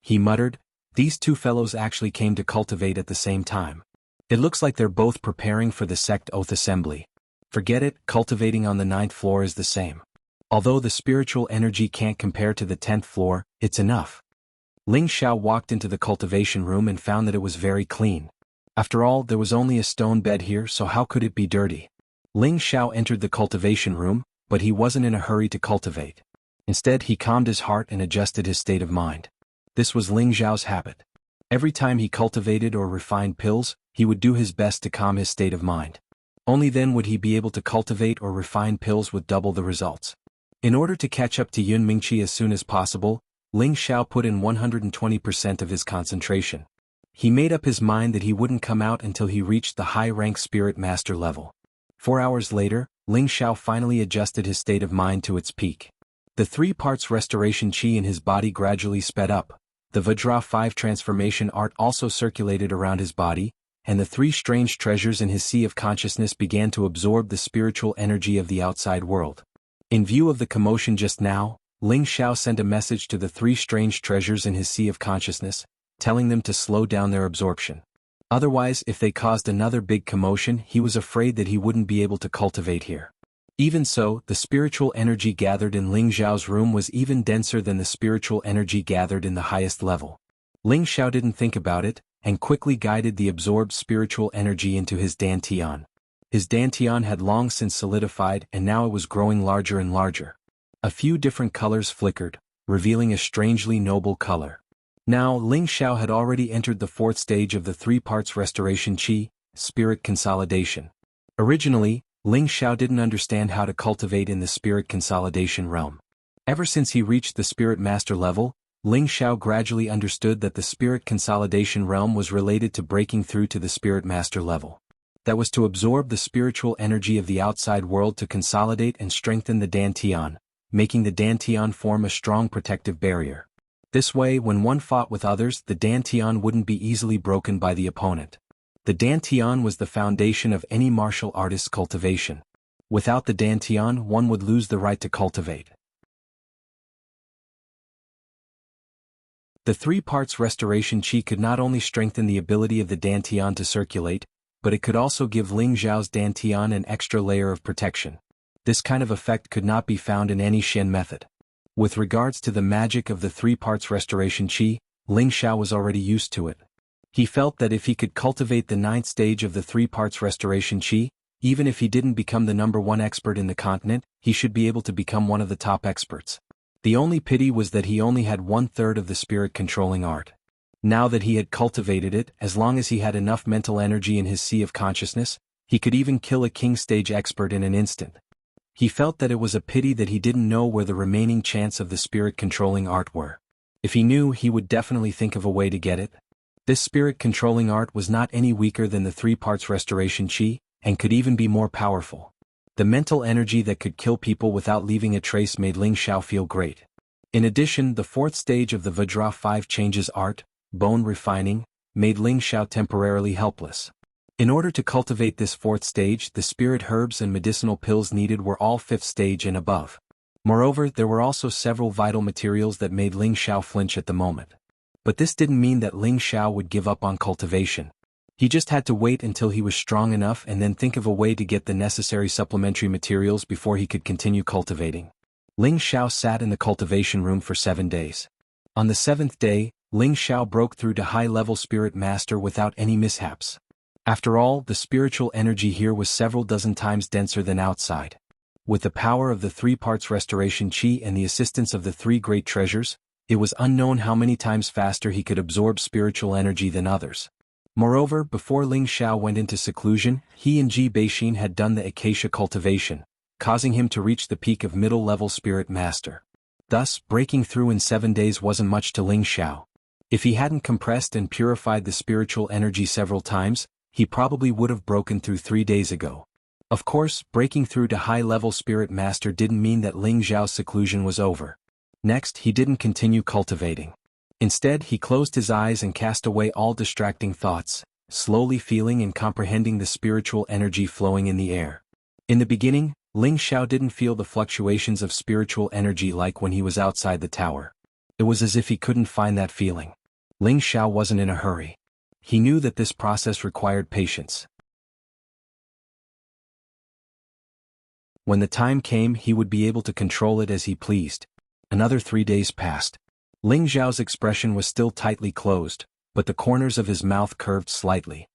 He muttered, "These two fellows actually came to cultivate at the same time. It looks like they're both preparing for the sect oath assembly. Forget it, cultivating on the 9th floor is the same. Although the spiritual energy can't compare to the 10th floor, it's enough." Ling Xiao walked into the cultivation room and found that it was very clean. After all, there was only a stone bed here, so how could it be dirty? Ling Xiao entered the cultivation room, but he wasn't in a hurry to cultivate. Instead, he calmed his heart and adjusted his state of mind. This was Ling Xiao's habit. Every time he cultivated or refined pills, he would do his best to calm his state of mind. Only then would he be able to cultivate or refine pills with double the results. In order to catch up to Yun Mingqi as soon as possible, Ling Xiao put in 120% of his concentration. He made up his mind that he wouldn't come out until he reached the high-rank spirit master level. 4 hours later, Ling Xiao finally adjusted his state of mind to its peak. The 3 parts restoration qi in his body gradually sped up. The Vajra 5 transformation art also circulated around his body, and the 3 strange treasures in his sea of consciousness began to absorb the spiritual energy of the outside world. In view of the commotion just now, Ling Xiao sent a message to the three strange treasures in his sea of consciousness, telling them to slow down their absorption. Otherwise, if they caused another big commotion, he was afraid that he wouldn't be able to cultivate here. Even so, the spiritual energy gathered in Ling Xiao's room was even denser than the spiritual energy gathered in the highest level. Ling Xiao didn't think about it, and quickly guided the absorbed spiritual energy into his dantian. His dantian had long since solidified and now it was growing larger and larger. A few different colors flickered, revealing a strangely noble color. Now Ling Xiao had already entered the fourth stage of the three parts restoration qi, spirit consolidation. Originally, Ling Xiao didn't understand how to cultivate in the spirit consolidation realm. Ever since he reached the spirit master level, Ling Xiao gradually understood that the spirit consolidation realm was related to breaking through to the spirit master level. That was to absorb the spiritual energy of the outside world to consolidate and strengthen the dantian, making the dantian form a strong protective barrier. This way, when one fought with others, the dantian wouldn't be easily broken by the opponent. The dantian was the foundation of any martial artist's cultivation. Without the dantian, one would lose the right to cultivate. The three parts restoration qi could not only strengthen the ability of the dantian to circulate, but it could also give Ling Xiao's dantian an extra layer of protection. This kind of effect could not be found in any Shen method. With regards to the magic of the three parts restoration qi, Ling Xiao was already used to it. He felt that if he could cultivate the ninth stage of the three parts restoration qi, even if he didn't become the #1 expert in the continent, he should be able to become one of the top experts. The only pity was that he only had 1/3 of the spirit controlling art. Now that he had cultivated it, as long as he had enough mental energy in his sea of consciousness, he could even kill a king stage expert in an instant. He felt that it was a pity that he didn't know where the remaining chants of the spirit controlling art were. If he knew, he would definitely think of a way to get it. This spirit controlling art was not any weaker than the three parts restoration qi, and could even be more powerful. The mental energy that could kill people without leaving a trace made Ling Xiao feel great. In addition, the fourth stage of the Vajra 5 changes art, bone refining, made Ling Xiao temporarily helpless. In order to cultivate this fourth stage, the spirit herbs and medicinal pills needed were all fifth stage and above. Moreover, there were also several vital materials that made Ling Xiao flinch at the moment. But this didn't mean that Ling Xiao would give up on cultivation. He just had to wait until he was strong enough and then think of a way to get the necessary supplementary materials before he could continue cultivating. Ling Xiao sat in the cultivation room for 7 days. On the 7th day, Ling Xiao broke through to high-level spirit master without any mishaps. After all, the spiritual energy here was several dozen times denser than outside. With the power of the three parts restoration qi and the assistance of the three great treasures, it was unknown how many times faster he could absorb spiritual energy than others. Moreover, before Ling Xiao went into seclusion, he and Ji Beixin had done the acacia cultivation, causing him to reach the peak of middle-level spirit master. Thus, breaking through in 7 days wasn't much to Ling Xiao. If he hadn't compressed and purified the spiritual energy several times, he probably would have broken through 3 days ago. Of course, breaking through to high-level spirit master didn't mean that Ling Xiao's seclusion was over. Next, he didn't continue cultivating. Instead, he closed his eyes and cast away all distracting thoughts, slowly feeling and comprehending the spiritual energy flowing in the air. In the beginning, Ling Xiao didn't feel the fluctuations of spiritual energy like when he was outside the tower. It was as if he couldn't find that feeling. Ling Xiao wasn't in a hurry. He knew that this process required patience. When the time came, he would be able to control it as he pleased. Another 3 days passed. Ling Xiao's expression was still tightly closed, but the corners of his mouth curved slightly.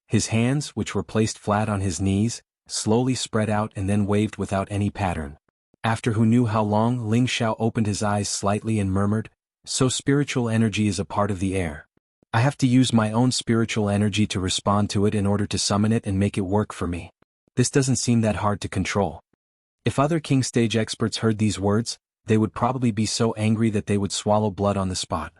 His hands, which were placed flat on his knees, slowly spread out and then waved without any pattern. After who knew how long, Ling Xiao opened his eyes slightly and murmured, "So spiritual energy is a part of the air. I have to use my own spiritual energy to respond to it in order to summon it and make it work for me. This doesn't seem that hard to control." If other king stage experts heard these words, they would probably be so angry that they would swallow blood on the spot.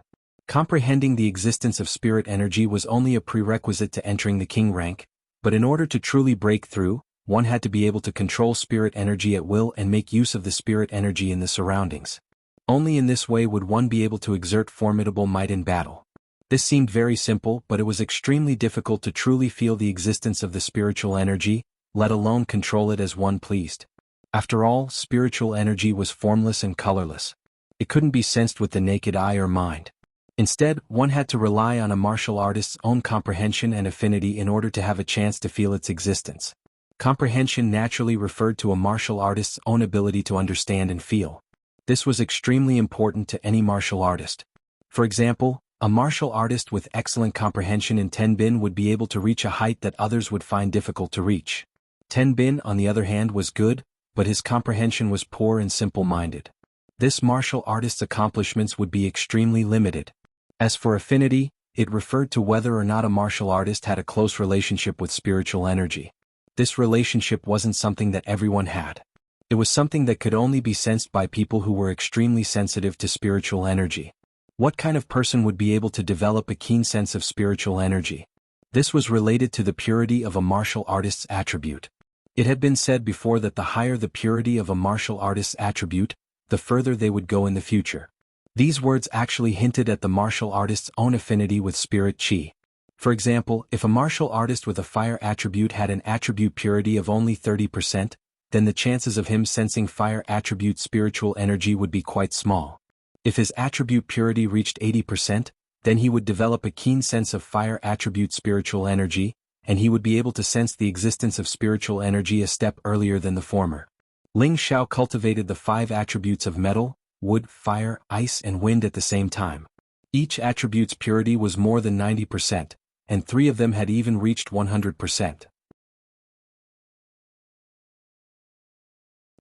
Comprehending the existence of spirit energy was only a prerequisite to entering the king rank, but in order to truly break through, one had to be able to control spirit energy at will and make use of the spirit energy in the surroundings. Only in this way would one be able to exert formidable might in battle. This seemed very simple, but it was extremely difficult to truly feel the existence of the spiritual energy, let alone control it as one pleased. After all, spiritual energy was formless and colorless. It couldn't be sensed with the naked eye or mind. Instead, one had to rely on a martial artist's own comprehension and affinity in order to have a chance to feel its existence. Comprehension naturally referred to a martial artist's own ability to understand and feel. This was extremely important to any martial artist. For example, a martial artist with excellent comprehension in Tenbin would be able to reach a height that others would find difficult to reach. Tenbin, on the other hand, was good, but his comprehension was poor and simple-minded. This martial artist's accomplishments would be extremely limited. As for affinity, it referred to whether or not a martial artist had a close relationship with spiritual energy. This relationship wasn't something that everyone had. It was something that could only be sensed by people who were extremely sensitive to spiritual energy. What kind of person would be able to develop a keen sense of spiritual energy? This was related to the purity of a martial artist's attribute. It had been said before that the higher the purity of a martial artist's attribute, the further they would go in the future. These words actually hinted at the martial artist's own affinity with spirit chi. For example, if a martial artist with a fire attribute had an attribute purity of only 30%, then the chances of him sensing fire attribute spiritual energy would be quite small. If his attribute purity reached 80%, then he would develop a keen sense of fire attribute spiritual energy, and he would be able to sense the existence of spiritual energy a step earlier than the former. Ling Xiao cultivated the 5 attributes of metal, wood, fire, ice and wind at the same time. Each attribute's purity was more than 90%, and 3 of them had even reached 100%.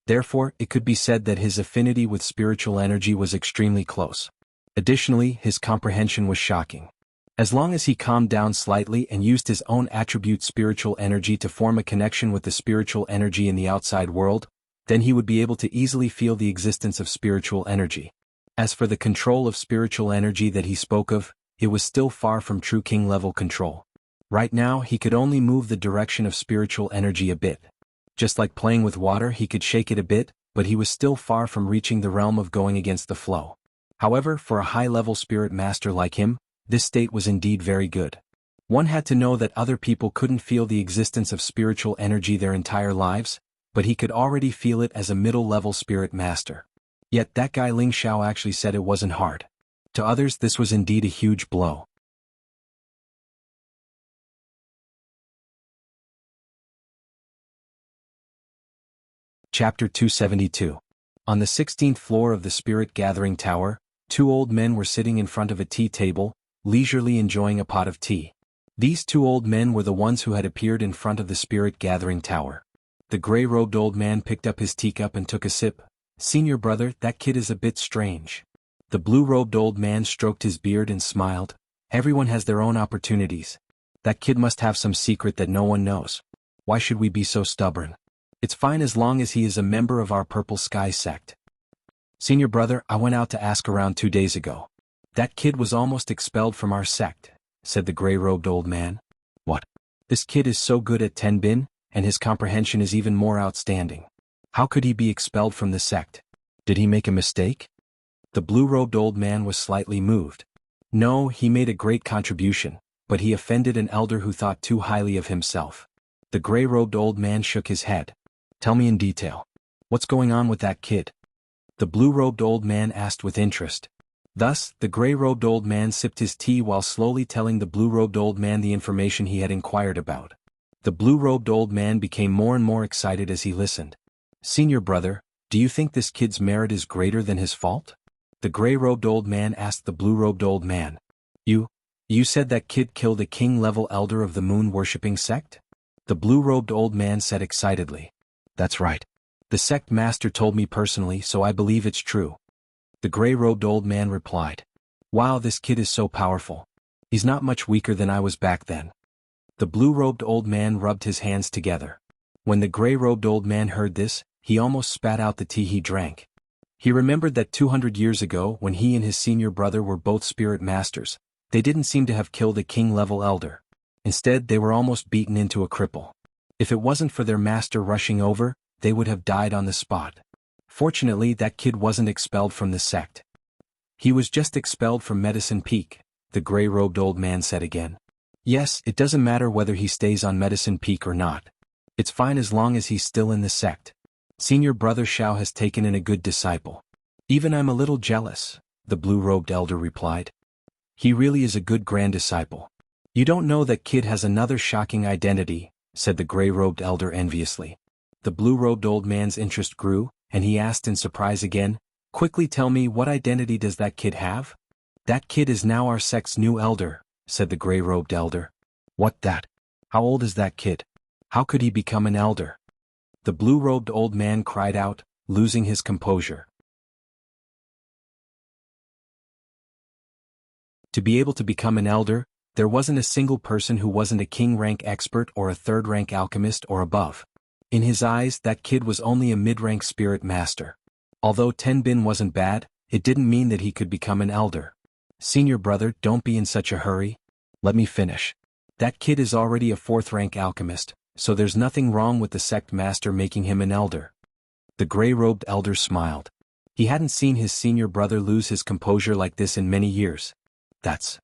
Therefore, it could be said that his affinity with spiritual energy was extremely close. Additionally, his comprehension was shocking. As long as he calmed down slightly and used his own attribute spiritual energy to form a connection with the spiritual energy in the outside world, then he would be able to easily feel the existence of spiritual energy. As for the control of spiritual energy that he spoke of, it was still far from true king-level control. Right now, he could only move the direction of spiritual energy a bit. Just like playing with water, he could shake it a bit, but he was still far from reaching the realm of going against the flow. However, for a high-level spirit master like him, this state was indeed very good. One had to know that other people couldn't feel the existence of spiritual energy their entire lives, but he could already feel it as a middle-level spirit master. Yet that guy Ling Xiao actually said it wasn't hard. To others, this was indeed a huge blow. Chapter 272. On the 16th floor of the Spirit Gathering Tower, 2 old men were sitting in front of a tea table, leisurely enjoying a pot of tea. These 2 old men were the ones who had appeared in front of the Spirit Gathering Tower. The gray-robed old man picked up his teacup and took a sip. "Senior brother, that kid is a bit strange." The blue-robed old man stroked his beard and smiled. "Everyone has their own opportunities. That kid must have some secret that no one knows. Why should we be so stubborn? It's fine as long as he is a member of our Purple Sky sect." "Senior brother, I went out to ask around 2 days ago. That kid was almost expelled from our sect," said the gray-robed old man. "What? This kid is so good at Tenbin, and his comprehension is even more outstanding. How could he be expelled from the sect? Did he make a mistake?" The blue-robed old man was slightly moved. "No, he made a great contribution, but he offended an elder who thought too highly of himself." The gray-robed old man shook his head. "Tell me in detail. What's going on with that kid?" The blue-robed old man asked with interest. Thus, the gray-robed old man sipped his tea while slowly telling the blue-robed old man the information he had inquired about. The blue-robed old man became more and more excited as he listened. "Senior brother, do you think this kid's merit is greater than his fault?" The gray-robed old man asked the blue-robed old man. You said that kid killed a king-level elder of the moon-worshipping sect?" The blue-robed old man said excitedly. "That's right. The sect master told me personally, so I believe it's true." The gray-robed old man replied. "Wow, this kid is so powerful. He's not much weaker than I was back then." The blue-robed old man rubbed his hands together. When the gray-robed old man heard this, he almost spat out the tea he drank. He remembered that 200 years ago, when he and his senior brother were both spirit masters, they didn't seem to have killed a king-level elder. Instead, they were almost beaten into a cripple. If it wasn't for their master rushing over, they would have died on the spot. Fortunately, that kid wasn't expelled from the sect. "He was just expelled from Medicine Peak," the gray-robed old man said again. "Yes, it doesn't matter whether he stays on Medicine Peak or not. It's fine as long as he's still in the sect. Senior brother Xiao has taken in a good disciple. Even I'm a little jealous, the blue-robed elder replied. He really is a good grand disciple. You don't know that kid has another shocking identity, said the gray-robed elder enviously. The blue-robed old man's interest grew, and he asked in surprise again, quickly tell me, what identity does that kid have? That kid is now our sect's new elder, said the gray-robed elder. What that? How old is that kid? How could he become an elder? The blue-robed old man cried out, losing his composure. To be able to become an elder, there wasn't a single person who wasn't a king-rank expert or a third-rank alchemist or above. In his eyes, that kid was only a mid-rank spirit master. Although Tenbin wasn't bad, it didn't mean that he could become an elder. Senior brother, don't be in such a hurry. Let me finish. That kid is already a fourth-rank alchemist, so there's nothing wrong with the sect master making him an elder. The gray-robed elder smiled. He hadn't seen his senior brother lose his composure like this in many years. That's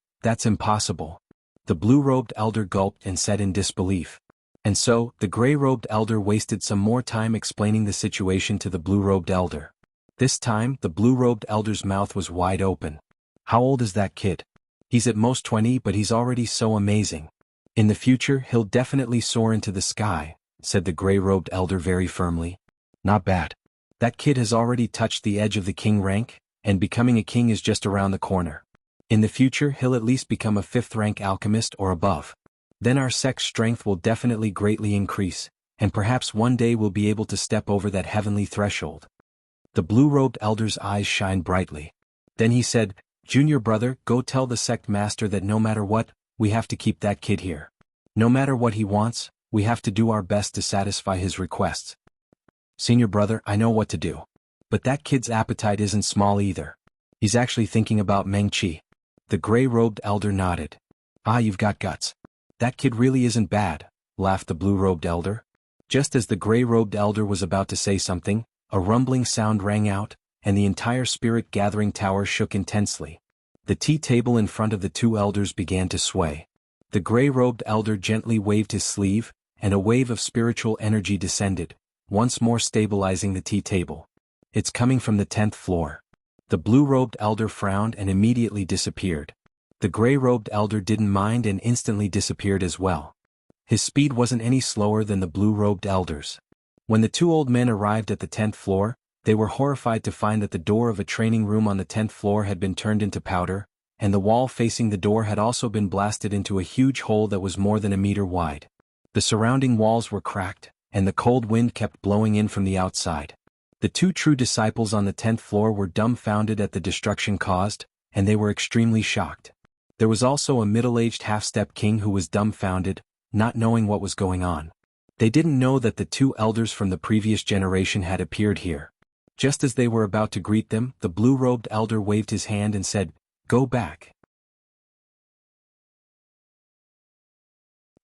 impossible. The blue-robed elder gulped and said in disbelief. And so, the gray-robed elder wasted some more time explaining the situation to the blue-robed elder. This time, the blue-robed elder's mouth was wide open. How old is that kid? He's at most 20, but he's already so amazing. In the future, he'll definitely soar into the sky, said the gray-robed elder very firmly. Not bad. That kid has already touched the edge of the king rank, and becoming a king is just around the corner. In the future, he'll at least become a fifth-rank alchemist or above. Then our sect's strength will definitely greatly increase, and perhaps one day we'll be able to step over that heavenly threshold. The blue-robed elder's eyes shined brightly. Then he said, Junior brother, go tell the sect master that no matter what, we have to keep that kid here. No matter what he wants, we have to do our best to satisfy his requests. Senior brother, I know what to do. But that kid's appetite isn't small either. He's actually thinking about Meng Qi. The gray-robed elder nodded. Ah, you've got guts. That kid really isn't bad, laughed the blue-robed elder. Just as the gray-robed elder was about to say something, a rumbling sound rang out, and the entire spirit-gathering tower shook intensely. The tea table in front of the two elders began to sway. The gray-robed elder gently waved his sleeve, and a wave of spiritual energy descended, once more stabilizing the tea table. It's coming from the 10th floor. The blue-robed elder frowned and immediately disappeared. The gray-robed elder didn't mind and instantly disappeared as well. His speed wasn't any slower than the blue-robed elder's. When the two old men arrived at the 10th floor, they were horrified to find that the door of a training room on the 10th floor had been turned into powder, and the wall facing the door had also been blasted into a huge hole that was more than a meter wide. The surrounding walls were cracked, and the cold wind kept blowing in from the outside. The two true disciples on the 10th floor were dumbfounded at the destruction caused, and they were extremely shocked. There was also a middle-aged half-step king who was dumbfounded, not knowing what was going on. They didn't know that the two elders from the previous generation had appeared here. Just as they were about to greet them, the blue-robed elder waved his hand and said, "Go back.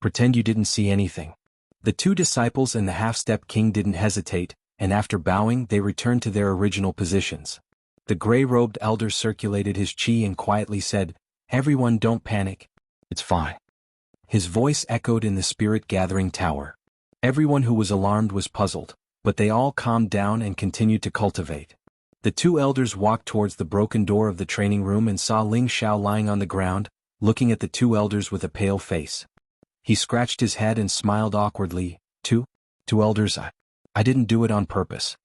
Pretend you didn't see anything." The two disciples and the half-step king didn't hesitate, and after bowing they returned to their original positions. The gray-robed elder circulated his chi and quietly said, "Everyone don't panic. It's fine." His voice echoed in the spirit-gathering tower. Everyone who was alarmed was puzzled, but they all calmed down and continued to cultivate. The two elders walked towards the broken door of the training room and saw Ling Xiao lying on the ground, looking at the two elders with a pale face. He scratched his head and smiled awkwardly. Two elders, I didn't do it on purpose."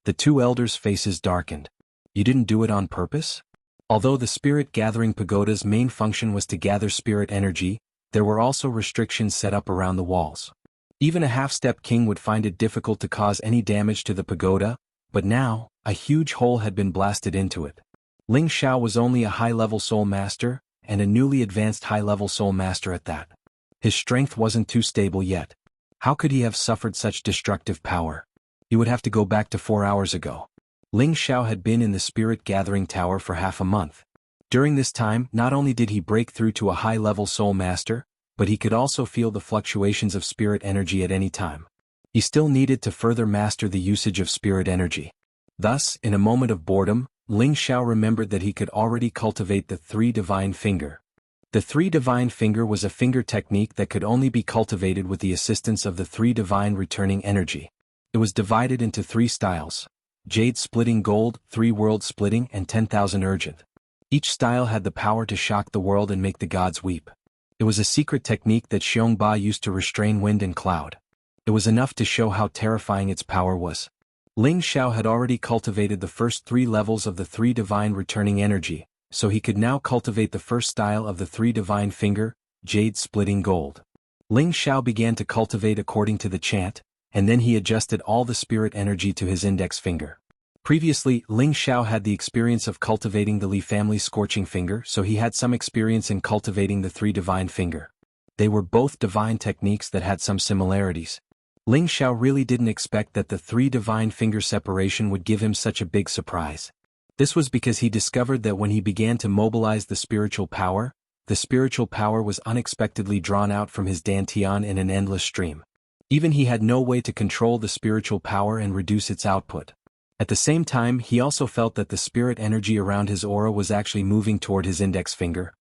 The two elders' faces darkened. "You didn't do it on purpose?" Although the spirit-gathering pagoda's main function was to gather spirit energy, there were also restrictions set up around the walls. Even a half-step king would find it difficult to cause any damage to the pagoda, but now, a huge hole had been blasted into it. Ling Xiao was only a high-level soul master, and a newly advanced high-level soul master at that. His strength wasn't too stable yet. How could he have suffered such destructive power? He would have to go back to 4 hours ago. Ling Xiao had been in the spirit-gathering tower for half a month. During this time, not only did he break through to a high-level soul master, but he could also feel the fluctuations of spirit energy at any time. He still needed to further master the usage of spirit energy. Thus, in a moment of boredom, Ling Xiao remembered that he could already cultivate the Three Divine Finger. The Three Divine Finger was a finger technique that could only be cultivated with the assistance of the Three Divine Returning Energy. It was divided into 3 styles: Jade splitting gold, 3 world splitting, and 10,000 urgent. Each style had the power to shock the world and make the gods weep. It was a secret technique that Xiongba used to restrain wind and cloud. It was enough to show how terrifying its power was. Ling Xiao had already cultivated the first 3 levels of the 3 divine returning energy, so he could now cultivate the first style of the 3 divine finger, Jade splitting gold. Ling Xiao began to cultivate according to the chant, and then he adjusted all the spirit energy to his index finger. Previously, Ling Xiao had the experience of cultivating the Li family scorching finger, so he had some experience in cultivating the 3 divine finger. They were both divine techniques that had some similarities. Ling Xiao really didn't expect that the 3 divine finger separation would give him such a big surprise. This was because he discovered that when he began to mobilize the spiritual power was unexpectedly drawn out from his dantian in an endless stream. Even he had no way to control the spiritual power and reduce its output. At the same time, he also felt that the spirit energy around his aura was actually moving toward his index finger.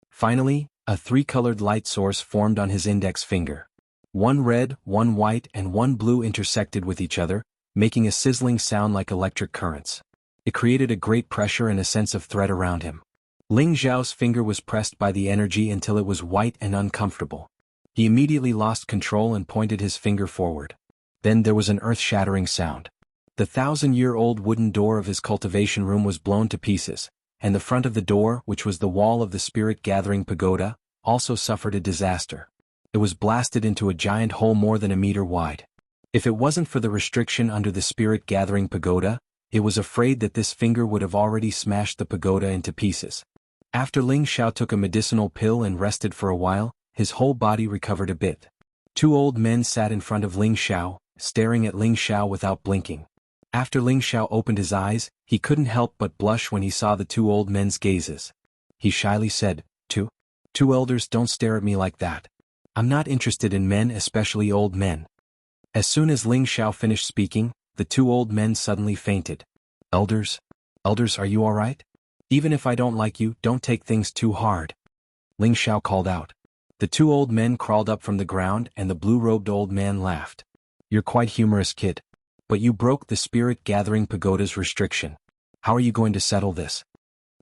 Finally, a 3-colored light source formed on his index finger. 1 red, 1 white, and 1 blue intersected with each other, making a sizzling sound like electric currents. It created a great pressure and a sense of threat around him. Ling Xiao's finger was pressed by the energy until it was white and uncomfortable. He immediately lost control and pointed his finger forward. Then there was an earth-shattering sound. The 1,000-year-old wooden door of his cultivation room was blown to pieces, and the front of the door, which was the wall of the spirit-gathering pagoda, also suffered a disaster. It was blasted into a giant hole more than a meter wide. If it wasn't for the restriction under the spirit-gathering pagoda, it was afraid that this finger would have already smashed the pagoda into pieces. After Ling Xiao took a medicinal pill and rested for a while, his whole body recovered a bit. 2 old men sat in front of Ling Xiao, staring at Ling Xiao without blinking. After Ling Xiao opened his eyes, he couldn't help but blush when he saw the 2 old men's gazes. He shyly said, Two elders, don't stare at me like that. I'm not interested in men, especially old men." As soon as Ling Xiao finished speaking, the 2 old men suddenly fainted. Elders, are you all right? Even if I don't like you, don't take things too hard," Ling Xiao called out. The 2 old men crawled up from the ground and the blue-robed old man laughed. "You're quite humorous, kid. But you broke the spirit-gathering pagoda's restriction. How are you going to settle this?"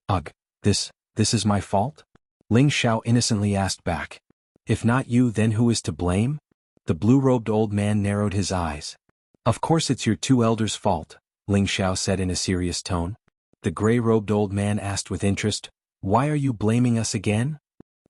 "Ugh, this is my fault?" Ling Xiao innocently asked back. "If not you, then who is to blame?" The blue-robed old man narrowed his eyes. "Of course it's your 2 elders' fault," Ling Xiao said in a serious tone. The gray-robed old man asked with interest, "Why are you blaming us again?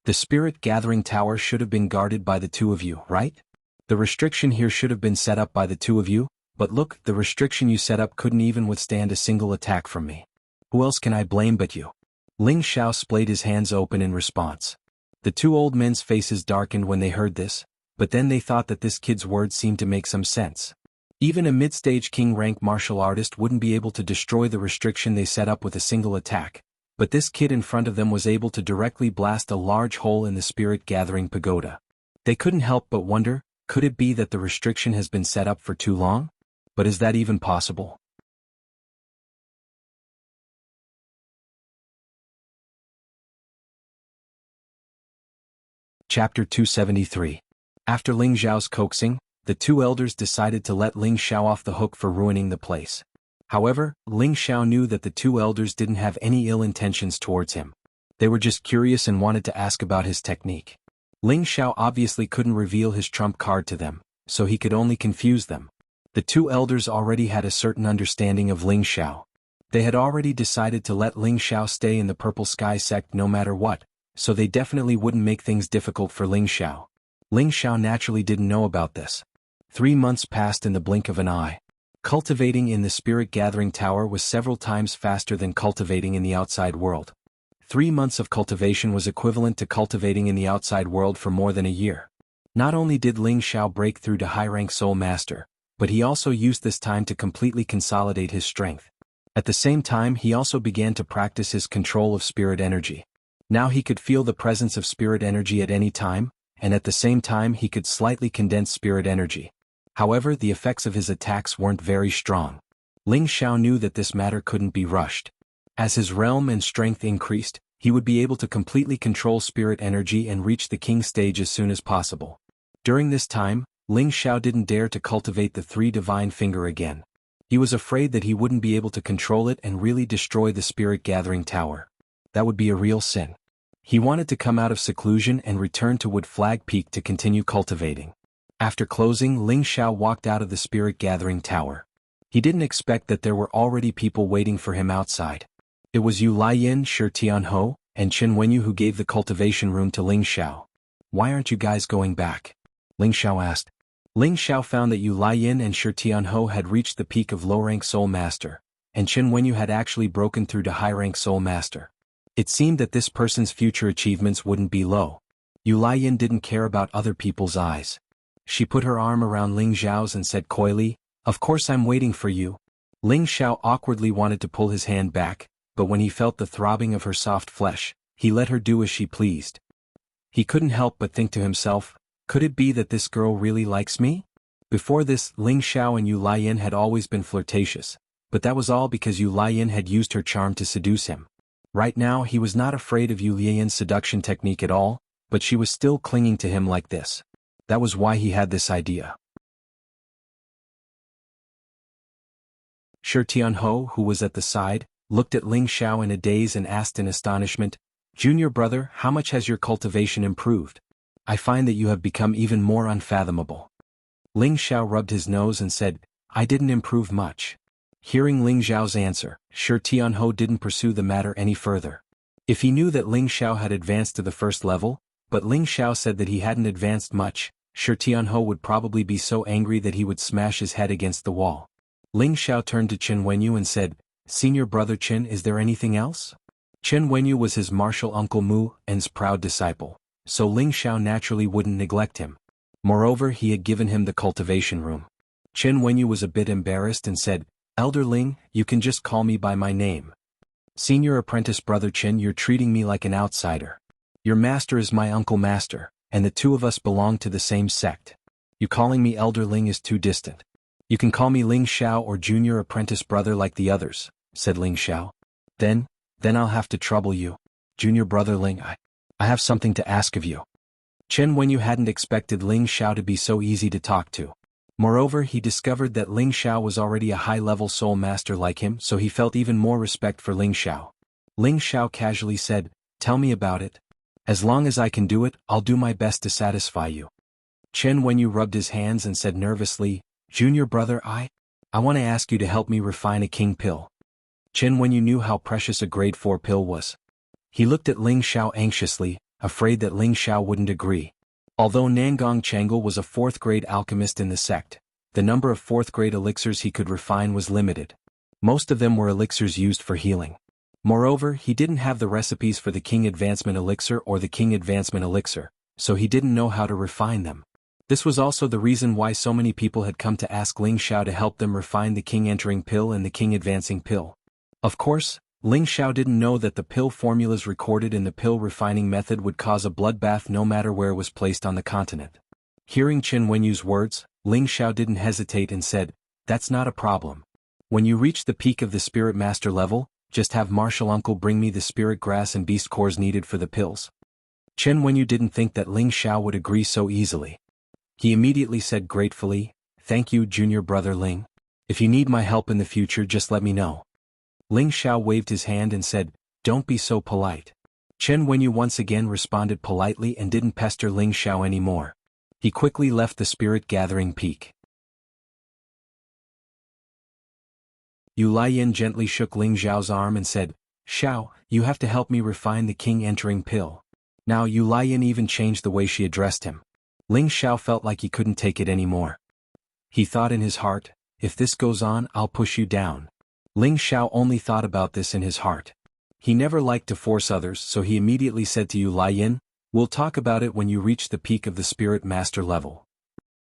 The spirit-gathering tower should have been guarded by the 2 of you, right? The restriction here should have been set up by the 2 of you, but look, the restriction you set up couldn't even withstand a single attack from me. Who else can I blame but you?" Ling Xiao splayed his hands open in response. The 2 old men's faces darkened when they heard this, but then they thought that this kid's words seemed to make some sense. Even a mid-stage king-rank martial artist wouldn't be able to destroy the restriction they set up with a single attack, but this kid in front of them was able to directly blast a large hole in the spirit-gathering pagoda. They couldn't help but wonder, could it be that the restriction has been set up for too long? But is that even possible? Chapter 273. After Ling Xiao's coaxing, the 2 elders decided to let Ling Xiao off the hook for ruining the place. However, Ling Xiao knew that the 2 elders didn't have any ill intentions towards him. They were just curious and wanted to ask about his technique. Ling Xiao obviously couldn't reveal his trump card to them, so he could only confuse them. The 2 elders already had a certain understanding of Ling Xiao. They had already decided to let Ling Xiao stay in the Purple Sky sect no matter what, so they definitely wouldn't make things difficult for Ling Xiao. Ling Xiao naturally didn't know about this. 3 months passed in the blink of an eye. Cultivating in the spirit-gathering tower was several times faster than cultivating in the outside world. 3 months of cultivation was equivalent to cultivating in the outside world for more than a year. Not only did Ling Xiao break through to high-rank Soul Master, but he also used this time to completely consolidate his strength. At the same time, he also began to practice his control of spirit energy. Now he could feel the presence of spirit energy at any time, and at the same time he could slightly condense spirit energy. However, the effects of his attacks weren't very strong. Ling Xiao knew that this matter couldn't be rushed. As his realm and strength increased, he would be able to completely control spirit energy and reach the king stage as soon as possible. During this time, Ling Xiao didn't dare to cultivate the three divine finger again. He was afraid that he wouldn't be able to control it and really destroy the spirit gathering tower. That would be a real sin. He wanted to come out of seclusion and return to Wood Flag Peak to continue cultivating. After closing, Ling Xiao walked out of the spirit gathering tower. He didn't expect that there were already people waiting for him outside. It was Yu Laiyin, Shi Tianhou, and Qin Wenyu who gave the cultivation room to Ling Xiao. "Why aren't you guys going back?" Ling Xiao asked. Ling Xiao found that Yu Laiyin and Shi Tianhou had reached the peak of low-rank Soul Master, and Qin Wenyu had actually broken through to high-rank Soul Master. It seemed that this person's future achievements wouldn't be low. Yu Laiyin didn't care about other people's eyes. She put her arm around Ling Xiao's and said coyly, "Of course I'm waiting for you." Ling Xiao awkwardly wanted to pull his hand back, but when he felt the throbbing of her soft flesh, he let her do as she pleased. He couldn't help but think to himself, could it be that this girl really likes me? Before this, Ling Xiao and Yu Laiyin had always been flirtatious, but that was all because Yu Laiyin had used her charm to seduce him. Right now he was not afraid of Yu Laiyin seduction technique at all, but she was still clinging to him like this. That was why he had this idea. Shi Tianhou, who was at the side, looked at Ling Xiao in a daze and asked in astonishment, "Junior brother, how much has your cultivation improved? I find that you have become even more unfathomable." Ling Xiao rubbed his nose and said, "I didn't improve much." Hearing Ling Xiao's answer, Shi Tianhou didn't pursue the matter any further. If he knew that Ling Xiao had advanced to the first level, but Ling Xiao said that he hadn't advanced much, Shi Tianhou would probably be so angry that he would smash his head against the wall. Ling Xiao turned to Qin Wenyu and said, "Senior brother Qin, is there anything else?" Qin Wenyu was his martial uncle Mu En's proud disciple, so Ling Xiao naturally wouldn't neglect him. Moreover, he had given him the cultivation room. Qin Wenyu was a bit embarrassed and said, "Elder Ling, you can just call me by my name. Senior apprentice brother Qin, you're treating me like an outsider. Your master is my uncle master, and the two of us belong to the same sect. You calling me Elder Ling is too distant. You can call me Ling Xiao or junior apprentice brother like the others," said Ling Xiao. Then I'll have to trouble you. Junior brother Ling, I have something to ask of you." Qin Wenyu hadn't expected Ling Xiao to be so easy to talk to. Moreover, he discovered that Ling Xiao was already a high-level soul master like him, so he felt even more respect for Ling Xiao. Ling Xiao casually said, "Tell me about it. As long as I can do it, I'll do my best to satisfy you." Qin Wenyu rubbed his hands and said nervously, "Junior brother, I want to ask you to help me refine a king pill." Qin Wenyu knew how precious a grade 4 pill was. He looked at Ling Xiao anxiously, afraid that Ling Xiao wouldn't agree. Although Nangong Changel was a 4th-grade alchemist in the sect, the number of 4th-grade elixirs he could refine was limited. Most of them were elixirs used for healing. Moreover, he didn't have the recipes for the King Advancement Elixir or the King Advancement Elixir, so he didn't know how to refine them. This was also the reason why so many people had come to ask Ling Xiao to help them refine the King Entering Pill and the King Advancing Pill. Of course, Ling Xiao didn't know that the pill formulas recorded in the pill refining method would cause a bloodbath no matter where it was placed on the continent. Hearing Qin Wenyu's words, Ling Xiao didn't hesitate and said, "That's not a problem. When you reach the peak of the Spirit Master level, just have Martial Uncle bring me the spirit grass and beast cores needed for the pills." Qin Wenyu didn't think that Ling Xiao would agree so easily. He immediately said gratefully, "Thank you, junior brother Ling. If you need my help in the future, just let me know." Ling Xiao waved his hand and said, "Don't be so polite." Qin Wenyu once again responded politely and didn't pester Ling Xiao anymore. He quickly left the spirit gathering peak. Yu Laiyin gently shook Ling Xiao's arm and said, "Xiao, you have to help me refine the King Entering Pill." Now Yu Laiyin even changed the way she addressed him. Ling Xiao felt like he couldn't take it anymore. He thought in his heart, "If this goes on, I'll push you down." Ling Xiao only thought about this in his heart. He never liked to force others, so he immediately said to Yu Laiyin, "We'll talk about it when you reach the peak of the Spirit Master level."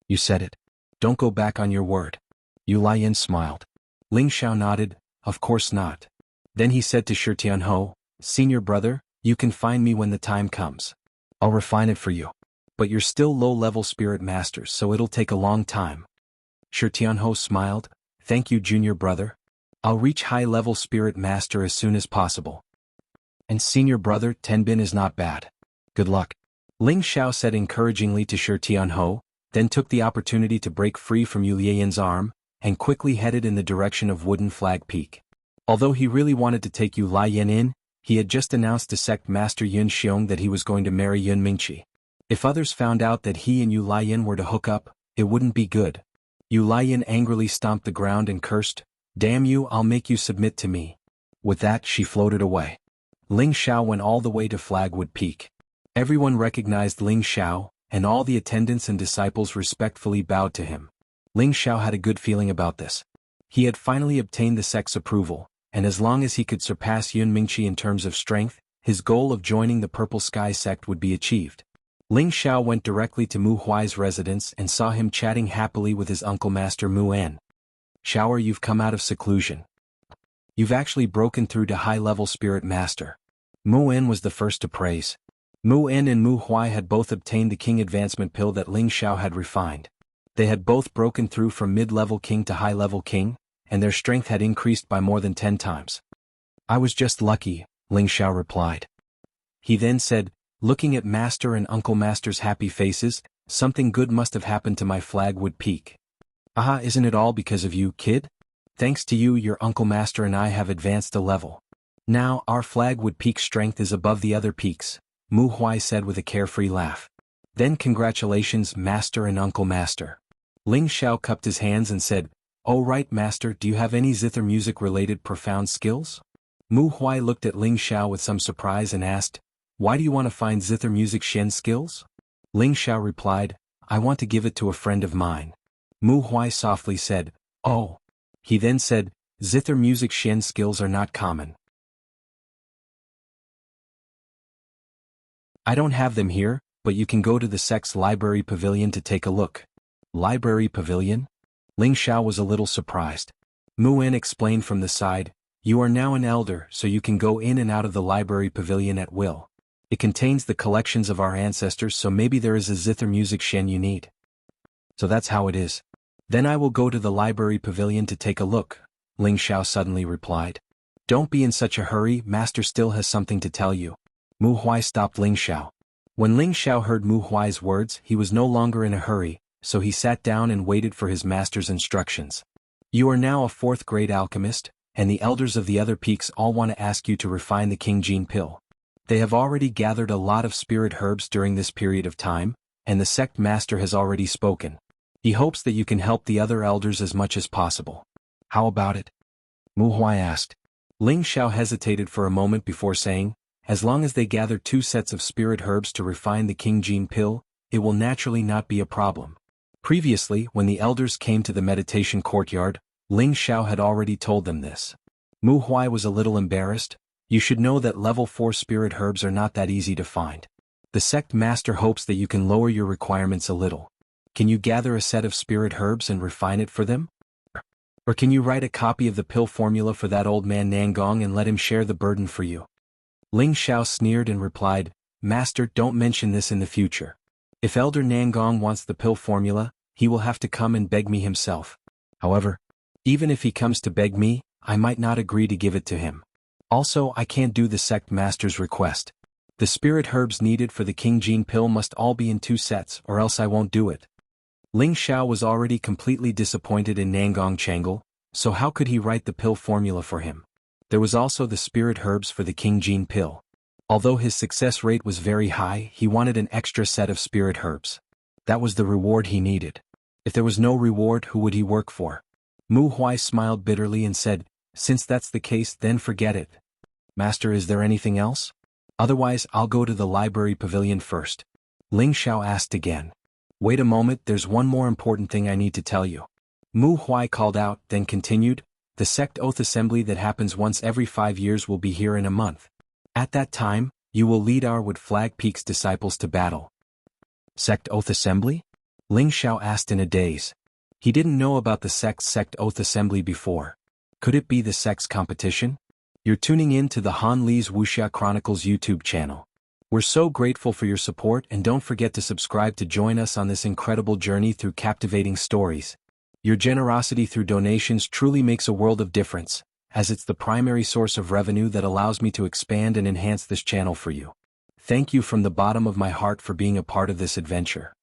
"You said it. Don't go back on your word." Yu Laiyin smiled. Ling Xiao nodded, "Of course not." Then he said to Shi Tianhou, "Senior brother, you can find me when the time comes. I'll refine it for you. But you're still low-level Spirit Masters, so it'll take a long time." Shi Tianhou smiled, "Thank you, junior brother. I'll reach high-level Spirit Master as soon as possible. And senior brother, Tenbin is not bad. Good luck." Ling Xiao said encouragingly to Shi Tianhou, then took the opportunity to break free from Yu Lian's arm, and quickly headed in the direction of Wooden Flag Peak. Although he really wanted to take Yu Lian in, he had just announced to sect master Yun Xiong that he was going to marry Yun Mingqi. If others found out that he and Yu Lian were to hook up, it wouldn't be good. Yu Lian angrily stomped the ground and cursed, "Damn you, I'll make you submit to me." With that, she floated away. Ling Xiao went all the way to Flagwood Peak. Everyone recognized Ling Xiao, and all the attendants and disciples respectfully bowed to him. Ling Xiao had a good feeling about this. He had finally obtained the sect's approval, and as long as he could surpass Yun Mingqi in terms of strength, his goal of joining the Purple Sky sect would be achieved. Ling Xiao went directly to Mu Huai's residence and saw him chatting happily with his uncle Master Mu En. "Xiaoer, you've come out of seclusion. You've actually broken through to high-level spirit master." Mu En was the first to praise. Mu En and Mu Huai had both obtained the king advancement pill that Ling Xiao had refined. They had both broken through from mid-level king to high-level king, and their strength had increased by more than 10 times. "I was just lucky," Ling Xiao replied. He then said, looking at Master and Uncle Master's happy faces, "Something good must have happened to my Flagwood Peak." "Aha, isn't it all because of you, kid? Thanks to you, your Uncle Master and I have advanced a level. Now, our Flagwood Peak strength is above the other peaks," Mu Huai said with a carefree laugh. "Then congratulations, Master and Uncle Master." Ling Xiao cupped his hands and said, "Oh right, Master, do you have any zither music-related profound skills?" Mu Huai looked at Ling Xiao with some surprise and asked, "Why do you want to find zither music Shen skills?" Ling Xiao replied, "I want to give it to a friend of mine." Mu Huai softly said, "Oh." He then said, "Zither music Shen skills are not common. I don't have them here, but you can go to the sect's library pavilion to take a look." "Library pavilion?" Ling Xiao was a little surprised. Mu En explained from the side, "You are now an elder, so you can go in and out of the library pavilion at will. It contains the collections of our ancestors, so maybe there is a zither music Shen you need." "So that's how it is. Then I will go to the library pavilion to take a look," Ling Xiao suddenly replied. "Don't be in such a hurry, Master still has something to tell you." Mu Huai stopped Ling Xiao. When Ling Xiao heard Mu Huai's words, he was no longer in a hurry, so he sat down and waited for his master's instructions. "You are now a 4th-grade alchemist, and the elders of the other peaks all want to ask you to refine the King Gene pill. They have already gathered a lot of spirit herbs during this period of time, and the sect master has already spoken. He hopes that you can help the other elders as much as possible. How about it?" Mu Huai asked. Ling Xiao hesitated for a moment before saying, "As long as they gather 2 sets of spirit herbs to refine the King Gene pill, it will naturally not be a problem." Previously, when the elders came to the meditation courtyard, Ling Xiao had already told them this. Mu Huai was a little embarrassed. "You should know that level 4 spirit herbs are not that easy to find. The sect master hopes that you can lower your requirements a little. Can you gather a set of spirit herbs and refine it for them? Or can you write a copy of the pill formula for that old man Nangong and let him share the burden for you?" Ling Xiao sneered and replied, "Master, don't mention this in the future. If Elder Nangong wants the pill formula, he will have to come and beg me himself. However, even if he comes to beg me, I might not agree to give it to him. Also, I can't do the sect master's request. The spirit herbs needed for the King Gene pill must all be in 2 sets, or else I won't do it." Ling Xiao was already completely disappointed in Nangong Changle, so how could he write the pill formula for him? There was also the spirit herbs for the King Gene pill. Although his success rate was very high, he wanted an extra set of spirit herbs. That was the reward he needed. If there was no reward, who would he work for? Mu Huai smiled bitterly and said, "Since that's the case, then forget it. Master, is there anything else? Otherwise, I'll go to the library pavilion first." Ling Xiao asked again. "Wait a moment, there's one more important thing I need to tell you." Mu Huai called out, then continued, "The sect oath assembly that happens once every 5 years will be here in a month. At that time, you will lead our Wood Flag Peak's disciples to battle." "Sect oath assembly?" Ling Xiao asked in a daze. He didn't know about the sect's sect oath assembly before. Could it be the sect's competition? You're tuning in to the Han Li's Wuxia Chronicles YouTube channel. We're so grateful for your support, and don't forget to subscribe to join us on this incredible journey through captivating stories. Your generosity through donations truly makes a world of difference, as it's the primary source of revenue that allows me to expand and enhance this channel for you. Thank you from the bottom of my heart for being a part of this adventure.